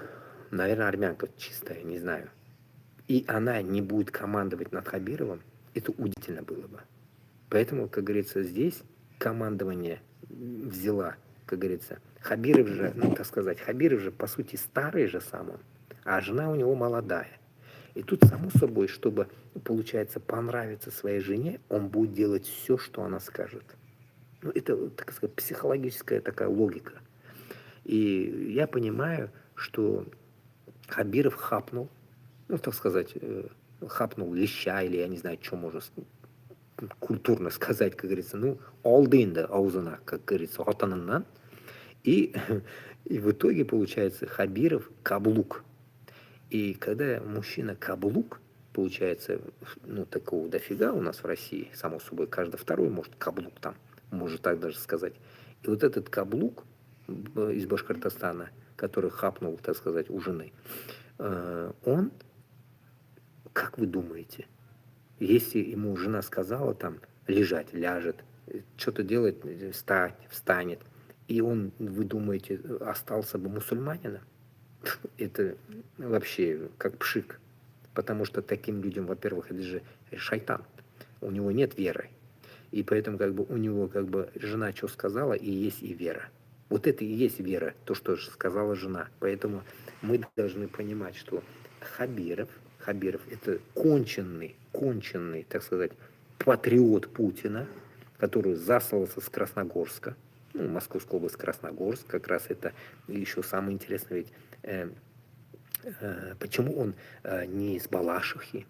наверное, армянка чистая, не знаю. И она не будет командовать над Хабировым, это удивительно было бы. Поэтому, как говорится, здесь командование взяла, как говорится, Хабиров же, ну, так сказать, Хабиров же, по сути, старый же сам он, а жена у него молодая. И тут, само собой, чтобы, получается, понравиться своей жене, он будет делать все, что она скажет. Ну, это, так сказать, психологическая такая логика. И я понимаю, что Хабиров хапнул, ну, так сказать, хапнул леща, или я не знаю, что можно культурно сказать, как говорится, ну, олдында аузына, как говорится, отанынан. И в итоге получается Хабиров каблук. И когда мужчина каблук, получается, ну, такого дофига у нас в России, само собой, каждый второй может каблук там, может так даже сказать. И вот этот каблук из Башкортостана, который хапнул, так сказать, у жены, он, как вы думаете, если ему жена сказала там лежать, ляжет, что-то делать, встать, встанет, и он, вы думаете, остался бы мусульманином? Это вообще как пшик. Потому что таким людям, во-первых, это же шайтан. У него нет веры. И поэтому как бы у него как бы жена что сказала, и есть и вера. Вот это и есть вера, то, что сказала жена. Поэтому мы должны понимать, что Хабиров это конченный, так сказать, патриот Путина, который заслался с Красногорска, ну, Московская область, Красногорск, как раз это еще самое интересное, ведь почему он не из Балашихи,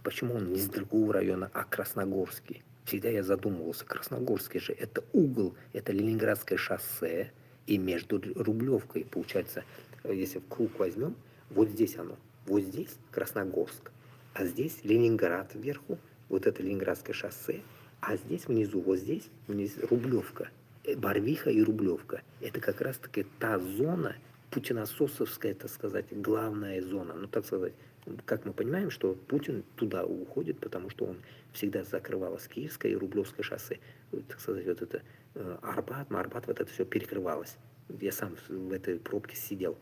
почему он не из другого района, а Красногорский. Всегда я задумывался, Красногорский же это угол, это Ленинградское шоссе, и между Рублевкой, получается, если в круг возьмем, вот здесь оно, вот здесь Красногорск, а здесь Ленинград вверху, вот это Ленинградское шоссе, а здесь внизу, вот здесь Рублевка, Барвиха и Рублевка. Это как раз-таки та зона, путинососовская, так сказать, главная зона. Ну, так сказать, как мы понимаем, что Путин туда уходит, потому что он всегда закрывалось Киевское и Рублевское шоссе. Так сказать, вот это Арбат, Марбат, вот это все перекрывалось. Я сам в этой пробке сидел,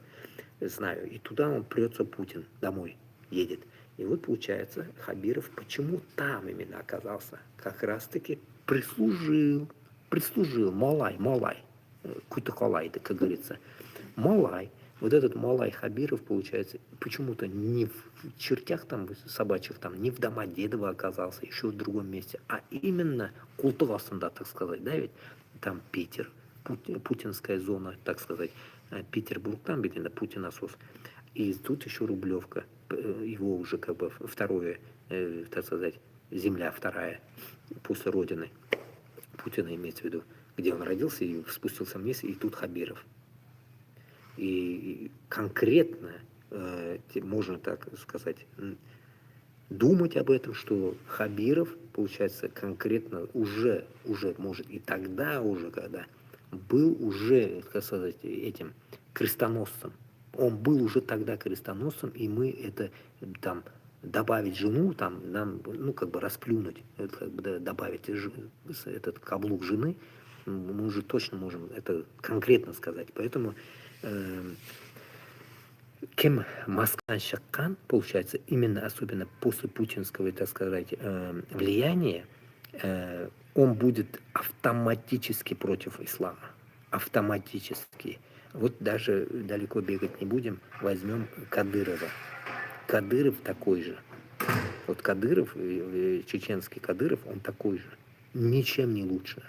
знаю. И туда он прется, Путин, домой едет. И вот получается, Хабиров почему там именно оказался? Как раз-таки прислужил, Малай, Кутахалай, как говорится. Малай, вот этот Малай Хабиров, получается, почему-то не в чертях там собачьих, там, не в Домодедово оказался, еще в другом месте, а именно Култывасында, так сказать, да, ведь там Питер, путинская зона, так сказать, Петербург, там где-то Путиносос, и тут еще Рублевка, его уже как бы второе, так сказать, земля вторая после родины Путина, имеется в виду, где он родился и спустился вниз, и тут Хабиров. И конкретно можно так сказать, думать об этом, что Хабиров, получается, конкретно уже может, и тогда уже, когда был уже, как сказать, этим крестоносцем, он был уже тогда крестоносцем, и мы это там добавить жену, там нам, ну, как бы расплюнуть, это, как бы, добавить этот каблук жены, мы уже точно можем это конкретно сказать. Поэтому кем Маскан Шаккан, получается, именно особенно после путинского, так сказать, влияния, он будет автоматически против ислама. Автоматически. Вот даже далеко бегать не будем, возьмем Кадырова. Кадыров такой же. Вот Кадыров, чеченский Кадыров, он такой же. Ничем не лучше.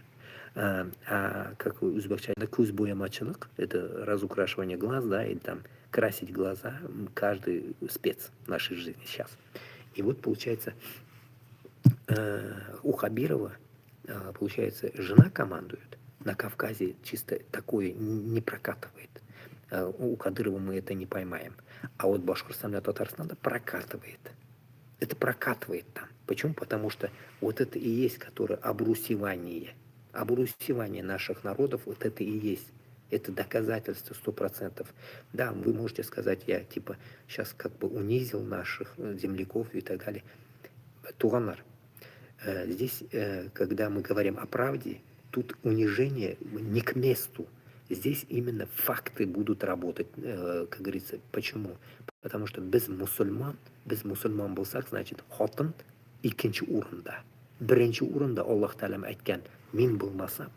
Как узбекчане, көз боямачылык, это разукрашивание глаз, да, и там красить глаза, каждый спец в нашей жизни сейчас. И вот получается, у Хабирова, получается, жена командует. На Кавказе чисто такое не прокатывает. У Кадырова мы это не поймаем. А вот Башкортостан и Татарстан прокатывает. Это прокатывает там. Почему? Потому что вот это и есть, которое обрусевание. Обрусевание наших народов, вот это и есть. Это доказательство 100%. Да, вы можете сказать, я типа сейчас как бы унизил наших земляков и так далее. Туганар. Здесь, когда мы говорим о правде, тут унижение не к месту. Здесь именно факты будут работать, как говорится. Почему? Потому что без мусульман болсак, значит, хотан икинчи урында. birinchi o'rinda Alloh taolam aytgan, men bo'lmasam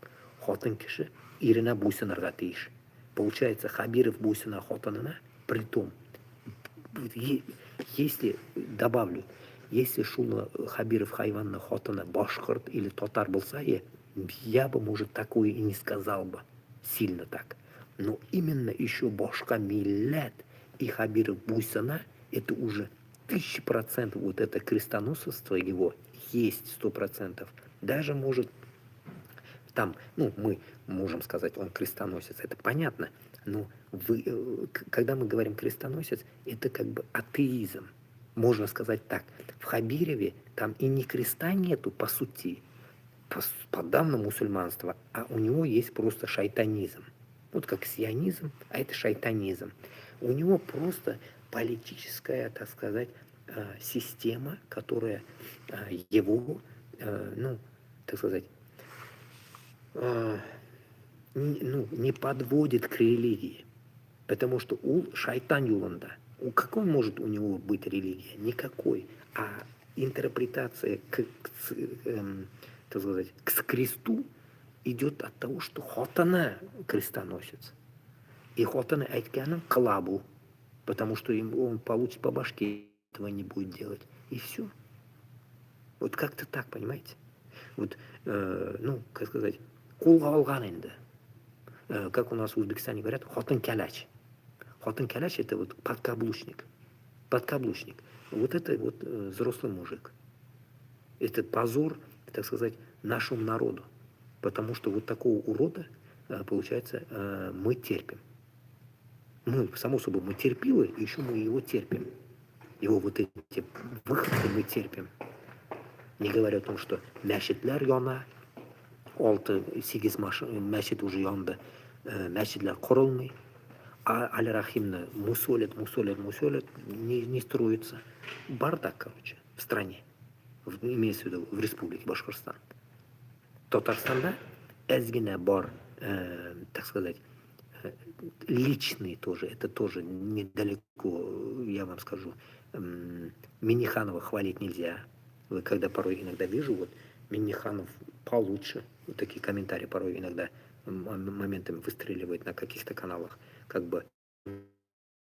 xotin kishi erina bo'ysunarga tegish. Получается, Хабиров bo'ysunar xotinini, притом, если, добавлю, если шуна Хабиров hayvanni xotini boshqirt или татар bo'lsa, я бы, может, такое и не сказал бы сильно так. Но именно еще boshqa millat и Хабиров bo'ysuna, это уже 1000% вот это крестоносство его есть 100%. Даже может там, ну, мы можем сказать, он крестоносец, это понятно, но когда мы говорим крестоносец, это как бы атеизм. Можно сказать так, в Хабирове там и ни креста нету, по сути, по данным мусульманства, а у него есть просто шайтанизм. Вот как сионизм, а это шайтанизм. У него просто политическая, так сказать, система, которая его, ну, так сказать, не подводит к религии. Потому что у шайтан юланда, какой может у него быть религия? Никакой. А интерпретация так сказать, к кресту идет от того, что хотана крестоносец. И хотана айтканом клабу, потому что он получит по башке, этого не будет делать. И все. Вот как-то так, понимаете? Вот, ну, как сказать, кулга алган энди. Как у нас в Узбекистане говорят, хотан каляч. Хотан каляч — это вот подкаблучник. Подкаблучник. Вот это вот взрослый мужик. Это позор, так сказать, нашему народу. Потому что вот такого урода, получается, мы терпим. Мы, само собой, мы терпилы, и еще мы его терпим. Его вот эти выходы мы терпим. Не говоря о том, что мәшитләр яна, 6-8 мәшит уже янды, мәшитләр құрылмый, а Аль-Рахимны мусолят, не строится. Бардак, короче, в стране. Имеется в виду в республике Башкортостан. Татарстанда әзгене бар, так сказать, личный тоже, это тоже недалеко, я вам скажу, Минниханова хвалить нельзя. Вы когда порой иногда вижу, вот Минниханов получше, вот такие комментарии порой иногда моментами выстреливает на каких-то каналах, как бы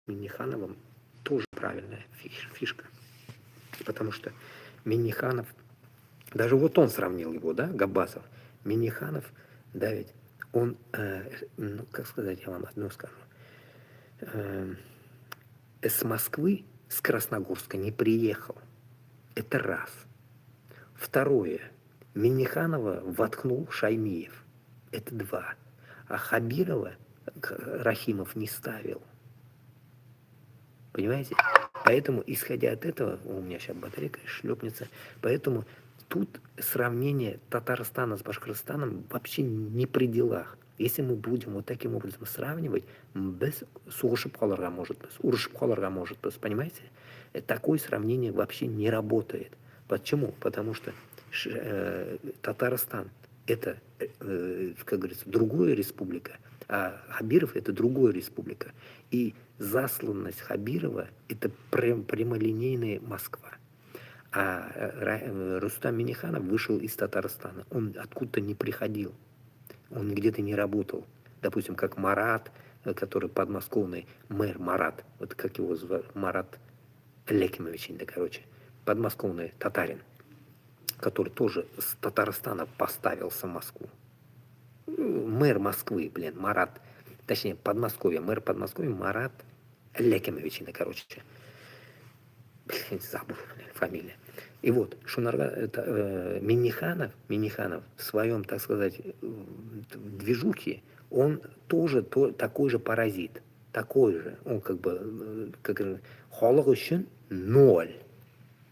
Миннихановым тоже правильная фишка. Потому что Минниханов, даже вот он сравнил его, да, Габбасов, Минниханов, да ведь, он, ну, как сказать, я вам одно скажу, с Москвы, с Красногорска не приехал. Это раз. Второе. Минниханова воткнул Шаймиев. Это два. А Хабирова Рахимов не ставил. Понимаете? Поэтому, исходя от этого, у меня сейчас батарейка шлепнется, поэтому тут сравнение Татарстана с Башкортостаном вообще не при делах. Если мы будем вот таким образом сравнивать, без сугышып калырга может быть, урышып калырга может быть, понимаете? Такое сравнение вообще не работает. Почему? Потому что Татарстан это, как говорится, другая республика, а Хабиров это другая республика. И засланность Хабирова это прямолинейная Москва. А Рустам Минниханов вышел из Татарстана. Он откуда-то не приходил. Он где-то не работал. Допустим, как Марат, который подмосковный мэр Марат. Вот как его звать? Марат Лекимович, да, короче. Подмосковный татарин, который тоже с Татарстана поставился в Москву. Мэр Москвы, блин, Марат. Точнее, Подмосковья. Мэр Подмосковья Марат Лекимович, да, короче. Блин, забыл, фамилия. И вот, Шунарга, это Минниханов в своем, так сказать, движухе, он тоже такой же паразит. Такой же. Он как бы, как халық үшін 0.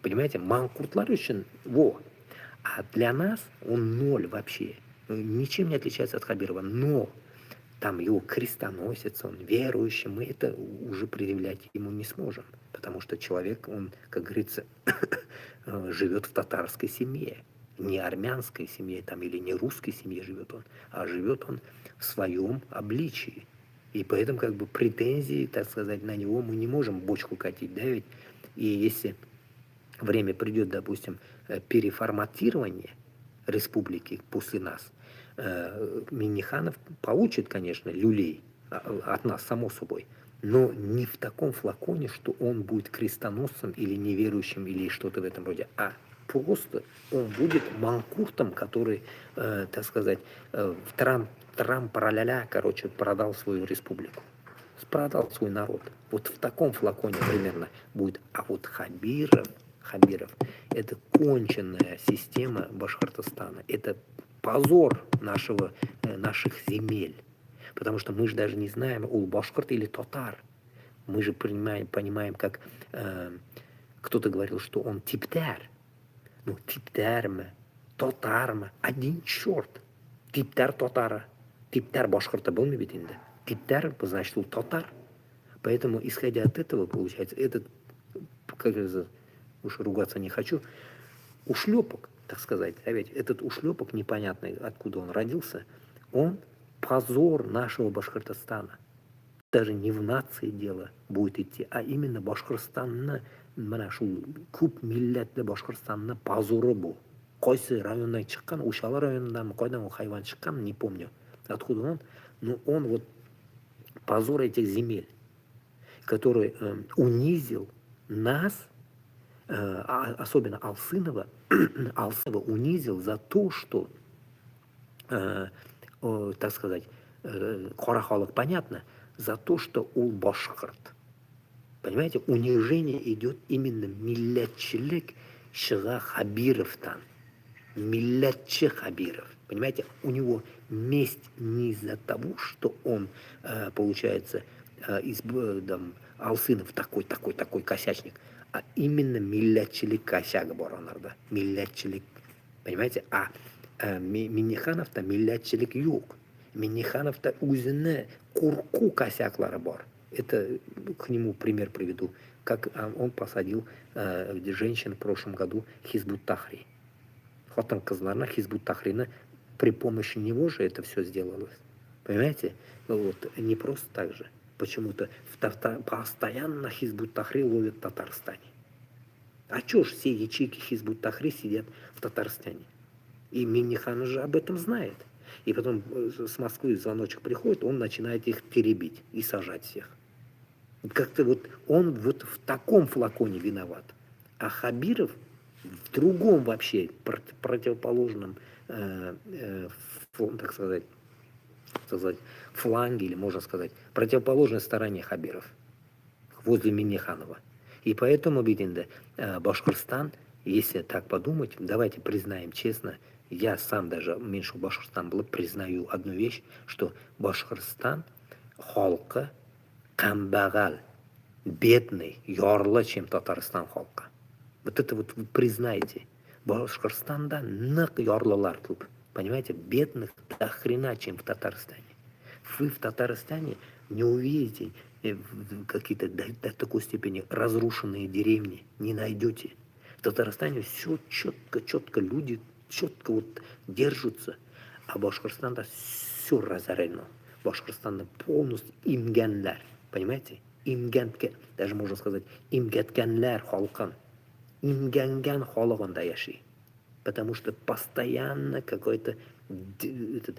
Понимаете? Манкуртлар үшін во. А для нас он 0 вообще. Ничем не отличается от Хабирова. Но там его крестоносец, он верующий, мы это уже предъявлять ему не сможем. Потому что человек, он, как говорится, живет в татарской семье. Не армянской семье там, или не русской семье живет он, а живет он в своем обличии. И поэтому как бы претензии, так сказать, на него мы не можем бочку катить, да ведь? И если время придет, допустим, переформатирование республики после нас, Минниханов получит, конечно, люлей от нас, само собой, но не в таком флаконе, что он будет крестоносцем или неверующим или что-то в этом роде, а просто он будет манкуртом, который, так сказать, в трам-параля-ля, короче, продал свою республику, продал свой народ. Вот в таком флаконе примерно будет. А вот Хабиров, это конченная система Башкортостана. Это позор наших земель. Потому что мы же даже не знаем, башкорт или татар. Мы же понимаем как кто-то говорил, что он типтар. Ну, типтарма, татарма, один черт. Типтар татара. Типтар башкорта был ведь инде. Типтар, значит, татар. Поэтому, исходя от этого, получается, этот, как уж ругаться не хочу, ушлепок, так сказать, а ведь этот ушлепок непонятный, откуда он родился, он позор нашего Башкортостана. Даже не в нации дело будет идти, а именно Башкортостанна, нашу куб милләтле Башкортостанна позоры был. Койсы районнан чыккан, Ушалы районундан, койдан ол хайван чыккан, не помню, откуда он, но он вот позор этих земель, который унизил нас, особенно Алсынова, унизил за то, что, так сказать, Хорахалок понятно, за то, что он башкорт. Понимаете, унижение идет именно милләтчілік шыға Хабировтан. Милләтчі Хабиров. Понимаете, у него месть не из-за того, что он, получается, из Алсынов такой косячник, а именно милләтчілік косяк боранарда. Милләтчілік. Понимаете, а Миннихановта милләтчілік yok. Миннихановта өзіне курку косяклары бар. Это к нему пример приведу, как он посадил женщин в прошлом году Хизбут Тахри. Хатан Казларна, Хизбут Тахрина, при помощи него же это все сделалось. Понимаете? Вот, не просто так же. Почему-то постоянно Хизбут Тахри ловят в Татарстане. А чё ж все ячейки Хизбут Тахри сидят в Татарстане? И Миннихан же об этом знает. И потом с Москвы звоночек приходит, он начинает их теребить и сажать всех. Как-то вот он вот в таком флаконе виноват. А Хабиров в другом вообще противоположном, так сказать, фланге, или можно сказать, противоположной стороне Хабиров, возле Минниханова. И поэтому, видите, Башкортостан, если так подумать, давайте признаем честно, я сам даже меньше Башкортостан был, признаю одну вещь, что Башкортостан халка камбагал, бедный, ярлы, чем Татарстан халка. Вот это вот вы признаете. Башкортостанда нық ярлылар көп. Понимаете, бедных до хрена, чем в Татарстане. Вы в Татарстане не увидите какие-то до такой степени разрушенные деревни, не найдете. В Татарстане все четко люди четко вот держатся, а Башкортостанда все разорено. Башкортостанда полностью имгенлер, понимаете? Имгенке, даже можно сказать, имгеткенлер халкан. Имгенген халыгында яши. Потому что постоянно какое-то это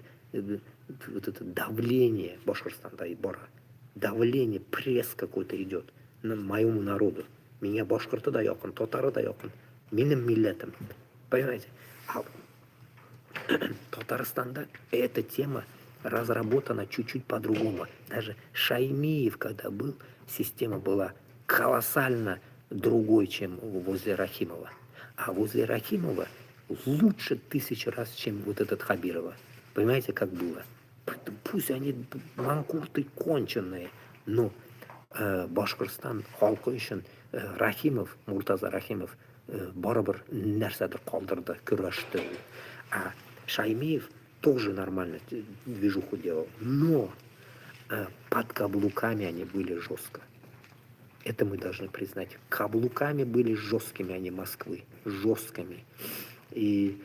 давление Башкортостанда и Бора. Давление, пресс какой-то идет на моему народу. Меня башкорты да якын, татары да якын. Минем миллетом. Понимаете? А Татарстанда эта тема разработана чуть-чуть по-другому. Даже Шаймиев, когда был, система была колоссально другой, чем возле Рахимова. А возле Рахимова лучше 1000 раз, чем вот этот Хабирова. Понимаете, как было? Пусть они манкурты конченые, но Башкортостан халқы үшін Рахимов, Муртаза Рахимов барыбір нәрсәді қалдырды, күрәшті. А Шаймиев тоже нормально движуху делал, но под каблуками они были жестко. Это мы должны признать. Каблуками были жесткими, они Москвы, жесткими. И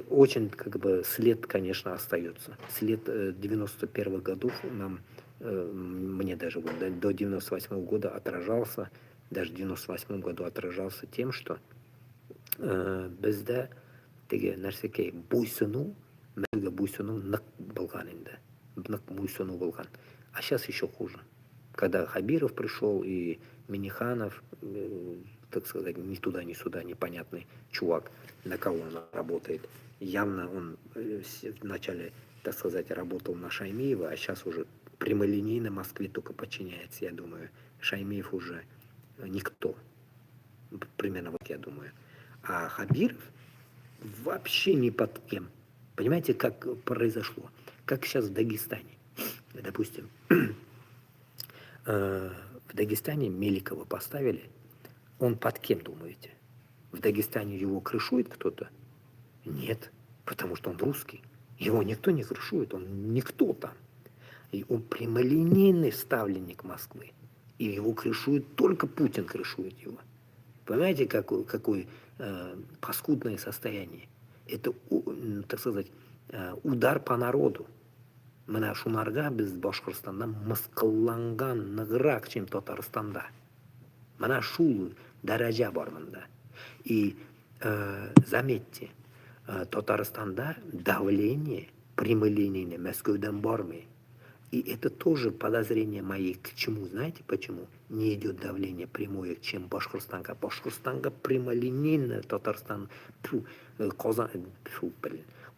очень как бы след, конечно, остается. След 91-х годов нам, мне даже вот, до 98-го года отражался даже в 98 году отражался тем, что бізді теге нәрсеге бойсыну, мәлге бойсыну нық болған енді. Нық бойсыну болған. А сейчас еще хуже. Когда Хабиров пришел и Миниханов, так сказать, ни туда, ни сюда, непонятный чувак, на кого он работает. Явно он вначале, так сказать, работал на Шаймиева, а сейчас уже прямолинейно Москве только подчиняется, я думаю. Шаймиев уже никто. Примерно вот я думаю. А Хабиров вообще ни под кем. Понимаете, как произошло? Как сейчас в Дагестане. Допустим, в Дагестане Меликова поставили. Он под кем, думаете? В Дагестане его крышует кто-то? Нет, потому что он русский. Его никто не крышует, он никто там. И он прямолинейный ставленник Москвы. И его крышует, только Путин крышует его. Понимаете, какое паскудное состояние? Это, так сказать, удар по народу. Мына шунарға біз Башқұртстанда мысқылланған нығырақ, чем Татарстанда. Мына шул дәрәжә бар мында. И заметьте, Татарстанда давление прямолинейное Москвадан бармый. И это тоже подозрение мои. К чему? Знаете почему? Не идет давление прямое, чем Башқұртстанға. Башқұртстанға прямолинейно Татарстан,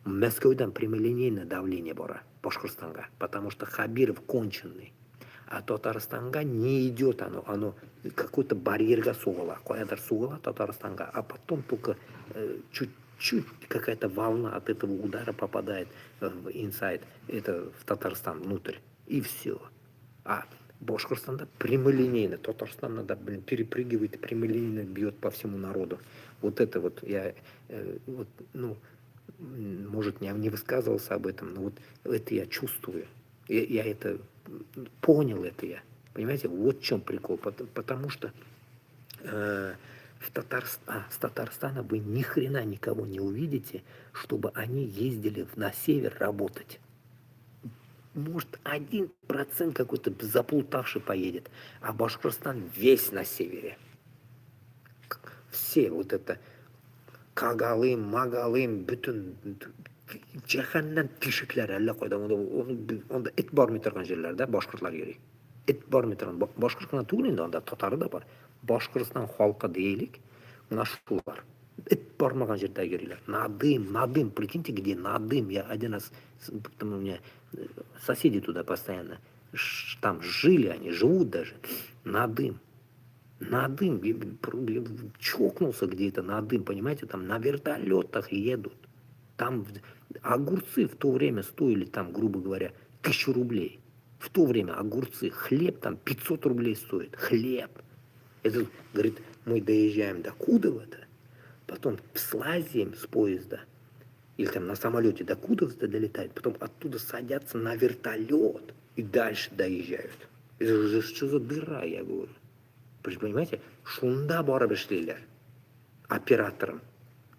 Москвадан прямолинейное давление бара Башқұртстанға. Потому что Хабиров конченый. А Татарстанға не идет оно какой-то барьерға соғыла. Қоядар соғыла Татарстанға, а потом только чуть-чуть какая-то волна от этого удара попадает в инсайд, это в Татарстан внутрь, и все. А Башқұртстанда прямолинейно, Татарстан надо, перепрыгивает и прямолинейно бьет по всему народу. Вот это вот я, может, я не высказывался об этом, но вот это я чувствую. Я это понял, это я. Понимаете, вот в чем прикол. Потому что с Татарстана вы ни хрена никого не увидите, чтобы они ездили на север работать. Может, 1% какой-то заплутавший поедет, а Башкортостан весь на севере. Все вот это Кагалым, Магалым, бүтін жаһаннам тишиклер әллә кайда. Онда эт бармый торган жерләрдә башкортлар йөри. Эт бармый торган. Башкорт кына түгел инде, анда татары да бар. Башкортстан халкы дейlik, мына шулар. Эт бармаган жердә йөриләр. Надым, прикиньте, где Надым. Я один раз, там у меня соседи туда постоянно, там жили они, живут даже. Надым, чокнулся где-то Надым, понимаете, там на вертолетах едут. Там огурцы в то время стоили, там, грубо говоря, 1000 рублей. В то время огурцы, хлеб там 500 рублей стоит. Хлеб. Это, говорит, мы доезжаем до Кудова-то, потом слазим с поезда, или там на самолете до Кудова-то долетают, потом оттуда садятся на вертолет и дальше доезжают. Это же что за дыра, я говорю. Понимаете, шунда барабы шлилер оператором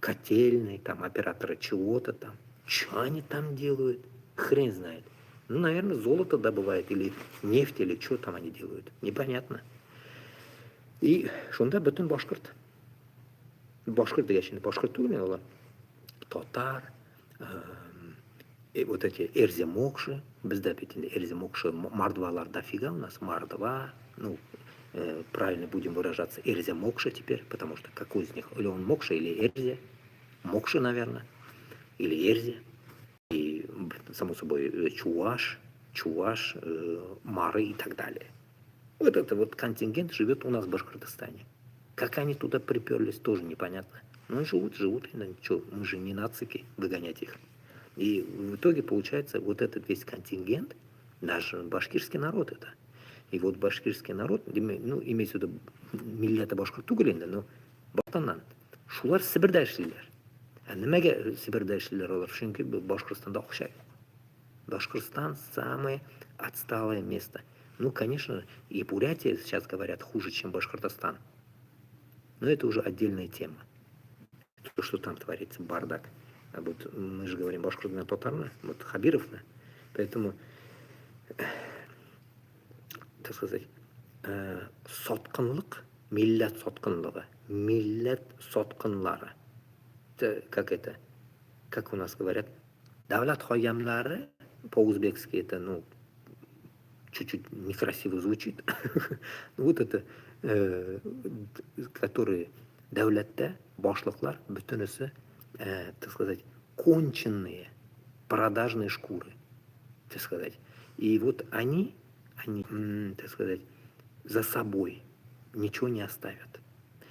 котельной, там, операторы чего-то там. Что они там делают? Хрен знает. Ну, наверное, золото добывают, или нефть, или что там они делают. Непонятно. И шунда бүтін башқұрт. Башқұрт дегенде башқұрт түгел олар. Татар, вот эти эрземокши, бізде бетінде эрземокши, мордвалар дофига у нас, мордва, ну, правильно будем выражаться, Эрзя Мокша теперь, потому что какой из них, или он Мокша, или Эрзя, Мокша, наверное, или Эрзя, и, само собой, Чуваш, Мары и так далее. Вот это вот контингент живет у нас в Башкортостане. Как они туда приперлись, тоже непонятно. Ну, живут, что, мы же не нацики, выгонять их. И в итоге получается вот этот весь контингент, наш башкирский народ это. И вот башкирский народ, ну, имеется в виду милләті башқұрт түгел енді, но бартаннан. Шулар Сібірді эшлилер. Немеге Сібірді эшлилер олар? Чөнки Башқұртстанда окшайды. Башқұртстан самое отсталое место. Ну, конечно, и Бурятия сейчас говорят хуже, чем Башкортостан. Но это уже отдельная тема. То, что там творится, бардак. А вот мы же говорим башкұртна татарна, вот Хабировна. Поэтому, так сказать, сотқынлық Millat sotqinligi, millat sotqinlari. Как это? Как у нас говорят? Davlat xoyamlari, по-узбекски это, ну, чуть-чуть некрасиво звучит. Вот это, которые davlatda boshliqlar butunisi, так сказать, конченные, продажные шкуры, так сказать. И вот они, так сказать, за собой ничего не оставят.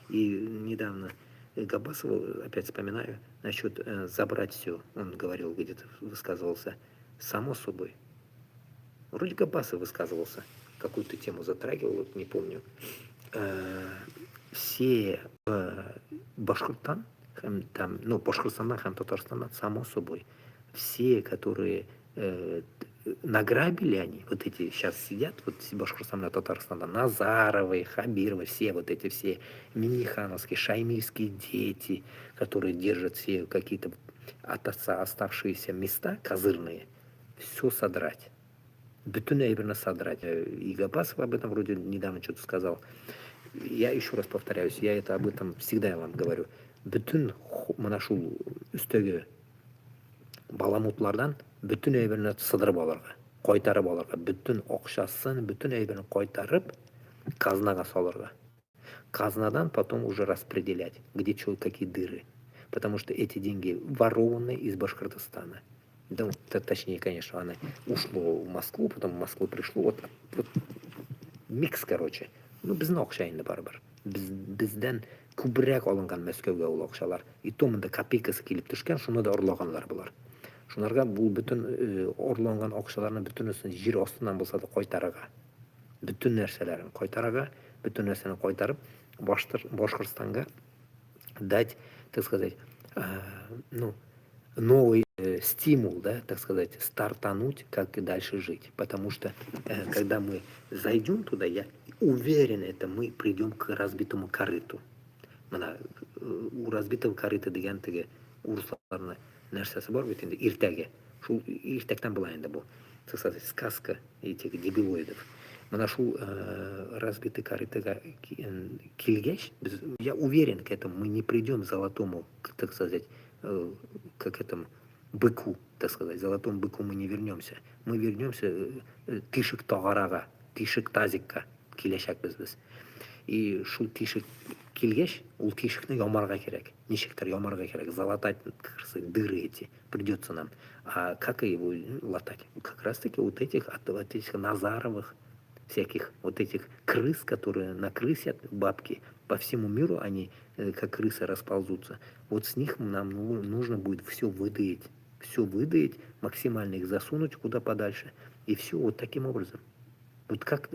И недавно Габасова, опять вспоминаю, насчет забрать все. Он говорил, где-то высказывался, само собой. Вроде Габасов высказывался, какую-то тему затрагивал, вот не помню. Все Башкортостан, там, ну, Башкортостандан, там, Татарстандан, само собой, все, которые награбили они, вот эти сейчас сидят, вот Башкортостан, Татарстанда, Назаровы, Хабировы, все вот эти все Минихановские, шаймильские дети, которые держат все какие-то от отца оставшиеся места козырные, все содрать. Бетунейберно содрать. И Габасов об этом вроде недавно что-то сказал. Я еще раз повторяюсь, я это об этом всегда вам говорю. Бүтін мына шул үстегі баламутлардан бүтін әйберін сыдырып алырға, қайтарып алырға, бүтін оқшасын, бүтін әйберін қайтарып казнаға салырға. Казнадан потом уже распределять, где что, какие дыры. Потому что эти деньги ворованы из Башкортостана. Да, точнее, конечно, она ушло в Москву, потом в Москву пришло. Вот микс, короче. Ну, біздің оқшайында барбар. Бізден көбірек алынған Мәскеуге ол оқшалар. И то мында копейкасы келіп түшкен, шуны да ұрлағанлар бұлар. Шунарға бұл бүтін ұрланған оқшаларының бүтінісін жер астынан болса да қайтараға. Бүтін нәрселерін қайтараға, бүтін нәрсені қайтарып, Башқұртстанға дать, так сказать, ну, новый стимул, да, так сказать, стартануть, как и дальше жить. Потому что, когда мы зайдем туда, я уверен, это мы придем к разбитому корыту. У разбитого корыта дегентеге урсларны нәрсесі бар бит инде иртәге. Шул иртәктән була инде бу. Так сказать, сказка этих дебилоидов. Мына шул разбитый корытага килгәч, я уверен, к этому мы не придем к золотому, так сказать, как этому быку, так сказать, золотому быку мы не вернемся. Мы вернемся тишек тағарага, тишек тазикка киләчәк без. И шул тишек килгәч, ул тишекне ямарга кирәк. Ничектер ямарга кирәк, залатать дыры эти придется нам. А как его латать? Как раз таки вот этих Назаровых, всяких вот этих крыс, которые накрысят бабки по всему миру, они как крысы расползутся. Вот с них нам нужно будет все выдаить, максимально их засунуть куда подальше. И все вот таким образом. Вот как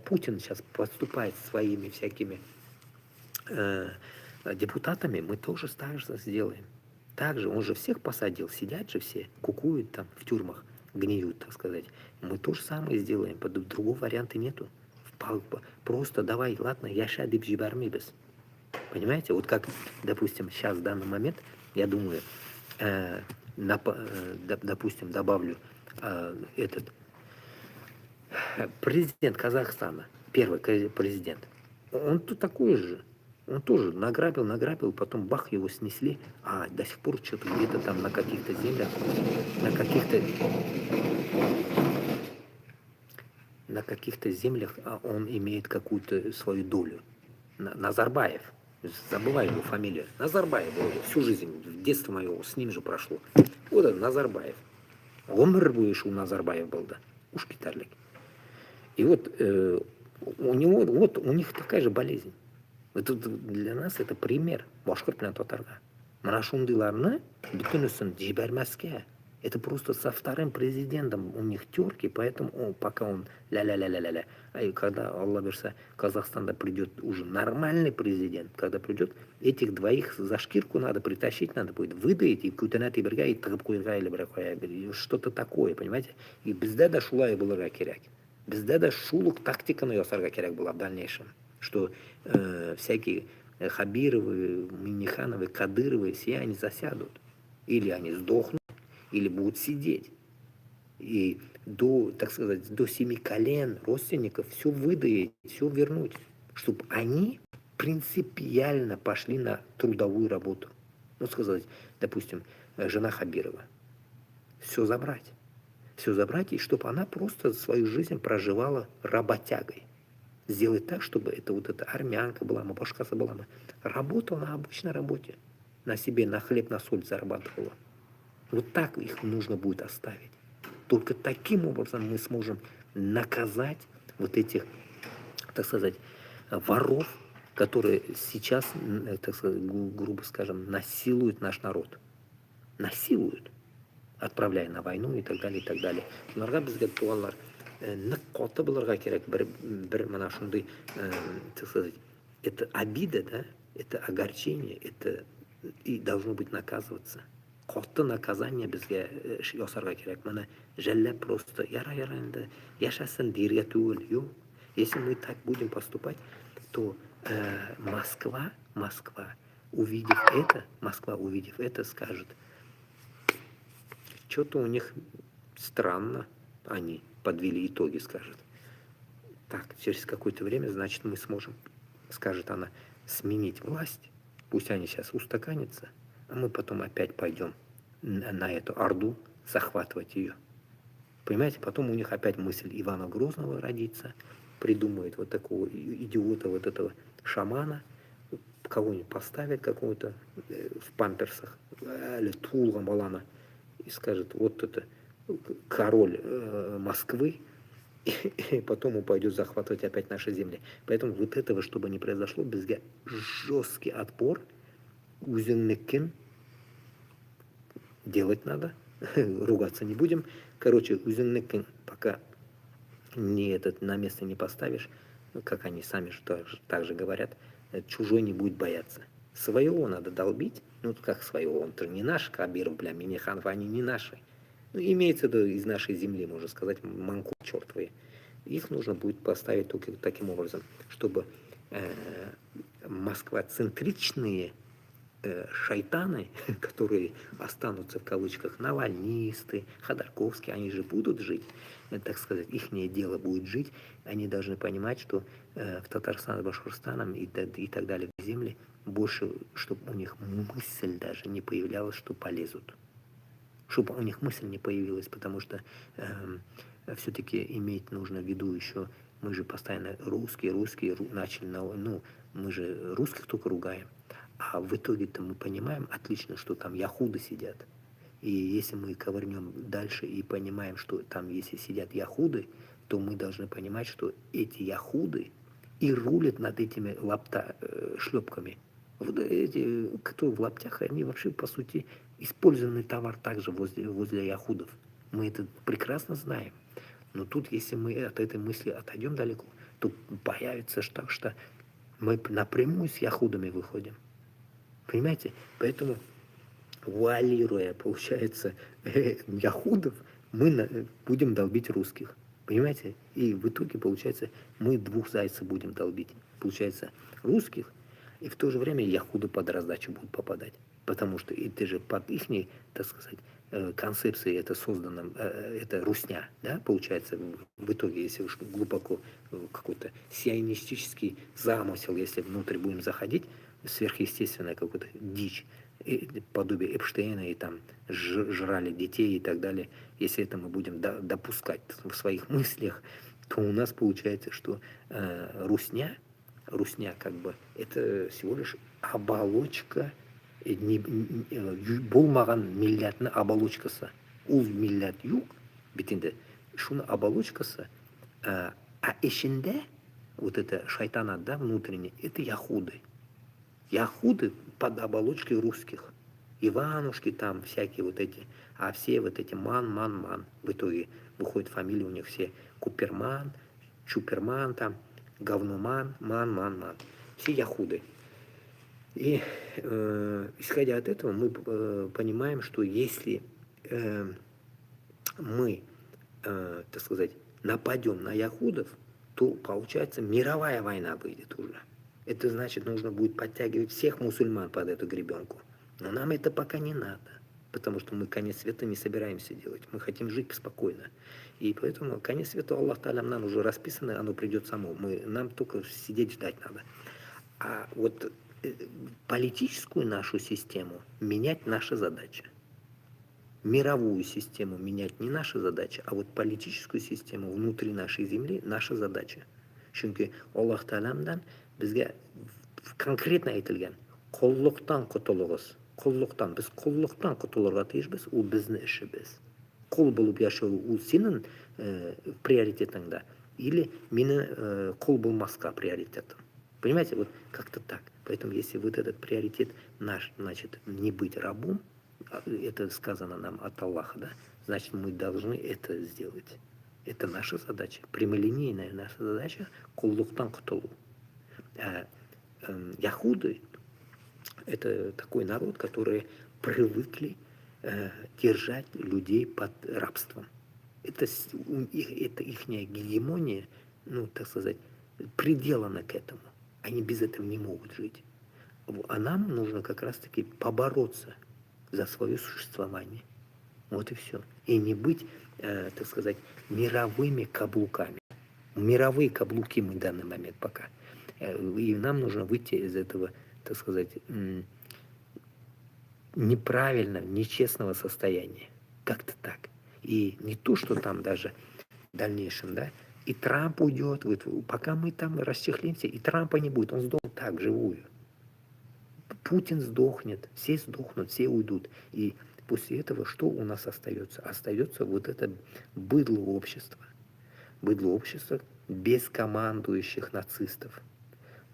Путин сейчас поступает своими всякими депутатами, мы тоже так же сделаем. Также он же всех посадил, сидят же все, кукуют там в тюрьмах, гниют, так сказать. Мы то же самое сделаем, другого варианта нету. Просто давай, ладно, яша деп жибармейбіз. Понимаете, вот как, допустим, сейчас в данный момент, я думаю, допустим, добавлю этот президент Казахстана, первый президент, он тут такой же. Он тоже награбил, потом бах, его снесли, а до сих пор что-то где-то там на каких-то землях, он имеет какую-то свою долю. Назарбаев, забываю его фамилию, Назарбаев был всю жизнь, детство мое с ним же прошло. Вот это Назарбаев. Умр будешь у Назарбаев был, да, уж китарлик. И вот у них такая же болезнь. Это для нас это пример. Башкорт белән татарга. Мына шундыйларны бүтүнесен җибәрмәскә. Это просто со вторым президентом у них терки, поэтому пока он ля-ля-ля-ля-ля. А когда, Аллах берса, Казахстанда придет уже нормальный президент, когда придет, этих двоих за шкирку надо притащить, надо будет выдаить, и кутенат и берга, и тагыбкуйга или что-то такое, понимаете? И бездә дә шулай булырга кирәк. Бездә дә шул ук тактиканы ясарга кирәк була в дальнейшем. Что всякие Хабировы, Минихановы, Кадыровы, все они засядут. Или они сдохнут, или будут сидеть. И до, так сказать, до 7 колен родственников все выдаить, все вернуть. Чтобы они принципиально пошли на трудовую работу. Ну, сказать, допустим, жена Хабирова. Все забрать. Все забрать, и чтобы она просто свою жизнь проживала работягой. Сделать так, чтобы это вот эта армянка была, башкаса была, работала на обычной работе. На себе, на хлеб, на соль зарабатывала. Вот так их нужно будет оставить. Только таким образом мы сможем наказать вот этих, так сказать, воров, которые сейчас, так сказать, грубо скажем, насилуют наш народ. Насилуют, отправляя на войну и так далее, и так далее. Шуларга бизге туаллар нык коты булырга керек. Бер мына шундый, так сказать, это обида, да? Это огорчение, это и должно быть наказываться. Коты наказание бизге ясарга керек. Мына жәлләп просто яра енді яшасын дирге түгел. Yok. Если мы так будем поступать, то Москва, увидев это, скажет, что-то у них странно, они подвели итоги, скажет. Так, через какое-то время, значит, мы сможем, скажет она, сменить власть, пусть они сейчас устаканятся, а мы потом опять пойдем на эту Орду захватывать ее. Понимаете, потом у них опять мысль Ивана Грозного родится, придумает вот такого идиота, вот этого шамана, кого-нибудь поставит какого-то в памперсах, или Тулга Малана, и скажет, вот это король Москвы, и потом он пойдет захватывать опять наши земли. Поэтому вот этого, чтобы не произошло, бізге жесткий отпор, үзеңнікін делать надо, ругаться не будем. Короче, үзеңнікін пока на место не поставишь, как они сами же также говорят, чужой не будет бояться. Своего надо долбить, ну как своего, он не наш, Кабиров, бля, Миниханов, они не наши. Ну, имеется в виду из нашей земли, можно сказать, манку чертовые. Их нужно будет поставить только таким образом, чтобы москвоцентричные шайтаны, которые останутся в кавычках навальнисты, Ходорковские, они же будут жить, так сказать, их дело будет жить, они должны понимать, что в Татарстане, Башкортостане и так далее земли больше, чтобы у них мысль даже не появлялась, что полезут. Чтобы у них мысль не появилась, потому что все-таки иметь нужно в виду еще, мы же постоянно русские начали, ну, мы же русских только ругаем. А в итоге-то мы понимаем отлично, что там яхуды сидят. И если мы ковырнем дальше и понимаем, что там если сидят яхуды, то мы должны понимать, что эти яхуды и рулят над этими шлепками. Вот эти, кто в лаптях, они вообще, по сути, использованный товар также возле яхудов. Мы это прекрасно знаем. Но тут, если мы от этой мысли отойдем далеко, то появится что мы напрямую с яхудами выходим. Понимаете? Поэтому, вуалируя, получается, яхудов, мы будем долбить русских. Понимаете? И в итоге, получается, мы двух зайцев будем долбить. Получается, русских, и в то же время яхуды под раздачу будут попадать. Потому что это же под их, так сказать, концепцией это создано, это русня, да, получается, в итоге, если уж глубоко какой-то сионистический замысел, если внутрь будем заходить, сверхъестественная какая-то дичь, подобие Эпштейна, и там жрали детей и так далее, если это мы будем допускать в своих мыслях, то у нас получается, что русня как бы, это всего лишь оболочка, болмаған милләтні оболочкасы. Ул милләт юк, битінде, шуны оболочкасы, а ішінде, вот это шайтана, да, внутренне, это яхуды. Яхуды под оболочкой русских. Иванушки там, всякие вот эти, а все вот эти ман. В итоге выходит фамилия у них все Куперман, Чуперман там, Говноман, ман. Все яхуды. И исходя от этого, мы понимаем, что если мы, так сказать, нападем на яхудов, то, получается, мировая война выйдет уже. Это значит, нужно будет подтягивать всех мусульман под эту гребенку. Но нам это пока не надо, потому что мы конец света не собираемся делать. Мы хотим жить спокойно. И поэтому конец света, Аллах Та'аля, нам уже расписано, оно придет само. Нам только сидеть ждать надо. А вот политическую нашу систему менять наша задача. Мировую систему менять не наша задача, а вот политическую систему внутри нашей земли наша задача. Чүнки Аллах Тааламдан бізге конкретно айтылған құллықтан құтылыңыз. Құллықтан, біз құллықтан құтылырға тиіспіз, ол біздің ішіміз. Құл болып яшау ол сенің приоритетіңда, или мені құл болмасқа приоритетом. Понимаете, вот как-то так. Поэтому если вот этот приоритет наш, значит, не быть рабом, это сказано нам от Аллаха, да, значит, мы должны это сделать. Это наша задача. Прямолинейная наша задача — куллуктан кутулу. Яхуды — это такой народ, которые привыкли держать людей под рабством. Это их гегемония, ну, так сказать, приделана к этому. Они без этого не могут жить. А нам нужно как раз-таки побороться за свое существование. Вот и все. И не быть, так сказать, мировыми каблуками. Мировые каблуки мы в данный момент пока. И нам нужно выйти из этого, так сказать, неправильного, нечестного состояния. Как-то так. И не то, что там даже в дальнейшем, да, и Трамп уйдет, вот, пока мы там расчехлимся, и Трампа не будет, он сдохнет так, живую. Путин сдохнет, все сдохнут, все уйдут. И после этого что у нас остается? Остается вот это быдло общества. Быдло общества без командующих нацистов.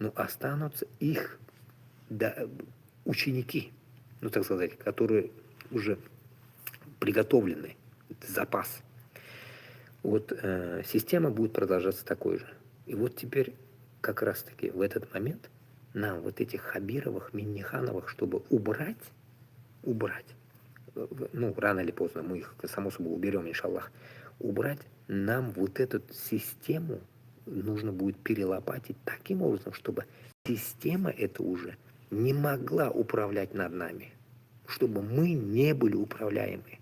Но останутся их ученики, ну так сказать, которые уже приготовлены, запас. Вот система будет продолжаться такой же. И вот теперь как раз-таки в этот момент нам вот этих Хабировых, Миннихановых, чтобы убрать, ну, рано или поздно мы их, само собой, уберем, иншаллах, убрать, нам вот эту систему нужно будет перелопатить таким образом, чтобы система эта уже не могла управлять над нами, чтобы мы не были управляемы.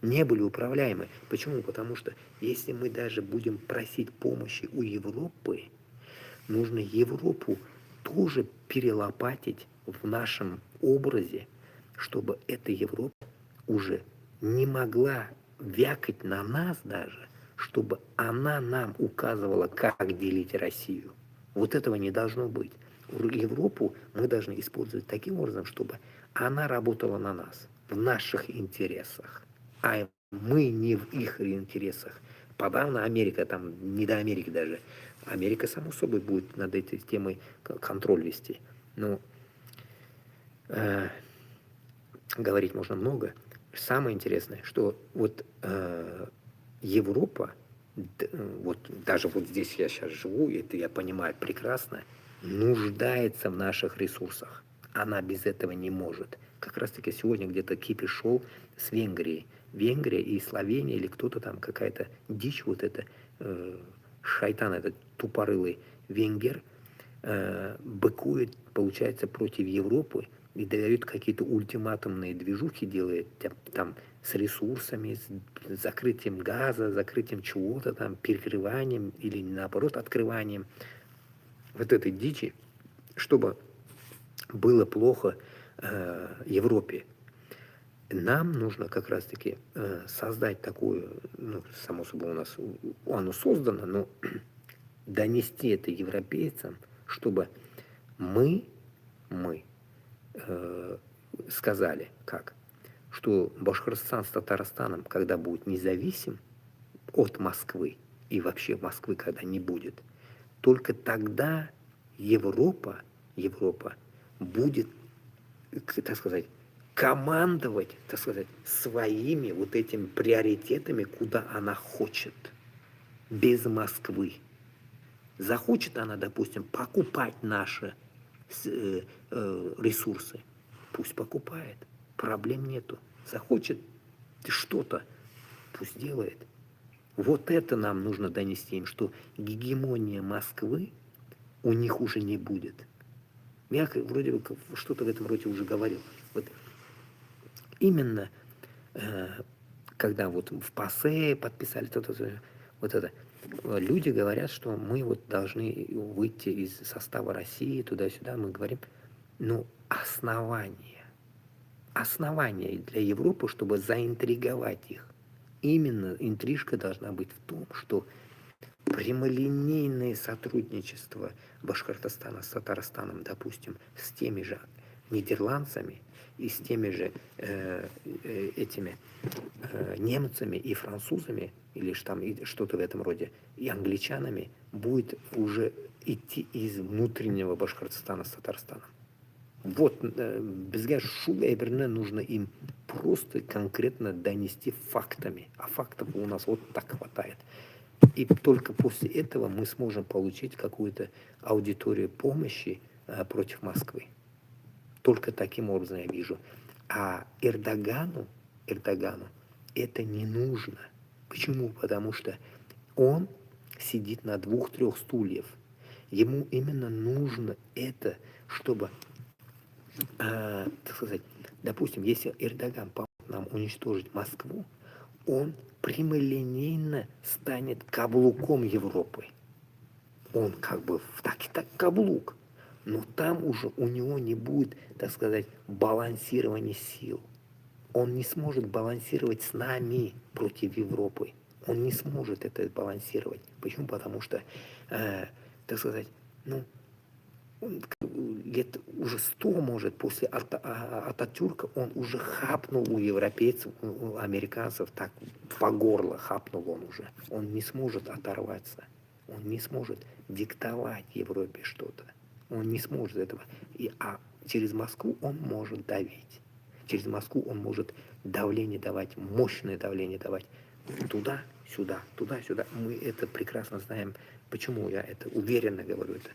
Не были управляемы. Почему? Потому что если мы даже будем просить помощи у Европы, нужно Европу тоже перелопатить в нашем образе, чтобы эта Европа уже не могла вякать на нас даже, чтобы она нам указывала, как делить Россию. Вот этого не должно быть. Европу мы должны использовать таким образом, чтобы она работала на нас, в наших интересах, а мы не в их интересах. Подавно Америка, там не до Америки даже. Америка, само собой, будет над этой темой контроль вести. Но говорить можно много. Самое интересное, что вот Европа, вот даже вот здесь я сейчас живу, это я понимаю прекрасно, нуждается в наших ресурсах. Она без этого не может. Как раз таки сегодня где-то кипиш шел с Венгрией. Венгрия и Словения или кто-то там, какая-то дичь, вот это шайтан, этот тупорылый венгер, быкует, получается, против Европы и дает какие-то ультиматумные движухи, делает там с ресурсами, с закрытием газа, закрытием чего-то там, перекрыванием или наоборот открыванием вот этой дичи, чтобы было плохо Европе. Нам нужно как раз-таки создать такую, ну, само собой у нас оно создано, но донести это европейцам, чтобы мы сказали, как, что Башкортостан с Татарстаном, когда будет независим от Москвы, и вообще Москвы когда не будет, только тогда Европа будет, так сказать, командовать, так сказать, своими вот этими приоритетами, куда она хочет, без Москвы. Захочет она, допустим, покупать наши ресурсы, пусть покупает, проблем нету. Захочет что-то, пусть делает. Вот это нам нужно донести им, что гегемония Москвы у них уже не будет. Я вроде бы что-то в этом роде уже говорил. Вот именно когда вот в ПАСЕ подписали вот это, люди говорят, что мы вот должны выйти из состава России туда-сюда. Мы говорим, ну, основание для Европы, чтобы заинтриговать их. Именно интрижка должна быть в том, что прямолинейное сотрудничество Башкортостана с Татарстаном, допустим, с теми же нидерландцами и с теми же этими немцами и французами, или там что-то в этом роде, и англичанами, будет уже идти из внутреннего Башкортостана с Татарстаном. Вот, бізге шу әйберне нужно им просто конкретно донести фактами. А фактов у нас вот так хватает. И только после этого мы сможем получить какую-то аудиторию помощи против Москвы. Только таким образом я вижу. А Эрдогану это не нужно. Почему? Потому что он сидит на 2-3 стульев. Ему именно нужно это, чтобы, так сказать, допустим, если Эрдоган поможет нам уничтожить Москву, он прямолинейно станет каблуком Европы. Он как бы так и так каблук. Но там уже у него не будет, так сказать, балансирования сил. Он не сможет балансировать с нами против Европы. Он не сможет это балансировать. Почему? Потому что, так сказать, ну, лет уже 100, может, после Ататюрка он уже хапнул у европейцев, у американцев так по горло хапнул он уже. Он не сможет оторваться. Он не сможет диктовать Европе что-то. Он не сможет этого. А через Москву он может давить. Через Москву он может давление давать, мощное давление давать. Туда-сюда, туда-сюда. Мы это прекрасно знаем. Почему я это уверенно говорю? Это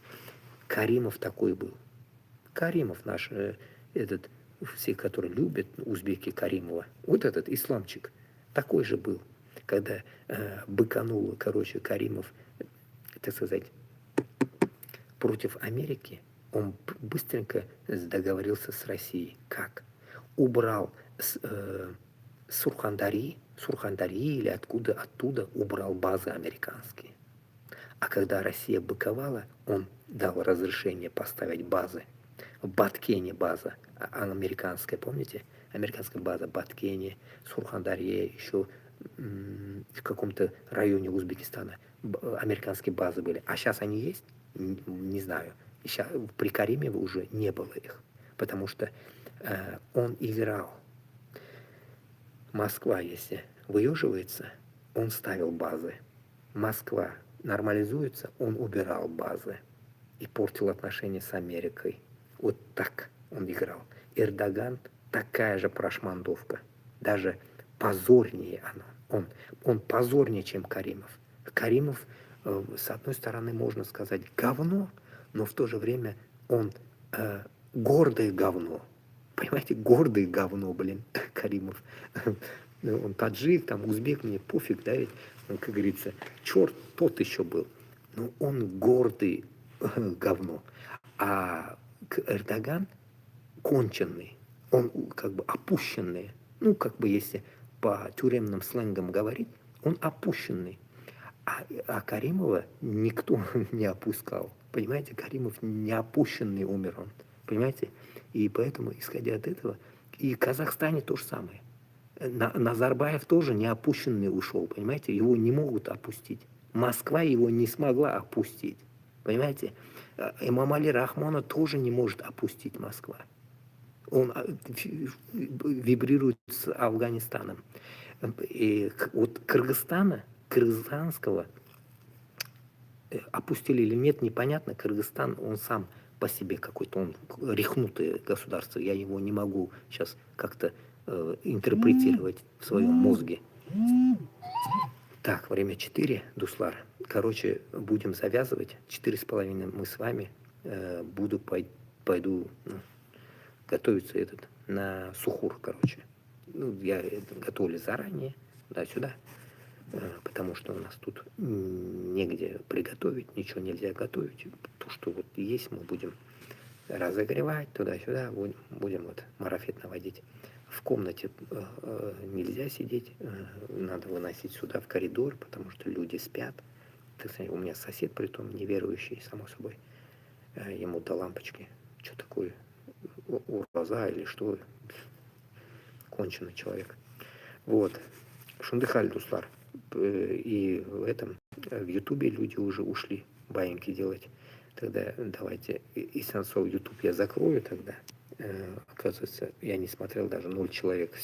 Каримов такой был. Каримов наш, этот, все, которые любят, узбеки Каримова, вот этот исламчик, такой же был. Когда быканул, короче, Каримов, так сказать, против Америки, он быстренько договорился с Россией. Как? Убрал Сурхандари или оттуда убрал базы американские. А когда Россия быковала, он дал разрешение поставить базы. В Баткене база американская, помните? Американская база Баткене, Сурхандарье, еще в каком-то районе Узбекистана американские базы были. А сейчас они есть? Не знаю. Сейчас, при Каримове уже не было их. Потому что он играл. Москва, если выеживается, он ставил базы. Москва нормализуется, он убирал базы и портил отношения с Америкой. Вот так он играл. Эрдоган такая же прошмандовка. Даже позорнее она. Он позорнее, чем Каримов. Каримов, с одной стороны, можно сказать, говно, но в то же время он гордое говно. Понимаете, гордое говно, блин, Каримов. Он таджик, там, узбек, мне пофиг, да, ведь, он, как говорится, черт тот еще был. Но он гордый говно. А Эрдоган конченый, он как бы опущенный. Ну, как бы, если по тюремным сленгам говорить, он опущенный. А Каримова никто не опускал. Понимаете, Каримов не опущенный умер он. Понимаете? И поэтому, исходя от этого, и в Казахстане то же самое. Назарбаев тоже не опущенный ушел, понимаете? Его не могут опустить. Москва его не смогла опустить. Понимаете? Эмомали Рахмона тоже не может опустить Москва. Он вибрирует с Афганистаном. И вот кыргызстанского опустили или нет, непонятно. Кыргызстан, он сам по себе какой-то, он рехнутое государство. Я его не могу сейчас как-то интерпретировать в своем мозге. Так, время 4, Дуслар. Короче, будем завязывать. 4,5 мы с вами. Пойду готовиться на сухур, короче. Ну, я готовлю заранее, туда-сюда. Потому что у нас тут негде приготовить, ничего нельзя готовить. То, что вот есть, мы будем разогревать туда-сюда, будем вот марафет наводить. В комнате нельзя сидеть, надо выносить сюда в коридор, потому что люди спят. Так сказать, у меня сосед, притом неверующий, само собой, ему до лампочки. Что такое? Ураза или что? Конченый человек. Вот. Шундыхаль, Дуслар. И в Ютубе люди уже ушли баиньки делать. Тогда давайте и Сенцов Ютуб я закрою тогда. Оказывается, я не смотрел, даже 0 человек.